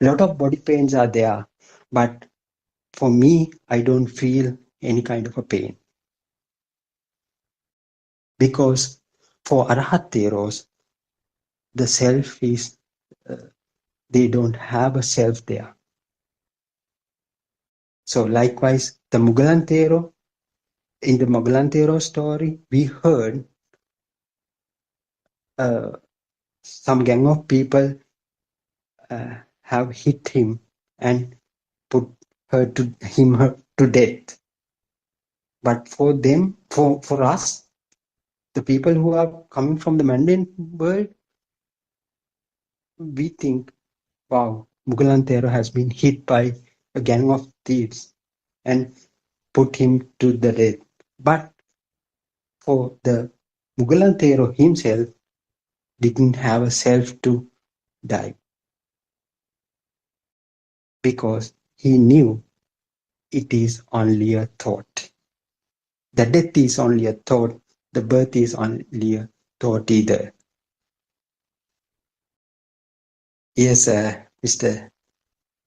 A lot of body pains are there, but for me, I don't feel any kind of a pain. Because for Arahat Theros, the self is, they don't have a self there. So likewise, the Mugalan Thero, in the Mugalan Thero story, we heard some gang of people have hit him and put him to death. But for them, for us, the people who are coming from the mundane world, we think, wow, Mugalan Thero has been hit by a gang of thieves and put him to the death. But for the Mugalan Thero himself, didn't have a self to die, because He knew it is only a thought. The death is only a thought. The birth is only a thought either. Yes, Mr.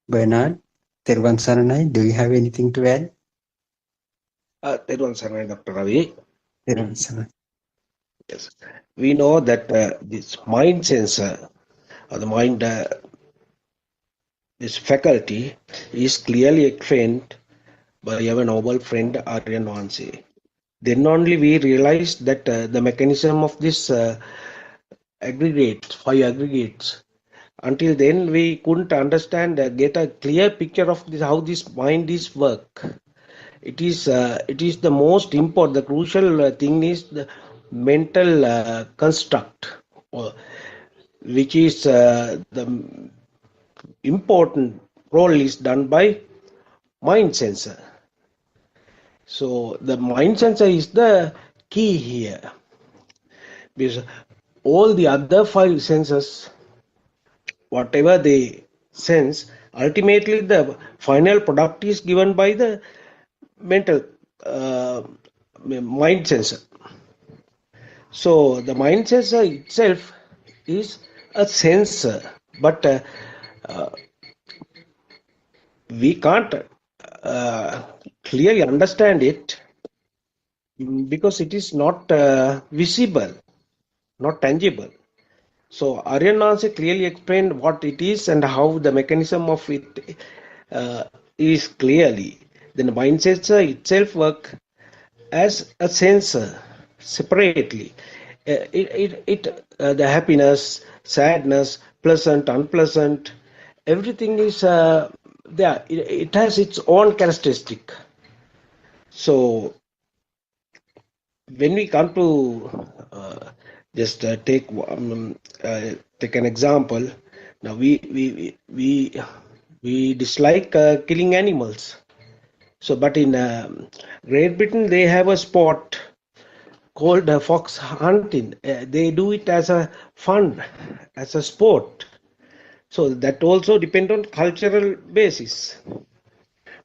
Bernard, Tervan Saranai, do you have anything to add? That one, Dr. Ravi. Tervan Saranai. Yes, we know that this mind sensor or the mind, this faculty is clearly explained by our noble friend Aryan Vansi. Then only we realized that the mechanism of this aggregates, 5 aggregates. Until then, we couldn't understand, get a clear picture of this, how this mind is work. It is the most important, the crucial thing is the mental construct, which is the important role is done by mind sensor. So the mind sensor is the key here, because all the other 5 senses, whatever they sense, ultimately the final product is given by the mental mind sensor. So the mind sensor itself is a sensor, but we can't clearly understand it because it is not visible, not tangible. So Aryan Nanse clearly explained what it is and how the mechanism of it is clearly. Then the mind sensor itself work as a sensor separately. The happiness, sadness, pleasant, unpleasant, everything is there. It has its own characteristic. So when we come to just take an example. Now we dislike killing animals. So, but in Great Britain, they have a sport called fox hunting. They do it as a fun, as a sport. So that also depends on cultural basis.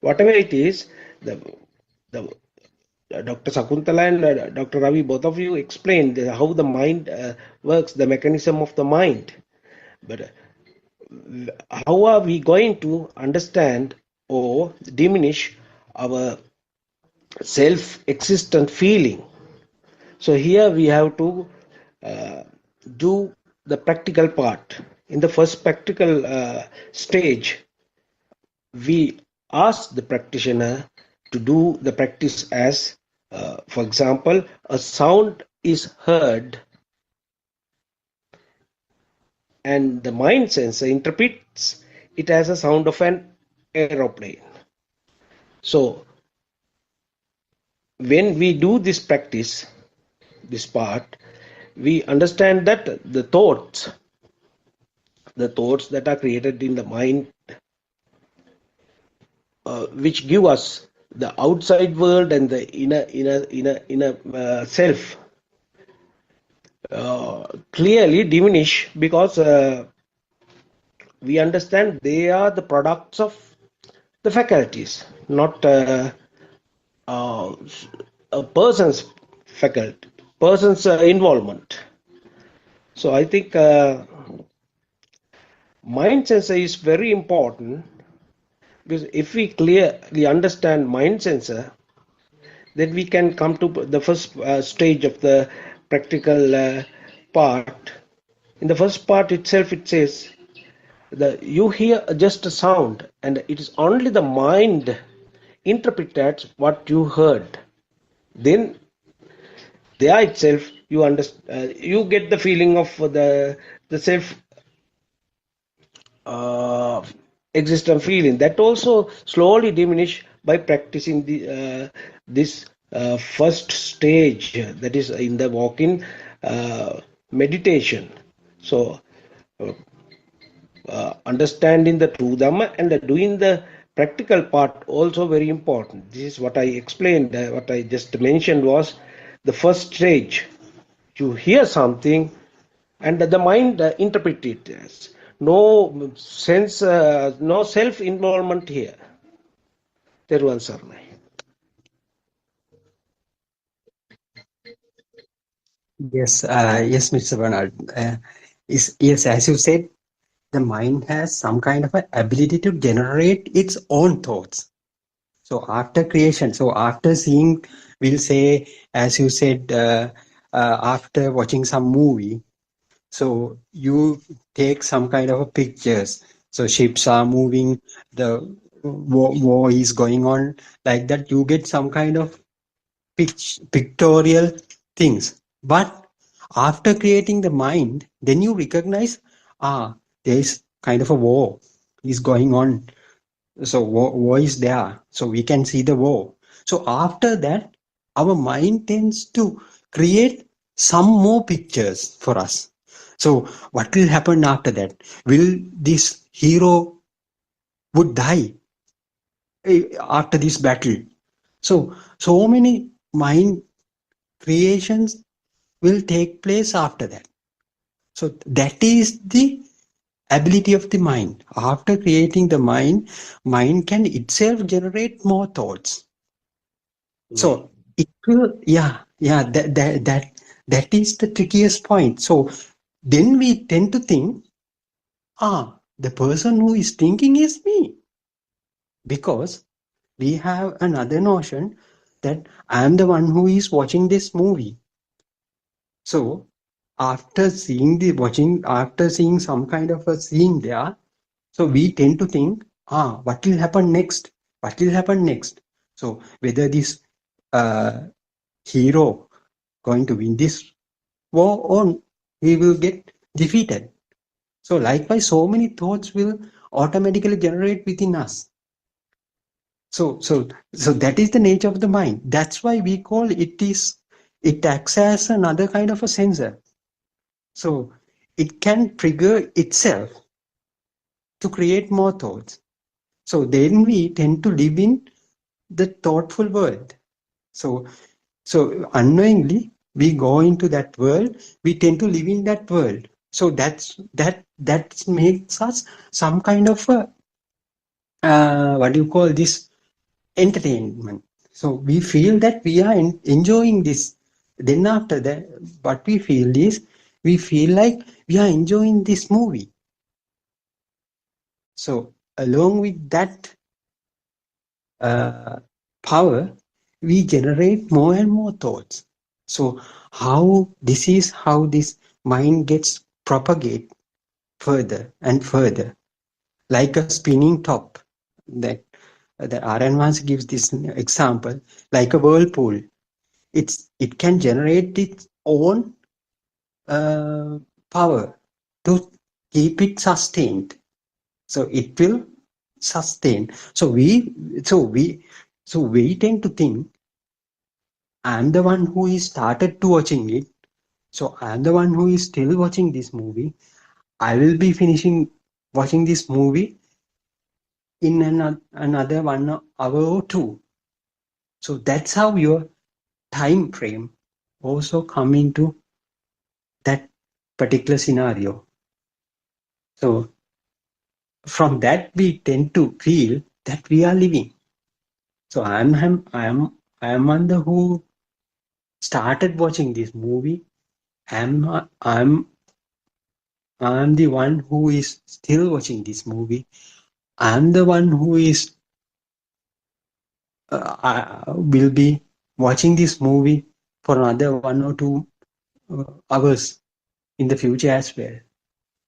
Whatever it is, the Dr. Sakuntala and Dr. Ravi, both of you explained how the mind works, the mechanism of the mind. But how are we going to understand or diminish our self-existent feeling? So here we have to do the practical part. In the first practical stage, we ask the practitioner to do the practice as, for example, a sound is heard and the mind sensor interprets it as a sound of an aeroplane. So when we do this practice, this part, we understand that the thoughts that are created in the mind, which give us the outside world and the inner self, clearly diminish because we understand they are the products of the faculties, not a person's faculty, person's involvement. So I think mind sensor is very important, because if we clearly understand mind sensor, then we can come to the first stage of the practical part. In the first part itself, it says you hear just a sound, and it is only the mind interprets what you heard. Then there itself you understand, you get the feeling of the self existent feeling that also slowly diminish by practicing the this first stage, that is in the walk-in meditation. So understanding the true Dhamma and doing the practical part also very important. This is what I explained, what I just mentioned was the first stage. You hear something and the mind interpret it as no sense, no self-involvement here. Teruvan Sarnai. Yes, yes, Mr. Bernard. Yes, as you said, the mind has some kind of an ability to generate its own thoughts. So after creation, so after seeing, we'll say, as you said, after watching some movie, so you take some kind of a pictures. So ships are moving, the war is going on, like that. You get some kind of pictorial things. But after creating the mind, then you recognize, there is kind of a war is going on. So war is there. So we can see the war. So after that, our mind tends to create some more pictures for us. So what will happen after that? Will this hero would die after this battle? So many mind creations will take place after that. So that is the ability of the mind. After creating the mind can itself generate more thoughts. So it will, that is the trickiest point. So then we tend to think, the person who is thinking is me, because we have another notion that I am the one who is watching this movie. So after seeing some kind of a scene there, so we tend to think, what will happen next? What will happen next? So whether this uh, hero going to win this war or he will get defeated. So likewise, so many thoughts will automatically generate within us. So that is the nature of the mind. That's why we call it acts as another kind of a sensor. So it can trigger itself to create more thoughts. So then we tend to live in the thoughtful world. So unknowingly we go into that world. We tend to live in that world. So that makes us some kind of a what do you call this, entertainment. So we feel that we are enjoying this. Then after that, what we feel is we feel like we are enjoying this movie. So along with that uh, power, we generate more and more thoughts. So this is how this mind gets propagate further and further, like a spinning top. That Aaron Vance gives this example, like a whirlpool. It can generate its own power to keep it sustained. So it will sustain. So we tend to think, I'm the one who is started to watching it. So I'm the one who is still watching this movie. I will be finishing watching this movie in another 1 hour or two. So that's how your time frame also come into that particular scenario. So from that we tend to feel that we are living. So I am one the who started watching this movie. I'm I'm I'm the one who is still watching this movie. I'm the one who is I will be watching this movie for another 1 or 2 hours in the future as well.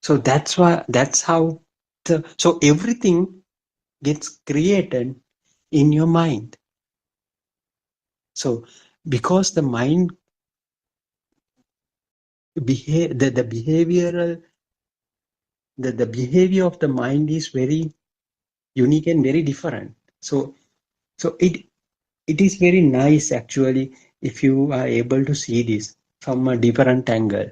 So that's how so everything gets created in your mind. So because the mind the behavioral the behavior of the mind is very unique and very different. So it is very nice actually if you are able to see this from a different angle.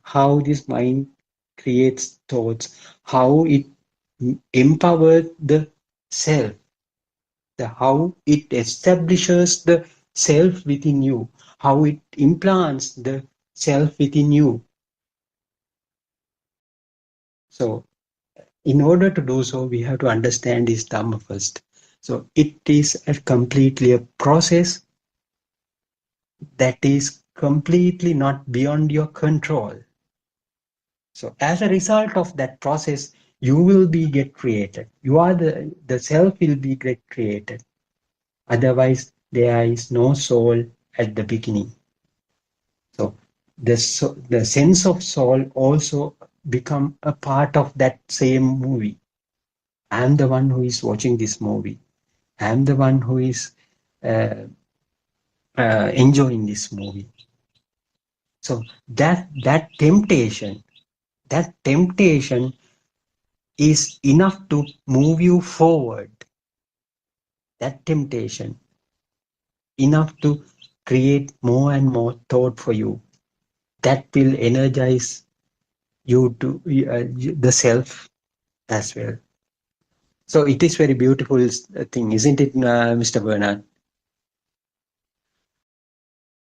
How this mind creates thoughts, how it empowers the self, how it establishes the self within you, how it implants the self within you. So in order to do so, we have to understand this Dhamma first. So it is a completely a process that is completely not beyond your control. So as a result of that process, you will be get created. You are the self will be get created. Otherwise, there is no soul at the beginning. So the sense of soul also become a part of that same movie. I'm the one who is watching this movie. I'm the one who is uh, enjoying this movie. So that temptation is enough to move you forward. That temptation enough to create more and more thought for you. That will energize you to the self as well. So it is very beautiful thing, isn't it, Mr. Bernard?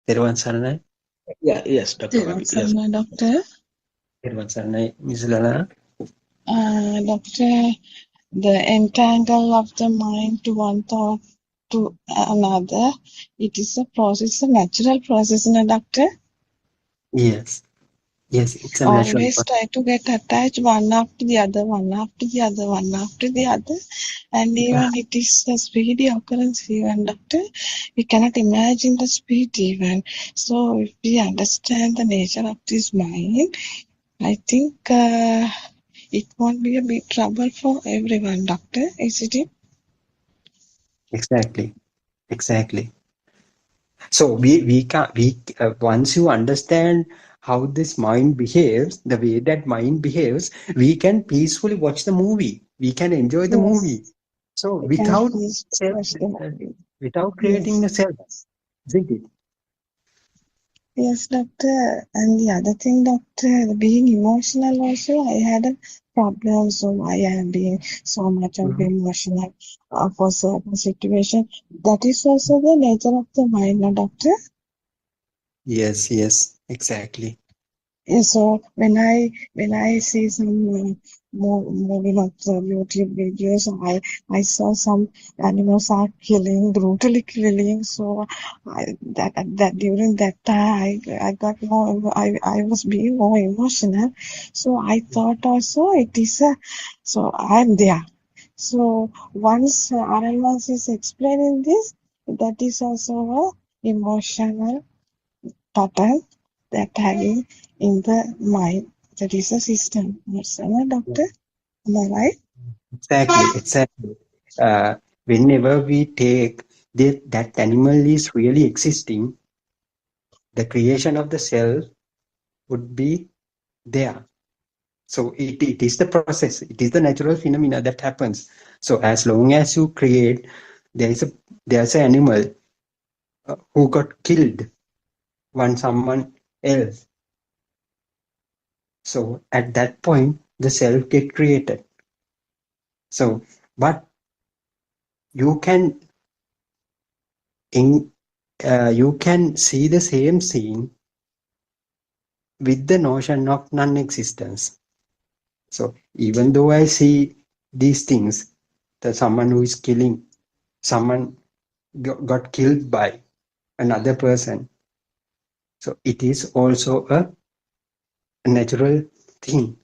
Teruvan Saranai? Yeah, yes, Dr. Ravi. Yes. Doctor. Teruvan Saranai, Ms. Lala? Doctor, the entangle of the mind to one thought to another, it is a process, a natural process, no, Doctor? Yes, yes, it's a natural Always try to get attached one after the other, one after the other, one after the other. And even it is a speedy occurrence even, Doctor. We cannot imagine the speed even. So if we understand the nature of this mind, I think it won't be a big trouble for everyone, Doctor. Is it? Exactly, exactly. So we can we once you understand how this mind behaves, the way that mind behaves, we can peacefully watch the movie. We can enjoy the Yes. movie. So We can without please self, watch the uh, movie. without creating the Yes. self, isn't it? Yes, doctor. And the other thing, doctor, being emotional also, I had a problem. So I am being so much of Mhm. emotional for certain situation. That is also the nature of the mind, no, doctor. Yes, yes, exactly. Yeah, so when I see some movie of the YouTube videos, I saw some animals are killing, brutally killing. So that during that time I got more I was being more emotional. So I thought also it is a so I'm there. So once animals is explaining this, that is also a emotional pattern that having in the mind. That is a system. Yes, am I, Yeah, doctor? Am I right? exactly, exactly. Uh, Whenever we take that animal is really existing, the creation of the self would be there. So it is the process, it is the natural phenomena that happens. So as long as you create, there is a there's an animal who got killed when someone else. So at that point, the self get created. So, but you can in you can see the same scene with the notion of non-existence. So even though I see these things, that someone who is killing, someone got killed by another person. So it is also a natural thing.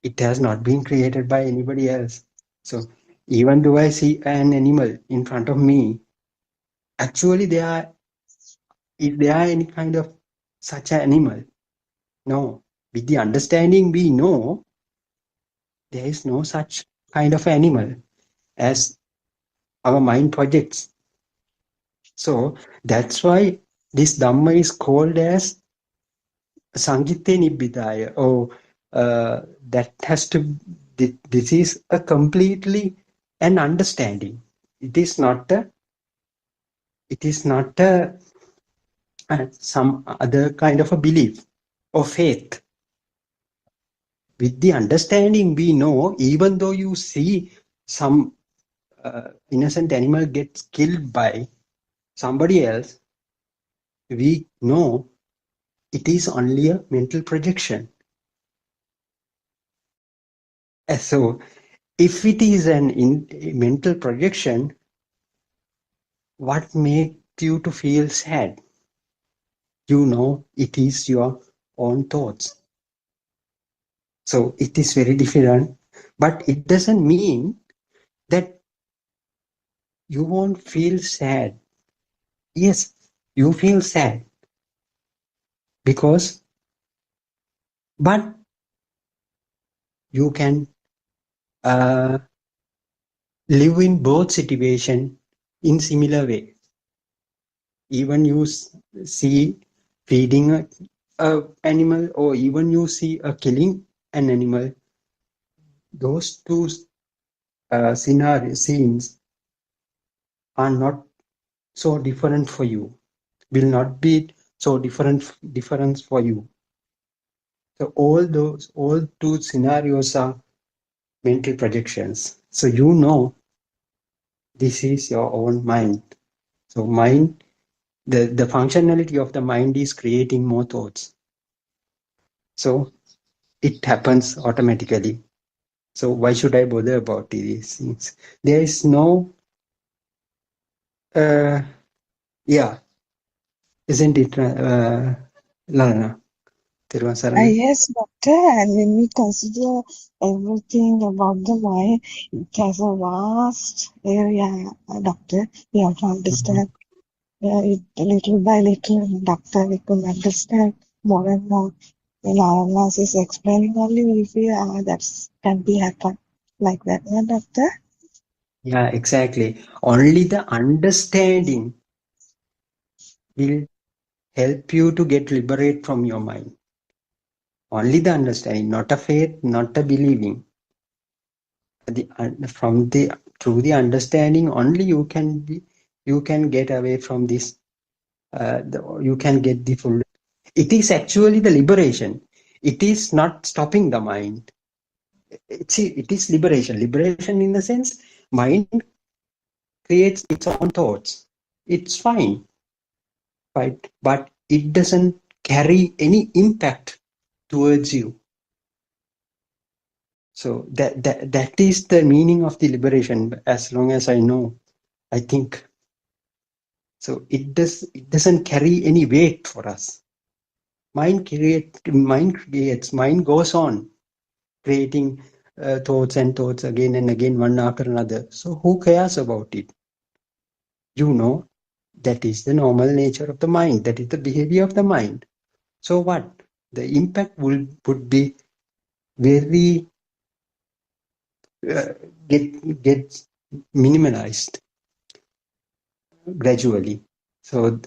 It has not been created by anybody else. So even though I see an animal in front of me, actually there are if there are any kind of such an animal, no. With the understanding we know, there is no such kind of animal as our mind projects. So that's why this Dhamma is called as Sangitte Nibbidaya. Oh, that has to. This is a completely an understanding. It is not a. It is not some other kind of a belief or faith. With the understanding, we know. Even though you see some innocent animal gets killed by somebody else, we know it is only a mental projection. So if it is an mental projection, what makes you to feel sad? You know, it is your own thoughts. So it is very different, but it doesn't mean that you won't feel sad. Yes, you feel sad because, but you can uh, live in both situation in similar way. Even you see feeding a animal, or even you see a killing an animal, those two scenario scenes are not so different for you, will not be so different for you. So all two scenarios are mental projections. So you know this is your own mind. So mind, the functionality of the mind is creating more thoughts. So it happens automatically. So why should I bother about these things? There is no, yeah, isn't it, Lana? Tiruvasarana? Yes, doctor, and when we consider everything about the mind, it has a vast area, doctor. We have to Mhm. understand it little by little, doctor. We could understand more and more. When our nurse is explaining only, we feel that can be happen like that, yeah, doctor. Yeah, exactly. Only the understanding will help you to get liberate from your mind. Only the understanding, not a faith, not a believing. From the through the understanding only you can get away from this. You can get the full. It is actually the liberation. It is not stopping the mind. It is liberation. Liberation in the sense mind creates its own thoughts. It's fine, right? But it doesn't carry any impact towards you. So that is the meaning of the liberation. As long as I know, I think so. It doesn't carry any weight for us. Mind creates. Mind goes on creating thoughts and thoughts again and again, one after another. So who cares about it? You know, that is the normal nature of the mind. That is the behavior of the mind. So what? The impact would be very uh, get minimalized gradually. So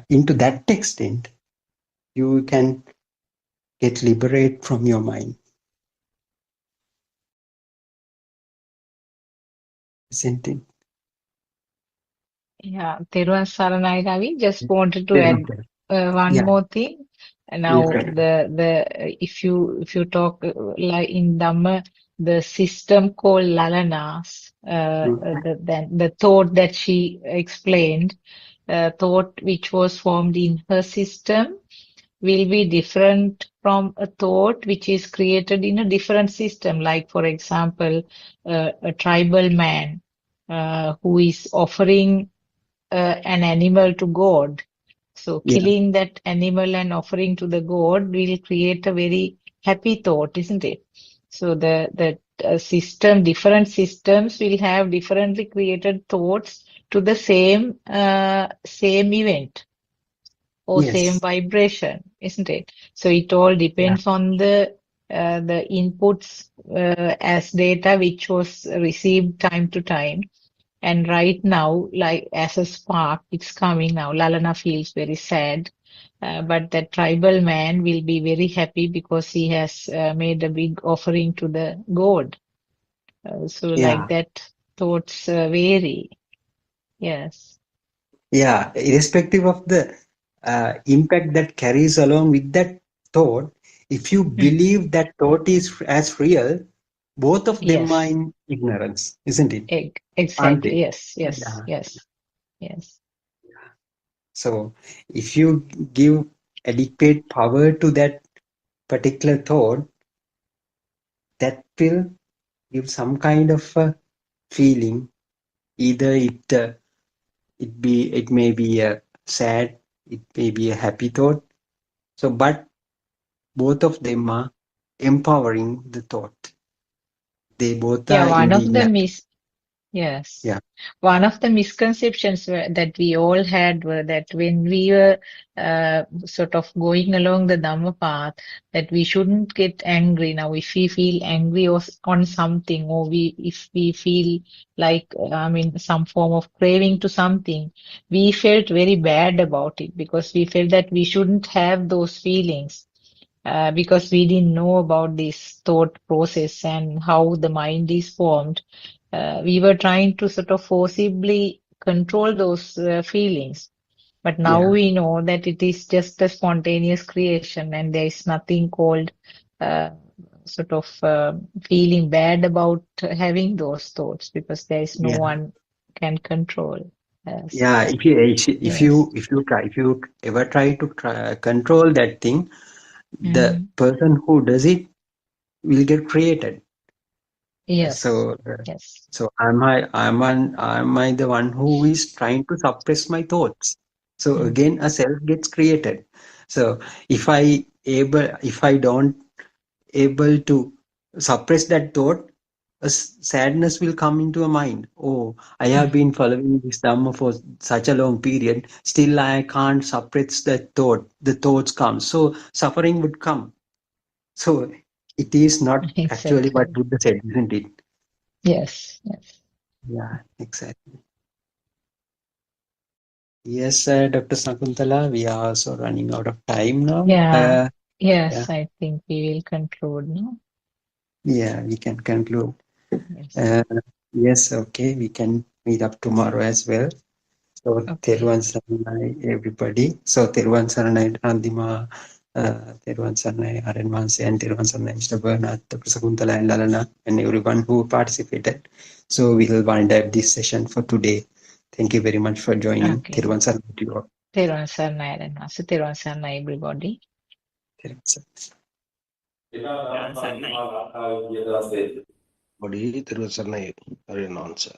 into that extent, you can get liberate from your mind, isn't it? Yeah, Teruvan Saranai Ravi, just wanted to Very add good. one Yeah, more thing. yeah, Now, if you talk like in Dhamma, the system called Lalanas, the thought that she explained, thought which was formed in her system will be different from a thought which is created in a different system. Like, for example, a tribal man who is offering an animal to God. So yeah, killing that animal and offering to the God will create a very happy thought, isn't it? So different systems will have differently created thoughts to the same event or same yes, vibration, isn't it? So it all yeah, depends on the inputs as data which was received time to time. And right now, like as a spark, it's coming now. Lalana feels very sad, but that tribal man will be very happy because he has made a big offering to the god. So like yeah, that, thoughts vary. Yes. yeah. Irrespective of the impact that carries along with that thought, if you Hmm. believe that thought is as real, both of them are Yes. in ignorance, isn't it? Aren't Exactly. they? Yes. Yes. Yeah. Yes. Yes. So if you give adequate power to that particular thought, that will give some kind of a feeling. Either it may be a sad, it may be a happy thought. So, but both of them are empowering the thought. They both Yeah, are in one the of inner. them is yes. Yeah, One of the misconceptions that we all had were that when we were sort of going along the Dhamma path, that we shouldn't get angry. Now, if we feel angry on something, or if we feel like, I mean, some form of craving to something, we felt very bad about it because we felt that we shouldn't have those feelings. Because we didn't know about this thought process and how the mind is formed, we were trying to sort of forcibly control those feelings. But now yeah, we know that it is just a spontaneous creation and there is nothing called uh, sort of feeling bad about having those thoughts because there is no yeah, one can control us. yeah. Yes. If you ever try to control that thing, the Hmm. person who does it will get created. Yes. So, Yes. so am I the one who is trying to suppress my thoughts? So Mm. again, a self gets created. So if I don't able to suppress that thought, sadness will come into a mind. Oh, I have Mm. been following this Dhamma for such a long period. Still, I can't suppress that thought. The thoughts come. So suffering would come. So it is not actually what Exactly. Buddha said, isn't it? Yes. Yes. Yeah, exactly. Yes, Dr. Sakuntala, we are also running out of time now. Yeah. Yeah, Yes, I think we will conclude now. yeah, we can conclude. Yes. Uh, yes, okay, we can meet up tomorrow as well. So, Okay. Teruvan Saranai, everybody. So, Teruvan Saranai, Andima, Teruvan Saranai, Aren Manse, and Teruvan Saranai, Mr. Bernard, Dr. Sakuntala, and Lalana, and everyone who participated. So, we will wind up this session for today. Thank you very much for joining. Okay. Teruvan Saranai to you all. Teruvan Saranai and Master Teruvan Saranai, everybody. Teruvan Saranai. Body, there was an answer.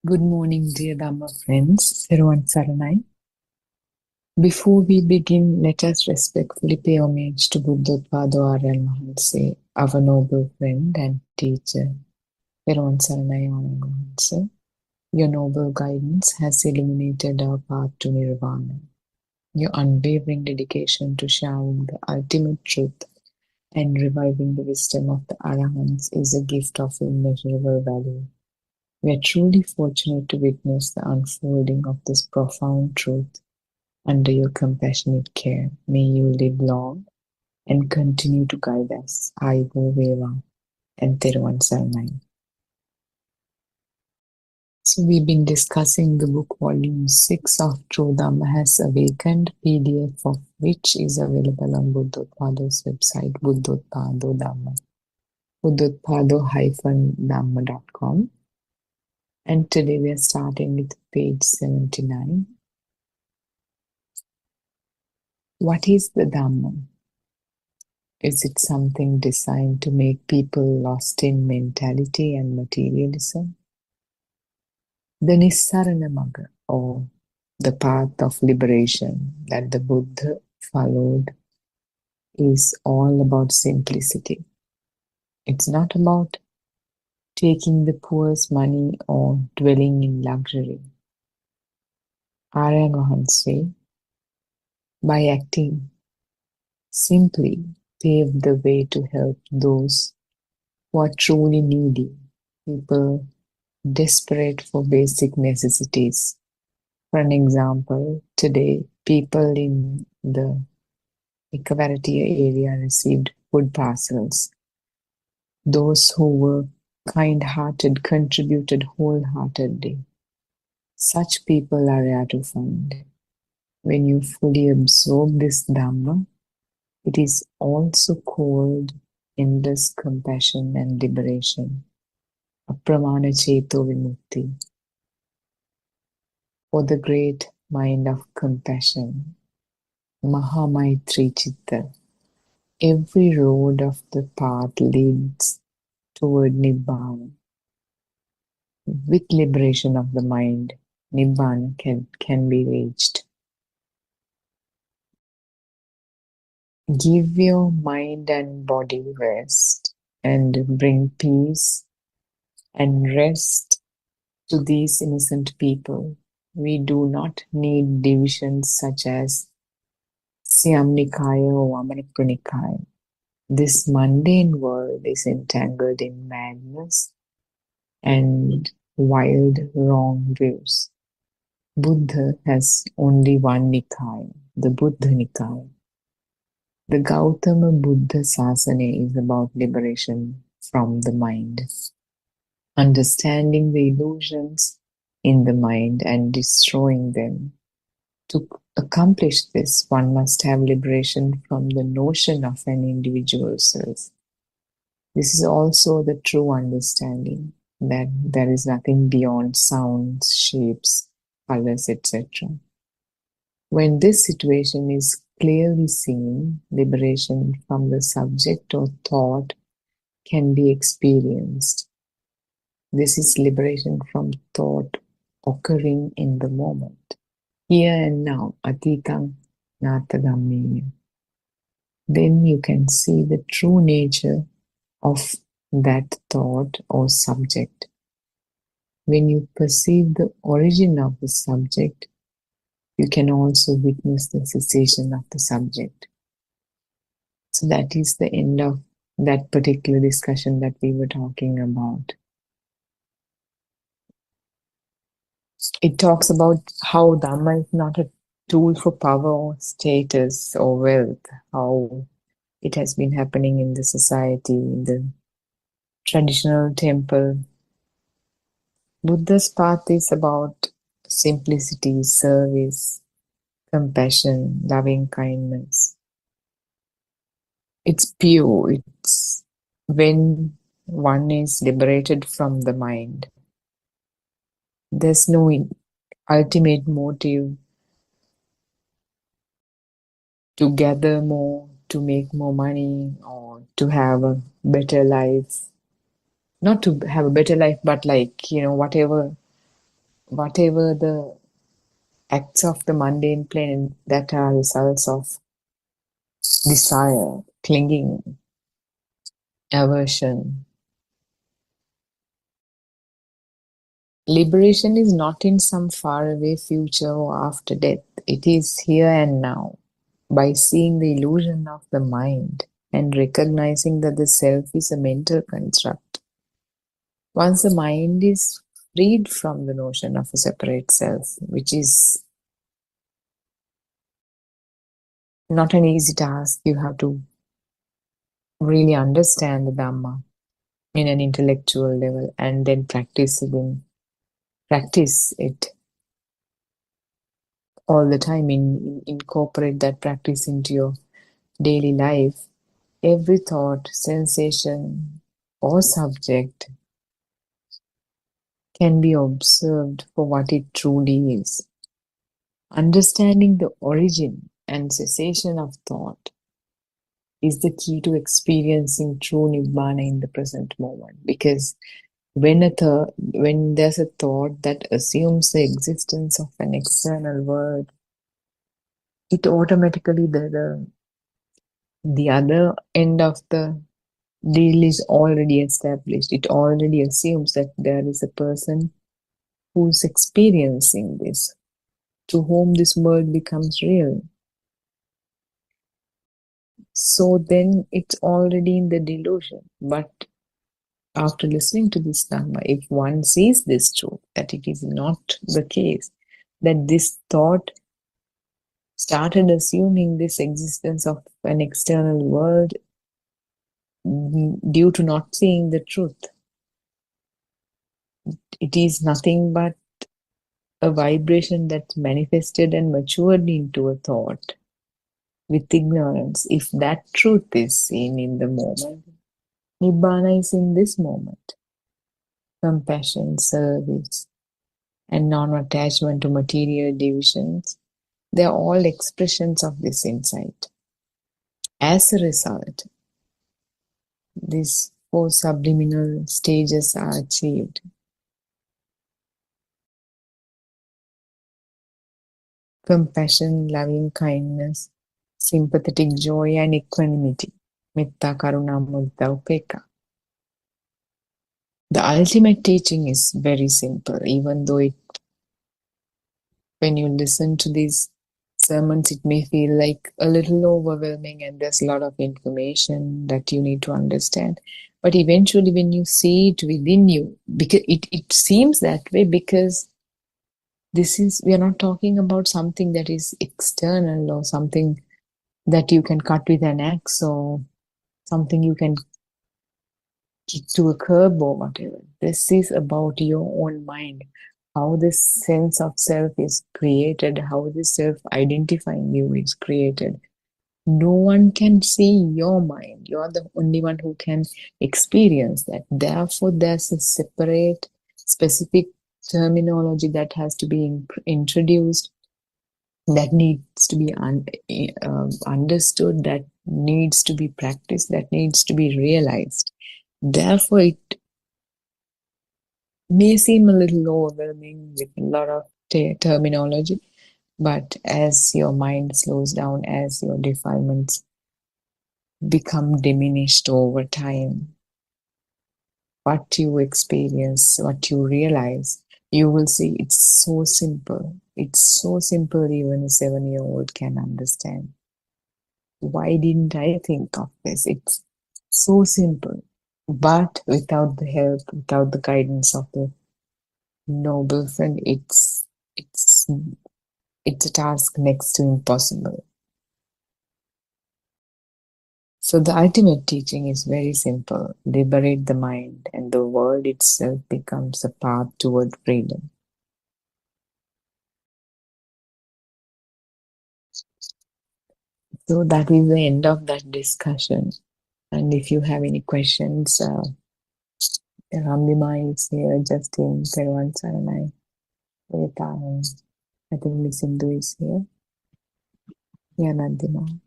Good morning, dear Dhamma friends. Theruvan Saranai. Before we begin, let us respectfully pay homage to Buddothpado Aryan Mahanse, our noble friend and teacher. Theruvan Saranai Aryan Mahanse. Your noble guidance has illuminated our path to Nirvana. Your unwavering dedication to sharing the ultimate truth and reviving the wisdom of the Arahants is a gift of immeasurable value. We are truly fortunate to witness the unfolding of this profound truth under your compassionate care. May you live long and continue to guide us. Aibo Veva and Theruvan Saranai. So we've been discussing the book volume 6 of True Dhamma Has Awakened, PDF of which is available on Buddothpado's website, Buddothpado Dhamma, buddothpado-dhamma.com. And today we are starting with page 79. What is the Dhamma? Is it something designed to make people lost in mentality and materialism? The Nissarana Magga, or the path of liberation that the Buddha followed, is all about simplicity. It's not about taking the poor's money or dwelling in luxury. Aryan Mahanse, by acting simply, paved the way to help those who are truly needy, people desperate for basic necessities. For an example, today people in the Ikavaratia area received food parcels. Those who were kind-hearted contributed wholeheartedly. Such people are rare to find. When you fully absorb this Dhamma, it is also called endless compassion and liberation, apramana cheto vimukti. For the great mind of compassion, Mahamaitri Chitta, every road of the path leads toward Nibbana. With liberation of the mind, Nibbana can be reached. Give your mind and body rest and bring peace and rest to these innocent people. We do not need divisions such as Siam Nikaya or Amanipura Nikaya. This mundane world is entangled in madness and wild wrong views. Buddha has only one Nikaya, the Buddha Nikaya. The Gautama Buddha Sasana is about liberation from the mind, understanding the illusions in the mind and destroying them. To accomplish this, one must have liberation from the notion of an individual self. This is also the true understanding that there is nothing beyond sounds, shapes, colors, etc. When this situation is clearly seen, liberation from the subject or thought can be experienced. This is liberation from thought occurring in the moment. Here and now, atitang natadammeya. Then you can see the true nature of that thought or subject. When you perceive the origin of the subject, you can also witness the cessation of the subject. So that is the end of that particular discussion that we were talking about. It talks about how Dhamma is not a tool for power or status or wealth, how it has been happening in the society, in the traditional temple. Buddha's path is about simplicity, service, compassion, loving kindness. It's pure. It's when one is liberated from the mind. There's no ultimate motive to gather more, to make more money, or to have a better life. Not to have a better life, but whatever whatever the acts of the mundane plane that are results of desire, clinging, aversion. Liberation is not in some faraway future or after death. It is here and now. By seeing the illusion of the mind and recognizing that the self is a mental construct. Once the mind is freed from the notion of a separate self, which is not an easy task, you have to really understand the Dhamma in an intellectual level and then practice it all the time, incorporate that practice into your daily life. Every thought, sensation, or subject can be observed for what it truly is. Understanding the origin and cessation of thought is the key to experiencing true Nibbana in the present moment. Because when there's a thought that assumes the existence of an external world, it automatically the other end of the deal is already established. It already assumes that there is a person who's experiencing this, to whom this world becomes real. So then it's already in the delusion. But after listening to this Dhamma, if one sees this truth, that it is not the case, that this thought started assuming this existence of an external world due to not seeing the truth. It is nothing but a vibration that's manifested and matured into a thought with ignorance. If that truth is seen in the moment, Nibbana is in this moment. Compassion, service, and non-attachment to material divisions, they are all expressions of this insight. As a result, these 4 subliminal stages are achieved. Compassion, loving kindness, sympathetic joy, and equanimity. Metta, Karuna, Mudita, Upekkha. The ultimate teaching is very simple, even though when you listen to these sermons, it may feel like a little overwhelming and there's a lot of information that you need to understand. But eventually, when you see it within you, because it seems that way, because we are not talking about something that is external or something that you can cut with an axe or something you can kick to a curb or whatever. This is about your own mind, how this sense of self is created, how this self-identifying you is created. No one can see your mind. You're the only one who can experience that. Therefore, there's a separate, specific terminology that has to be introduced, that needs to be understood, that needs to be practiced, that needs to be realized. Therefore, it may seem a little overwhelming with a lot of terminology, but as your mind slows down, as your defilements become diminished over time, what you experience, what you realize, you will see it's so simple. It's so simple even a 7-year-old can understand. Why didn't I think of this? It's so simple. But without the help, without the guidance of the noble friend, it's a task next to impossible. So the ultimate teaching is very simple. Liberate the mind and the world itself becomes a path toward freedom. So that is the end of that discussion. And if you have any questions, Rambima is here, Justin, Peruan Saranai, Veta, and I think Miss Indu is here. Yeah, Nandima.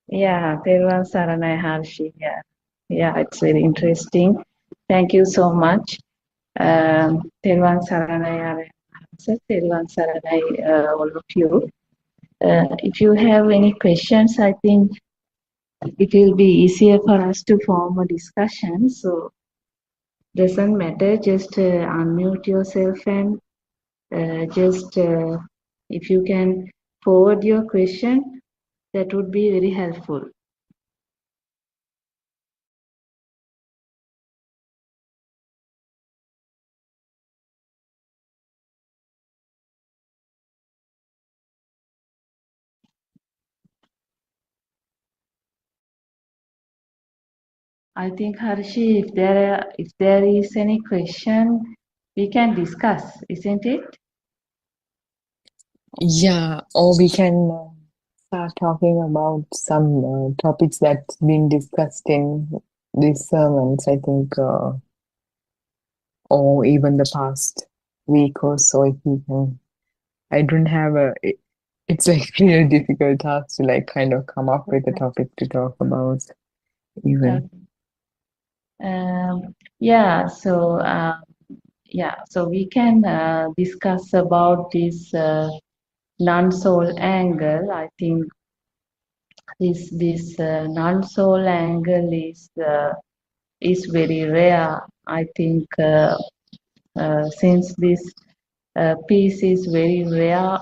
Yeah, Peruan Saranai Harshi. Yeah, it's very interesting. Thank you so much. Peruan Saranai So, Therwan Saranai, all of you. If you have any questions, I think it will be easier for us to form a discussion. So, doesn't matter, just unmute yourself and just if you can forward your question, that would be very helpful. I think Harshi, if there is any question, we can discuss, isn't it? Yeah, or we can start talking about some topics that's been discussed in these sermons, I think, or even the past week or so, if we can. I don't have it's like really difficult task to like kind of come up with a topic to talk about even. Yeah, so so we can discuss about this non-soul angle. I think this non-soul angle is very rare. I think since this piece is very rare.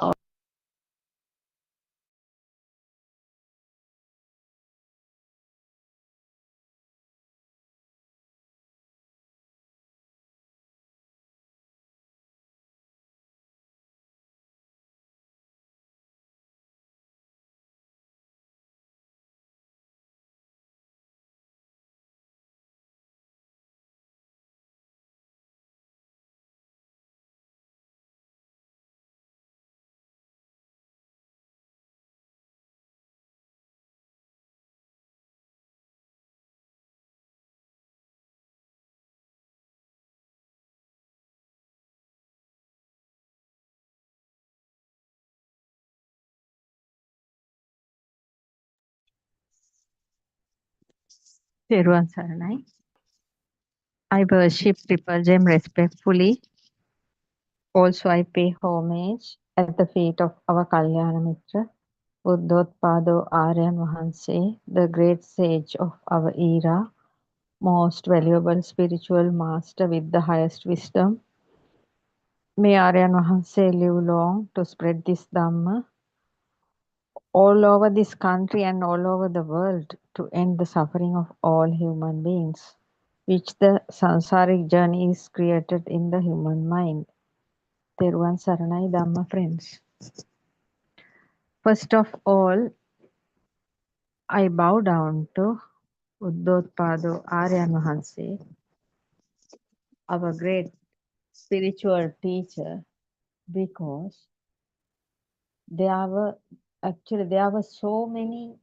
Therwan Saranai. I worship Triple Gem respectfully. Also, I pay homage at the feet of our Kalyana Mitra, Buddothpado Aryan Vahanse, the great sage of our era, most valuable spiritual master with the highest wisdom. May Aryan Vahanse live long to spread this Dhamma all over this country and all over the world to end the suffering of all human beings, which the samsaric journey is created in the human mind. Therwan Saranai Dhamma friends. First of all, I bow down to Buddothpado Aryan Vahanse, our great spiritual teacher, because there were so many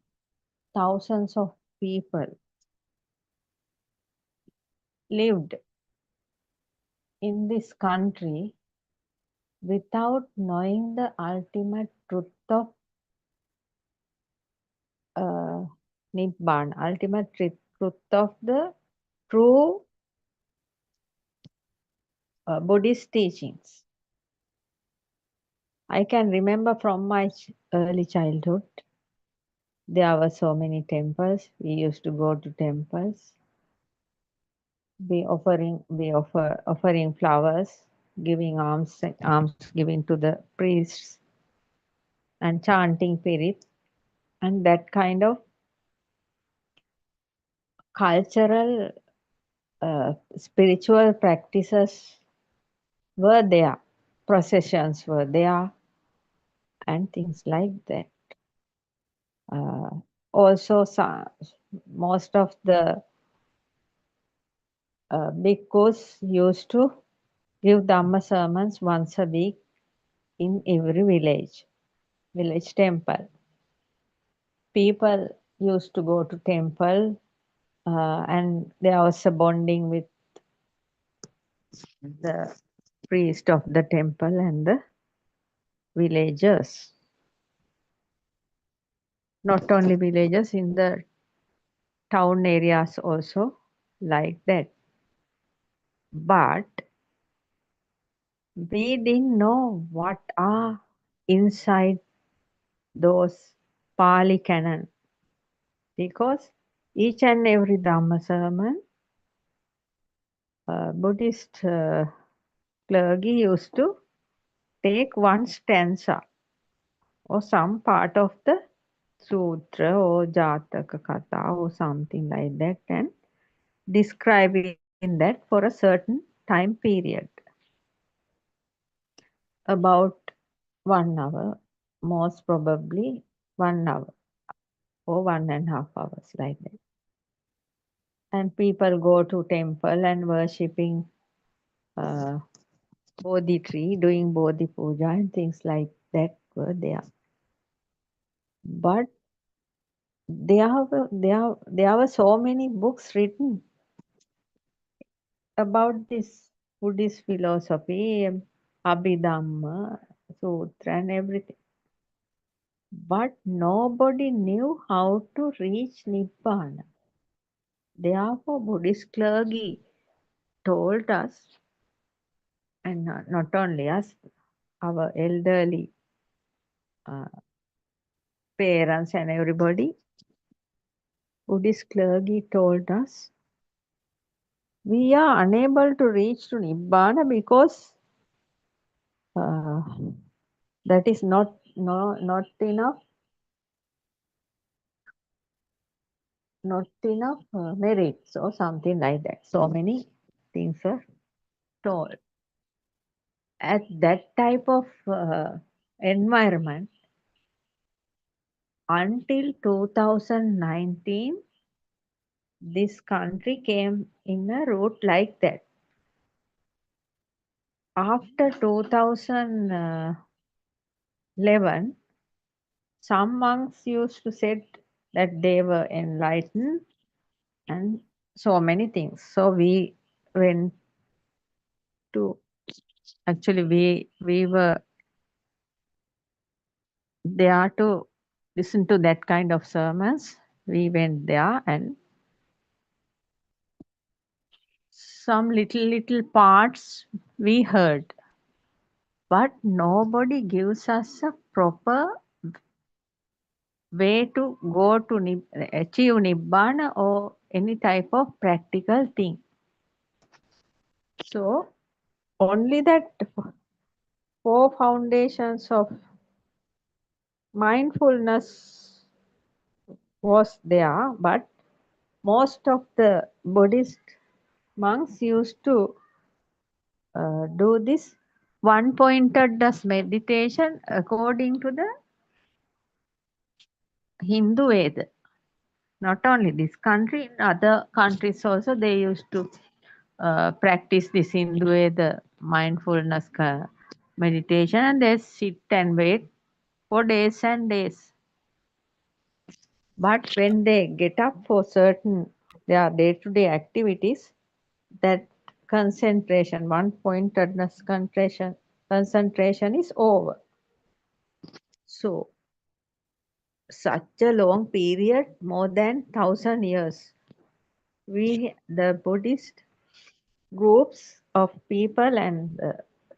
thousands of people lived in this country without knowing the ultimate truth of Nibbana, ultimate truth of the true Buddhist teachings. I can remember from my early childhood, there were so many temples. We used to go to temples, offering flowers, giving alms giving to the priests, and chanting Pirit, and that kind of cultural spiritual practices were there. Processions were there, and things like that. Also, most of the bhikkhus used to give Dhamma sermons once a week in every village temple. People used to go to temple and there was a bonding with the priest of the temple and the villagers. Not only villagers, in the town areas also like that. But we didn't know what are inside those Pali canon, because each and every Dhamma sermon, Buddhist clergy used to take one stanza or some part of the sutra or jataka katha or something like that and describe in that for a certain time period, about 1 hour, most probably 1 hour or 1.5 hours like that. And people go to temple and worshipping uh, Bodhi tree, doing Bodhi puja and things like that were there. But there were so many books written about this Buddhist philosophy, Abhidhamma, Sutra and everything. But nobody knew how to reach Nibbana. Therefore, Buddhist clergy told us, and not only us, our elderly uh, parents and everybody, Buddhist clergy told us, we are unable to reach to Nibbana because uh, that is not enough merits or something like that. So many things are told. At that type of environment, until 2019, this country came in a route like that. After 2011, some monks used to say that they were enlightened and so many things. So we went to, actually we were there to listen to that kind of sermons. We went there and some little parts we heard, but nobody gives us a proper way to go to achieve Nibbana or any type of practical thing. So only that 4 foundations of mindfulness was there, but most of the Buddhist monks used to do this one-pointedness meditation according to the Hindu Veda. Not only this country, in other countries also they used to practice this Hindu Veda mindfulness meditation, and they sit and wait for days and days. But when they get up for certain their day-to-day activities, that concentration, one-pointedness concentration is over. So such a long period, more than 1,000 years, the Buddhist groups of people and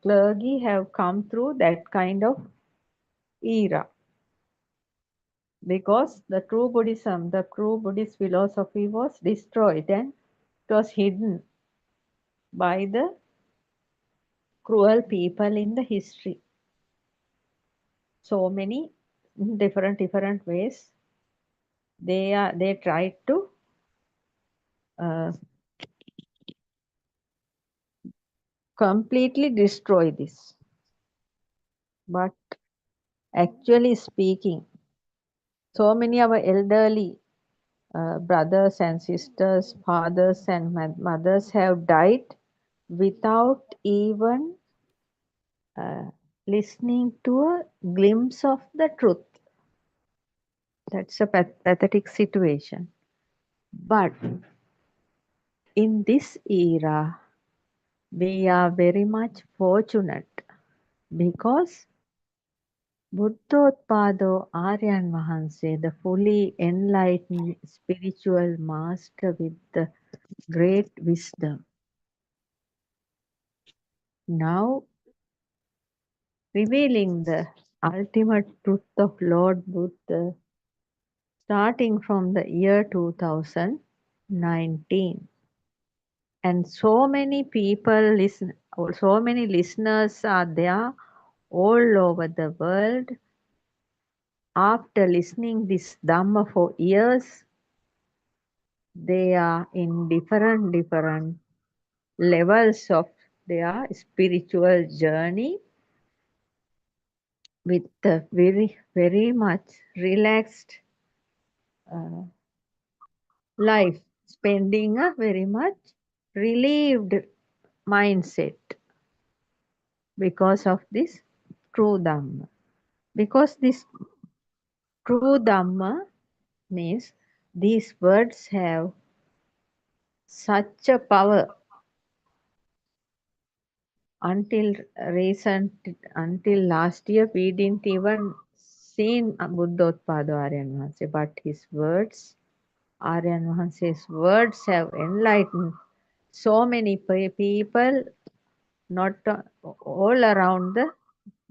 clergy have come through that kind of era, because the true Buddhist philosophy was destroyed and it was hidden by the cruel people in the history. So many different ways they tried to completely destroy this. But actually speaking, so many of our elderly brothers and sisters, fathers and mothers have died without even listening to a glimpse of the truth. That's a pathetic situation. But in this era, we are very much fortunate because Buddothpado Aryan Mahanse, the fully enlightened spiritual master with the great wisdom, now revealing the ultimate truth of Lord Buddha starting from the year 2019. And so many people listen, or so many listeners are there all over the world. After listening this Dhamma for years, they are in different levels of their spiritual journey with a very much relaxed uh, life, spending a very much relieved mindset because of this true Dhamma. Because this true Dhamma means these words have such a power. Until recent, until last year, we didn't even seen Buddothpado Aryan Mahanse, but his words, Aryan Mahanse's words have enlightened so many people, not all around the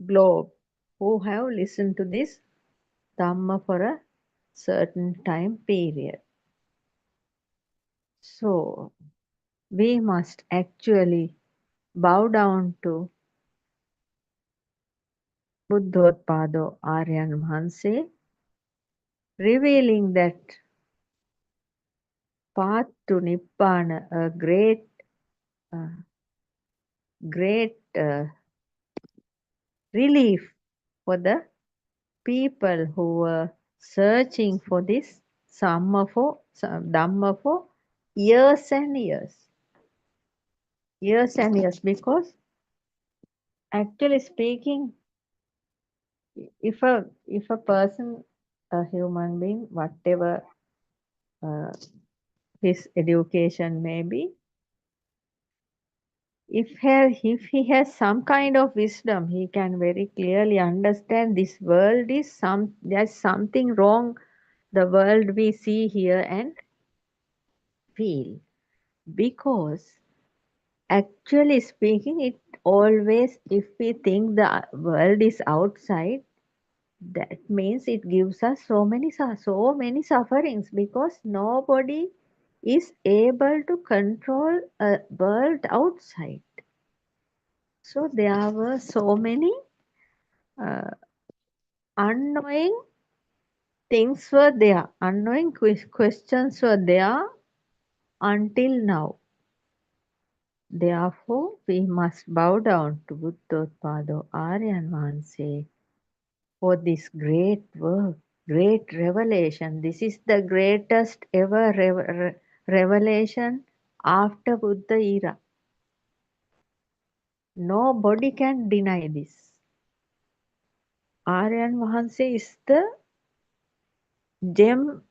globe, who have listened to this Dhamma for a certain time period. So we must actually bow down to Buddothpado Aryan Mahanse, revealing that path to Nibbana, a uh, great relief for the people who were searching for this Dhamma for years and years, because actually speaking, if a person, a human being, whatever uh, his education may be, if he has some kind of wisdom, he can very clearly understand this world is there's something wrong, the world we see here and feel. Because actually speaking, it always, if we think the world is outside, that means it gives us so many sufferings, because nobody is able to control a world outside. So there were so many uh, unknowing things were there, unknowing questions were there until now. Therefore, we must bow down to Buddothpado Aryan Mahanse for this great work, great revelation. This is the greatest ever revelation after Buddha era. Nobody can deny this. Aryan Mahanse is the gem,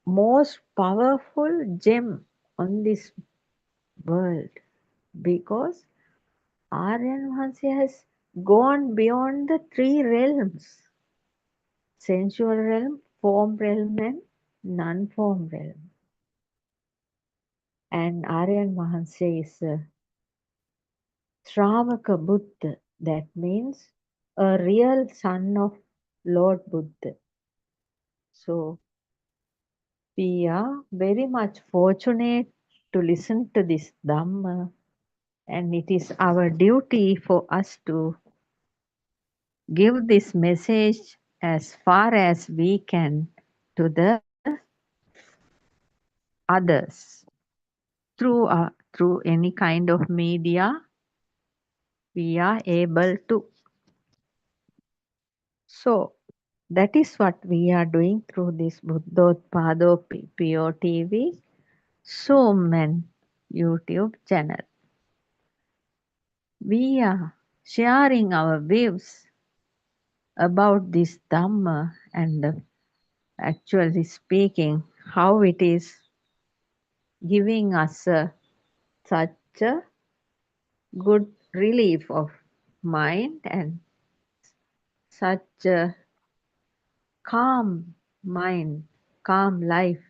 most powerful gem on this world, because Aryan Mahanse has gone beyond the three realms: sensual realm, form realm, and non-form realm. And Aryan Mahanse is a Shravaka Buddha, that means a real son of Lord Buddha. So we are very much fortunate to listen to this Dhamma, and it is our duty for us to give this message as far as we can to the others through any kind of media we are able to. So that is what we are doing through this Buddothpado PeoTV Zoom and YouTube channel. We are sharing our views about this Dhamma, and actually speaking, how it is giving us such a good relief of mind and such a calm mind, calm life,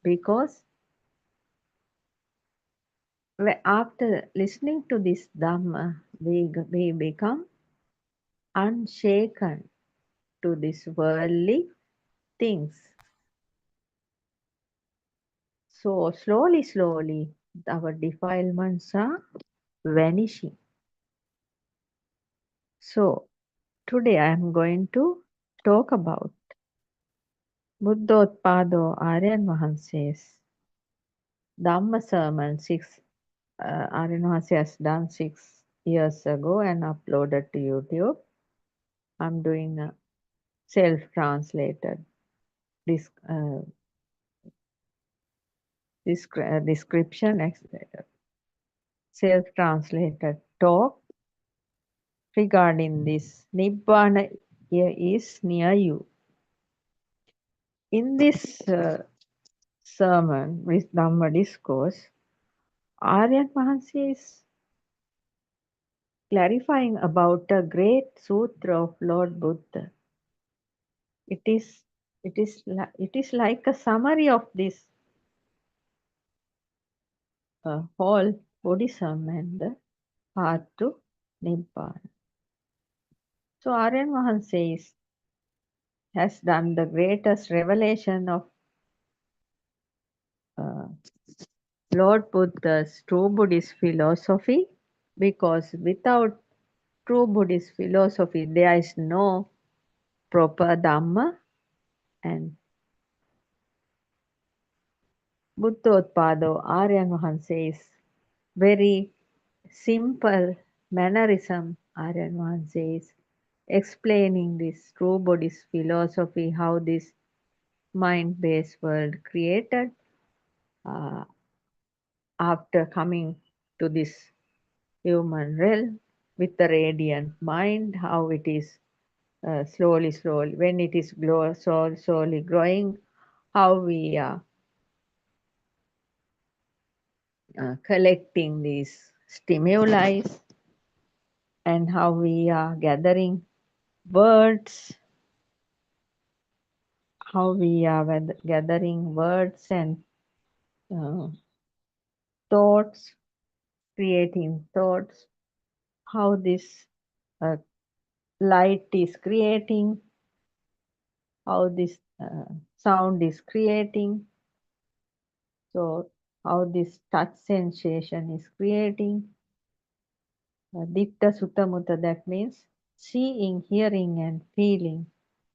because after listening to this Dhamma, we become unshaken to these worldly things. So slowly, our defilements are vanishing. So today I am going to talk about Buddothpado Aryan Mahanse's Dhamma sermon 6. Aryan Mahanse has done 6 years ago and uploaded to YouTube. I'm doing a self-translated description, self-translated talk regarding this. Nibbana is near you. In this sermon with Dhamma discourse, Aryan Mahanse is clarifying about a great sutra of Lord Buddha. It is like a summary of this whole Buddhism and the path to Nibbana. So Aryan Mahanse has done the greatest revelation of uh, Lord Buddha's true Buddhist philosophy, because without true Buddhist philosophy there is no proper Dhamma, and Buddothpado Aryan Mahanse is very simple mannerism. Aryan Mahanse is explaining this true Buddhist philosophy, how this mind-based world created uh, after coming to this human realm with the radiant mind, how it is slowly, when it is slowly growing, how we are collecting these stimuli, and how we are gathering words, and uh, thoughts, creating thoughts, how this uh, light is creating, how this sound is creating, so how this touch sensation is creating. Ditta Sutta Mutta, that means seeing, hearing, and feeling,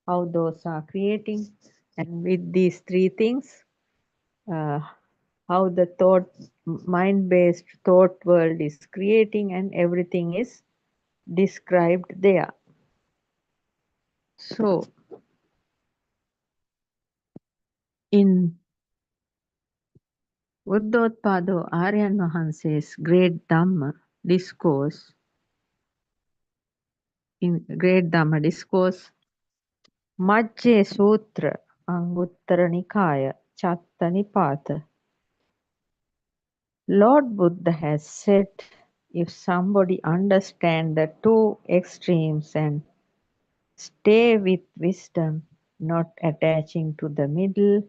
how those are creating. And with these three things, how the mind-based thought world is creating, and everything is described there. So, in Buddothpado Aryan Mahanse's great Dhamma discourse, Majje Sutra, Anguttara Nikaya, Chatta Nipata, Lord Buddha has said, if somebody understands the two extremes and stay with wisdom, not attaching to the middle,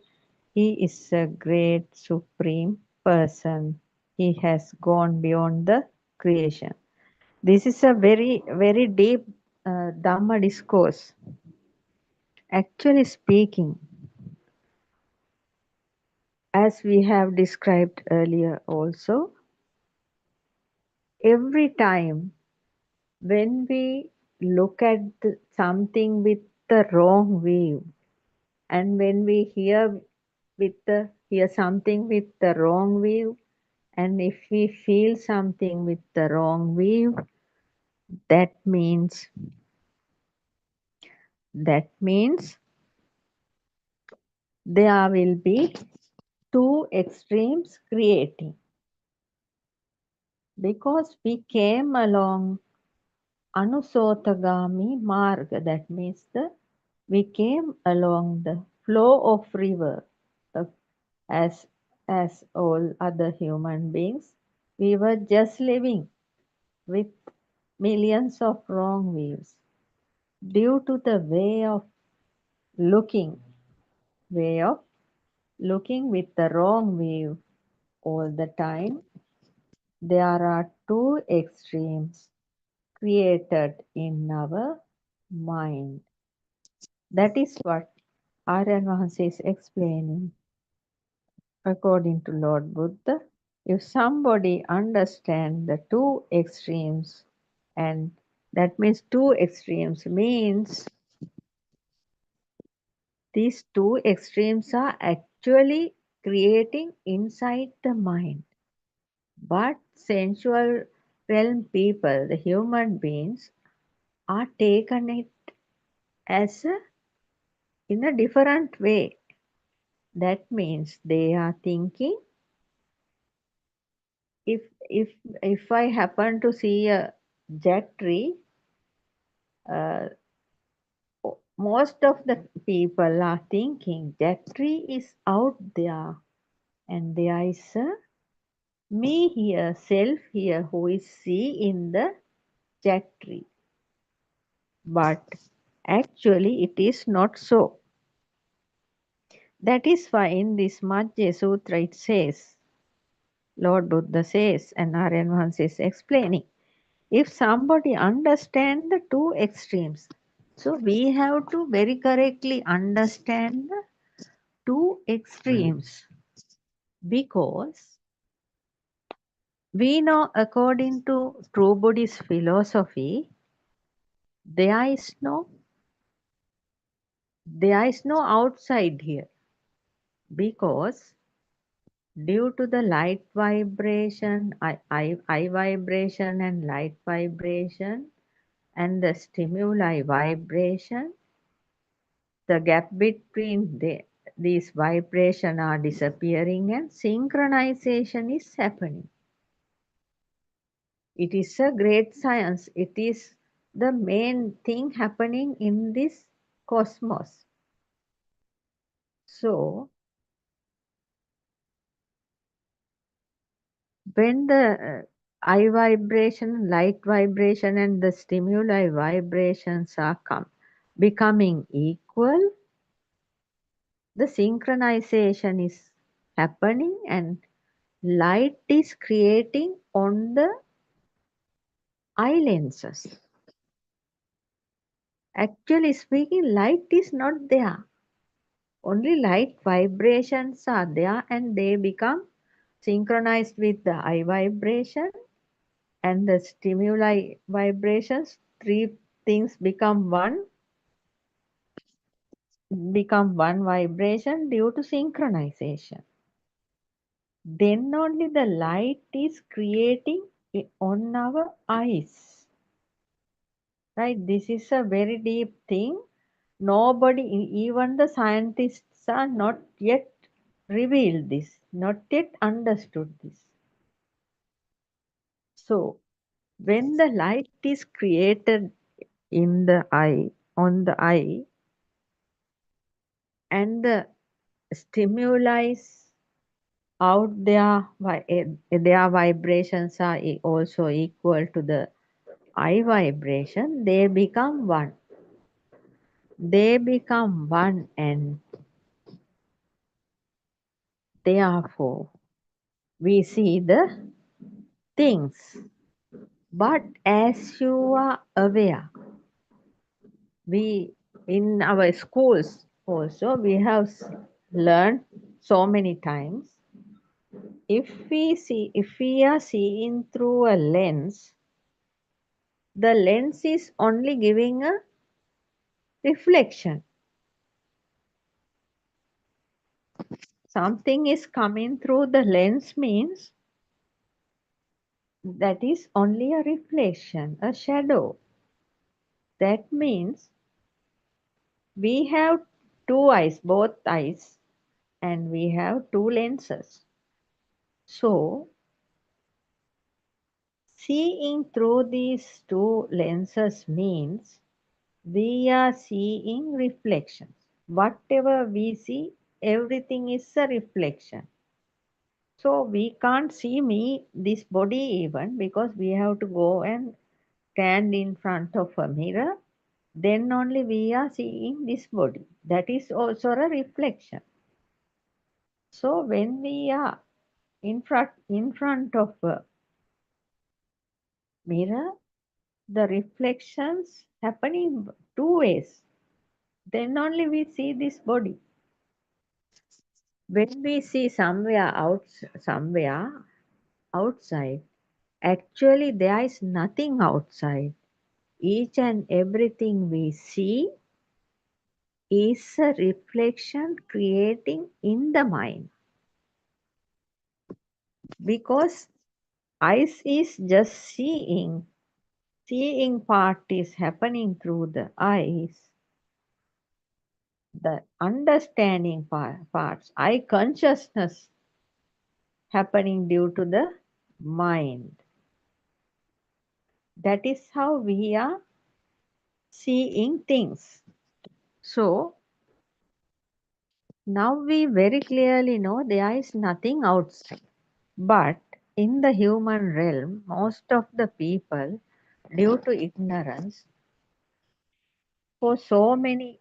he is a great supreme person. He has gone beyond the creation. This is a very, very deep Dhamma discourse. Actually speaking, as we have described earlier also, every time when we look at something with the wrong view, and when we hear something with the wrong view, and if we feel something with the wrong view, that means there will be two extremes creating, because we came along Anusotagami Marga, that means we came along the flow of river, as all other human beings. We were just living with millions of wrong views due to the way of looking with the wrong view all the time. There are two extremes created in our mind. That is what Aryan Vahansa is explaining. According to Lord Buddha, if somebody understands the two extremes, and that means two extremes means these two extremes are actually creating inside the mind. But sensual realm people, the human beings, are taken it as in a different way. That means they are thinking, if I happen to see a jack tree, uh, most of the people are thinking jack tree is out there, and there is a me here, self here, who is seeing the jack tree. But actually, it is not so. That is why in this Majjhya Sutra it says, Lord Buddha says, and Aryan Vahansa is explaining, if somebody understands the two extremes, so we have to very correctly understand the two extremes, because we know according to true Buddhist philosophy, there is no outside here, because due to the light vibration, eye vibration and light vibration, and the stimuli vibration, the gap between these vibration are disappearing and synchronization is happening. It is a great science. It is the main thing happening in this cosmos. So, when the eye vibration, light vibration, and the stimuli vibrations are becoming equal, the synchronization is happening and light is creating on the eye lenses. Actually speaking, light is not there. Only light vibrations are there, and they become synchronized with the eye vibration and the stimuli vibrations. Three things become one vibration due to synchronization. Then only the light is creating on our eyes. Right? This is a very deep thing. Nobody, even the scientists, are not yet revealed this, not yet understood this. So, when the light is created in the eye, on the eye, and the stimuli out there, their vibrations are also equal to the eye vibration, they become one. They become one, and therefore we see the things. But as you are aware, we in our schools also we have learned so many times, if we are seeing through a lens, the lens is only giving a reflection. Something is coming through the lens means that is only a reflection, a shadow. That means we have two eyes, both eyes, and we have two lenses. So, seeing through these two lenses means we are seeing reflections. Whatever we see, everything is a reflection. So we can't see this body even, because we have to go and stand in front of a mirror. Then only we are seeing this body. That is also a reflection. So when we are in front of a mirror, the reflections happening two ways. Then only we see this body. When we see somewhere outside, actually there is nothing outside. Each and everything we see is a reflection creating in the mind. Because eyes is just seeing part is happening through the eyes. The understanding parts, eye consciousness happening due to the mind. That is how we are seeing things. So now we very clearly know there is nothing outside. But in the human realm, most of the people, due to ignorance, for so many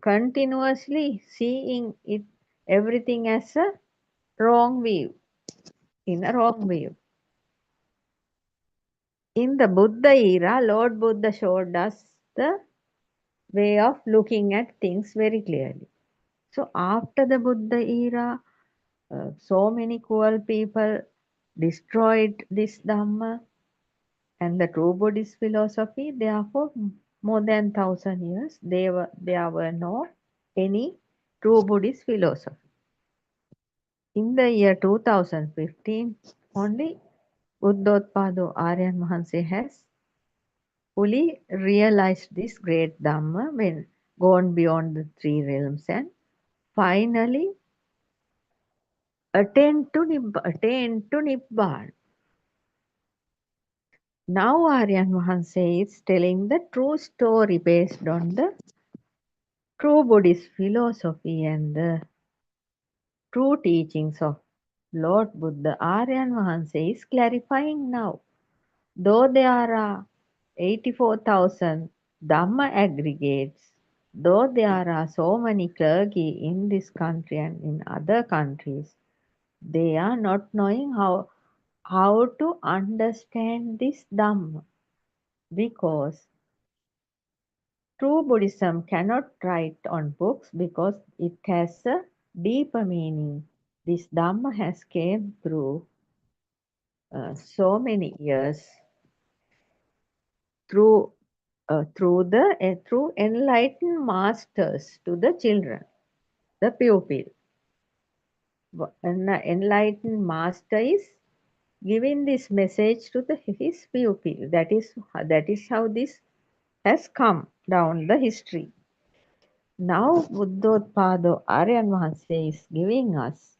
continuously seeing it everything as a wrong view, in a wrong view. In the Buddha era, Lord Buddha showed us the way of looking at things very clearly. So after the Buddha era, so many cruel people destroyed this Dhamma and the true Buddhist philosophy. Therefore, more than 1,000 years, there were no any true Buddhist philosophy. In the year 2015, only Buddothpado Aryan Mahanse has fully realized this great Dhamma when gone beyond the three realms and finally attained to Nibbana. Now Aryan Mahanse is telling the true story based on the true Buddhist philosophy and the true teachings of Lord Buddha. Aryan Mahanse is clarifying now. Though there are 84,000 Dhamma aggregates, though there are so many clergy in this country and in other countries, they are not knowing how to understand this Dhamma, because true Buddhism cannot write on books because it has a deeper meaning. This Dhamma has came through so many years through through enlightened masters to the children, the pupil. An enlightened master is giving this message to his pupil. That is how this has come down the history. Now Buddothpado Aryan Mahanse is giving us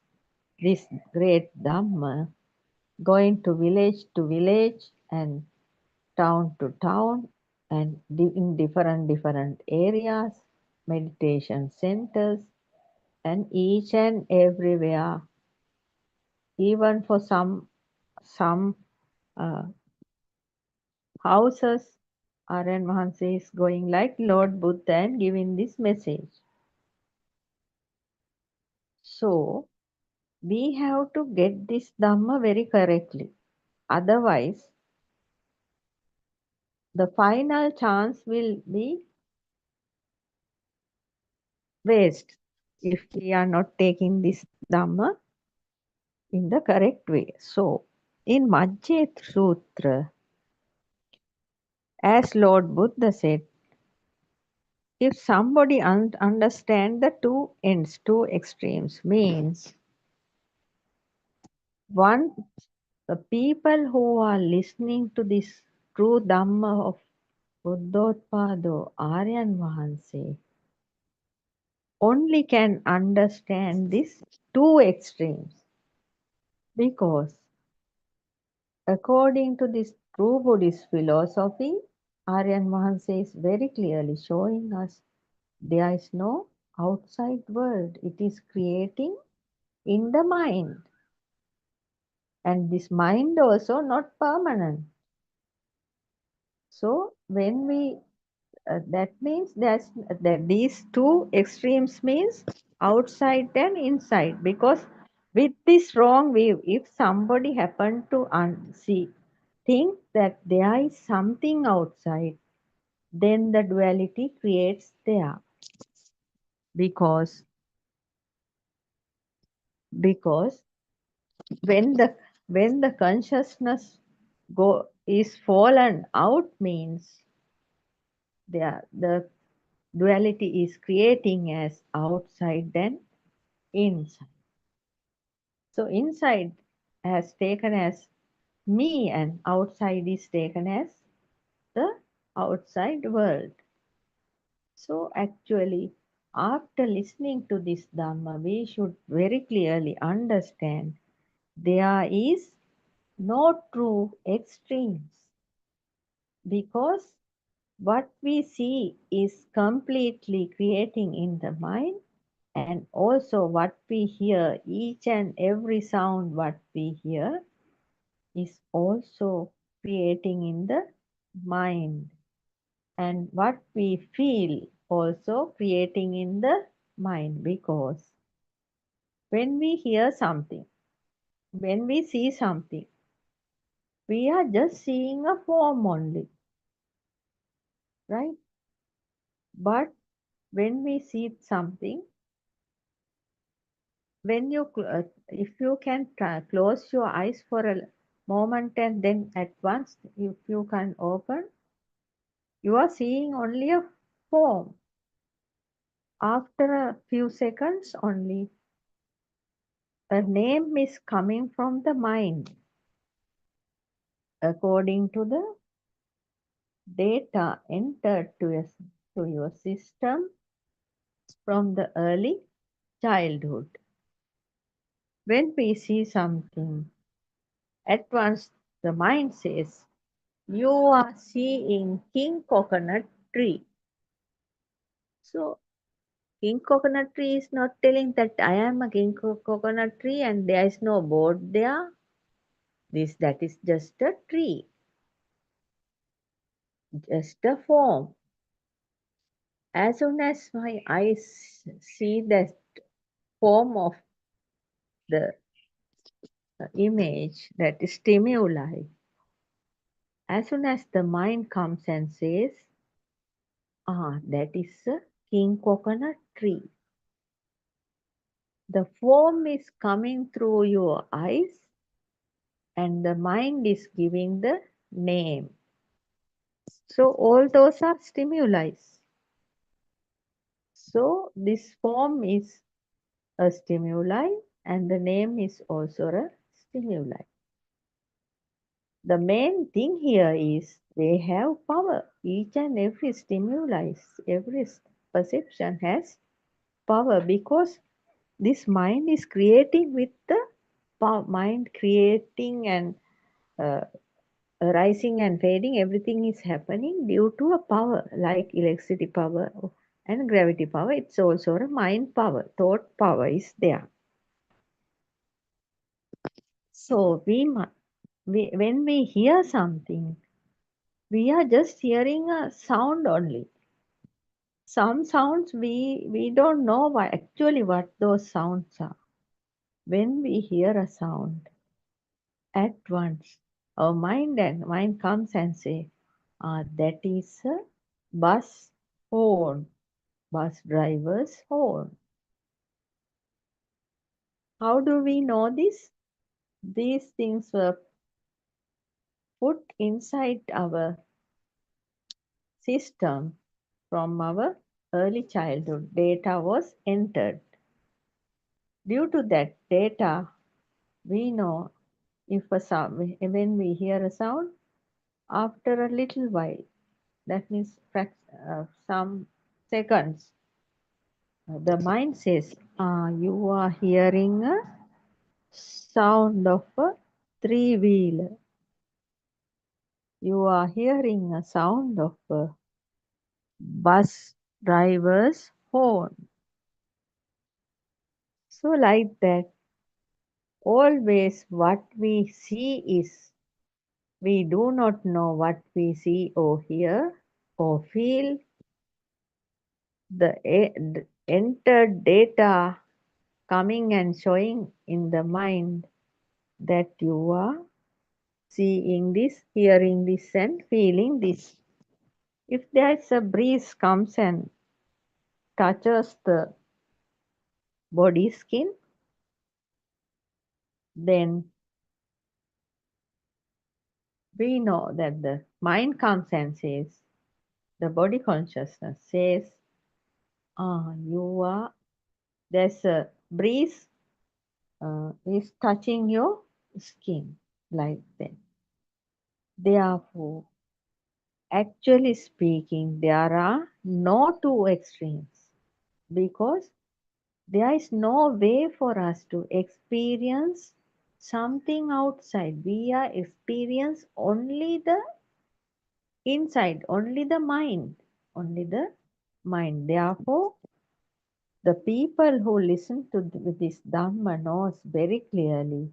this great Dhamma, going to village and town to town and in different areas, meditation centers, and each and everywhere, even for some uh, houses, Aryan Mahanse is going like Lord Buddha and giving this message. So we have to get this Dhamma very correctly. Otherwise, the final chance will be waste if we are not taking this Dhamma in the correct way. So, in Majjhya Sutra, as Lord Buddha said, if somebody understand the two ends, two extremes, means one, the people who are listening to this true Dhamma of Buddothpado Aryan Mahanse only can understand these two extremes, because according to this true Buddhist philosophy, Aryan Mahanse is very clearly showing us there is no outside world. It is creating in the mind. And this mind also not permanent. So when we that means that these two extremes means outside and inside, because with this wrong view, if somebody happen to think that there is something outside, then the duality creates there. Because when the consciousness is fallen out means the duality is creating as outside than inside. So inside has taken as me and outside is taken as the outside world. So actually, after listening to this Dhamma, we should very clearly understand there is no true extremes, because what we see is completely creating in the mind, and also what we hear, each and every sound what we hear is also creating in the mind, and what we feel also creating in the mind. Because when we hear something, when we see something, we are just seeing a form only, right? But when we see something, when you if you can close your eyes for a moment and then at once if you can open, you are seeing only a form. After a few seconds only, a name is coming from the mind according to the data entered to your system from the early childhood. When we see something, at once the mind says, you are seeing king coconut tree. So king coconut tree is not telling that I am a king coconut tree and there is no board there. That is just a tree, just a form. As soon as my eyes see that form of the image, that stimuli, as soon as the mind comes and says, that is a king coconut tree. The form is coming through your eyes and the mind is giving the name. So all those are stimuli. So this form is a stimuli and the name is also a stimuli. The main thing here is they have power. Each and every stimuli, every perception has power, because this mind is creating with the mind creating and rising and fading. Everything is happening due to a power like electricity power and gravity power. It's also a mind power, thought power is there. So when we hear something, we are just hearing a sound only. Some sounds we don't know actually what those sounds are. When we hear a sound, at once our mind comes and say, that is a bus horn, bus driver's horn. How do we know this? These things were put inside our system from our early childhood. Data was entered. Due to that data, we know if a sound, when we hear a sound, after a little while, that means some seconds, the mind says, you are hearing a sound of a three-wheeler. You are hearing a sound of a bus driver's horn. So like that, always what we see is, we do not know what we see or hear or feel. The entered data coming and showing in the mind that you are seeing this, hearing this and feeling this. If there is a breeze comes and touches the body skin, then we know that the mind comes and says, the body consciousness says, there's a breeze is touching your skin like that. Therefore, actually speaking, there are no two extremes because there is no way for us to experience something outside. We are experience only the inside, only the mind, only the mind. Therefore, the people who listen to this Dhamma knows very clearly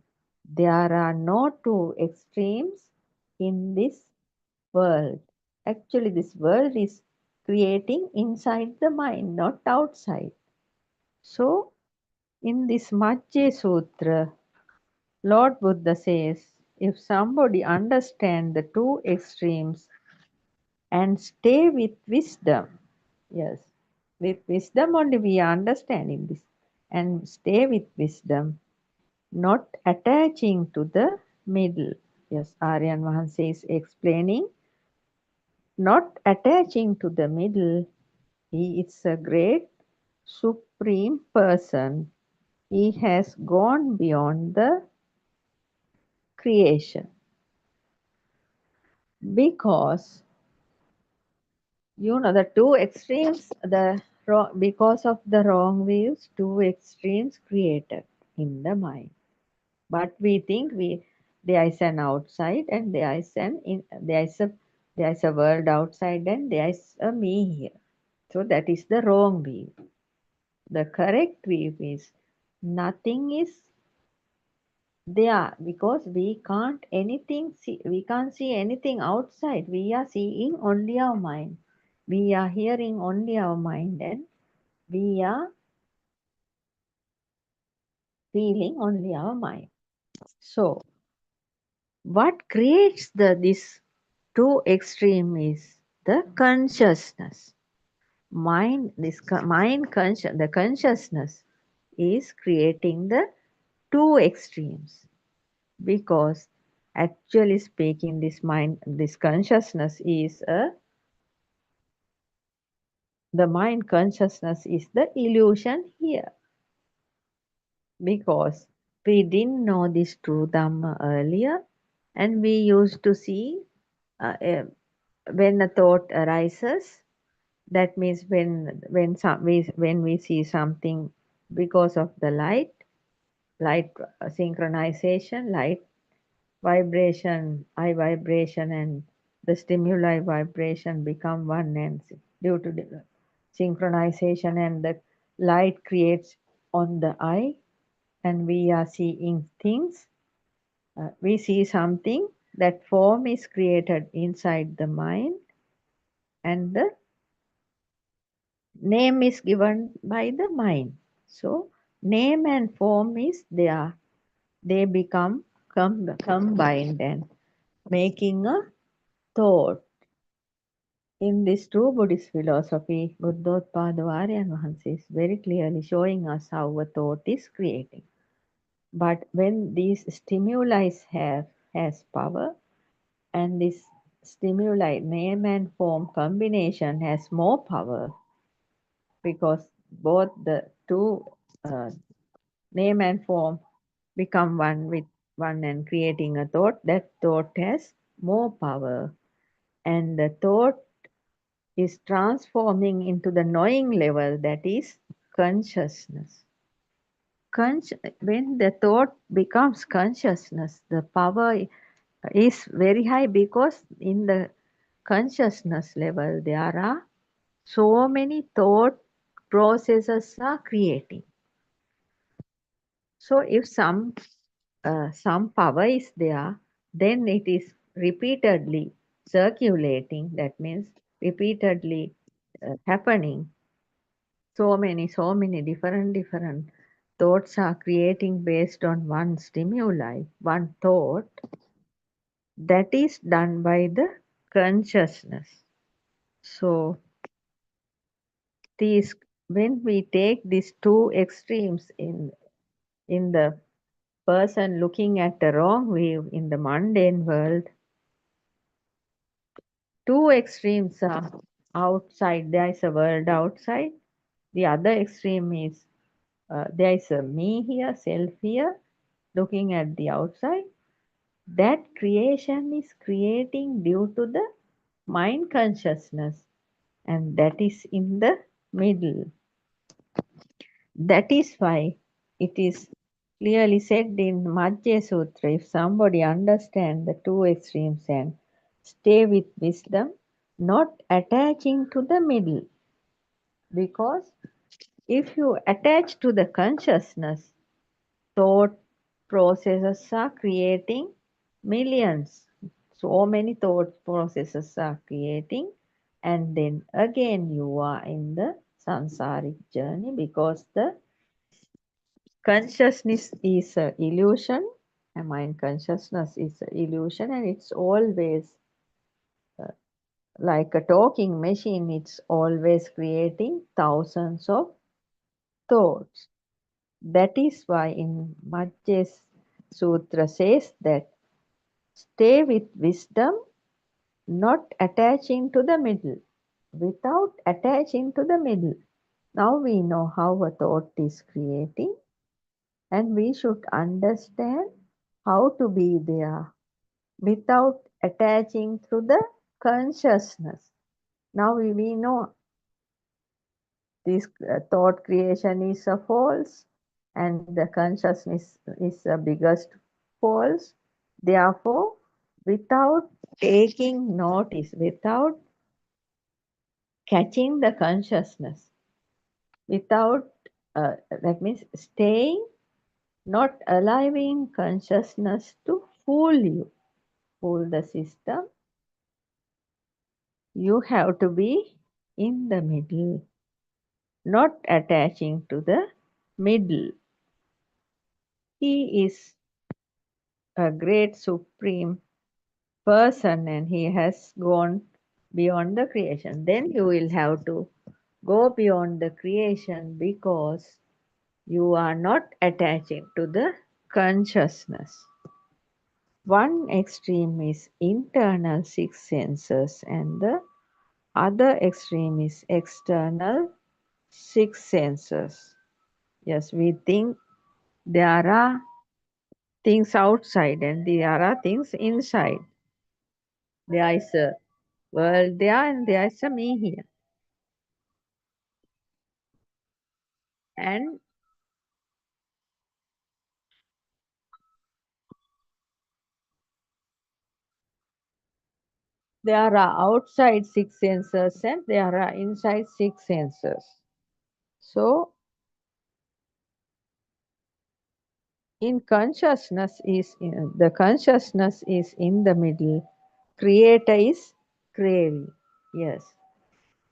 there are no two extremes in this world. Actually, this world is creating inside the mind, not outside. So, in this Majjhya Sutra, Lord Buddha says, if somebody understands the two extremes and stay with wisdom, yes, with wisdom only we are understanding this, and stay with wisdom, not attaching to the middle. Yes, Aryan Vahanse is explaining, not attaching to the middle. He is a great supreme person. He has gone beyond the creation because the two extremes, because of the wrong views, two extremes created in the mind. But we think there is an outside and there is a world outside and there is a me here. So that is the wrong view. The correct view is nothing is there because we can't see anything outside. We are seeing only our mind. We are hearing only our mind and we are feeling only our mind. So what creates this two extreme is the consciousness. The consciousness is creating the two extremes because actually speaking, this consciousness is the mind consciousness is the illusion here because we didn't know this true Dhamma earlier and we used to see when a thought arises. That means when we see something because of the light synchronization, light vibration, eye vibration, and the stimuli vibration become one, and due to the synchronization and the light creates on the eye, and we are seeing things. We see something. That form is created inside the mind, and the name is given by the mind. So name and form is there. They become combined and making a thought. In this true Buddhist philosophy, Buddothpado Aryan Vahanse is very clearly showing us how a thought is creating. But when these stimuli has power, and this stimuli name and form combination has more power, because both the two name and form become one with one and creating a thought, that thought has more power, and the thought is transforming into the knowing level, that is consciousness. When the thought becomes consciousness, the power is very high because in the consciousness level there are so many thought processes are creating. So if some power is there, then it is repeatedly circulating. That means repeatedly happening. So many different thoughts are creating based on one stimuli, one thought. That is done by the consciousness. So these, when we take these two extremes in the person looking at the wrong view in the mundane world, two extremes are outside. There is a world outside. The other extreme is there is a me here, self here, looking at the outside. That creation is creating due to the mind consciousness, and that is in the middle. That is why it is clearly said in Majjhya Sutra, if somebody understands the two extremes and stay with wisdom, not attaching to the middle. Because if you attach to the consciousness, thought processes are creating millions. So many thought processes are creating, and then again you are in the samsaric journey, because the consciousness is an illusion, and mind consciousness is an illusion, and it's always like a talking machine. It's always creating thousands of thoughts. That is why in Majjhya Sutra says that stay with wisdom, not attaching to the middle. Without attaching to the middle. Now we know how a thought is creating, and we should understand how to be there without attaching to the consciousness. Now we know this thought creation is a false, and the consciousness is the biggest false. Therefore, without taking notice, without catching the consciousness, without that means staying, not allowing consciousness to fool you, fool the system, you have to be in the middle, not attaching to the middle. He is a great supreme person, and he has gone beyond the creation. Then you will have to go beyond the creation, because you are not attaching to the consciousness. One extreme is internal six senses, and the other extreme is external six senses. Yes, we think there are things outside and there are things inside. There is a world there and there is a me here. And there are outside six senses and there are inside six senses. So in consciousness is in, the consciousness is in the middle. Creator is craving. Yes.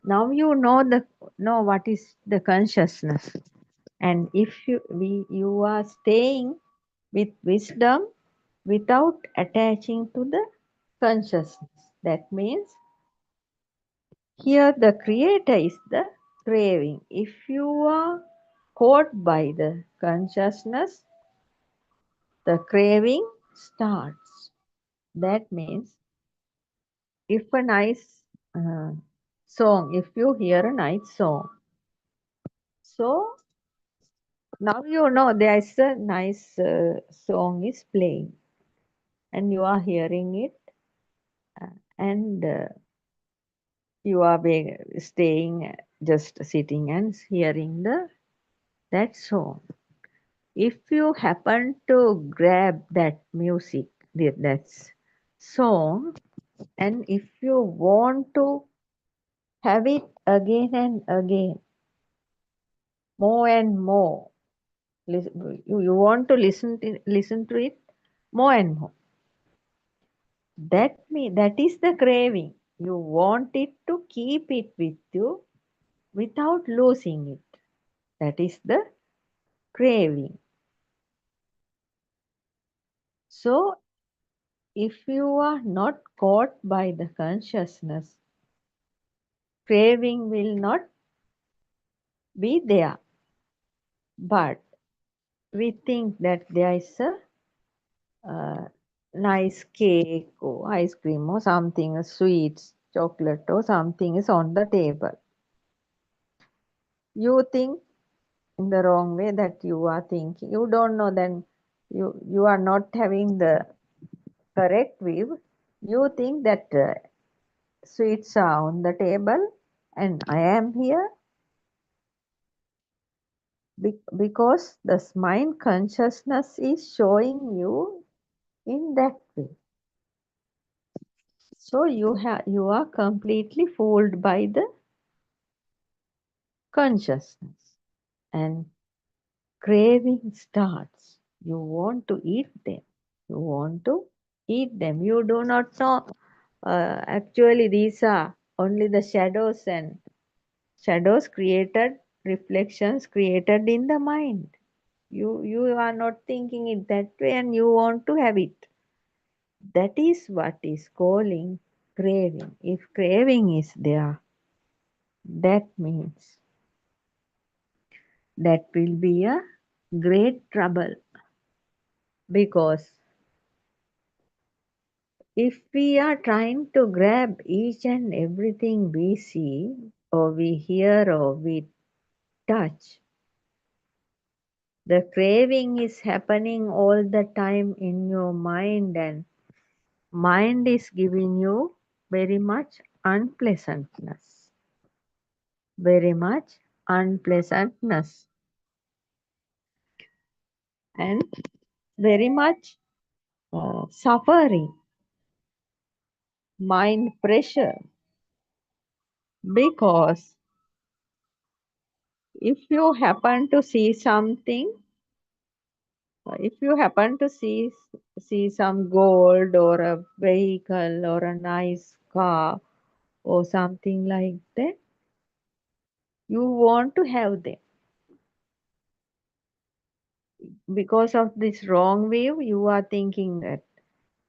Now you know what is the consciousness. And if you are staying with wisdom without attaching to the consciousness. That means here the creator is the craving. If you are caught by the consciousness, the craving starts. That means if a nice song, if you hear a nice song, so now you know there is a nice song is playing and you are hearing it, and you are staying, just sitting and hearing that song. If you happen to grab that music, that song, and if you want to have it again and again, more and more, you want to listen to it more and more. That is the craving. You want it to keep it with you without losing it. That is the craving. So if you are not caught by the consciousness, craving will not be there. But we think that there is a nice cake or ice cream or something, a sweets, chocolate or something is on the table. You think in the wrong way that you are thinking. You don't know, then you are not having the correct view. You think that sweets are on the table and I am here because the mind consciousness is showing you in that way. So you are completely fooled by the consciousness and craving starts. You want to eat them. You want to eat them. You do not know. Actually, these are only the shadows and shadows created, reflections created in the mind. You are not thinking it that way and you want to have it. That is what is calling craving. If craving is there, that means that will be a great trouble, because if we are trying to grab each and everything we see or we hear or we touch, the craving is happening all the time in your mind, and mind is giving you very much unpleasantness. Very much unpleasantness and very much suffering, mind pressure. Because if you happen to see something, if you happen to see some gold or a vehicle or a nice car or something like that, you want to have them. Because of this wrong view, you are thinking that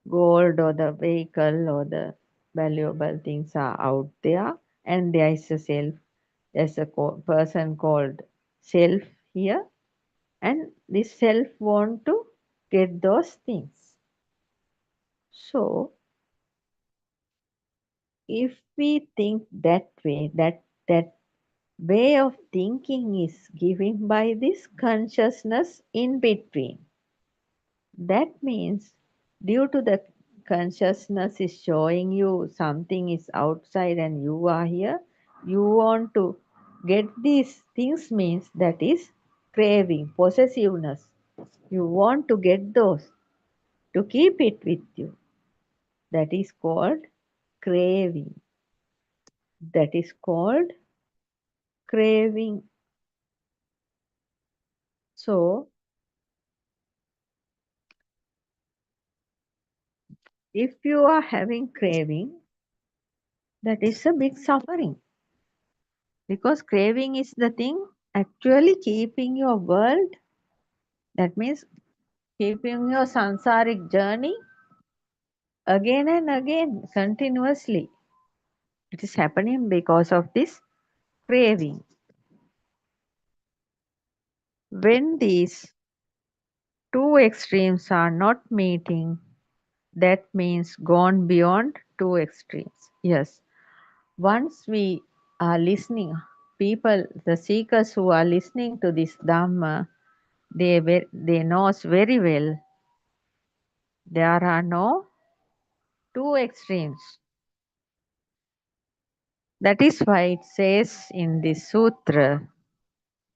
gold or the vehicle or the valuable things are out there, and there is a self, there's a person called self here, and this self want to get those things. So if we think that way, that way of thinking is given by this consciousness in between. That means due to the consciousness is showing you something is outside and you are here, you want to get these things, means that is craving, possessiveness. You want to get those to keep it with you. That is called craving. That is called craving. So if you are having craving, that is a big suffering, because craving is the thing actually keeping your world, that means keeping your sansaric journey again and again continuously. It is happening because of this craving. When these two extremes are not meeting, that means gone beyond two extremes. Yes, once we are listening, people, the seekers who are listening to this Dhamma, they knows very well there are no two extremes. That is why it says in this sutra,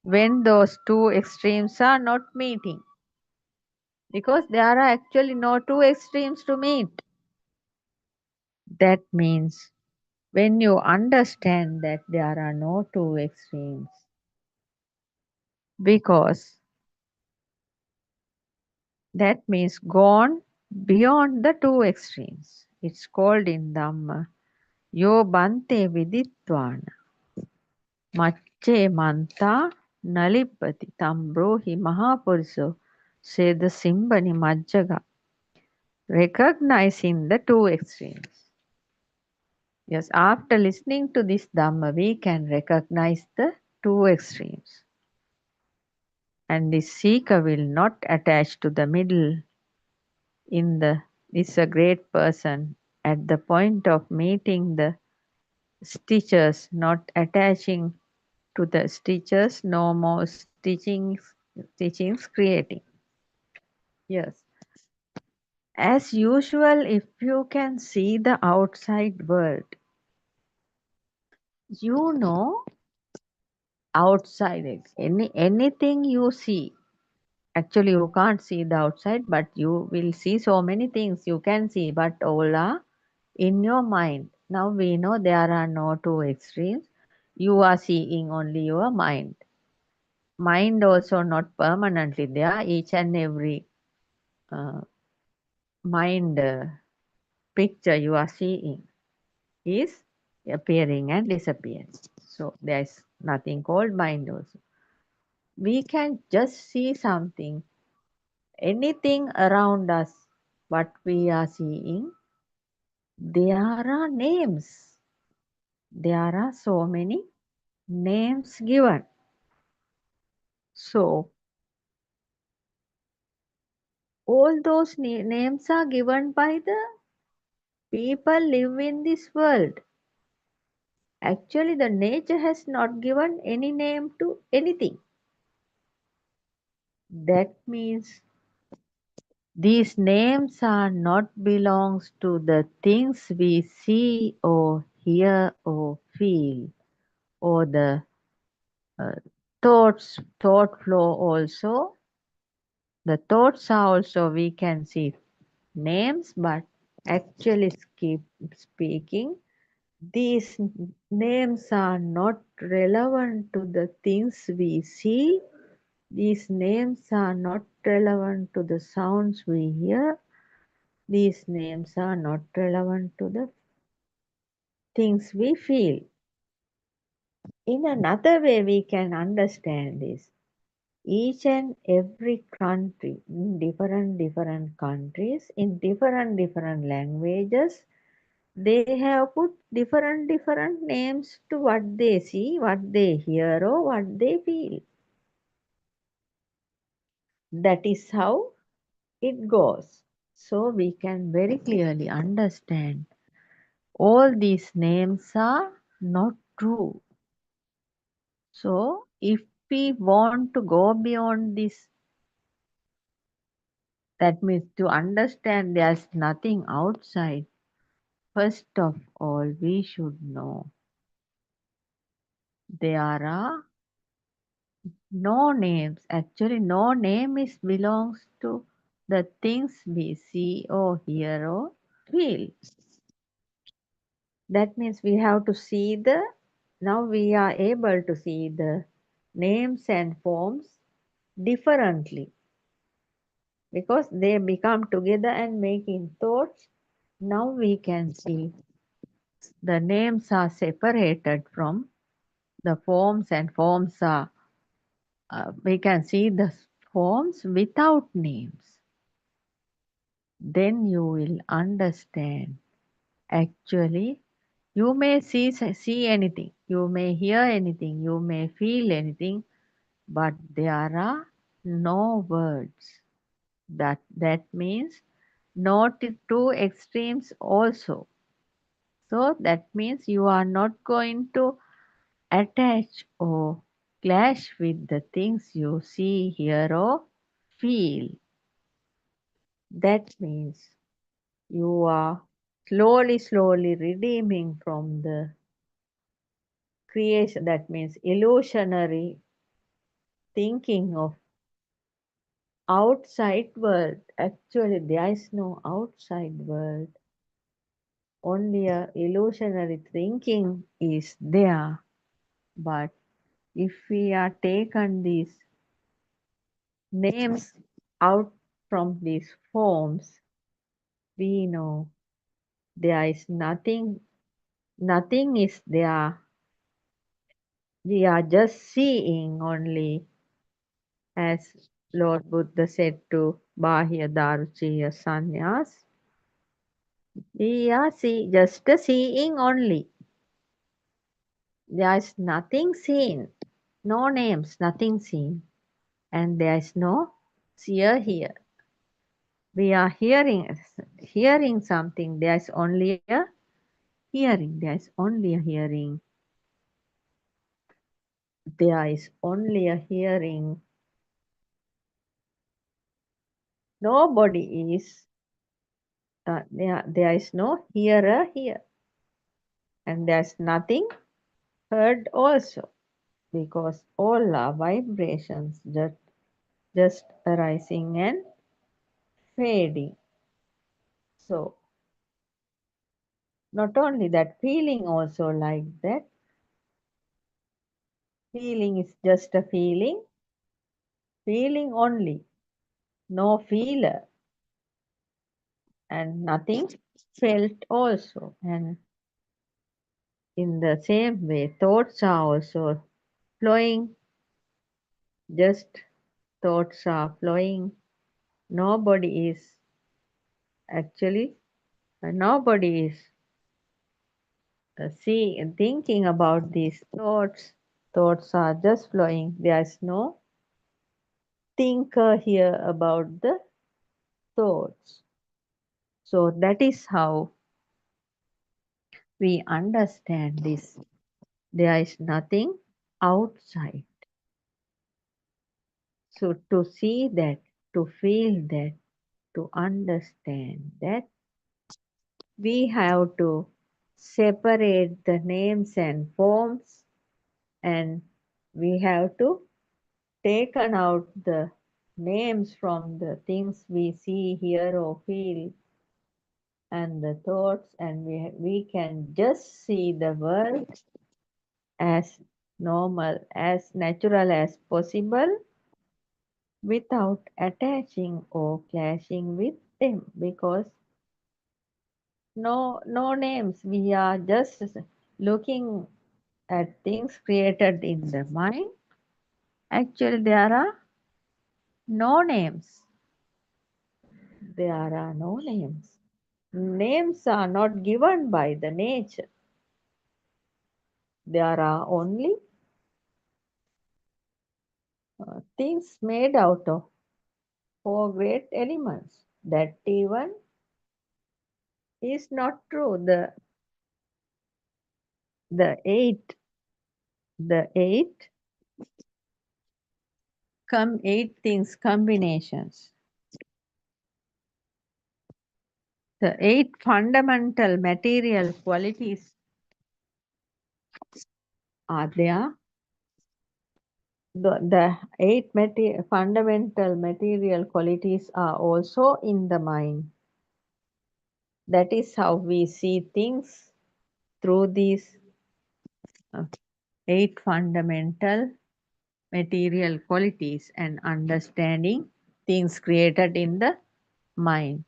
when those two extremes are not meeting, because there are actually no two extremes to meet. That means when you understand that there are no two extremes, because that means gone beyond the two extremes. It's called in Dhamma, yo bante viditvana, macche manta nalipati tambrohi mahapurso, say the Simbani Majjaga, recognizing the two extremes. Yes, after listening to this Dhamma, we can recognize the two extremes. And this seeker will not attach to the middle in the is a great person at the point of meeting the stitches, not attaching to the stitches, no more stitchings creating. Yes. As usual, if you can see the outside world, you know outside it. Anything you see, actually you can't see the outside, but you will see so many things you can see, but all are in your mind. Now we know there are no two extremes. You are seeing only your mind. Mind also not permanently there. Each and every uh, mind picture you are seeing is appearing and disappearing. So there is nothing called mind also. We can just see something, anything around us, what we are seeing, there are names. There are so many names given. So all those names are given by the people live in this world. Actually, the nature has not given any name to anything. That means these names are not belongs to the things we see or hear or feel, or the uh, thought flow also. The thoughts are also we can see names, but actually speaking, these names are not relevant to the things we see. These names are not relevant to the sounds we hear. These names are not relevant to the things we feel. In another way, we can understand this. Each and every country, in different countries, in different languages, they have put different names to what they see, what they hear, or what they feel. That is how it goes. So we can very clearly understand all these names are not true. So if we want to go beyond this, that means to understand there's nothing outside, first of all, we should know there are no names. Actually, no name is belongs to the things we see or hear or feel. That means we have to see now we are able to see the names and forms differently because they become together and making thoughts. Now we can see the names are separated from the forms, and forms are, we can see the forms without names. Then you will understand. Actually, you may see anything, you may hear anything, you may feel anything, but there are no words. That means not two extremes also. So that means you are not going to attach or clash with the things you see, hear, or feel. That means you are slowly redeeming from the creation. That means illusionary thinking of outside world. Actually, there is no outside world. Only a illusionary thinking is there. But if we are taken these names out from these forms, we know there is nothing is there. We are just seeing only, as Lord Buddha said to Bahya Daruchiya Sannyas, We are just seeing only. There is nothing seen, no names, nothing seen, and there is no seer here. We are hearing something. There is only a hearing. There is only a hearing. There is only a hearing. Nobody is. There is no hearer here, and there's nothing heard also, because all are vibrations just arising and fading. So not only that, feeling also like that. Feeling is just a feeling only, no feeler, and nothing felt also. And in the same way, thoughts are also flowing, just thoughts are flowing. Nobody is actually, nobody is thinking about these thoughts. Thoughts are just flowing. There is no thinker here about the thoughts. So that is how we understand this. There is nothing outside. So to see that, to feel that, to understand that, we have to separate the names and forms, and we have to taken out the names from the things we see, hear, or feel, and the thoughts, and we can just see the world as normal, as natural as possible, without attaching or clashing with them, because no names. We are just looking at things created in the mind. Actually, there are no names. There are no names. Names are not given by the nature. There are only things made out of four great elements. That even is not true. The eight eight things combinations. The eight fundamental material qualities are there. The eight fundamental material qualities are also in the mind. That is how we see things, through these eight fundamental material qualities, and understanding things created in the mind.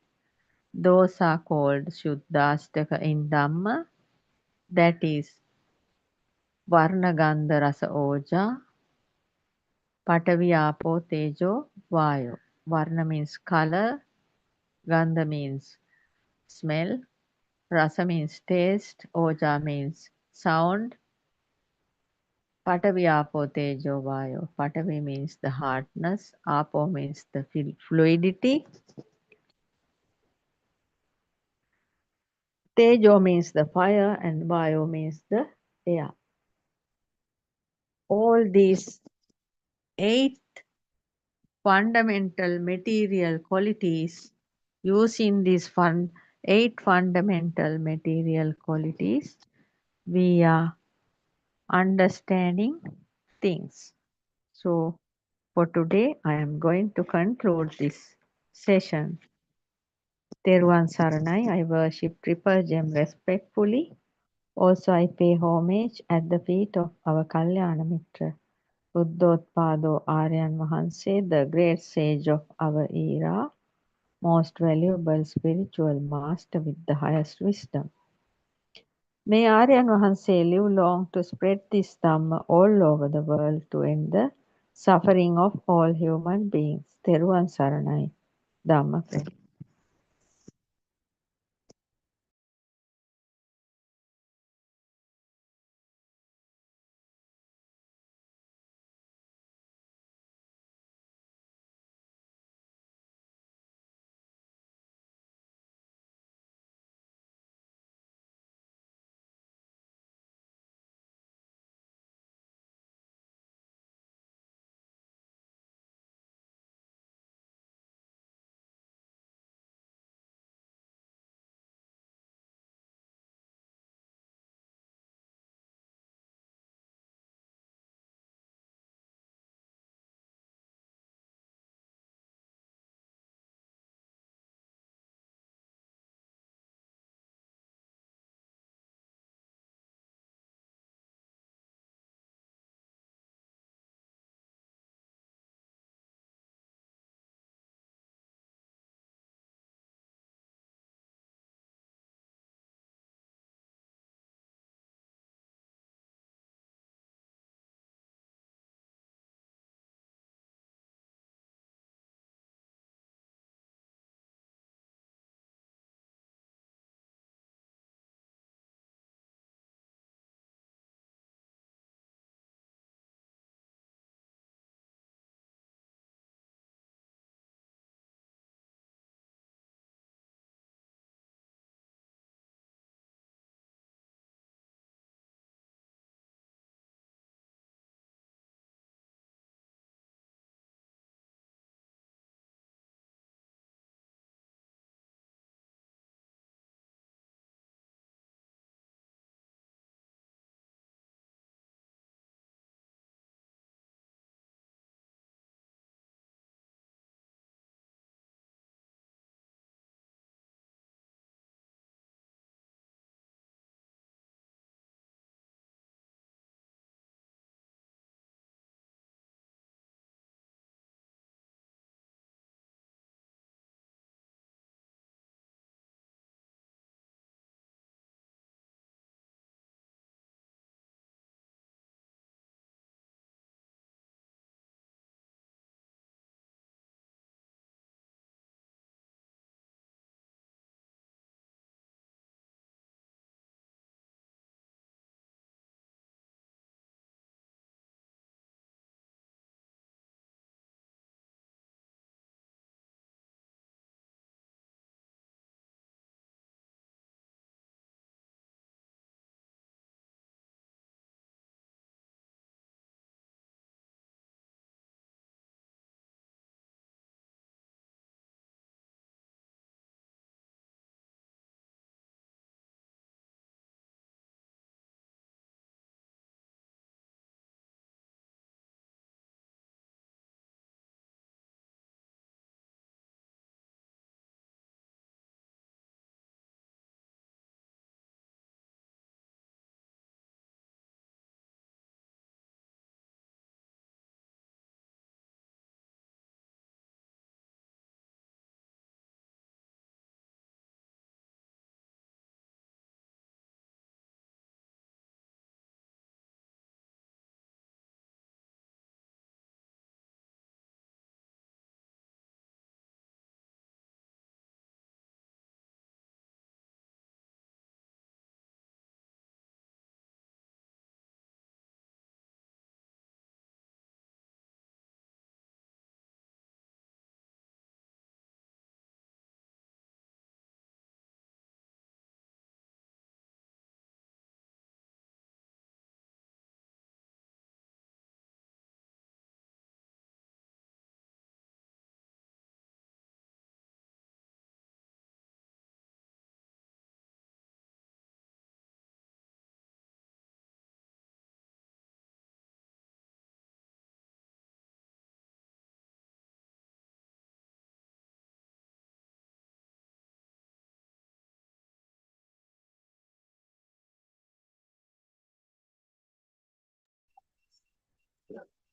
Those are called Shuddhastaka in Dhamma. That is Varna Gandha Rasa Oja, Patavi Apo Tejo Vayo. Varna means color, Gandha means smell, Rasa means taste, Oja means sound, Patavi Apo Tejo Vayo. Patavi means the hardness, Apo means the fluidity, Tejo means the fire, and Vayo means the air. All these eight fundamental material qualities, using these eight fundamental material qualities, we are understanding things. So for today, I am going to conclude this session. Teruvan Saranai, I worship Triple Gem respectfully. Also, I pay homage at the feet of our Kalyana Mitra, Buddothpado Aryan Vahanse, the great sage of our era, most valuable spiritual master with the highest wisdom. May Aryan Vahanse live long to spread this Dhamma all over the world to end the suffering of all human beings. Teruvan Saranai, Dhamma Prem.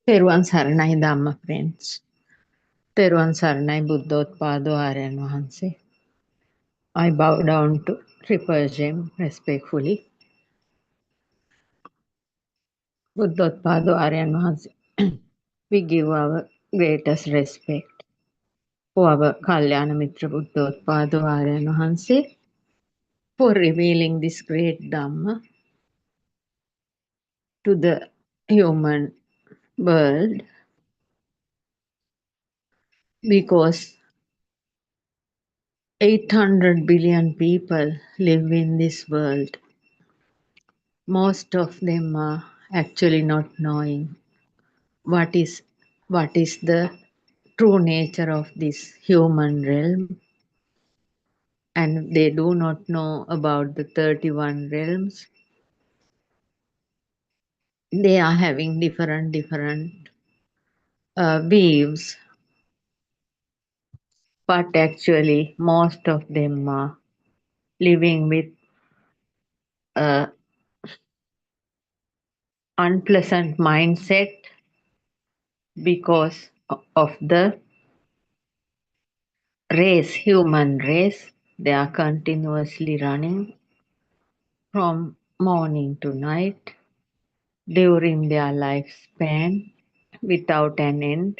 තෙරුවන් සරණයි ධම්ම friends. තෙරුවන් සරණයි බුද්ධෝත්පාදෝ ආර්යයන් වහන්සේ. I bow down to Triple Gem respectfully. Buddothpado ආර්යයන් වහන්සේ. We give our greatest respect for our Kalyana Mitra Buddothpado ආර්යයන් වහන්සේ for revealing this great Dhamma to the human world, because 800 billion people live in this world. Most of them are actually not knowing what is the true nature of this human realm, and they do not know about the 31 realms. They are having different views, but actually most of them are living with unpleasant mindset because of the human race. They are continuously running from morning to night during their lifespan without an end.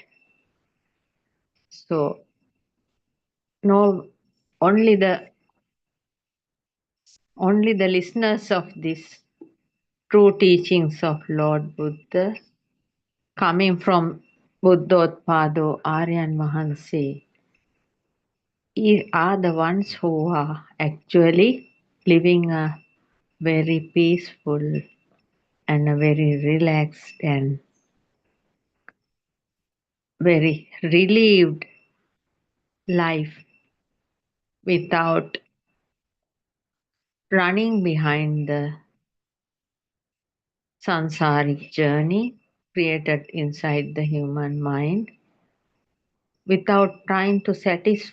So no, only the listeners of this true teachings of Lord Buddha, coming from Buddothpado Aryan Mahanse, are the ones who are actually living a very peaceful and a very relaxed and very relieved life without running behind the sansaric journey created inside the human mind, without trying to satisfy